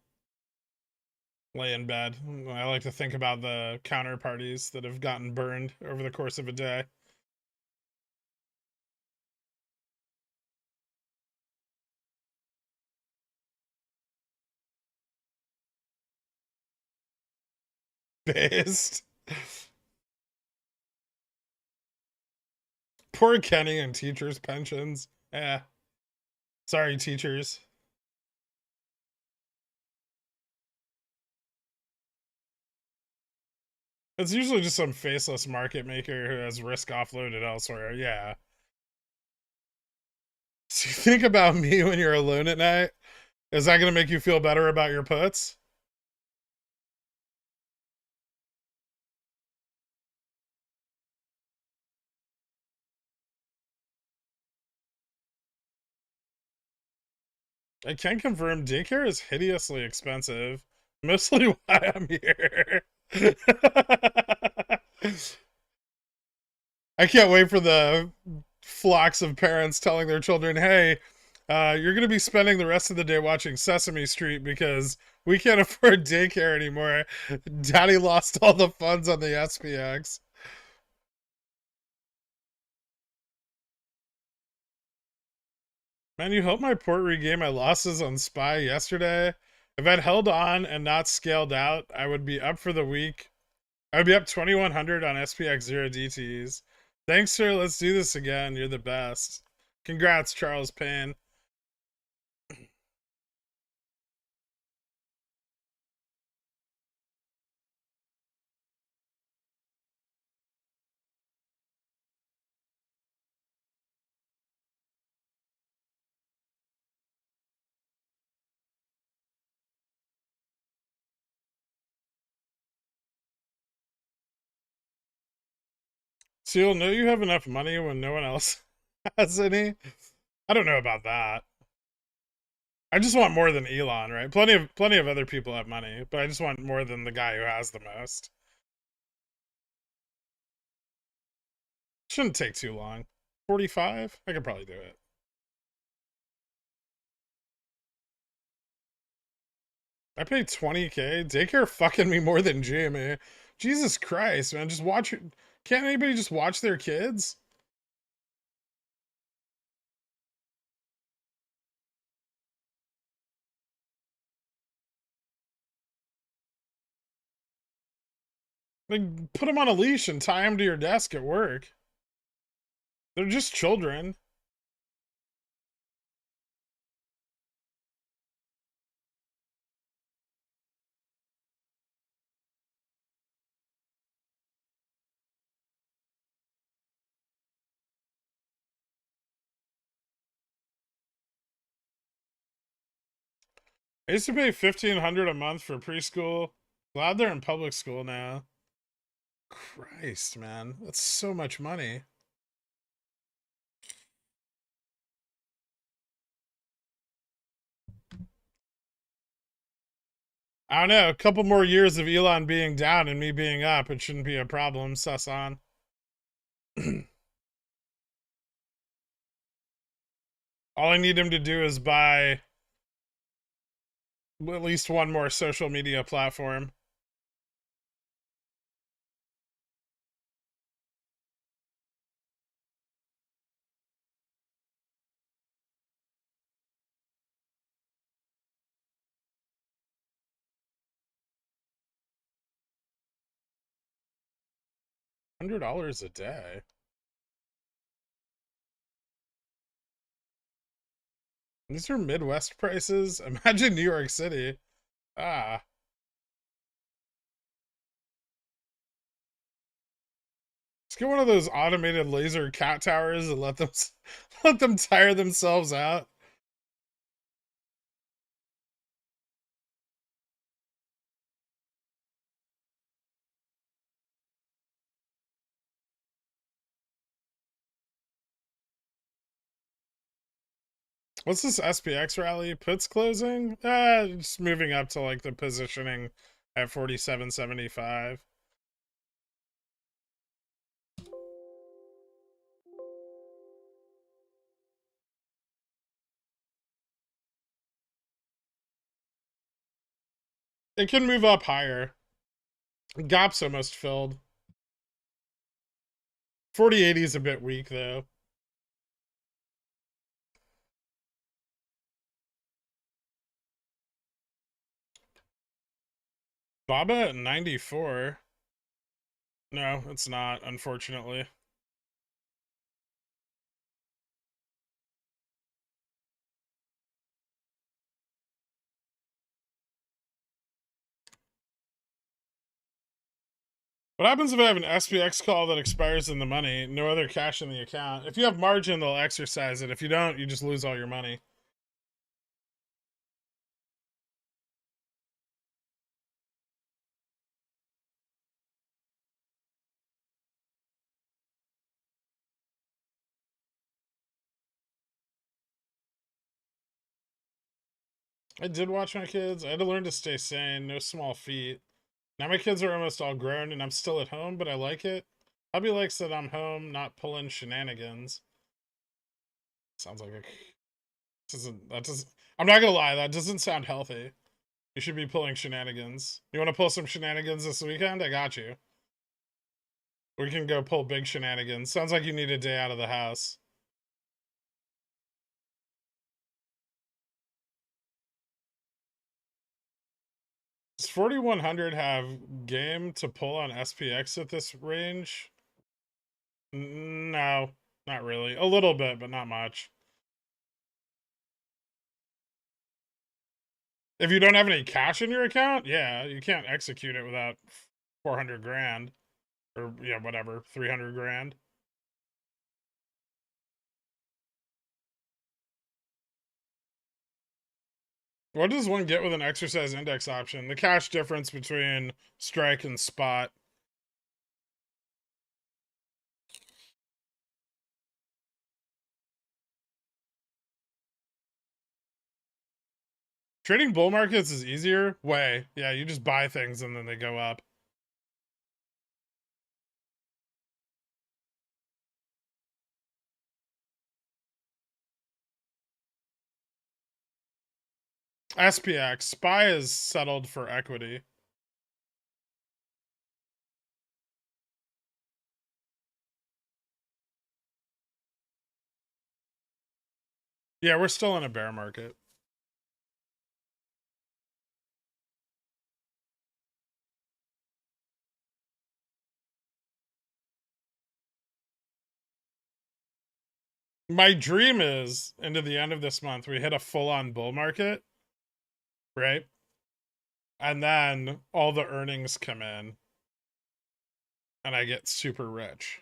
lay in bed. I like to think about the counterparties that have gotten burned over the course of a day. Based. Poor Kenny and teachers' pensions. Eh. Sorry, teachers. It's usually just some faceless market maker who has risk offloaded elsewhere. Yeah. So you think about me when you're alone at night? Is that going to make you feel better about your puts? I can confirm daycare is hideously expensive. Mostly why I'm here. I can't wait for the flocks of parents telling their children, hey, you're going to be spending the rest of the day watching Sesame Street because we can't afford daycare anymore. Daddy lost all the funds on the SPX. Man, you helped my port regain my losses on SPY yesterday. If I'd held on and not scaled out, I would be up for the week. I would be up 2,100 on SPX 0 DTs. Thanks, sir. Let's do this again. You're the best. Congrats, Charles Payne. So you'll know you have enough money when no one else has any? I don't know about that. I just want more than Elon, right? Plenty of other people have money, but I just want more than the guy who has the most. Shouldn't take too long. 45? I could probably do it. I paid 20K. Daycare fucking me more than GMA. Jesus Christ, man. Just watch it. Can't anybody just watch their kids? Like, put them on a leash and tie them to your desk at work. They're just children. I used to pay $1,500 a month for preschool. Glad they're in public school now. Christ, man. That's so much money. I don't know. A couple more years of Elon being down and me being up, it shouldn't be a problem, Sasan. All I need him to do is buy at least one more social media platform. $100 a day. These are Midwest prices. Imagine New York City. Ah. Let's get one of those automated laser cat towers and let them let them tire themselves out. What's this SPX rally? Puts closing? Just moving up to like the positioning at 47.75. It can move up higher. Gap's almost filled. 4080 is a bit weak though. Baba at 94. No, it's not, unfortunately. What happens if I have an SPX call that expires in the money, no other cash in the account? If you have margin, they'll exercise it. If you don't, you just lose all your money. I did watch my kids. I had to learn to stay sane, no small feat. Now my kids are almost all grown and I'm still at home, but I like it. Hubby likes that I'm home, not pulling shenanigans. Sounds like I'm not gonna lie, that doesn't sound healthy. You should be pulling shenanigans. You want to pull some shenanigans this weekend? I got you. We can go pull big shenanigans. Sounds like you need a day out of the house. Does 4100 have game to pull on SPX at this range? No, not really. A little bit, but not much. If you don't have any cash in your account, yeah, you can't execute it without 400 grand. Or, yeah, whatever, 300 grand. What does one get with an exercise index option? The cash difference between strike and spot. Trading bull markets is easier. Way. Yeah, you just buy things and then they go up. SPX. SPY is settled for equity. Yeah, we're still in a bear market. My dream is, into the end of this month, we hit a full-on bull market, right? And then all the earnings come in, and I get super rich.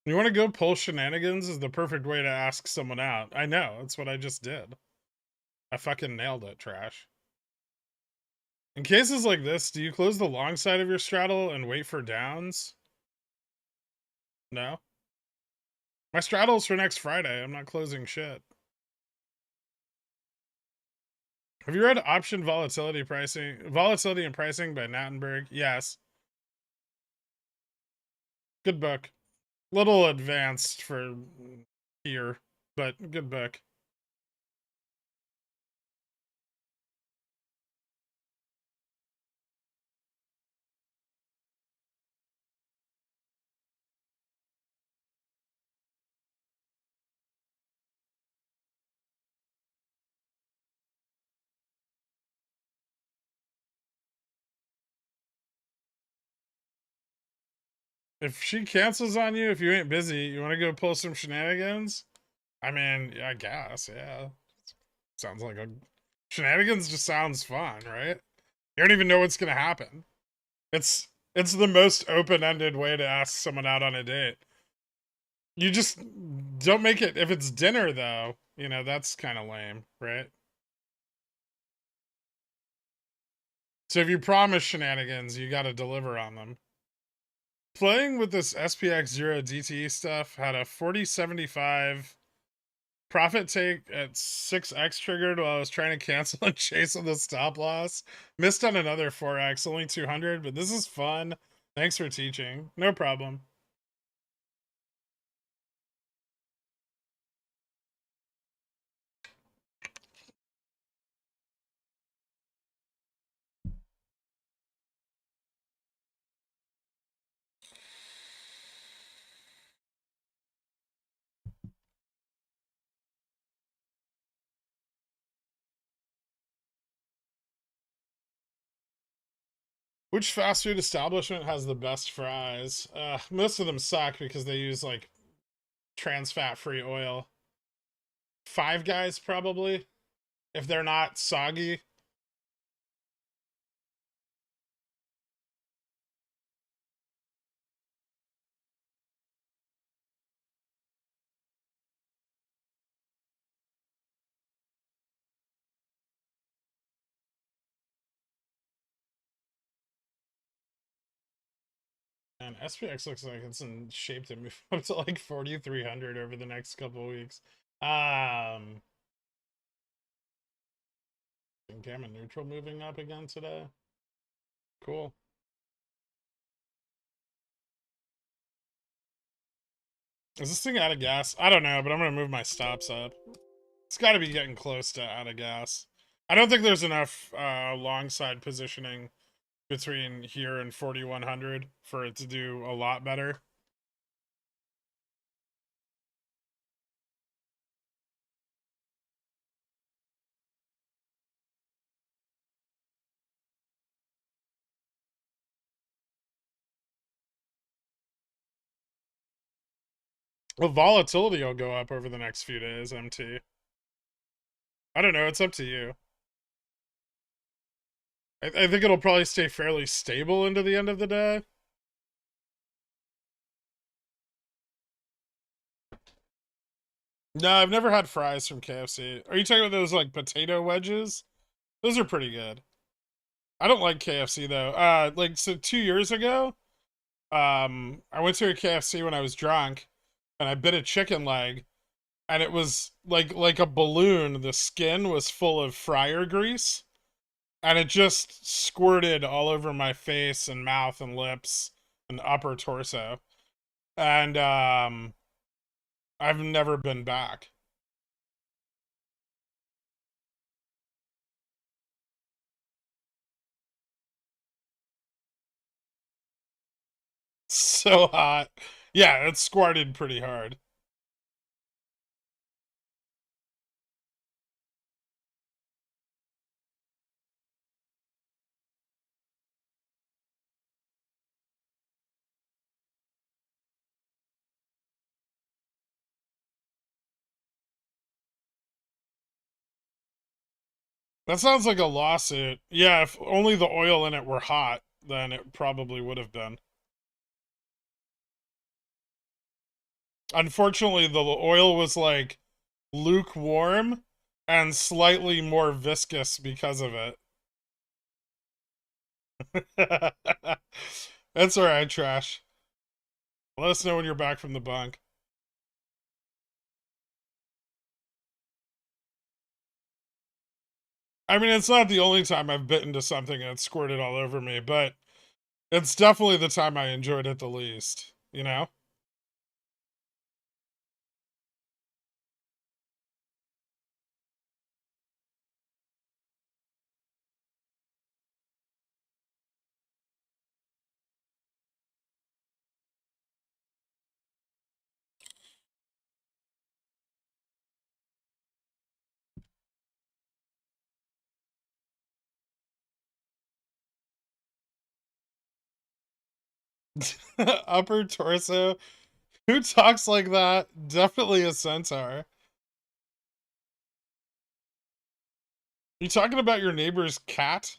You want to go pull shenanigans is the perfect way to ask someone out. I know, that's what I just did. I fucking nailed it, trash. In cases like this, do you close the long side of your straddle and wait for downs? No? My straddle's for next Friday. I'm not closing shit. Have you read Option Volatility and Pricing by Nattenberg? Yes. Good book. Little advanced for here, but good book. If she cancels on you, if you ain't busy, you want to go pull some shenanigans? I mean, I guess, yeah. Sounds like a... Shenanigans just sounds fun, right? You don't even know what's gonna happen. It's the most open-ended way to ask someone out on a date. You just don't make it... If it's dinner, though, you know, that's kind of lame, right? So if you promise shenanigans, you gotta deliver on them. playing with this SPX0 DTE stuff, had a 40.75 profit take at 6x triggered while I was trying to cancel and chase on the stop loss. Missed on another 4x, only 200, but this is fun. Thanks for teaching. No problem. Which fast food establishment has the best fries? Most of them suck because they use like trans fat free oil. Five Guys, probably, if they're not soggy. And SPX looks like it's in shape to move up to like 4,300 over the next couple of weeks. Gamma neutral moving up again today. Cool. Is this thing out of gas? I don't know, but I'm gonna move my stops up. It's got to be getting close to out of gas. I don't think there's enough long side positioning between here and 4,100 for it to do a lot better. Well, volatility will go up over the next few days, MT. I don't know, it's up to you. I think it'll probably stay fairly stable into the end of the day. No, I've never had fries from KFC. Are you talking about those like potato wedges? Those are pretty good. I don't like KFC though. Like so 2 years ago, I went to a KFC when I was drunk and I bit a chicken leg and it was like a balloon. The skin was full of fryer grease and it just squirted all over my face and mouth and lips and upper torso. And I've never been back. So hot. Yeah, it squirted pretty hard. That sounds like a lawsuit. Yeah, if only the oil in it were hot, then it probably would have been. Unfortunately, the oil was like lukewarm and slightly more viscous because of it. That's alright, Trash. Let us know when you're back from the bunk. I mean, it's not the only time I've bitten into something and it squirted all over me, but it's definitely the time I enjoyed it the least, you know? Upper torso. Who talks like that? Definitely a centaur. You talking about your neighbor's cat?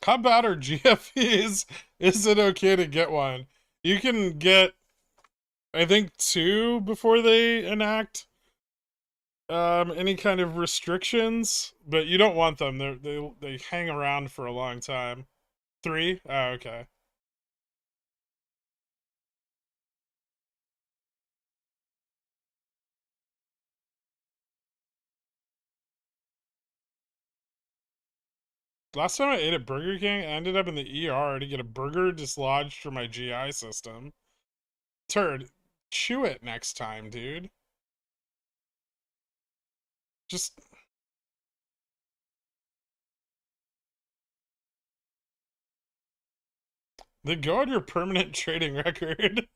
How bad are GFEs? Is it okay to get one? You can get, I think, 2 before they enact Any kind of restrictions, but you don't want them. They hang around for a long time. 3? Oh, okay. Last time I ate at Burger King, I ended up in the ER to get a burger dislodged from my GI system. Turd, chew it next time, dude. Just... Then go on your permanent trading record.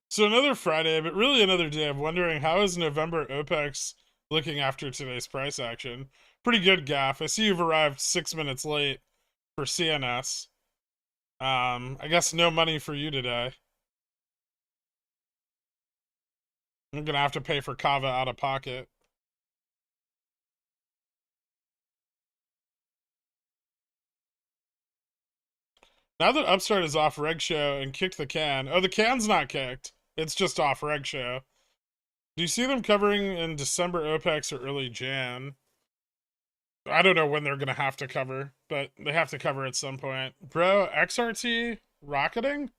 So another Friday, but really another day of wondering how is November OPEX looking after today's price action? Pretty good, Gaff. I see you've arrived 6 minutes late for CNS. I guess no money for you today. I'm gonna have to pay for Kava out of pocket. Now that Upstart is off Reg Show and kicked the can. Oh, the can's not kicked. It's just off Reg Show. Do you see them covering in December OPEX or early Jan? I don't know when they're gonna have to cover, but they have to cover at some point. Bro, XRT rocketing?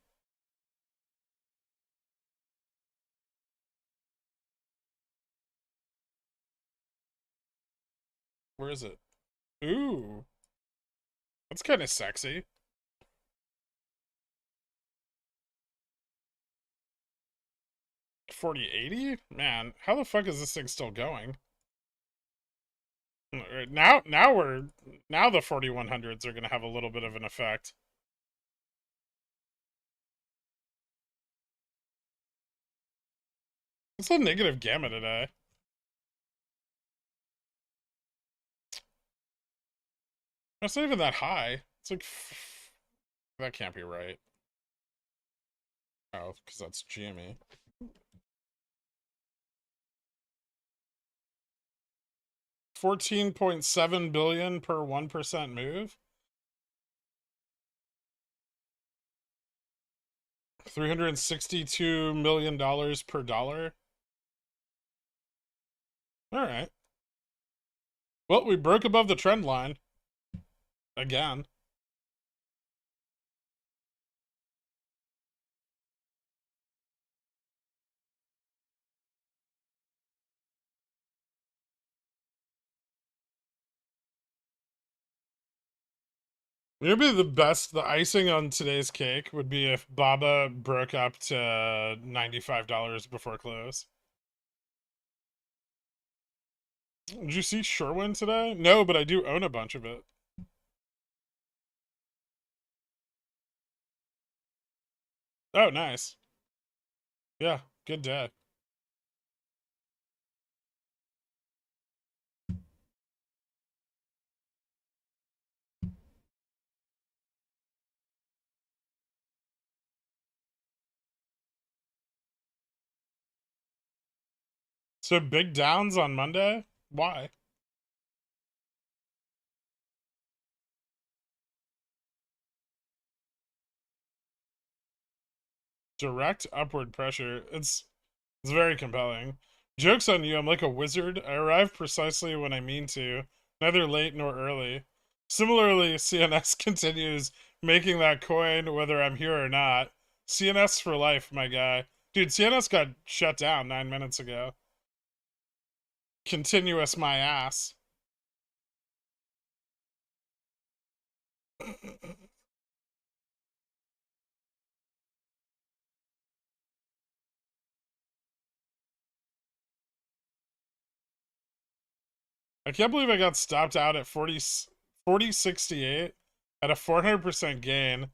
Where is it? Ooh. That's kind of sexy. 4080? Man, how the fuck is this thing still going? Now the 4100s are gonna have a little bit of an effect. It's a negative gamma today. It's not even that high. It's like that can't be right. Oh, because that's GME. $14.7 billion per 1% move. $362 million per dollar. All right. Well, we broke above the trend line. Again. Maybe the icing on today's cake would be if Baba broke up to $95 before close. Did you see Sherwin today? No, but I do own a bunch of it. Oh, nice. Yeah, good day. So big downs on Monday? Why? Direct upward pressure. It's very compelling. Joke's on you, I'm like a wizard. I arrive precisely when I mean to, neither late nor early. Similarly, CNS continues making that coin whether I'm here or not. CNS for life, my guy. Dude, CNS got shut down 9 minutes ago. Continuous my ass. I can't believe I got stopped out at 40.68 at a 400% gain,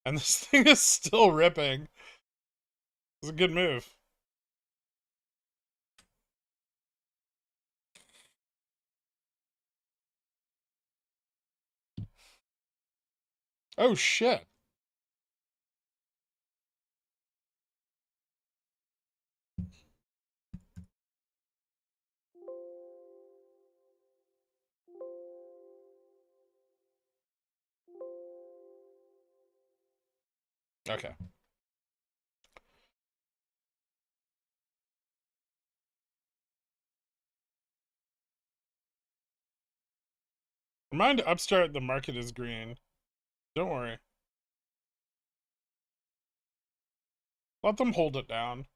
and this thing is still ripping. It's a good move. Oh shit. Okay. Remind Upstart the market is green. Don't worry. Let them hold it down.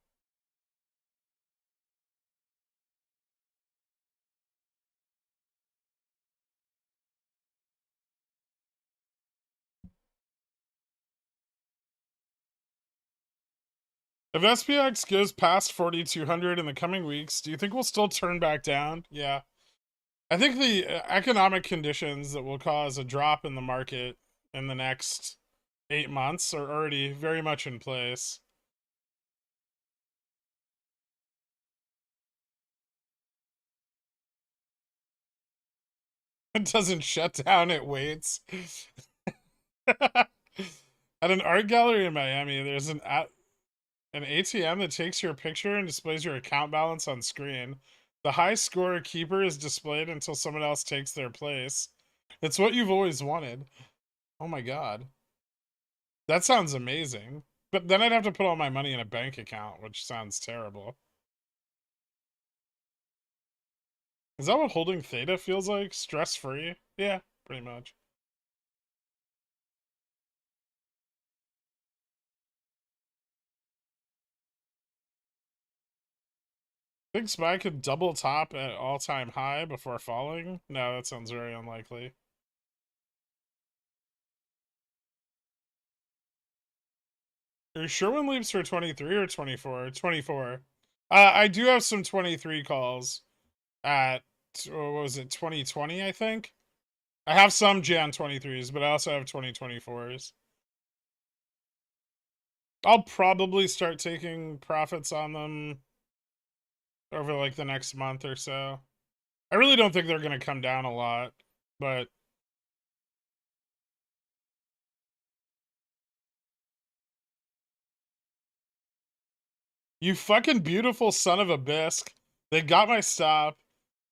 If SPX goes past 4,200 in the coming weeks, do you think we'll still turn back down? Yeah. I think the economic conditions that will cause a drop in the market in the next 8 months are already very much in place. It doesn't shut down, it waits. At an art gallery in Miami, there's an ATM that takes your picture and displays your account balance on screen. The high score keeper is displayed until someone else takes their place. It's what you've always wanted. Oh my god. That sounds amazing. But then I'd have to put all my money in a bank account, which sounds terrible. Is that what holding theta feels like? Stress-free? Yeah, pretty much. Think SPY could double top at all-time high before falling? No, that sounds very unlikely. Are you sure one leaps for 23 or 24? 24. I do have some 23 calls at, what was it, 2020, I think? I have some Jan 23s, but I also have 2024s. I'll probably start taking profits on them over like the next month or so. I really don't think they're going to come down a lot, but you fucking beautiful son of a bisque. They got my stop.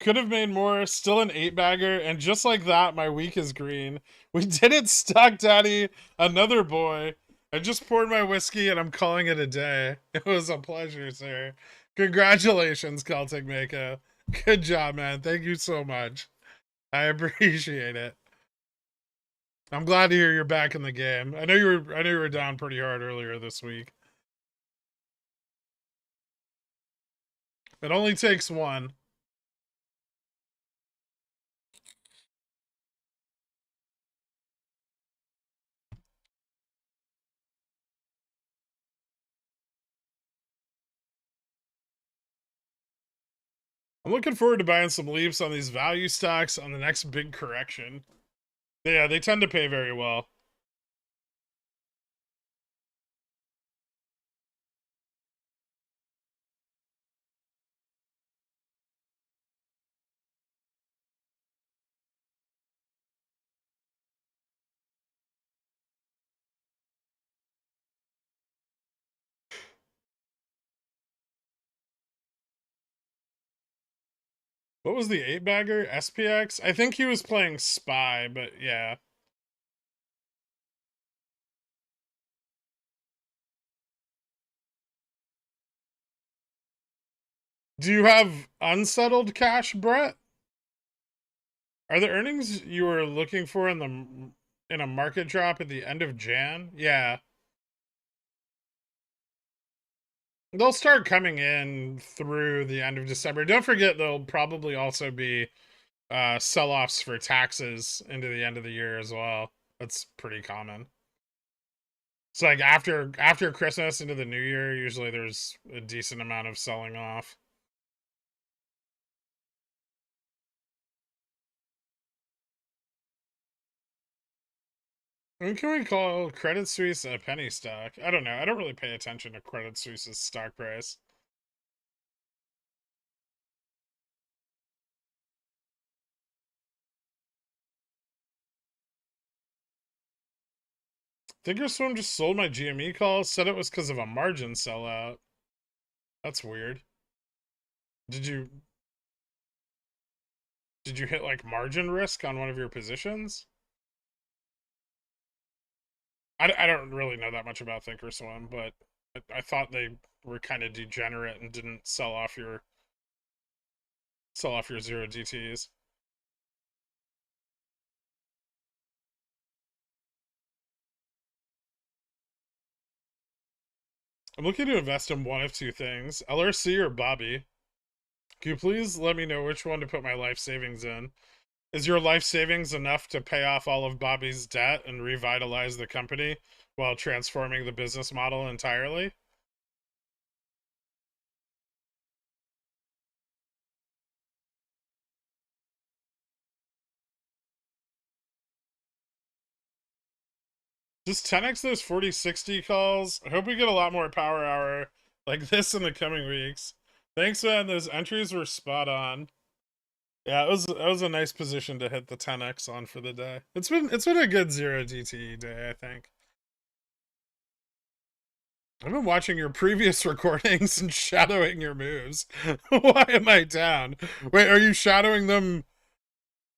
Could have made more. Still an 8-bagger. And just like that, my week is green. We did it, Stock Daddy. Another boy. I just poured my whiskey and I'm calling it a day. It was a pleasure, sir. Congratulations, Celtic Mako. Good job, man. Thank you so much. I appreciate it. I'm glad to hear you're back in the game. I know you were down pretty hard earlier this week. It only takes one. I'm looking forward to buying some leaps on these value stocks on the next big correction. Yeah, they tend to pay very well. What was the 8-bagger? SPX? I think he was playing Spy, but yeah. Do you have unsettled cash, Brett? Are the earnings you were looking for in a market drop at the end of Jan? Yeah. They'll start coming in through the end of December. Don't forget there'll probably also be sell-offs for taxes into the end of the year as well. That's pretty common. It's like after Christmas into the new year, usually there's a decent amount of selling off. When can we call Credit Suisse a penny stock? I don't know. I don't really pay attention to Credit Suisse's stock price. Thinkorswim just sold my GME call, said it was because of a margin sellout. That's weird. Did you hit like margin risk on one of your positions? I don't really know that much about Thinkorswim, but I thought they were kind of degenerate and didn't sell off your zero DTs. I'm looking to invest in one of two things, LRC or Bobby. Can you please let me know which one to put my life savings in? Is your life savings enough to pay off all of Bobby's debt and revitalize the company while transforming the business model entirely? Just 10x those 40-60 calls. I hope we get a lot more power hour like this in the coming weeks. Thanks, man. Those entries were spot on. Yeah, it was a nice position to hit the 10x on for the day. It's been a good zero DTE day, I think. I've been watching your previous recordings and shadowing your moves. Why am I down? Wait, are you shadowing them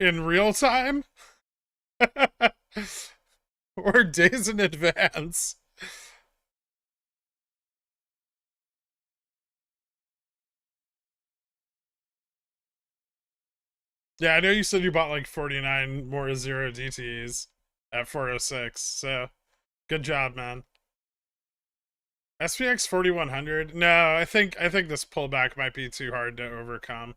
in real time? Or days in advance? Yeah, I know you said you bought like 49 more zero DTs at 406, so good job, man. SPX 4100? No, I think this pullback might be too hard to overcome.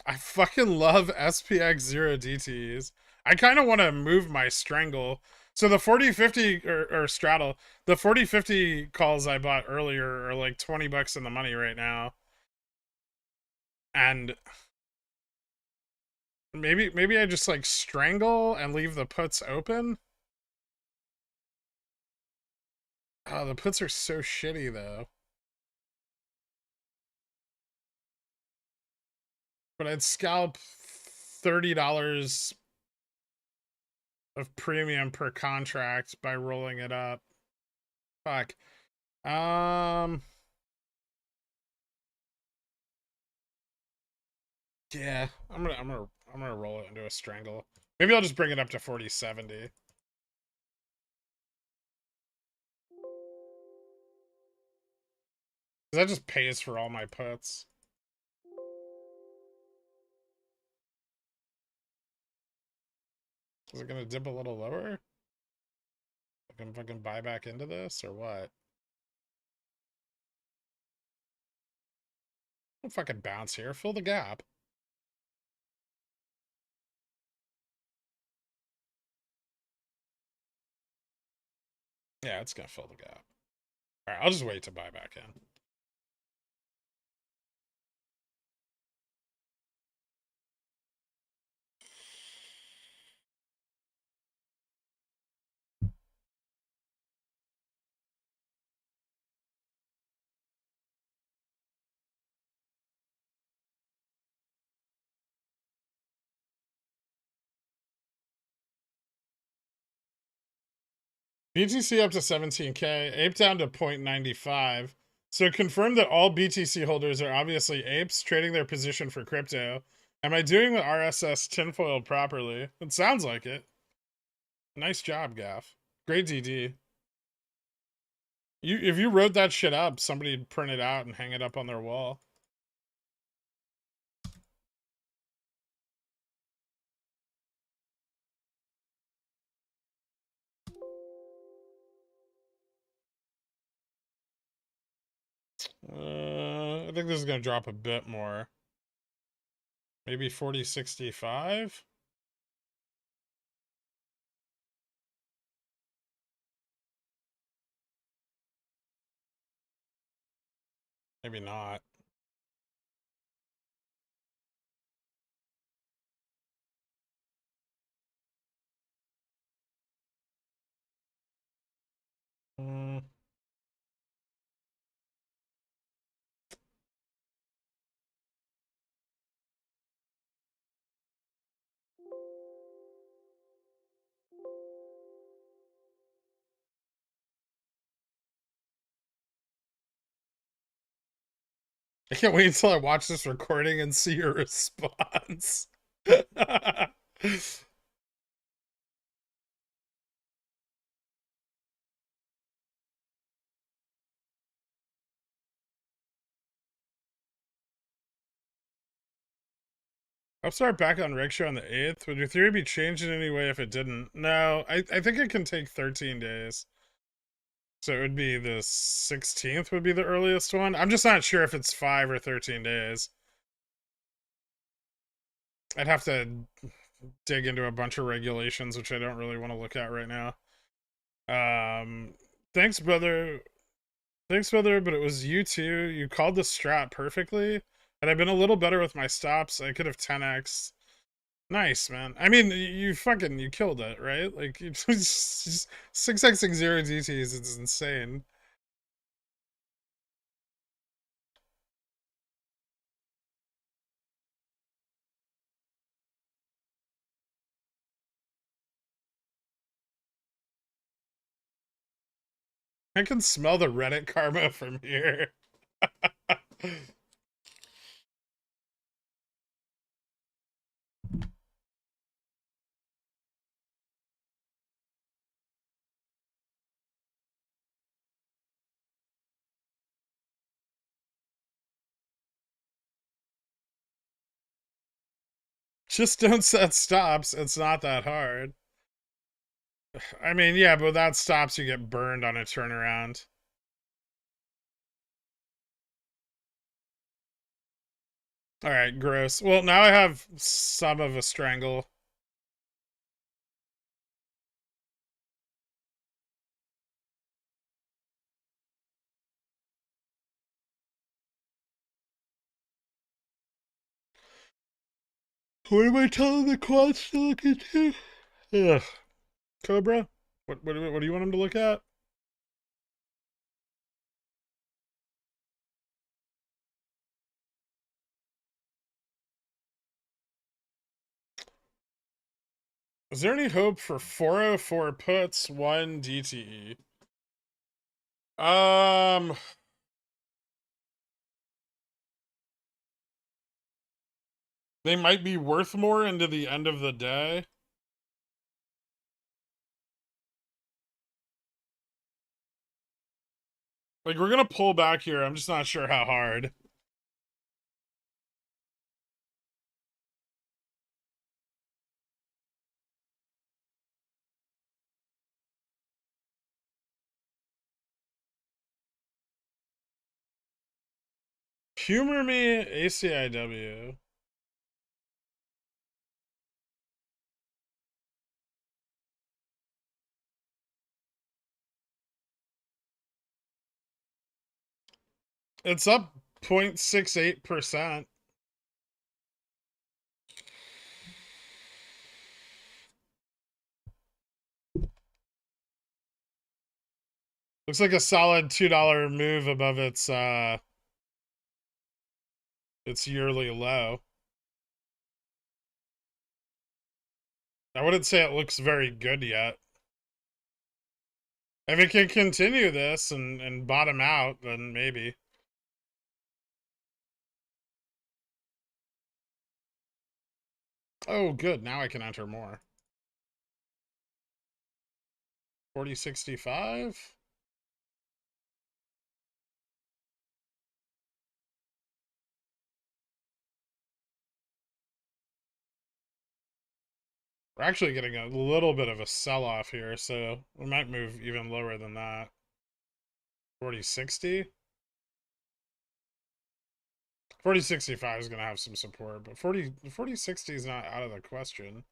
I fucking love SPX 0 DTs. I kind of want to move my strangle. So the 40-50 or straddle, the 40-50 calls I bought earlier are like 20 bucks in the money right now. And maybe I just like strangle and leave the puts open. Oh, the puts are so shitty though. But I'd scalp $30 of premium per contract by rolling it up. Fuck. Yeah, I'm gonna roll it into a strangle. Maybe I'll just bring it up to 40-70. That just pays for all my puts. Is it gonna dip a little lower? I can fucking buy back into this or what? Don't fucking bounce here. Fill the gap. Yeah, it's gonna fill the gap. Alright, I'll just wait to buy back in. BTC up to 17k, ape down to 0.95. So confirm that all BTC holders are obviously apes trading their position for crypto. Am I doing the RSS tinfoil properly? It sounds like it. Nice job, Gaff. Great DD. If you wrote that shit up, somebody'd print it out and hang it up on their wall. I think this is gonna drop a bit more. Maybe 40-65? Maybe not. I can't wait until I watch this recording and see your response. Upstart back on Rickshaw on the 8th. Would your theory be changed in any way if it didn't? No, I think it can take 13 days. So it would be the 16th would be the earliest one. I'm just not sure if it's 5 or 13 days. I'd have to dig into a bunch of regulations, which I don't really want to look at right now. Thanks, brother. Thanks, brother, but it was you too. You called the strat perfectly. Had I been a little better with my stops, I could have 10x. Nice, man. I mean, you killed it, right? Like, 6xing 0 DTs, it's insane. I can smell the Reddit karma from here. Just don't set stops. It's not that hard. I mean, yeah, but without stops, you get burned on a turnaround. All right, gross. Well, now I have some of a strangle. What am I telling the quads to look into? Ugh. Cobra? What do you want him to look at? Is there any hope for 404 puts, 1 DTE? They might be worth more into the end of the day. Like, we're gonna pull back here. I'm just not sure how hard. Humor me, ACIW. It's up 0.68%. Looks like a solid $2 move above its yearly low. I wouldn't say it looks very good yet. If it can continue this and bottom out, then maybe. Oh, good. Now I can enter more. 4065? We're actually getting a little bit of a sell-off here, so we might move even lower than that. 4060? 4065 is going to have some support, but 4060 is not out of the question.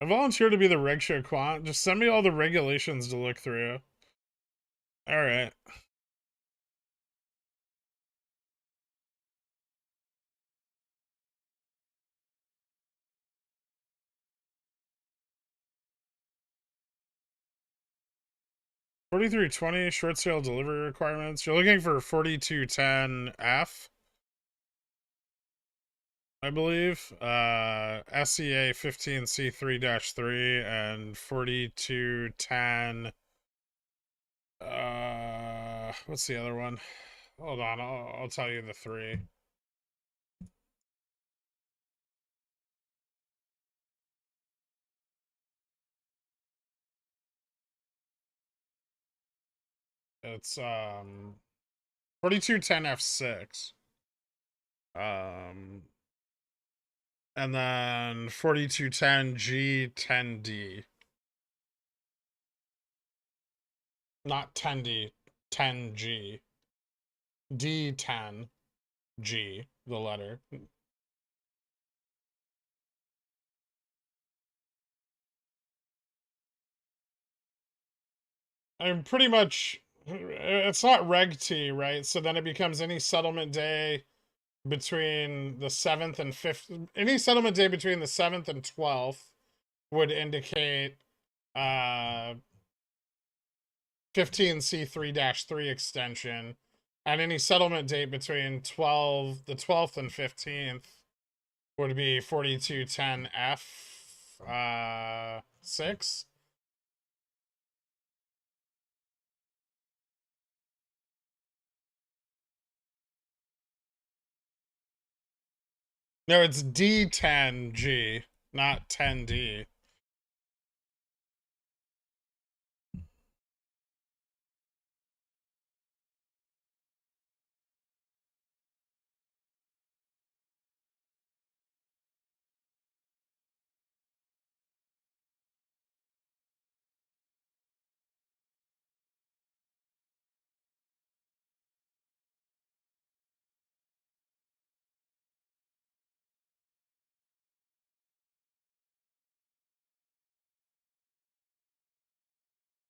I volunteer to be the reg show quant. Just send me all the regulations to look through. All right. $43.20 short sale delivery requirements. You're looking for 42.10 F. I believe. SEA 15C3-3 and 4210. What's the other one? Hold on, I'll tell you the three. It's 4210 F6. And then 4210 G10D. Not 10D, 10G. D10G, the letter. I'm pretty much, it's not Reg T, right? So then it becomes any settlement day between the 7th and 5th. Any settlement day between the 7th and 12th would indicate 15C3-3 extension. And any settlement date between the 12th and 15th would be 4210 F6. No, it's D10G, not 10D.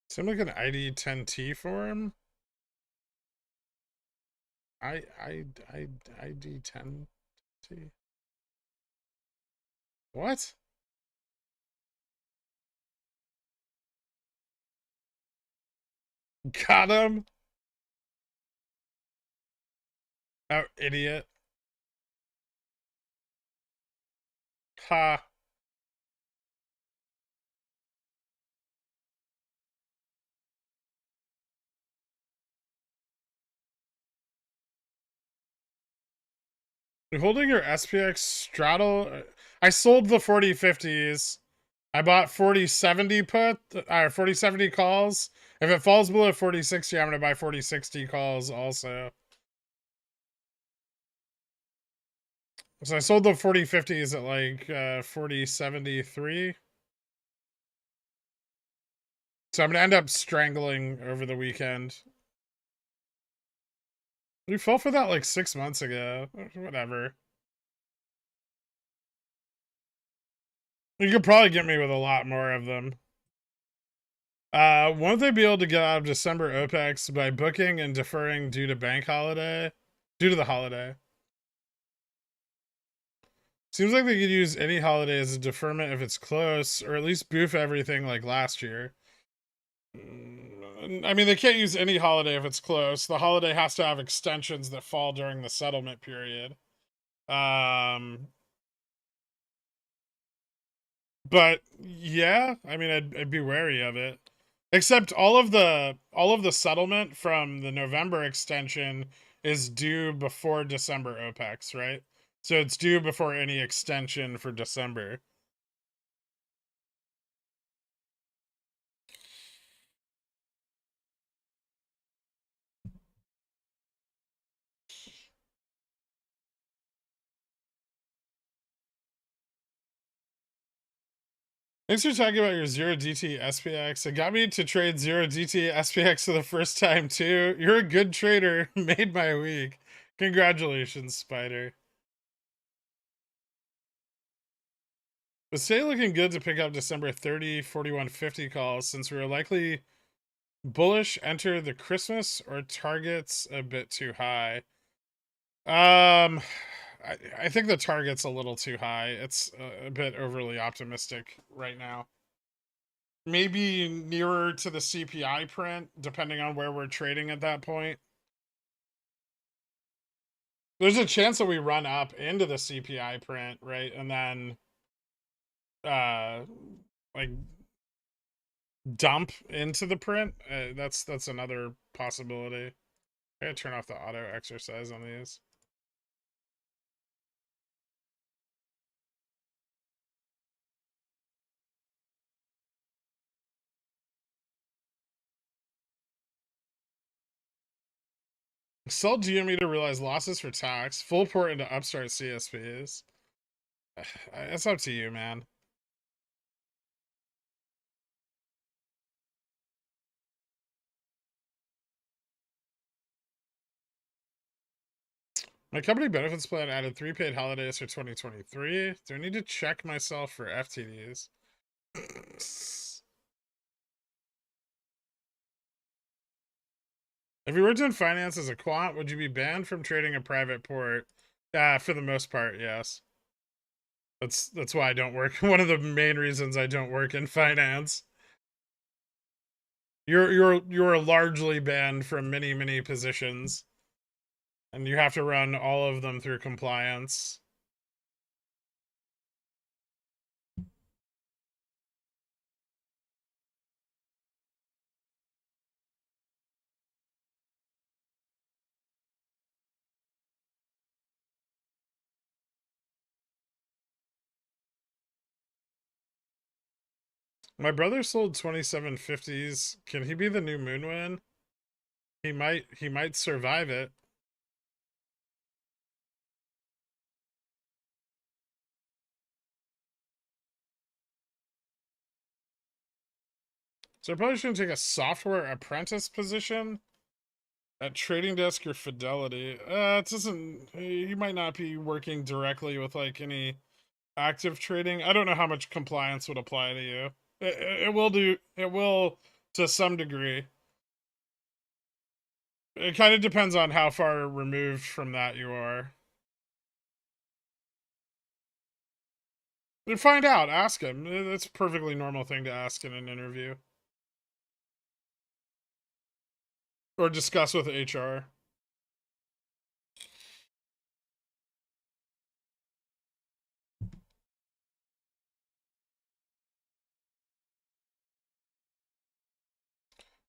Seemed like an ID10T for him. ID10T. What? Got him. Oh, idiot. Ha. You're holding your SPX straddle. I sold the 4050s. I bought 4070 put, 4070 calls. If it falls below 4060, I'm gonna buy 4060 calls also. So I sold the 4050s at like 4073. So I'm gonna end up strangling over the weekend. We fell for that like 6 months ago. Whatever. You could probably get me with a lot more of them. Won't they be able to get out of December OPEX by booking and deferring due to the holiday? Seems like they could use any holiday as a deferment if it's close, or at least boof everything like last year. I mean, they can't use any holiday if it's close. The holiday has to have extensions that fall during the settlement period. But yeah, I mean, I'd be wary of it. Except all of the settlement from the November extension is due before December OPEX, right? So it's due before any extension for December. Thanks for talking about your 0DT SPX. It got me to trade 0DT SPX for the first time too. You're a good trader. Made my week. Congratulations, Spider. But stay looking good to pick up December 30, 4150 calls since we are likely bullish enter the Christmas or target's a bit too high. I think the target's a little too high. It's a bit overly optimistic right now. Maybe nearer to the CPI print, depending on where we're trading at that point. there's a chance that we run up into the CPI print, right? And then like dump into the print. That's another possibility. I gotta turn off the auto exercise on these. Sell GME to realize losses for tax. Full port into upstart CSPs. It's up to you, man. My company benefits plan added 3 paid holidays for 2023. Do I need to check myself for FTDs? If you worked in finance as a quant, would you be banned from trading a private port? For the most part, yes. That's why I don't work. One of the main reasons I don't work in finance. You're largely banned from many positions, and you have to run all of them through compliance. My brother sold 2750s. Can he be the new Moonwind? He might survive it. So I probably shouldn't take a software apprentice position at trading desk or Fidelity. It doesn't. You might not be working directly with like any active trading. I don't know how much compliance would apply to you. It will do. It will to some degree. It kind of depends on how far removed from that you are. Find out. Ask him. That's a perfectly normal thing to ask in an interview. Or discuss with HR.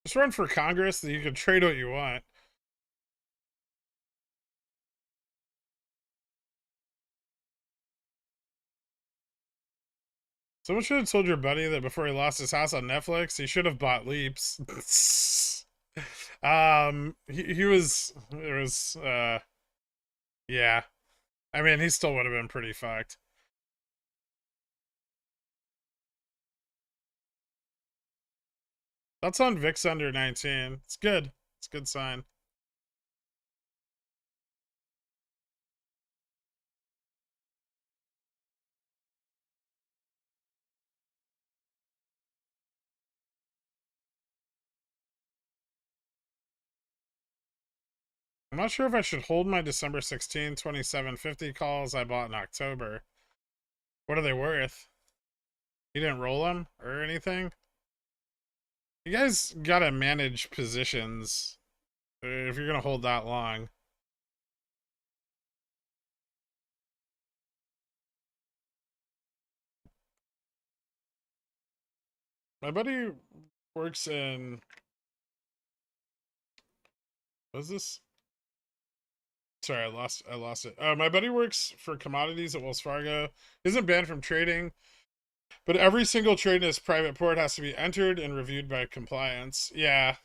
Just run for Congress, that you can trade what you want. Someone should have told your buddy that before he lost his house on Netflix, he should have bought Leaps. He was, it was, yeah. I mean, he still would have been pretty fucked. That's on VIX under 19. It's good. It's a good sign. I'm not sure if I should hold my December 16, 2750 calls I bought in October. What are they worth? You didn't roll them or anything? You guys gotta manage positions if you're gonna hold that long. My buddy works in... What is this? Sorry, I lost it. My buddy works for commodities at Wells Fargo. Isn't banned from trading, but every single trade in his private port has to be entered and reviewed by compliance. Yeah.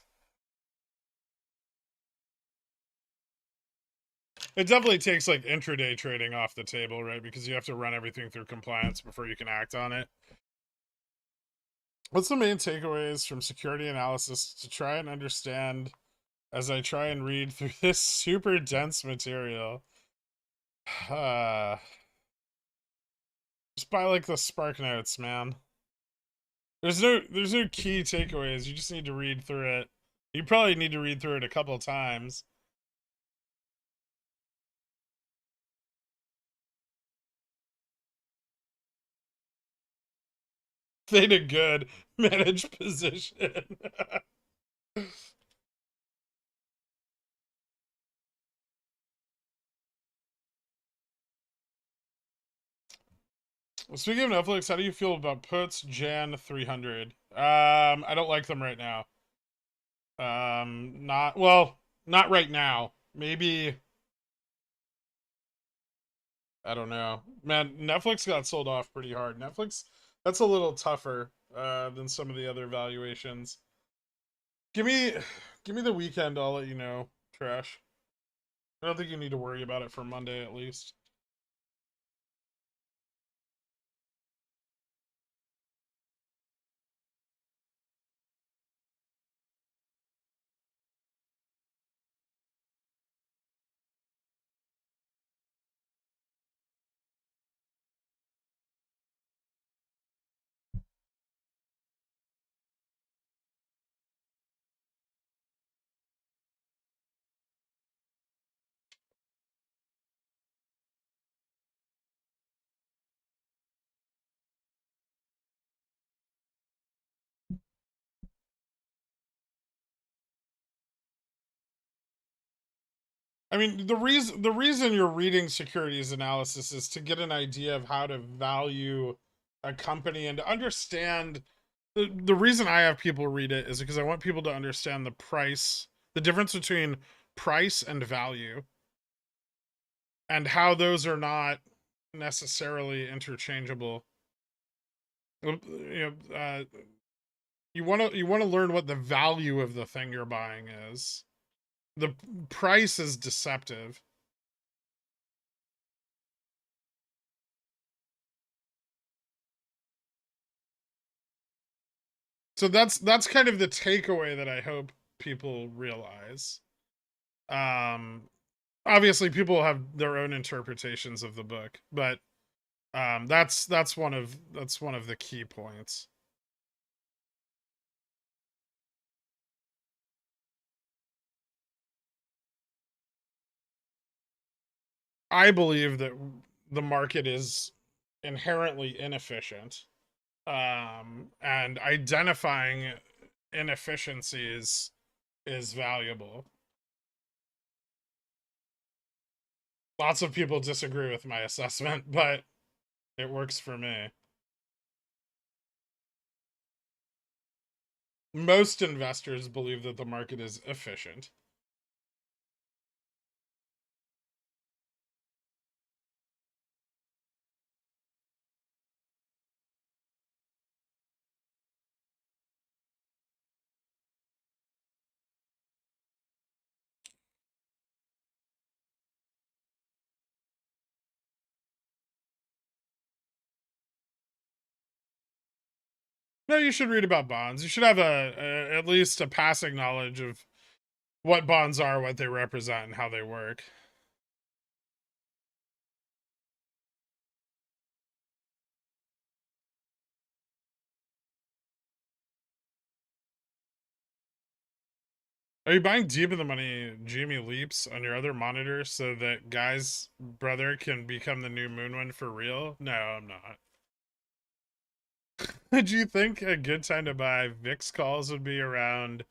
It definitely takes like intraday trading off the table, right? Because you have to run everything through compliance before you can act on it. What's the main takeaways from security analysis to try and understand as I try and read through this super dense material? Just buy like the Spark Notes, man. There's no key takeaways. You just need to read through it. You probably need to read through it a couple times. Theta good. Manage position. Speaking of Netflix, how do you feel about puts Jan 300? I don't like them right now. Not right now. Maybe, I don't know. Man, Netflix got sold off pretty hard. Netflix, that's a little tougher than some of the other valuations. Give me the weekend, I'll let you know, Trash. I don't think you need to worry about it for Monday at least. I mean, the reason you're reading securities analysis is to get an idea of how to value a company and to understand the reason I have people read it is because I want people to understand the difference between price and value, and how those are not necessarily interchangeable. You know, you want to learn what the value of the thing you're buying is. The price is deceptive. So that's kind of the takeaway that I hope people realize. Um, Obviously, people have their own interpretations of the book, but that's one of the key points. I believe that the market is inherently inefficient, and identifying inefficiencies is valuable. Lots of people disagree with my assessment, but it works for me. Most investors believe that the market is efficient. No, you should read about bonds. You should have at least a passing knowledge of what bonds are, what they represent, and how they work. Are you buying deep in the money Jimmy Leaps on your other monitor so that Guy's brother can become the new Moonwind for real? No, I'm not. Do you think a good time to buy VIX calls would be around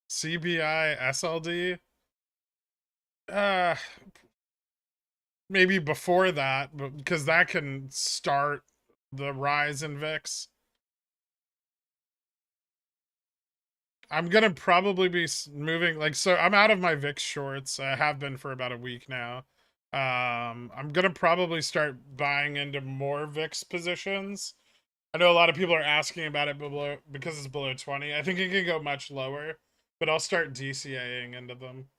CBI SLD? Uh, Maybe before that, but because that can start the rise in VIX. I'm gonna probably be moving, like, so I'm out of my VIX shorts. I have been for about a week now. I'm gonna probably start buying into more VIX positions. I know a lot of people are asking about it below because it's below 20. I think it can go much lower, but I'll start DCAing into them.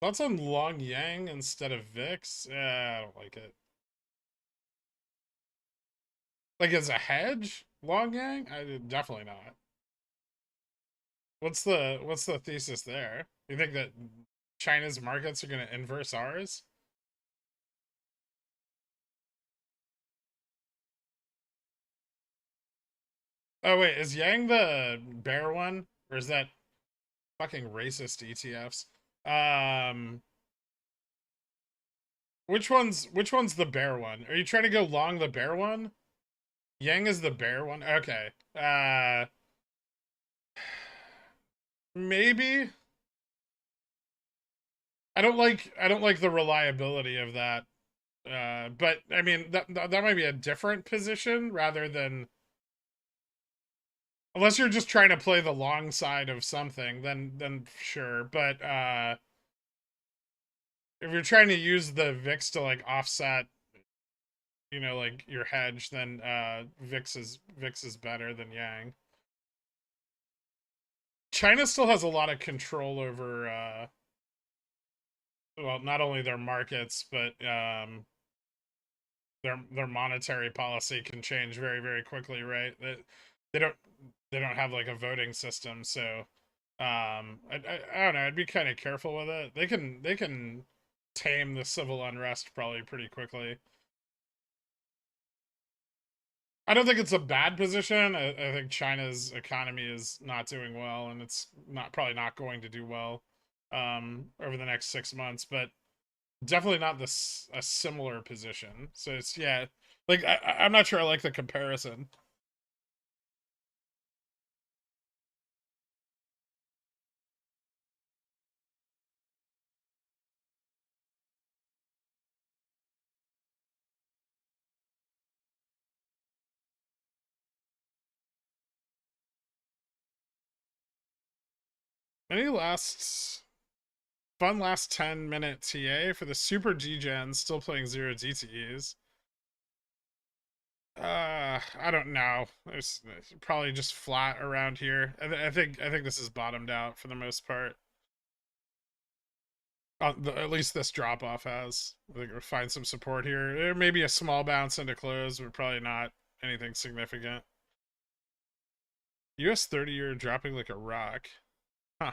Thoughts on long yang instead of VIX? I don't like it. Like as a hedge, long yang? Definitely not. What's the thesis there? You think that China's markets are going to inverse ours? Oh wait, is Yang the bear one, or is that fucking racist ETFs? Um, which one's the bear one? Are you trying to go long the bear one? Yang is the bear one. Okay. Maybe. I don't like the reliability of that. But I mean that might be a different position rather than, unless you're just trying to play the long side of something, then sure. But if you're trying to use the VIX to like offset, like your hedge, then VIX is better than Yang. China still has a lot of control over well, not only their markets, but their monetary policy can change very, very quickly, right? They don't they don't have like a voting system, so I don't know, I'd be kind of careful with it. They can tame the civil unrest probably pretty quickly. I don't think it's a bad position. I think China's economy is not doing well, and it's probably not going to do well over the next 6 months, but definitely not a similar position. So it's, yeah, like I'm not sure I like the comparison. Any last 10-minute TA for the super Dgen still playing 0 DTEs? I don't know. It's probably just flat around here. I think this is bottomed out for the most part. At least this drop off has. I think we'll find some support here. There may be a small bounce into close, but probably not anything significant. US 30-year dropping like a rock. Huh.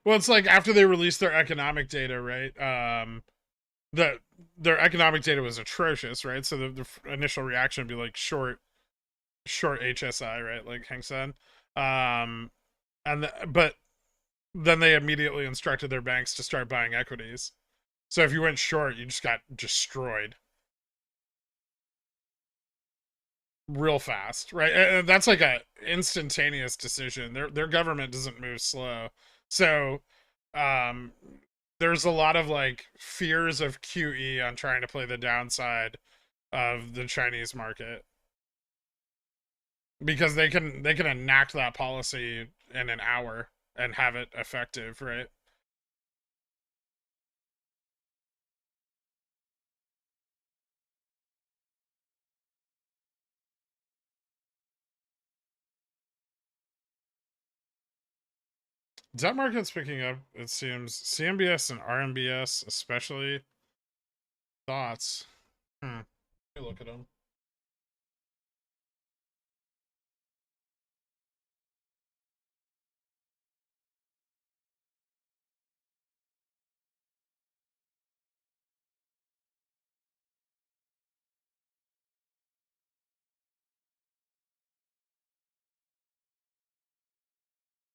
Well, it's like after they released their economic data, right? Their economic data was atrocious, right? So the initial reaction would be like short HSI, right? Like Hang Seng. But then they immediately instructed their banks to start buying equities. So if you went short, you just got destroyed real fast, right? And that's like a instantaneous decision. Their government doesn't move slow. So um there's a lot of like fears of QE on trying to play the downside of the Chinese market, because they can enact that policy in an hour and have it effective, right? Debt market's picking up, it seems. CMBS and RMBS especially. Thoughts? Let me look at them.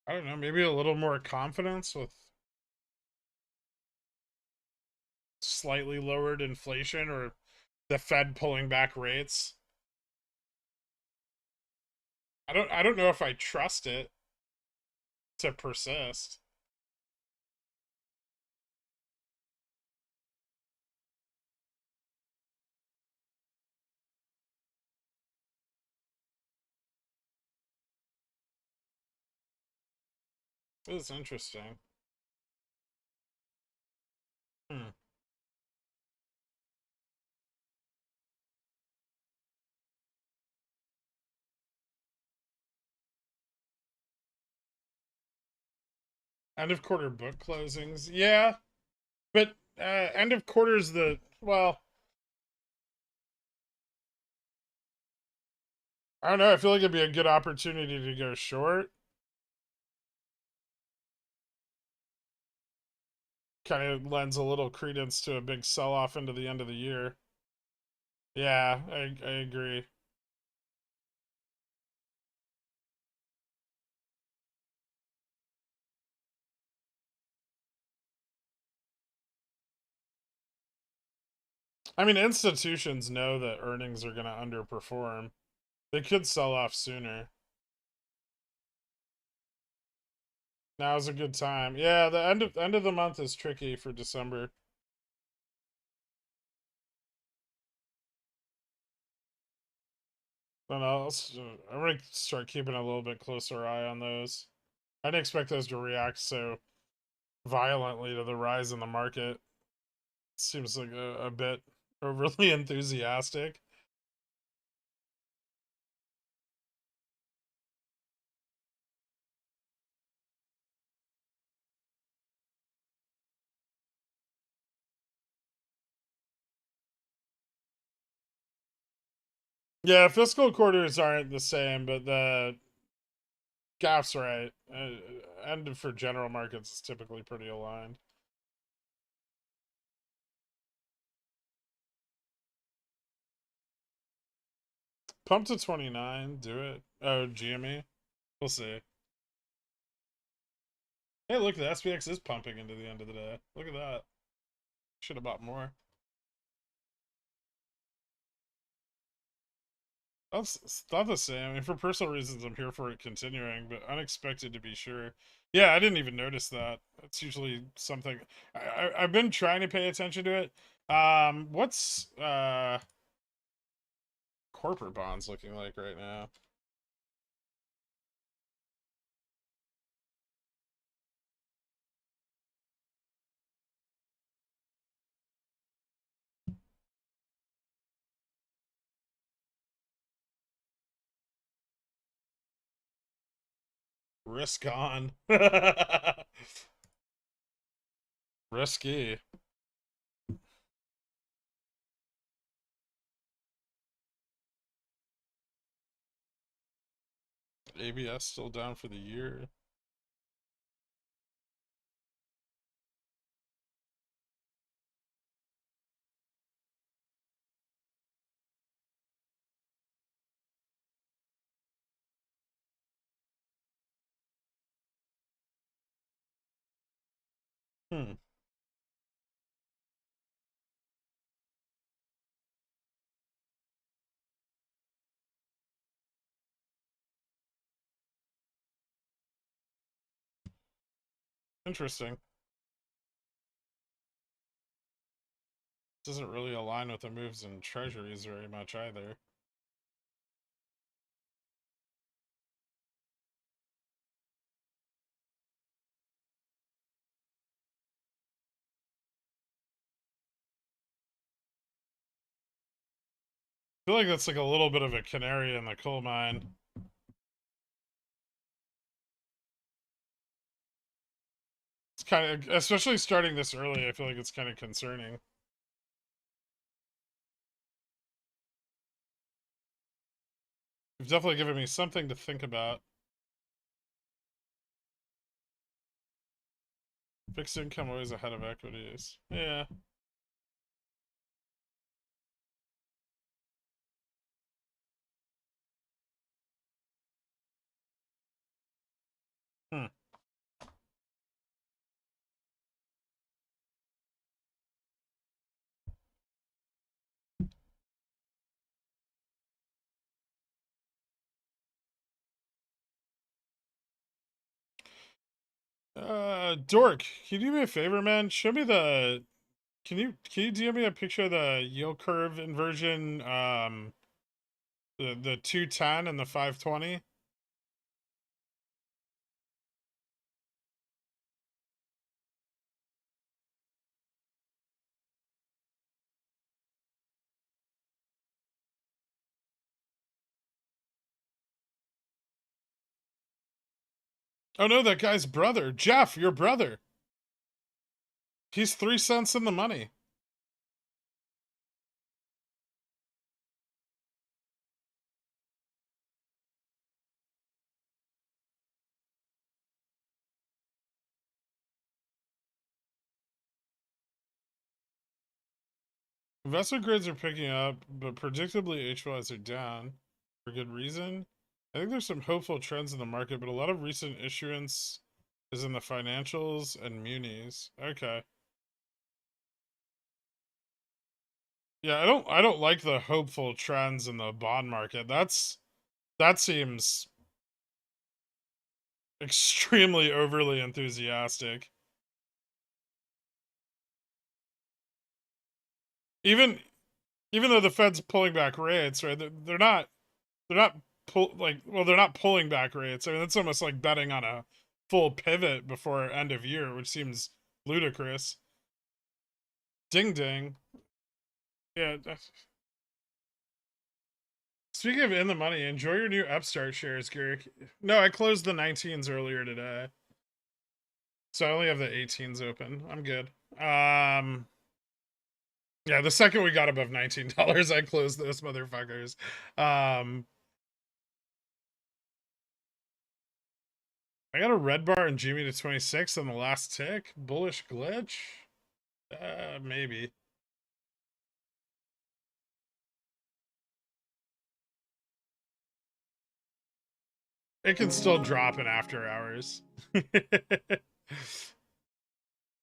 I don't know, maybe a little more confidence with slightly lowered inflation, or the Fed pulling back rates. I don't know if I trust it to persist. It's interesting. Hmm. End of quarter book closings. Yeah, but end of quarter's the, well, I don't know. I feel like it'd be a good opportunity to go short. Kind of lends a little credence to a big sell off into the end of the year. Yeah, I agree. I mean, institutions know that earnings are going to underperform. They could sell off sooner. Now's a good time. Yeah, the end of the month is tricky for December. Then I'm gonna start keeping a little bit closer eye on those. I didn't expect those to react so violently to the rise in the market. Seems like a bit overly enthusiastic. Yeah, fiscal quarters aren't the same, but the gap's right. And for general markets, it's typically pretty aligned. Pump to 29, do it. Oh, GME. We'll see. Hey, look, the SPX is pumping into the end of the day. Look at that. Should have bought more. That's not the same. I mean, for personal reasons, I'm here for it continuing, but unexpected to be sure. Yeah, I didn't even notice that. It's usually something I've been trying to pay attention to it. What's corporate bonds looking like right now? Risk on. Risky. ABS still down for the year. Hmm. Interesting. Doesn't really align with the moves in treasuries very much either. I feel like that's like a little bit of a canary in the coal mine. It's kind of, especially starting this early, I feel like it's kind of concerning. You've definitely given me something to think about. Fixed income always ahead of equities. Yeah. Hmm. Dork, can you do me a favor, man? Show me the. Can you DM me a picture of the yield curve inversion? The 210 and the 520. Oh no, that guy's brother, Jeff, your brother. He's 3 cents in the money. Investment grades are picking up, but predictably HYs are down for good reason. I think there's some hopeful trends in the market, but a lot of recent issuance is in the financials and munis. Okay. Yeah, I don't like the hopeful trends in the bond market. That seems extremely overly enthusiastic. Even though the Fed's pulling back rates, right? They're not they're not pulling back rates. I mean, it's almost like betting on a full pivot before end of year, which seems ludicrous. Ding ding. Yeah. Speaking of in the money, enjoy your new upstart shares, Garrick. No, I closed the 19s earlier today. So I only have the 18s open. I'm good. Yeah, the second we got above $19, I closed those motherfuckers. I got a red bar and Jimmy to 26 on the last tick. Bullish glitch? Maybe. It can still drop in after hours.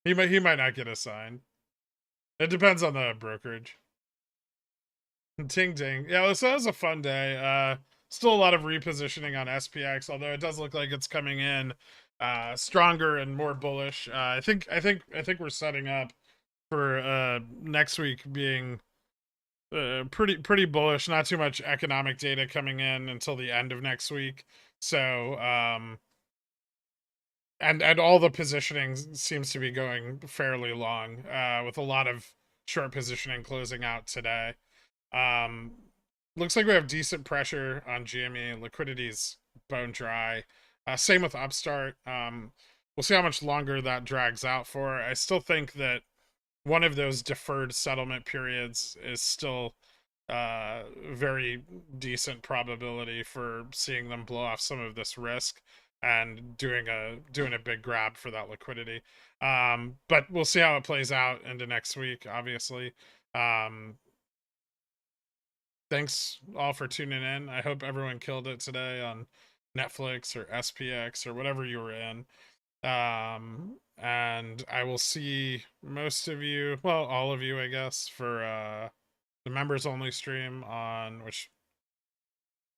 he might not get a sign. It depends on the brokerage. Ting ting. Yeah, so that was a fun day. Still a lot of repositioning on SPX, although it does look like it's coming in stronger and more bullish. I think we're setting up for next week being pretty bullish. Not too much economic data coming in until the end of next week. So and all the positioning seems to be going fairly long, with a lot of short positioning closing out today. Looks like we have decent pressure on GME. Liquidity's bone dry. Same with Upstart. We'll see how much longer that drags out for. I still think that one of those deferred settlement periods is still very decent probability for seeing them blow off some of this risk and doing a big grab for that liquidity. But we'll see how it plays out into next week, obviously. Thanks all for tuning in. I hope everyone killed it today on Netflix or SPX or whatever you were in. And I will see most of you, well, all of you, I guess, for the members only stream on, which,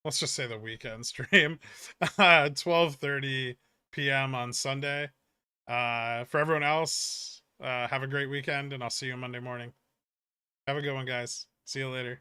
let's just say the weekend stream, 12:30 p.m. on Sunday. For everyone else, have a great weekend, and I'll see you Monday morning. Have a good one, guys. See you later.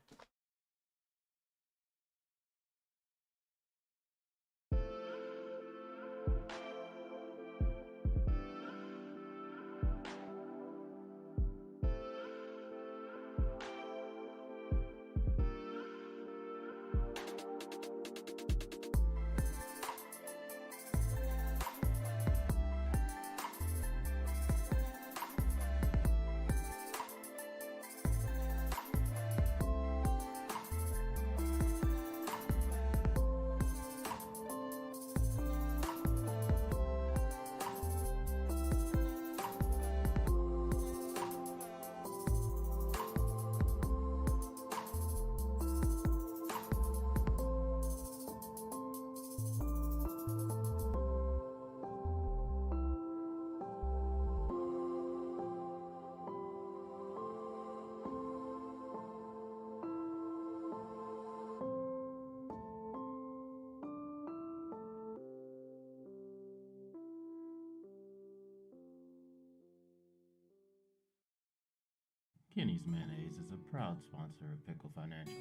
Kinney's Mayonnaise is a proud sponsor of Pickle Financial,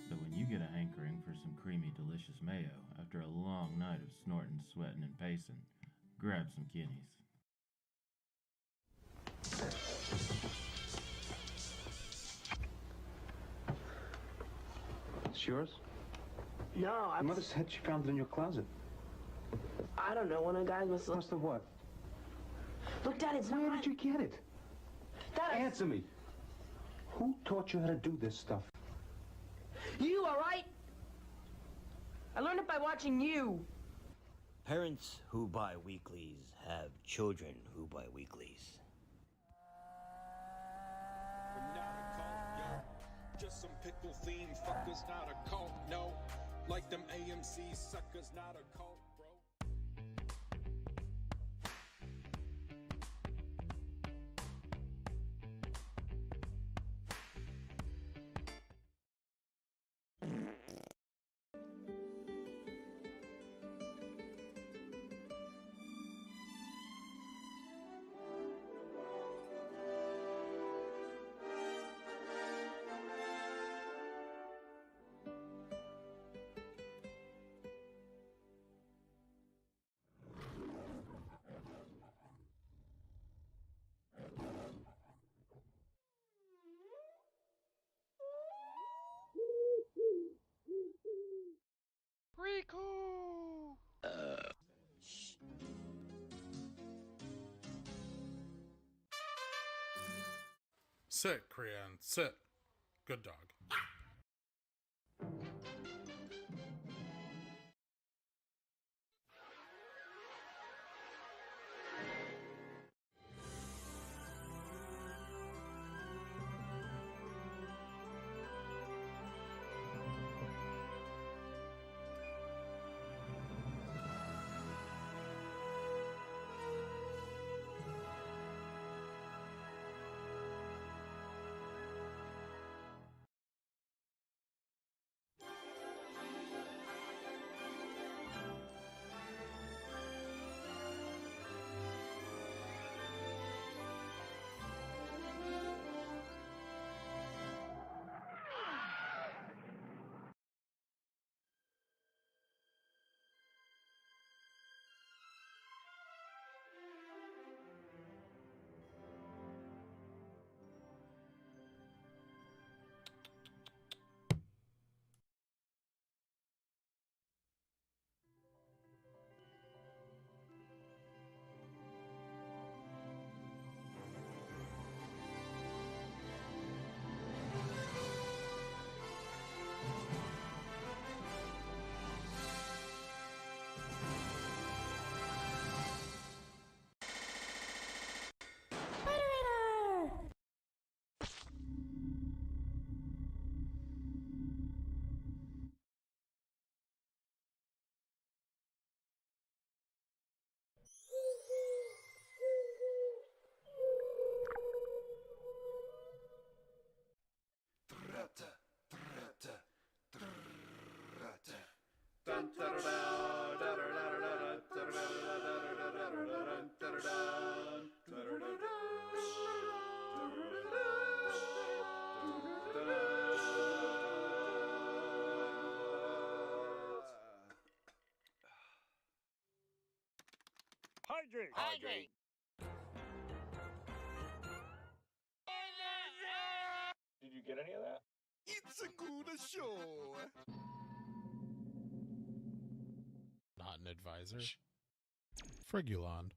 so when you get a hankering for some creamy, delicious mayo after a long night of snorting, sweating, and pacing, grab some Kinney's. It's yours? No, Your mother said she found it in your closet. I don't know. One of the guys must Must have what? Look, Dad, it's Where not. did you get it? Dad, Answer me. Who taught you how to do this stuff? You, all right? I learned it by watching you. Parents who buy weeklies have children who buy weeklies. Just some pickle fiend fuckers, not a cult, no. Like them AMC suckers, not a cult, bro. Sit, Krian. Sit. Good dog. Hydrate! Hydrate! Did you get any of that? It's a good show! Not an advisor. Frigulon.